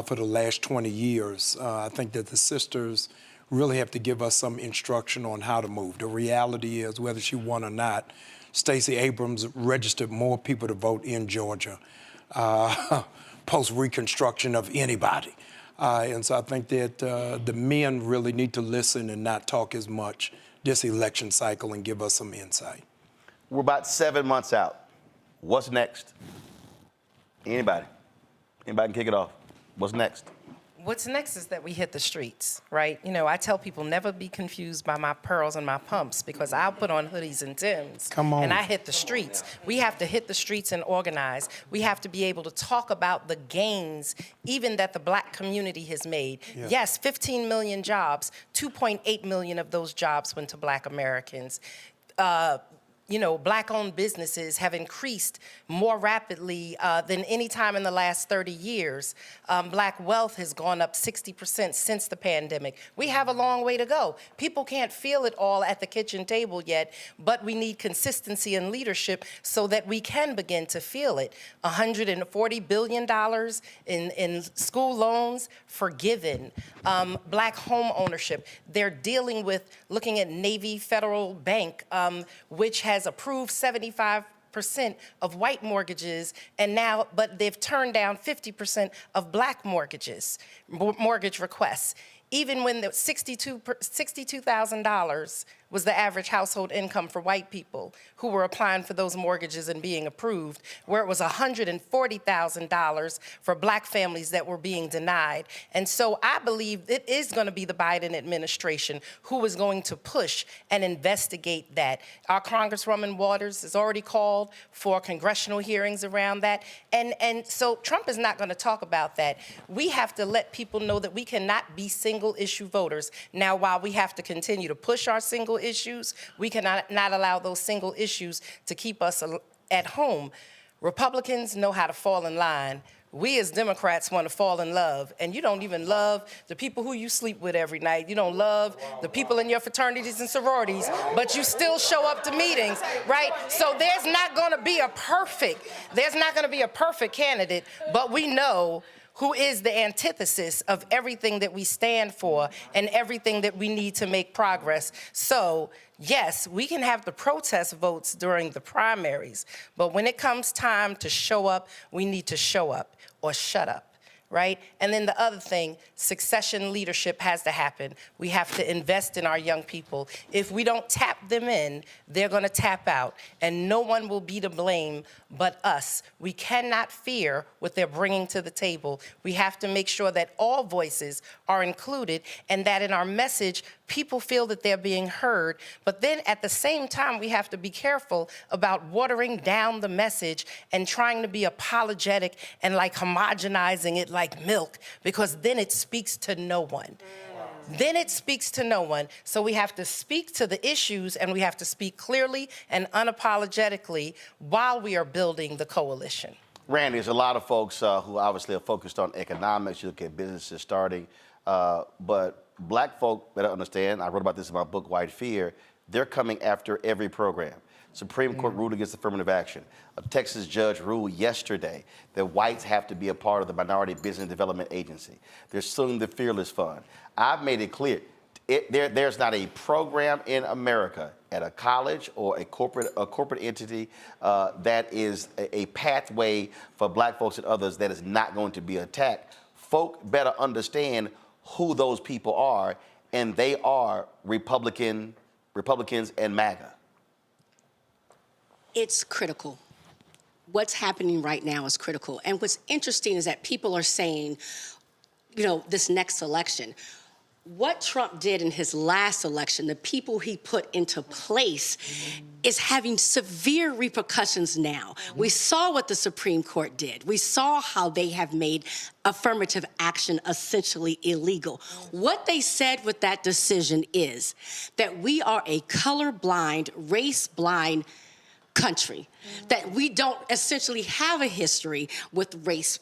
for the last 20 years, I think that the sisters really have to give us some instruction on how to move. The reality is, whether she won or not, Stacey Abrams registered more people to vote in Georgia post-Reconstruction of anybody. And so I think that the men really need to listen and not talk as much this election cycle and give us some insight. We're about 7 months out. What's next? Anybody? Anybody can kick it off. What's next? What's next is that we hit the streets, right? You know, I tell people never be confused by my pearls and my pumps, because I'll put on hoodies and Timbs. Come on. And I hit the streets. We have to hit the streets and organize. We have to be able to talk about the gains even that the black community has made. Yeah. Yes, 15 million jobs, 2.8 million of those jobs went to black Americans. You know, black-owned businesses have increased more rapidly than any time in the last 30 years. Black wealth has gone up 60% since the pandemic. We have a long way to go. People can't feel it all at the kitchen table yet, but we need consistency and leadership so that we can begin to feel it. $140 billion in school loans forgiven. Black home ownership. They're dealing with looking at Navy Federal Bank, which has approved 75% of white mortgages, and now, but they've turned down 50% of black mortgages, mortgage requests. Even when the $62,000 was the average household income for white people who were applying for those mortgages and being approved, where it was $140,000 for black families that were being denied. And so I believe it is going to be the Biden administration who is going to push and investigate that. Our Congresswoman Waters has already called for congressional hearings around that. And so Trump is not going to talk about that. We have to let people know that we cannot be single issue voters. Now, while we have to continue to push our single issues, we cannot not allow those single issues to keep us at home. Republicans know how to fall in line. We as Democrats want to fall in love, and you don't even love the people who you sleep with every night. You don't love the people in your fraternities and sororities, but you still show up to meetings, right? So there's not going to be a perfect candidate, but we know who is the antithesis of everything that we stand for and everything that we need to make progress. So, yes, we can have the protest votes during the primaries, but when it comes time to show up, we need to show up or shut up. Right? And then the other thing, succession leadership has to happen. We have to invest in our young people. If we don't tap them in, they're going to tap out, and no one will be to blame but us. We cannot fear what they're bringing to the table. We have to make sure that all voices are included and that in our message, people feel that they're being heard. But then at the same time, we have to be careful about watering down the message and trying to be apologetic and like homogenizing it like milk, because then it speaks to no one. Then it speaks to no one. So we have to speak to the issues, and we have to speak clearly and unapologetically while we are building the coalition. Randy, there's a lot of folks who obviously are focused on economics. You look at businesses starting, but black folk better understand, I wrote about this in my book, White Fear, they're coming after every program. Supreme Court ruled against affirmative action. A Texas judge ruled yesterday that whites have to be a part of the Minority Business Development Agency. They're suing the Fearless Fund. I've made it clear, there's not a program in America at a college or a corporate entity that is a pathway for black folks and others that is not going to be attacked. Folk better understand who those people are, and they are Republicans and MAGA. It's critical. What's happening right now is critical. And what's interesting is that people are saying, you know, this next election, what Trump did in his last election, the people he put into place, is having severe repercussions now. We saw what the Supreme Court did. We saw how they have made affirmative action essentially illegal. What they said with that decision is that we are a colorblind, race-blind country, that we don't essentially have a history with race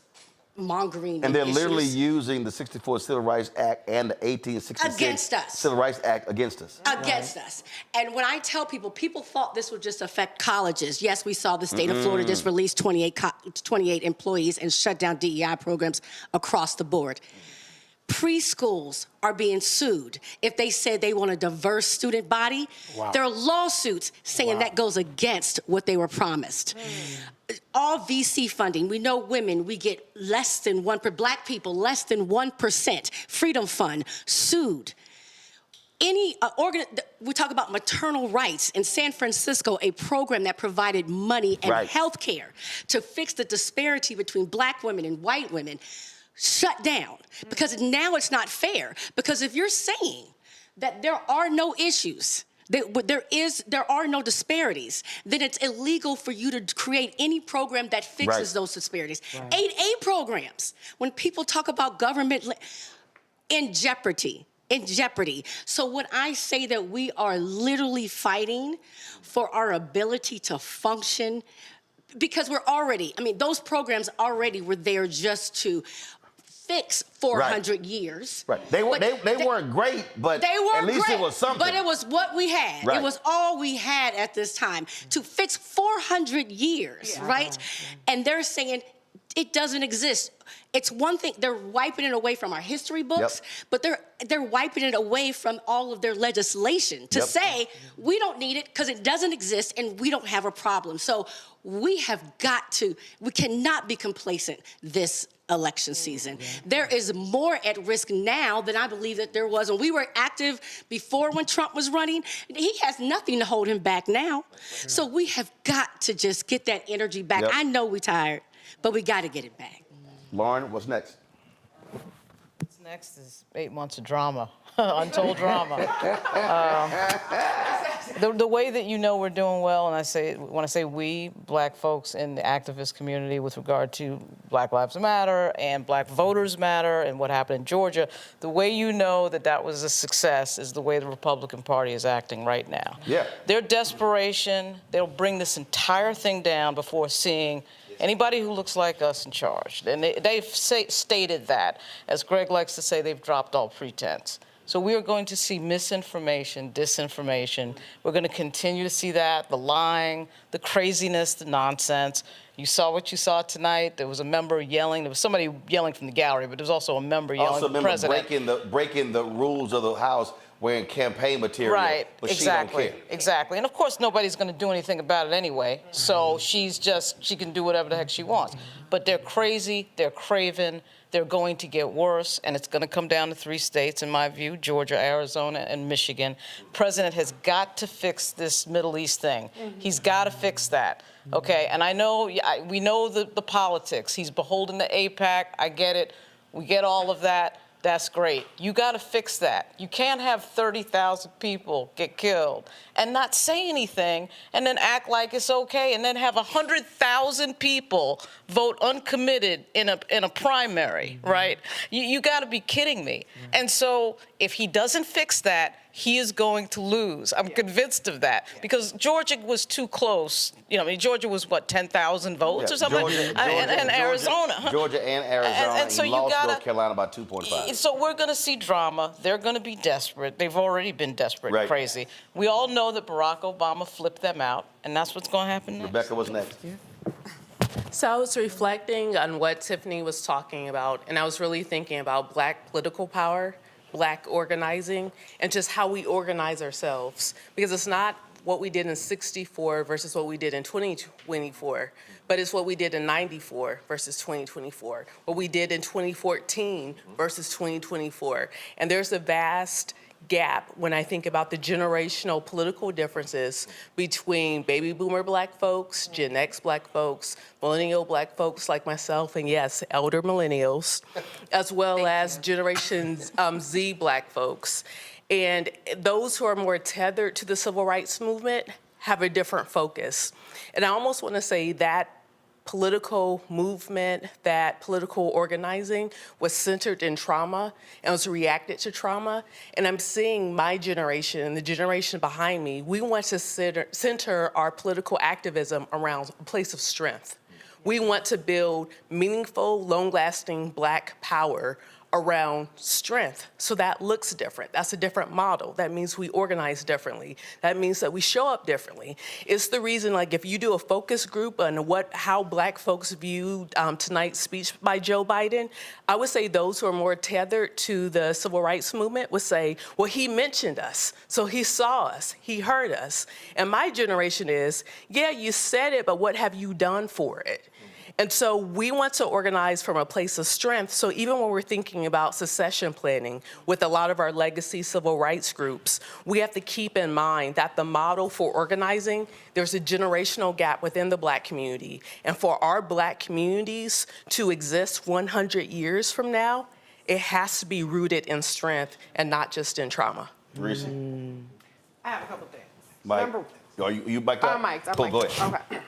mongering and they're issues. literally using the 64 Civil Rights Act and the 1866 Against us. Civil Rights Act against us. Against us. And when I tell people, people thought this would just affect colleges. Yes, we saw the state of Florida just release 28 employees and shut down DEI programs across the board. Preschools are being sued if they said they want a diverse student body. Wow. There are lawsuits saying that goes against what they were promised. All VC funding, we know women, we get less than black people, less than 1%. Freedom Fund sued. We talk about maternal rights in San Francisco, a program that provided money and health care to fix the disparity between black women and white women, shut down, because now it's not fair. Because if you're saying that there are no issues, there are no disparities, then it's illegal for you to create any program that fixes those disparities. 8A programs, when people talk about government in jeopardy. So when I say that we are literally fighting for our ability to function, because we're already, those programs already were there just to fix 400 years. They weren't great, but at least it was something. But it was what we had. It was all we had at this time to fix 400 years, right? And they're saying it doesn't exist. It's one thing, they're wiping it away from our history books, but they're wiping it away from all of their legislation to say, we don't need it because it doesn't exist and we don't have a problem. So we cannot be complacent this election season. There is more at risk now than I believe that there was when we were active before when Trump was running. He has nothing to hold him back now. So we have got to just get that energy back. I know we're tired, but we got to get it back. Lauren, what's next? What's next is 8 months of drama, untold drama. The way that you know we're doing well, and when I say we, black folks in the activist community with regard to Black Lives Matter and Black Voters Matter and what happened in Georgia, the way you know that was a success is the way the Republican Party is acting right now. Their desperation, they'll bring this entire thing down before seeing anybody who looks like us in charge. And they've stated that. As Greg likes to say, they've dropped all pretense. So we are going to see misinformation, disinformation. We're going to continue to see that, the lying, the craziness, the nonsense. You saw what you saw tonight. There was a member yelling. There was somebody yelling from the gallery, but there was also a member yelling at the president. breaking the rules of the House, wearing campaign material. Right, but exactly, she don't care. exactly. And of course, nobody's going to do anything about it anyway. So she can do whatever the heck she wants. But they're crazy, they're craven, they're going to get worse, and it's going to come down to 3 states, in my view, Georgia, Arizona, and Michigan. President has got to fix this Middle East thing. He's got to fix that, okay? And I know, we know the politics. He's beholden to AIPAC. I get it. We get all of that. That's great. You got to fix that. You can't have 30,000 people get killed and not say anything and then act like it's okay and then have 100,000 people vote uncommitted in a primary, right? You got to be kidding me. And so if he doesn't fix that, he is going to lose. I'm convinced of that because Georgia was too close. You know, I mean, Georgia was what, 10,000 votes or something? And Arizona. Georgia and Arizona, and so he lost North Carolina by 2.5. So we're going to see drama. They're going to be desperate. They've already been desperate and crazy. We all know that Barack Obama flipped them out, and that's what's going to happen next. Rebecca, what's next? So I was reflecting on what Tiffany was talking about, and I was really thinking about Black political power, Black organizing, and just how we organize ourselves. Because it's not what we did in '64 versus what we did in 2024, but it's what we did in '94 versus 2024, what we did in 2014 versus 2024. And there's a vast gap when I think about the generational political differences between baby boomer Black folks, Gen X Black folks, millennial Black folks like myself, and yes, elder millennials, as well as Generation Z Black folks. And those who are more tethered to the civil rights movement have a different focus. And I almost want to say that political movement, that political organizing was centered in trauma and was reacted to trauma. And I'm seeing my generation and the generation behind me, we want to center our political activism around a place of strength. We want to build meaningful, long-lasting Black power around strength. So that looks different. That's a different model. That means we organize differently. That means that we show up differently. It's the reason, like, if you do a focus group on how Black folks view tonight's speech by Joe Biden, I would say those who are more tethered to the civil rights movement would say, well, he mentioned us, so he saw us, he heard us. And my generation is, yeah, you said it, but what have you done for it? And so we want to organize from a place of strength. So even when we're thinking about succession planning with a lot of our legacy civil rights groups, we have to keep in mind that the model for organizing, there's a generational gap within the Black community. And for our Black communities to exist 100 years from now, it has to be rooted in strength and not just in trauma. Reese? I have a couple things. Mike? Are you mic'd up? I'm mic'd. Cool, go ahead. Okay.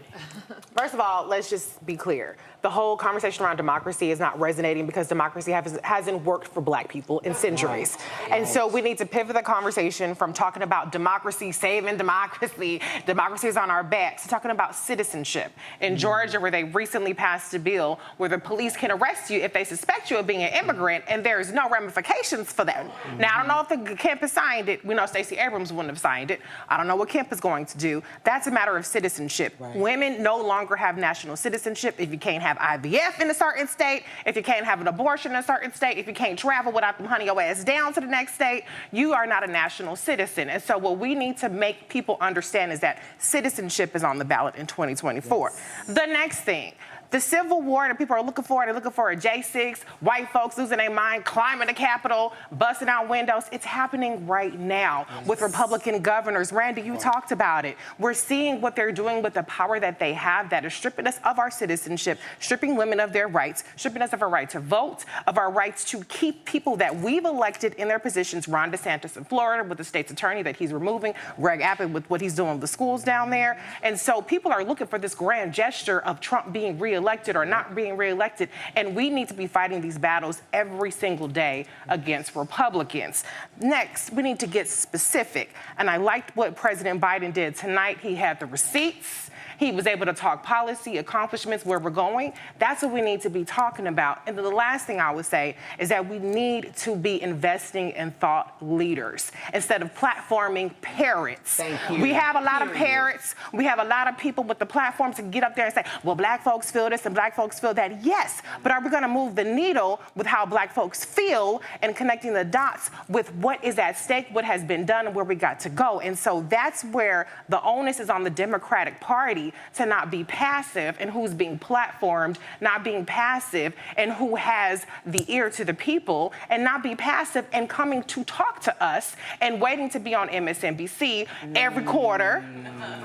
First of all, let's just be clear. The whole conversation around democracy is not resonating because democracy hasn't worked for Black people in centuries. And so we need to pivot the conversation from talking about democracy, saving democracy, democracy is on our backs, to talking about citizenship. In Georgia, where they recently passed a bill where the police can arrest you if they suspect you of being an immigrant and there's no ramifications for that. Now, I don't know if the campus signed it. We know Stacey Abrams wouldn't have signed it. I don't know what Kemp is going to do. That's a matter of citizenship. Right. Women no longer have national citizenship if you can't have IVF in a certain state, if you can't have an abortion in a certain state, if you can't travel without them hunting your ass down to the next state, you are not a national citizen. And so what we need to make people understand is that citizenship is on the ballot in 2024. Yes. The next thing, the Civil War that people are looking for, they're looking for a J6, white folks losing their mind, climbing the Capitol, busting out windows. It's happening right now with Republican governors. Randy, you talked about it. We're seeing what they're doing with the power that they have that is stripping us of our citizenship, stripping women of their rights, stripping us of our right to vote, of our rights to keep people that we've elected in their positions. Ron DeSantis in Florida with the state's attorney that he's removing, Greg Abbott with what he's doing with the schools down there. And so people are looking for this grand gesture of Trump being reelected or not being reelected, and we need to be fighting these battles every single day against Republicans. Next, we need to get specific, and I liked what President Biden did tonight. He had the receipts. He was able to talk policy, accomplishments, where we're going. That's what we need to be talking about. And then the last thing I would say is that we need to be investing in thought leaders instead of platforming parrots. Thank you. We have a lot of parrots. We have a lot of people with the platforms to get up there and say, well, black folks feel this and black folks feel that. Yes, but are we going to move the needle with how black folks feel and connecting the dots with what is at stake, what has been done, and where we got to go? And so that's where the onus is on the Democratic Party to not be passive and who's being platformed, not being passive, and who has the ear to the people, and not be passive and coming to talk to us and waiting to be on MSNBC every quarter,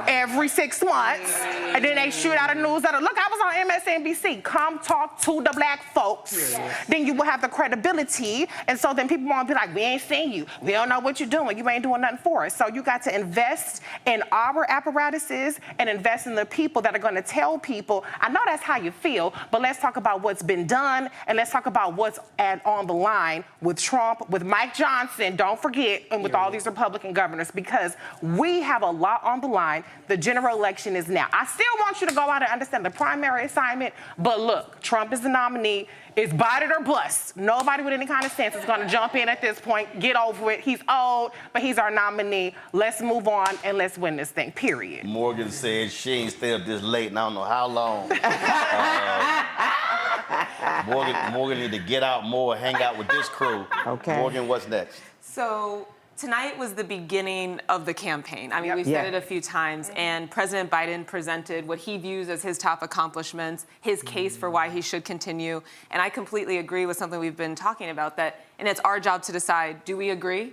every 6 months, and then they shoot out a newsletter. Look, I was on MSNBC. Come talk to the black folks. Then you will have the credibility, and so then people won't be like, we ain't seen you. We don't know what you're doing. You ain't doing nothing for us. So you got to invest in our apparatuses and invest in the people that are going to tell people, I know that's how you feel, but let's talk about what's been done, and let's talk about what's on the line with Trump, with Mike Johnson, don't forget, and with all these Republican governors, because we have a lot on the line. The general election is now. I still want you to go out and understand the primary assignment, but look, Trump is the nominee. It's bite it or bust. Nobody with any kind of sense is going to jump in at this point. Get over it. He's old, but he's our nominee. Let's move on and let's win this thing, period. Morgan said she ain't stay up this late, and I don't know how long. Morgan need to get out more, hang out with this crew. Okay. Morgan, what's next? So tonight was the beginning of the campaign. I mean, we've said it a few times, and President Biden presented what he views as his top accomplishments, his case for why he should continue. And I completely agree with something we've been talking about, and it's our job to decide, do we agree?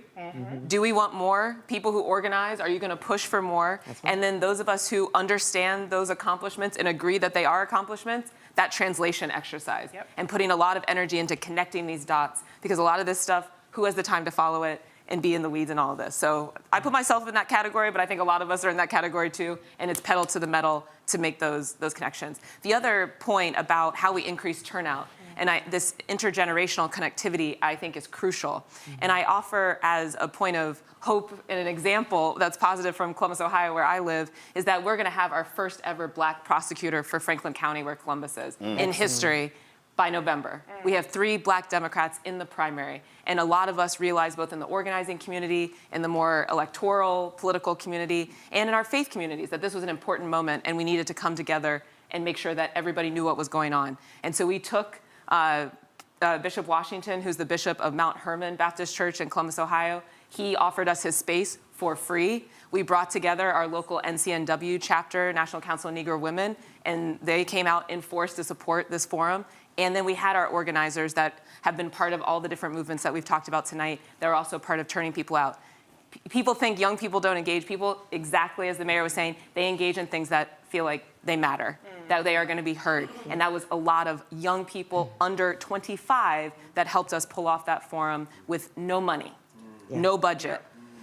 Do we want more? People who organize, are you going to push for more? And then those of us who understand those accomplishments and agree that they are accomplishments, that translation exercise, and putting a lot of energy into connecting these dots, because a lot of this stuff, who has the time to follow it and be in the weeds and all of this? So I put myself in that category, but I think a lot of us are in that category too, and it's pedal to the metal to make those connections. The other point about how we increase turnout, and this intergenerational connectivity, I think, is crucial. And I offer as a point of hope and an example that's positive from Columbus, Ohio, where I live, is that we're going to have our first ever black prosecutor for Franklin County, where Columbus is, in history by November. We have 3 black Democrats in the primary. And a lot of us realize, both in the organizing community, in the more electoral, political community, and in our faith communities, that this was an important moment and we needed to come together and make sure that everybody knew what was going on. And so we took Bishop Washington, who's the bishop of Mount Hermon Baptist Church in Columbus, Ohio. He offered us his space for free. We brought together our local NCNW chapter, National Council of Negro Women, and they came out in force to support this forum. And then we had our organizers that have been part of all the different movements that we've talked about tonight. They're also part of turning people out. People think young people don't engage. People, exactly as the mayor was saying, they engage in things that feel like they matter, that they are going to be heard. And that was a lot of young people under 25 that helped us pull off that forum with no money, no budget,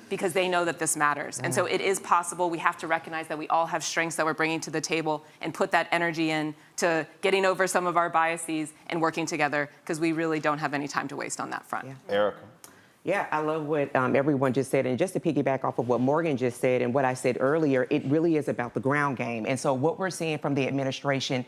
because they know that this matters. And so it is possible. We have to recognize that we all have strengths that we're bringing to the table and put that energy in to getting over some of our biases and working together, because we really don't have any time to waste on that front. Erica. Yeah, I love what everyone just said. And just to piggyback off of what Morgan just said and what I said earlier, it really is about the ground game. And so what we're seeing from the administration,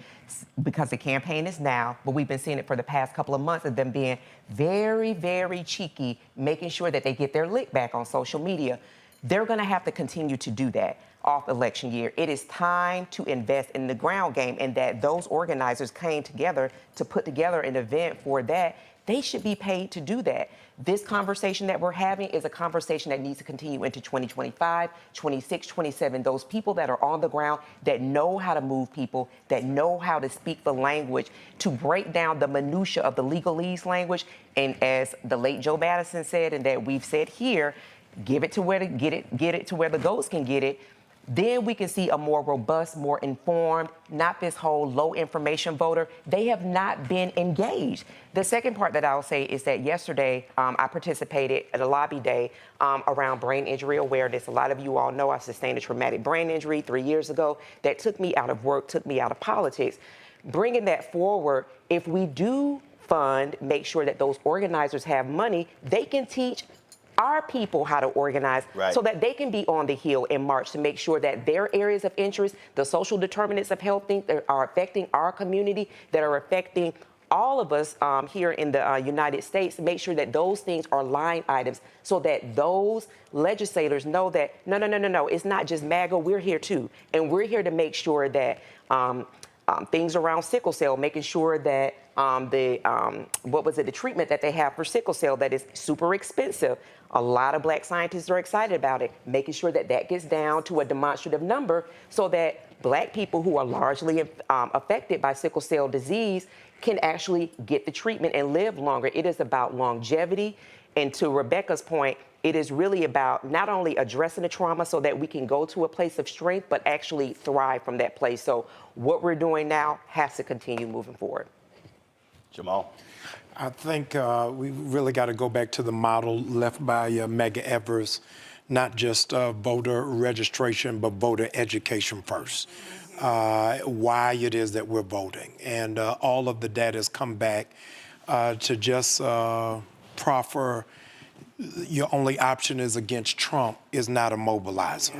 because the campaign is now, but we've been seeing it for the past couple of months, of them being very, very cheeky, making sure that they get their lick back on social media. They're going to have to continue to do that off election year. It is time to invest in the ground game, and that those organizers came together to put together an event for that. They should be paid to do that. This conversation that we're having is a conversation that needs to continue into 2025, 26, 27. Those people that are on the ground, that know how to move people, that know how to speak the language, to break down the minutia of the legalese language. And as the late Joe Madison said, and that we've said here, give it to where to get it to where the goats can get it. Then we can see a more robust, more informed, not this whole low information voter. They have not been engaged. The second part that I'll say is that yesterday I participated at a lobby day around brain injury awareness. A lot of you all know I sustained a traumatic brain injury 3 years ago that took me out of work, took me out of politics. Bringing that forward, if we do fund, make sure that those organizers have money, they can teach our people how to organize so that they can be on the Hill in March to make sure that their areas of interest, the social determinants of health, things that are affecting our community, that are affecting all of us here in the United States, make sure that those things are line items so that those legislators know that, no, it's not just MAGA, we're here too. And we're here to make sure that things around sickle cell, making sure that the treatment that they have for sickle cell that is super expensive. A lot of Black scientists are excited about it, making sure that that gets down to a demonstrative number so that Black people who are largely affected by sickle cell disease can actually get the treatment and live longer. It is about longevity. And to Rebecca's point, it is really about not only addressing the trauma so that we can go to a place of strength, but actually thrive from that place. So what we're doing now has to continue moving forward. Jamal? I think we really got to go back to the model left by Medgar Evers, not just voter registration, but voter education first. Why it is that we're voting. And all of the data has come back to just proffer your only option is against Trump is not a mobilizer.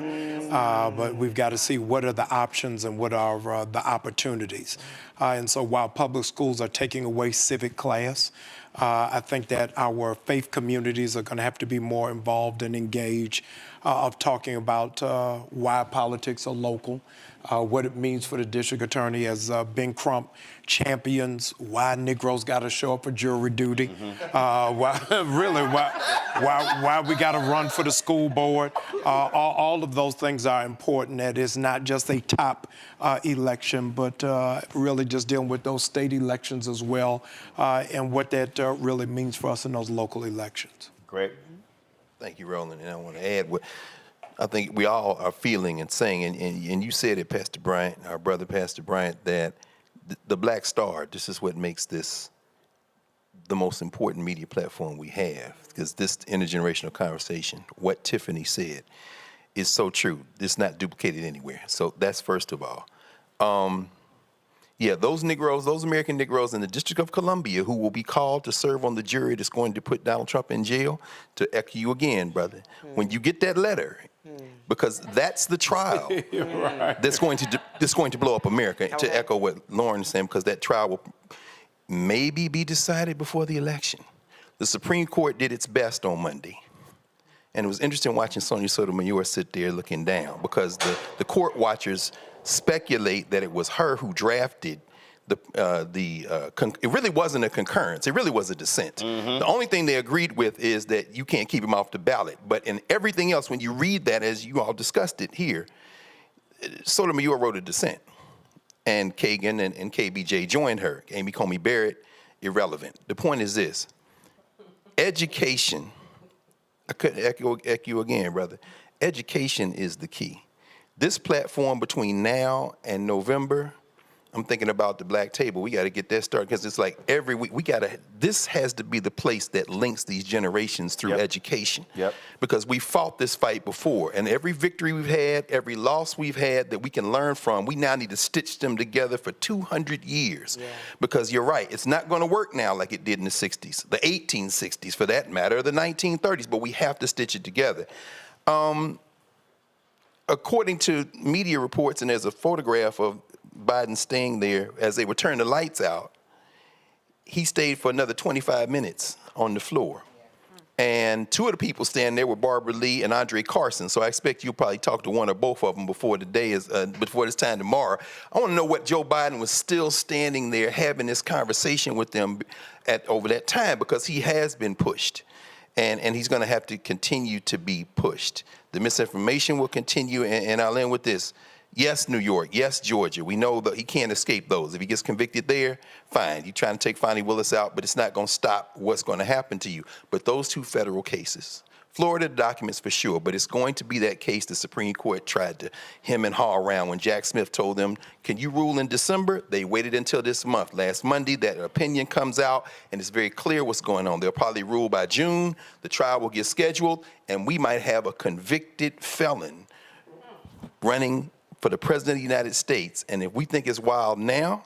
But we've got to see what are the options and what are the opportunities. And so while public schools are taking away civic class, I think that our faith communities are going to have to be more involved and engaged of talking about why politics are local, what it means for the district attorney as Ben Crump champions, why Negroes got to show up for jury duty, why we got to run for the school board. All of those things are important. That it's not just a top election, but really just dealing with those state elections as well, and what that really means for us in those local elections. Great. Thank you, Roland. And I want to add what I think we all are feeling and saying, and you said it, Pastor Bryant, our brother Pastor Bryant, that the Black Star, this is what makes this the most important media platform we have, because this intergenerational conversation, what Tiffany said, is so true. It's not duplicated anywhere. So that's first of all. Yeah, those Negroes, those American Negroes in the District of Columbia who will be called to serve on the jury that's going to put Donald Trump in jail, to echo you again, brother, when you get that letter, because that's the trial that's going to blow up America, to echo what Lauren said, because that trial will maybe be decided before the election. The Supreme Court did its best on Monday. And it was interesting watching Sonia Sotomayor sit there looking down, because the court watchers speculate that it was her who drafted it really wasn't a concurrence. It really was a dissent. The only thing they agreed with is that you can't keep him off the ballot. But in everything else, when you read that, as you all discussed it here, Sotomayor wrote a dissent. And Kagan and KBJ joined her. Amy Comey Barrett, irrelevant. The point is this. Education, I couldn't echo you again, brother. Education is the key. This platform between now and November, I'm thinking about the Black Table. We got to get that started, because it's like every week this has to be the place that links these generations through education. Because we fought this fight before, and every victory we've had, every loss we've had that we can learn from, we now need to stitch them together for 200 years. Because you're right, it's not going to work now like it did in the 60s, the 1860s for that matter, the 1930s, but we have to stitch it together. According to media reports, and there's a photograph of Biden staying there as they were turning the lights out, he stayed for another 25 minutes on the floor. And two of the people standing there were Barbara Lee and Andre Carson. So I expect you'll probably talk to one or both of them before this time tomorrow. I want to know what Joe Biden was still standing there having this conversation with them over that time, because he has been pushed. And he's going to have to continue to be pushed. The misinformation will continue, and I'll end with this. Yes, New York. Yes, Georgia. We know that he can't escape those. If he gets convicted there, fine. You're trying to take Fonnie Willis out, but it's not going to stop what's going to happen to you. But those two federal cases, Florida documents for sure, but it's going to be that case the Supreme Court tried to hem and haw around when Jack Smith told them, can you rule in December? They waited until this month. Last Monday, that opinion comes out, and it's very clear what's going on. They'll probably rule by June. The trial will get scheduled, and we might have a convicted felon running for the President of the United States. And if we think it's wild now,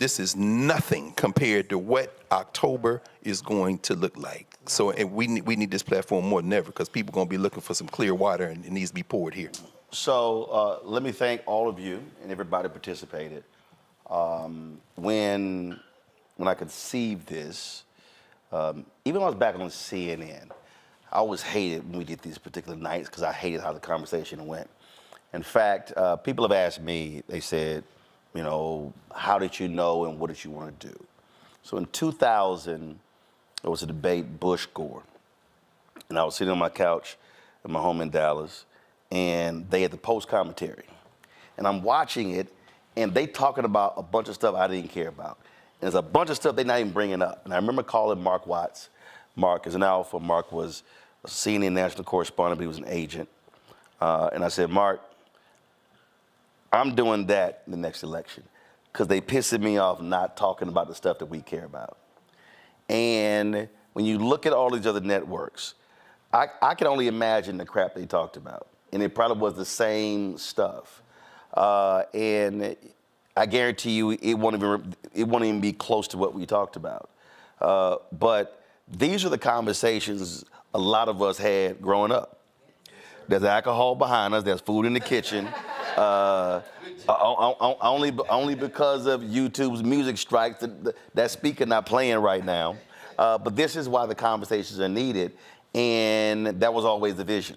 This is nothing compared to what October is going to look like. So, and we need this platform more than ever because people are going to be looking for some clear water, and it needs to be poured here. So let me thank all of you and everybody participated. When I conceived this, even when I was back on CNN, I always hated when we did these particular nights because I hated how the conversation went. In fact, people have asked me, they said, you know, how did you know and what did you want to do? So in 2000, there was a debate, Bush-Gore. And I was sitting on my couch at my home in Dallas, and they had the post commentary. And I'm watching it, and they talking about a bunch of stuff I didn't care about. And there's a bunch of stuff they're not even bringing up. And I remember calling Mark Watts. Mark is an alpha. Mark was a CNN national correspondent, but he was an agent. And I said, Mark, I'm doing that in the next election because they pissing me off not talking about the stuff that we care about. And when you look at all these other networks, I can only imagine the crap they talked about. And it probably was the same stuff. And I guarantee you it won't even be close to what we talked about. But these are the conversations a lot of us had growing up. There's alcohol behind us, there's food in the kitchen. Only because of YouTube's music strikes, that speaker not playing right now. But this is why the conversations are needed, and that was always the vision.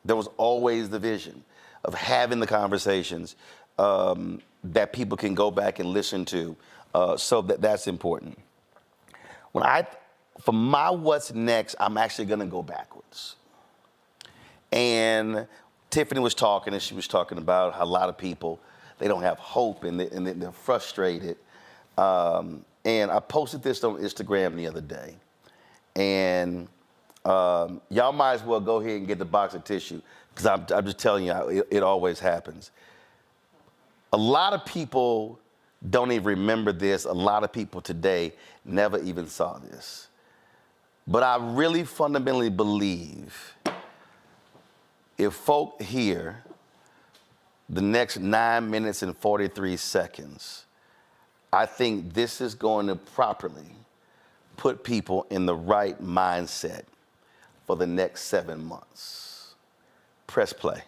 There was always the vision of having the conversations that people can go back and listen to, so that's important. For my what's next, I'm actually gonna go backwards. And Tiffany was talking, and she was talking about how a lot of people, they don't have hope and they're frustrated. And I posted this on Instagram the other day. And y'all might as well go ahead and get the box of tissue because I'm just telling you, it always happens. A lot of people don't even remember this. A lot of people today never even saw this. But I really fundamentally believe if folk hear the next 9 minutes and 43 seconds, I think this is going to properly put people in the right mindset for the next 7 months. Press play.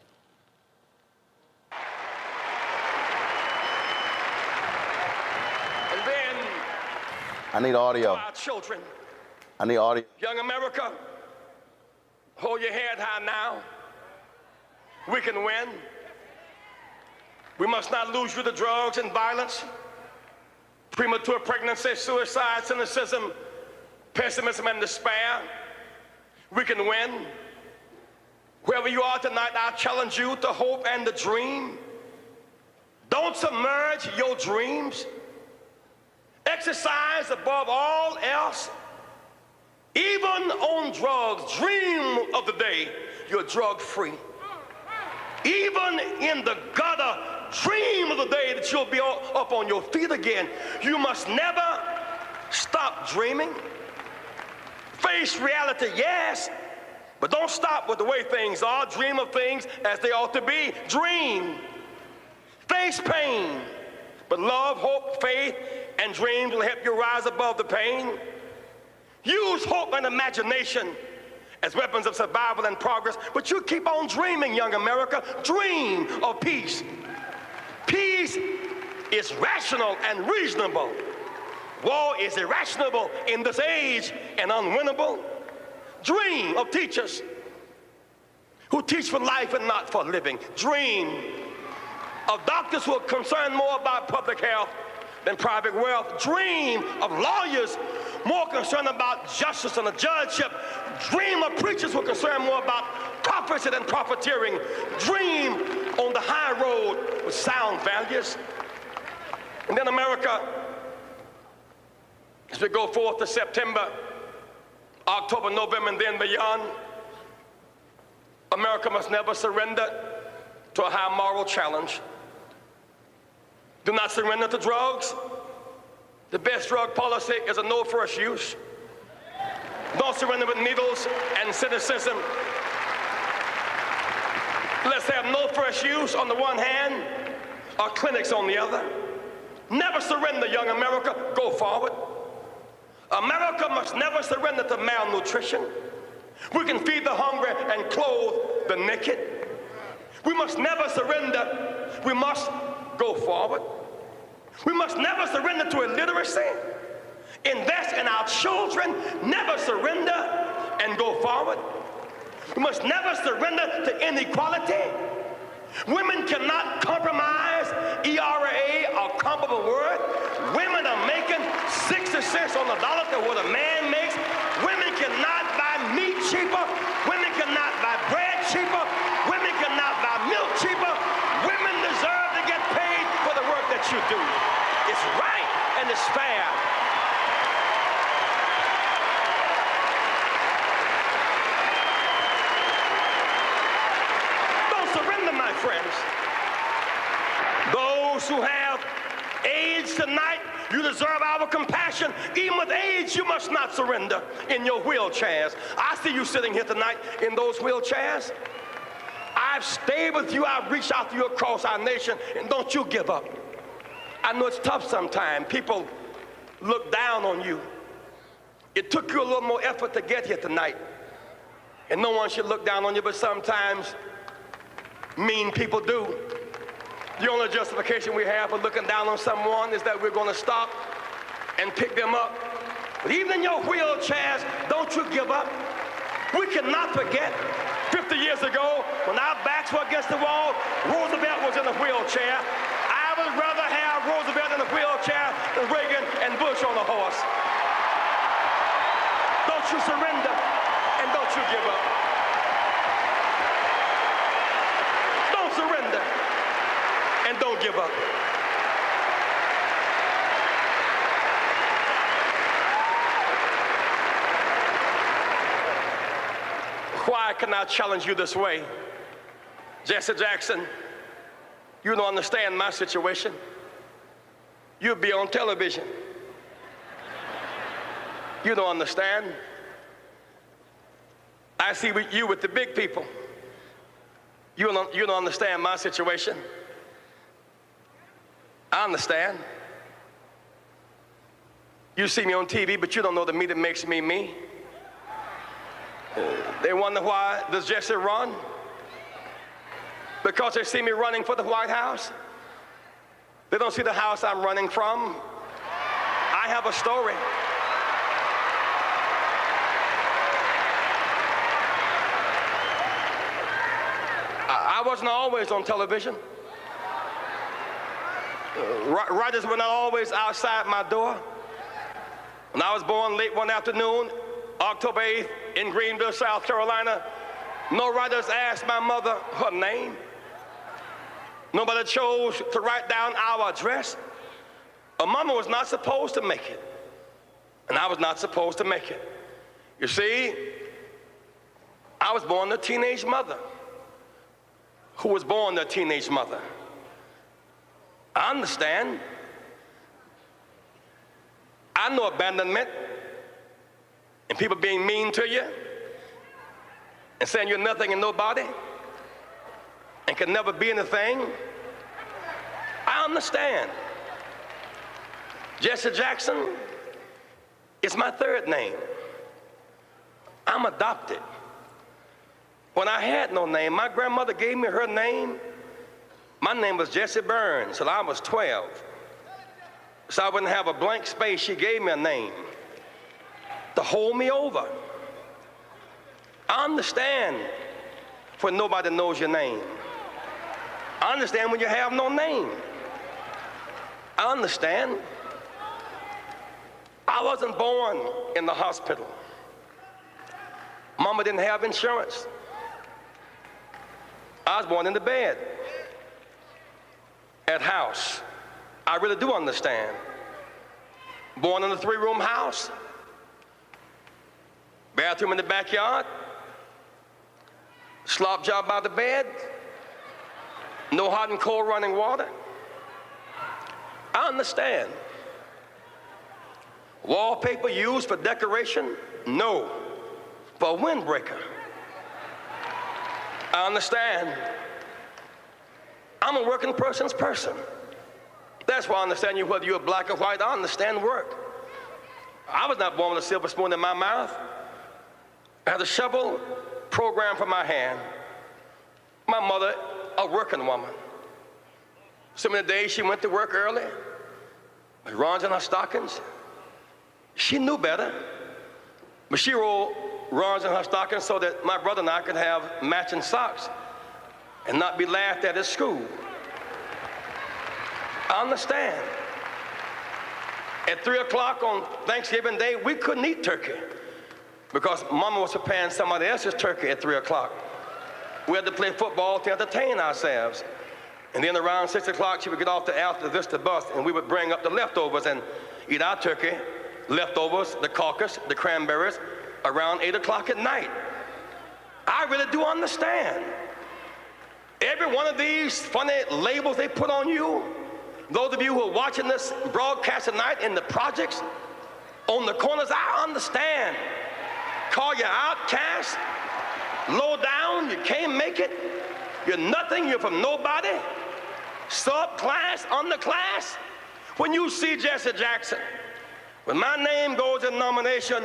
And then I need audio. our children. I need audio. Young America, hold your head high now. We can win. We must not lose you to drugs and violence, premature pregnancy, suicide, cynicism, pessimism, and despair. We can win. Wherever you are tonight, I challenge you to hope and to dream. Don't submerge your dreams. Exercise above all else. Even on drugs, dream of the day you're drug-free. Even in the gutter, dream of the day that you'll be up on your feet again. You must never stop dreaming. Face reality, yes, but don't stop with the way things are. Dream of things as they ought to be. Dream. Face pain, but love, hope, faith, and dreams will help you rise above the pain. Use hope and imagination as weapons of survival and progress, but you keep on dreaming, young America. Dream of peace. Peace is rational and reasonable. War is irrational in this age and unwinnable. Dream of teachers who teach for life and not for living. Dream of doctors who are concerned more about public health than private wealth. Dream of lawyers more concerned about justice and a judgeship. Dream of preachers who are concerned more about prophecy than profiteering. Dream on the high road with sound values. And then America, as we go forth to September, October, November, and then beyond, America must never surrender to a high moral challenge. Do not surrender to drugs. The best drug policy is a no first use. Don't surrender with needles and cynicism. Let's have no first use on the one hand, or clinics on the other. Never surrender, young America. Go forward. America must never surrender to malnutrition. We can feed the hungry and clothe the naked. We must never surrender. We must go forward. We must never surrender to illiteracy. Invest in our children. Never surrender and go forward. We must never surrender to inequality. Women cannot compromise ERA or comparable word. Women are making 60 cents on the dollar to what a man makes. Women cannot buy meat cheaper. Women cannot buy bread cheaper. Women cannot buy milk cheaper. Women deserve to get paid for the work that you do. It's right and it's fair. My friends, those who have AIDS tonight, you deserve our compassion. Even with AIDS, you must not surrender in your wheelchairs. I see you sitting here tonight in those wheelchairs. I've stayed with you. I've reached out to you across our nation, and don't you give up. I know it's tough sometimes. People look down on you. It took you a little more effort to get here tonight, and no one should look down on you, but sometimes mean people do. The only justification we have for looking down on someone is that we're going to stop and pick them up. But even in your wheelchairs, don't you give up. We cannot forget 50 years ago when our backs were against the wall, Roosevelt was in a wheelchair. I would rather have Roosevelt in a wheelchair than Reagan and Bush on a horse. Don't you surrender and don't you give up. Surrender and don't give up. Why can I challenge you this way? Jesse Jackson, you don't understand my situation. You'll be on television. You don't understand. I see you with the big people. You don't understand my situation. I understand. You see me on TV, but you don't know the me that makes me me. They wonder why does Jesse run? Because they see me running for the White House. They don't see the house I'm running from. I have a story. I wasn't always on television. Writers were not always outside my door. When I was born late one afternoon, October 8th, in Greenville, South Carolina, no writers asked my mother her name. Nobody chose to write down our address. A mama was not supposed to make it, and I was not supposed to make it. You see, I was born to a teenage mother who was born to a teenage mother. I understand. I know abandonment and people being mean to you and saying you're nothing and nobody and can never be anything. I understand. Jesse Jackson is my third name. I'm adopted. When I had no name, my grandmother gave me her name. My name was Jesse Burns till I was 12. So I wouldn't have a blank space. She gave me a name to hold me over. I understand when nobody knows your name. I understand when you have no name. I understand. I wasn't born in the hospital. Mama didn't have insurance. I was born in the bed at house. I really do understand. Born in a 3-room house, bathroom in the backyard, slop job by the bed, no hot and cold running water. I understand. Wallpaper used for decoration? No, for a windbreaker. I understand. I'm a working person's person. that's why I understand you, whether you're black or white. I understand work. I was not born with a silver spoon in my mouth. I had a shovel programmed for my hand. My mother, a working woman. So many days she went to work early, with runs in her stockings. She knew better, but she rolled runs in her stockings so that my brother and I could have matching socks and not be laughed at school. I understand. At 3 o'clock on Thanksgiving Day, we couldn't eat turkey because Mama was preparing somebody else's turkey at 3 o'clock. We had to play football to entertain ourselves. And then around 6 o'clock, she would get off the Alta Vista bus, and we would bring up the leftovers and eat our turkey, leftovers, the caucus, the cranberries, around 8 o'clock at night. I really do understand. Every one of these funny labels they put on you, those of you who are watching this broadcast tonight in the projects, on the corners, I understand. Call you outcast, low down, you can't make it, you're nothing, you're from nobody, subclass, underclass. When you see Jesse Jackson, when my name goes in nomination,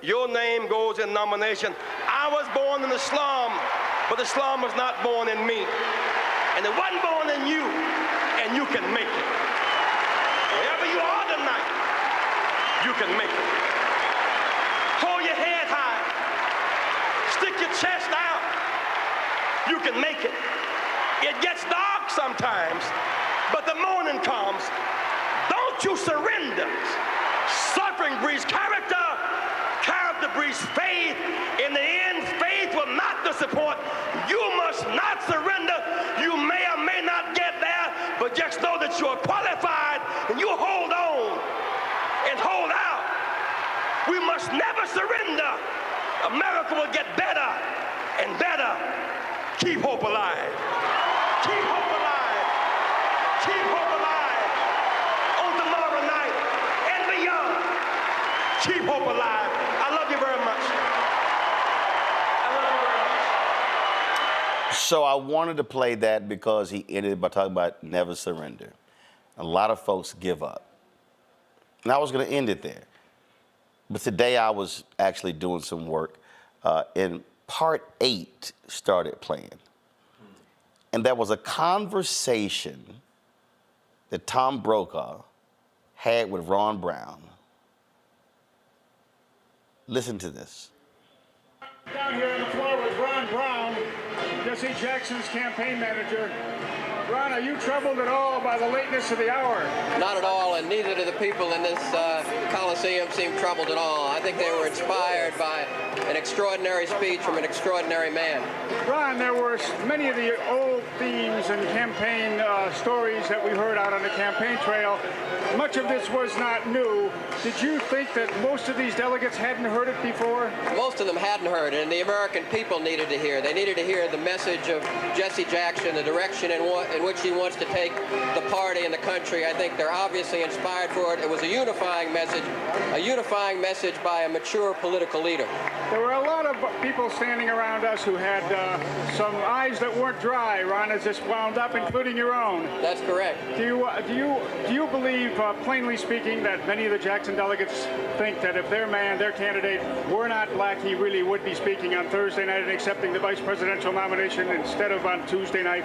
your name goes in nomination. I was born in the slum, but the slum was not born in me. And it wasn't born in you, and you can make it. Wherever you are tonight, you can make it. Hold your head high. Stick your chest out. You can make it. It gets dark sometimes, but the morning comes. Don't you surrender. Suffering breeds character. Character breeds faith. In the end, faith will not disappoint. You must not surrender. You may or may not get there, but just know that you are qualified, and you hold on and hold out. We must never surrender. America will get better and better. Keep hope alive. Keep hope alive. Keep hope alive. On tomorrow night and beyond. Keep hope alive. I love you very much. I love you very much. So I wanted to play that because he ended by talking about never surrender. A lot of folks give up. And I was going to end it there. But today I was actually doing some work, and part 8 started playing. And there was a conversation that Tom Brokaw had with Ron Brown. Listen to this. Down here on the floor with Ron Brown, Jesse Jackson's campaign manager. Ron, are you troubled at all by the lateness of the hour? Not at all, and neither do the people in this Coliseum seem troubled at all. I think they were inspired by an extraordinary speech from an extraordinary man. Ron, there were many of the old themes and campaign stories that we heard out on the campaign trail. Much of this was not new. Did you think that most of these delegates hadn't heard it before? Most of them hadn't heard it, and the American people needed to hear. They needed to hear the message of Jesse Jackson, the direction in which he wants to take the party and the country. I think they're obviously inspired for it. It was a unifying message by a mature political leader. There were a lot of people standing around us who had some eyes that weren't dry. Ron has just wound up, including your own. That's correct. Do you believe, plainly speaking, that many of the Jackson delegates think that if their man, their candidate, were not black, he really would be speaking on Thursday night and accepting the vice presidential nomination instead of on Tuesday night?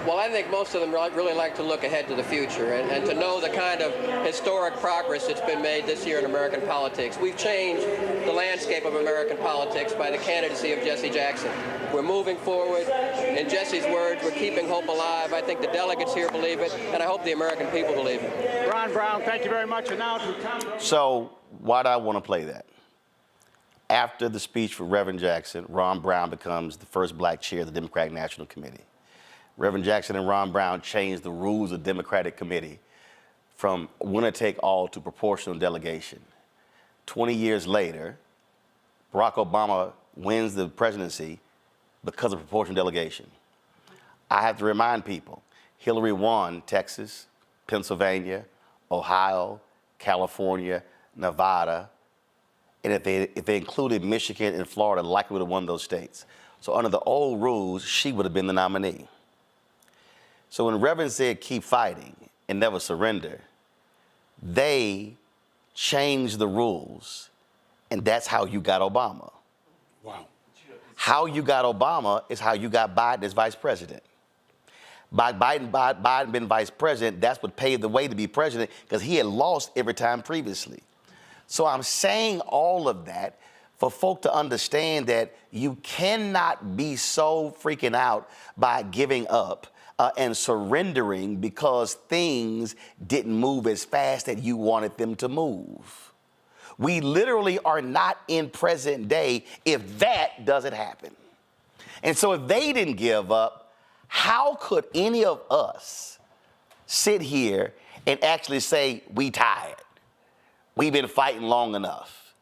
Well, I think most of them really like to look ahead to the future and to know the kind of historic progress that's been made this year in American politics. We've changed the landscape of American politics by the candidacy of Jesse Jackson. We're moving forward. In Jesse's words, we're keeping hope alive. I think the delegates here believe it, and I hope the American people believe it. Ron Brown, thank you very much. And now to Tom. So why do I want to play that? After the speech for Reverend Jackson, Ron Brown becomes the first black chair of the Democratic National Committee. Reverend Jackson and Ron Brown changed the rules of the Democratic Committee from winner-take-all to proportional delegation. 20 years later, Barack Obama wins the presidency because of proportional delegation. I have to remind people, Hillary won Texas, Pennsylvania, Ohio, California, Nevada, and if they included Michigan and Florida, likely would have won those states. So under the old rules, she would have been the nominee. So when Reverend said, keep fighting, and never surrender, they changed the rules, and that's how you got Obama. Wow. How you got Obama is how you got Biden as vice president. By Biden being vice president, that's what paved the way to be president, because he had lost every time previously. So I'm saying all of that for folk to understand that you cannot be so freaking out by giving up and surrendering because things didn't move as fast as you wanted them to move. We literally are not in present day if that doesn't happen. And so if they didn't give up, how could any of us sit here and actually say, we tired? We've been fighting long enough.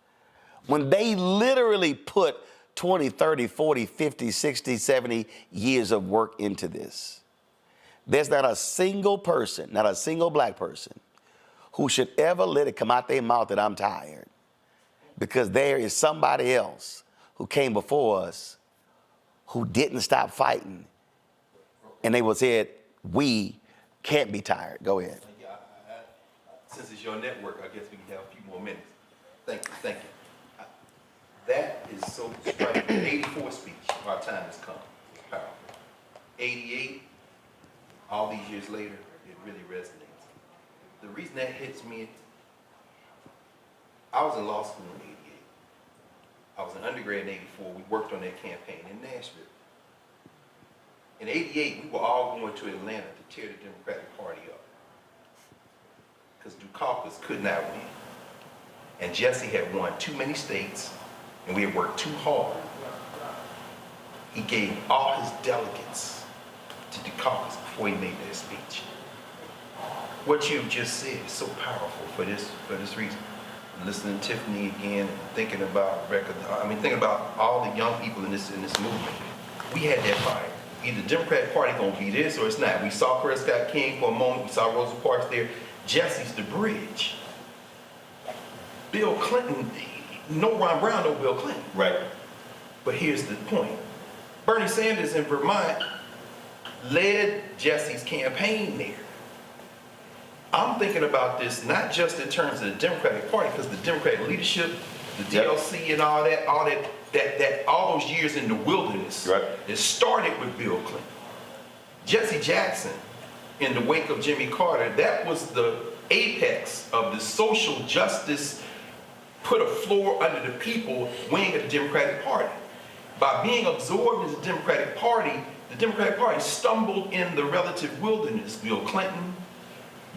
When they literally put 20, 30, 40, 50, 60, 70 years of work into this. There's not a single person, not a single black person, who should ever let it come out their mouth that I'm tired. Because there is somebody else who came before us who didn't stop fighting. And they will say, we can't be tired. Go ahead. Since it's your network, I guess we can have a few more minutes. Thank you. That is so striking. The 84 speech, our time has come. It's powerful. 88, all these years later, it really resonates. The reason that hits me, I was in law school in 88. I was an undergrad in 84. We worked on that campaign in Nashville. In 88, we were all going to Atlanta to tear the Democratic Party up, because Dukakis could not win. And Jesse had won too many states, and we had worked too hard. He gave all his delegates to Dukakis before he made that speech. What you've just said is so powerful for this reason. I'm listening to Tiffany again and thinking about thinking about all the young people in this movement. We had that fire. Either the Democratic Party gonna be this or it's not. We saw Prescott King for a moment, we saw Rosa Parks there. Jesse's the bridge. Bill Clinton, no Ron Brown, no Bill Clinton. Right. But here's the point. Bernie Sanders in Vermont led Jesse's campaign there. I'm thinking about this not just in terms of the Democratic Party, because the Democratic leadership, the DLC and all those years in the wilderness, right, it started with Bill Clinton. Jesse Jackson, in the wake of Jimmy Carter, that was the apex of the social justice, put a floor under the people wing of the Democratic Party. By being absorbed in the Democratic Party stumbled in the relative wilderness. Bill Clinton,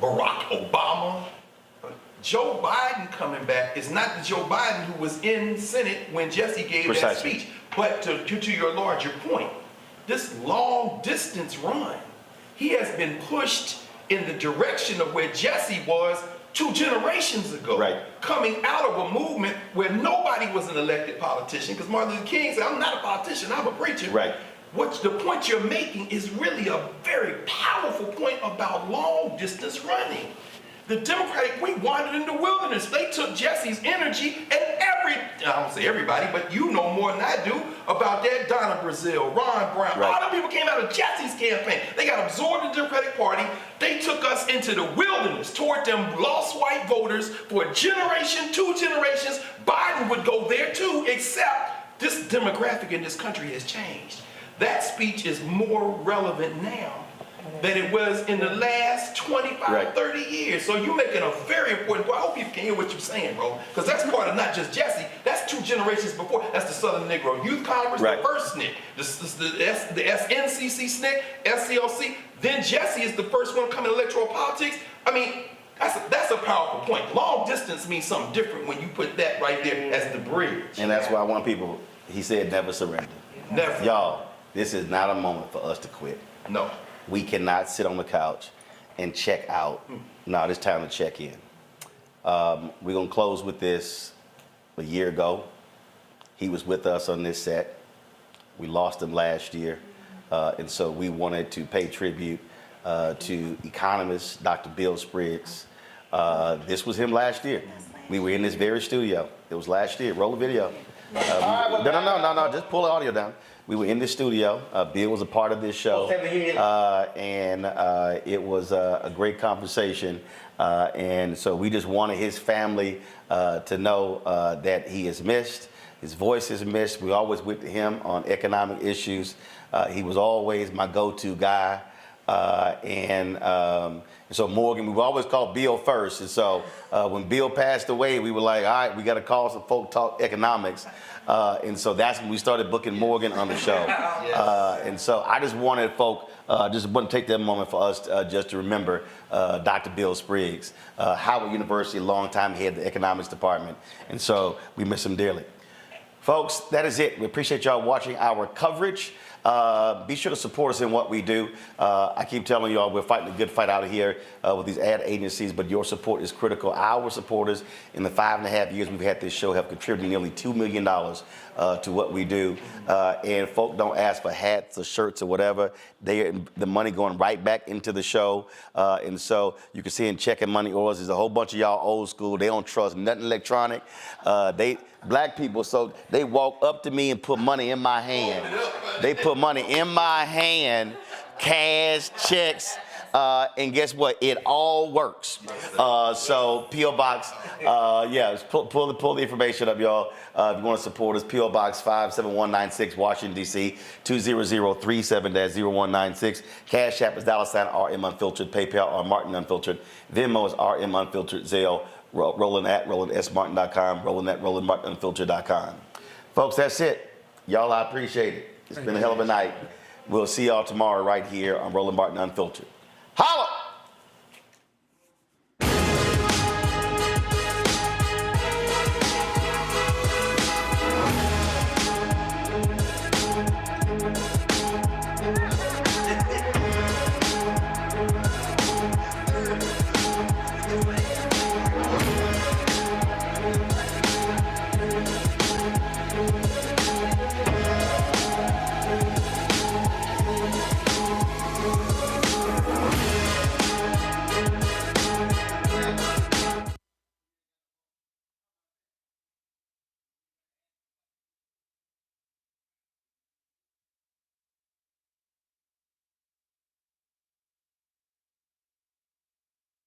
Barack Obama, Joe Biden coming back is not the Joe Biden who was in Senate when Jesse gave that speech. But to your larger point, this long distance run, he has been pushed in the direction of where Jesse was 2 generations ago, right, coming out of a movement where nobody was an elected politician, because Martin Luther King said, I'm not a politician, I'm a preacher. Right. The point you're making is really a very powerful point about long distance running. The Democratic, we wandered in the wilderness. They took Jesse's energy and I won't say everybody, but you know more than I do about that. Donna Brazile, Ron Brown, all them people came out of Jesse's campaign. They got absorbed in the Democratic Party. They took us into the wilderness, toward them lost white voters for a generation, 2 generations. Biden would go there too, except this demographic in this country has changed. That speech is more relevant now than it was in the last 25, 30 years. So you're making a very important point. I hope people can hear what you're saying, bro, because that's part of not just Jesse, that's 2 generations before. That's the Southern Negro Youth Congress, the first SNCC, the SNCC SNCC, SCLC. Then Jesse is the first one coming to electoral politics. I mean, that's a powerful point. Long distance means something different when you put that right there as the bridge. And that's why I want people, he said never surrender. Never. Y'all, this is not a moment for us to quit. No. We cannot sit on the couch and check out. No, it's time to check in. We're going to close with this. A year ago, he was with us on this set. We lost him last year. And so we wanted to pay tribute to economist Dr. Bill Spriggs. This was him last year. We were in this very studio. It was last year. Roll the video. No. Just pull the audio down. We were in the studio. Bill was a part of this show. And it was a great conversation. And so we just wanted his family to know that he is missed. His voice is missed. We always went to him on economic issues. He was always my go-to guy. So Morgan, we always called Bill first. And so when Bill passed away, we were like, all right, we got to call some folk talk economics. And so that's when we started booking Morgan on the show. And so I just wanted folk, just want to take that moment for us just to remember Dr. Bill Spriggs, Howard University, longtime head of the economics department. And so we miss him dearly. Folks, that is it. We appreciate y'all watching our coverage. Be sure to support us in what we do. I keep telling y'all we're fighting a good fight out here with these ad agencies, but your support is critical. Our supporters in the 5.5 years we've had this show have contributed nearly $2 million to what we do. And folk don't ask for hats or shirts or whatever. The money going right back into the show. And so you can see in checking money orders, there's a whole bunch of y'all old school. They don't trust nothing electronic. Black people, so they walk up to me and put money in my hand. They put money in my hand, cash, checks, and guess what? It all works. So P.O. Box, pull the information up, y'all. If you want to support us, P.O. Box 57196, Washington, D.C., 20037-0196. Cash App is $RM Unfiltered. PayPal R Martin Unfiltered. Venmo is RM Unfiltered. Zelle, Roland at RolandSMartin.com, Roland at RolandMartinUnfiltered.com. Folks, that's it. Y'all, I appreciate it. It's been a hell of a night. We'll see y'all tomorrow right here on Roland Martin Unfiltered. Holla!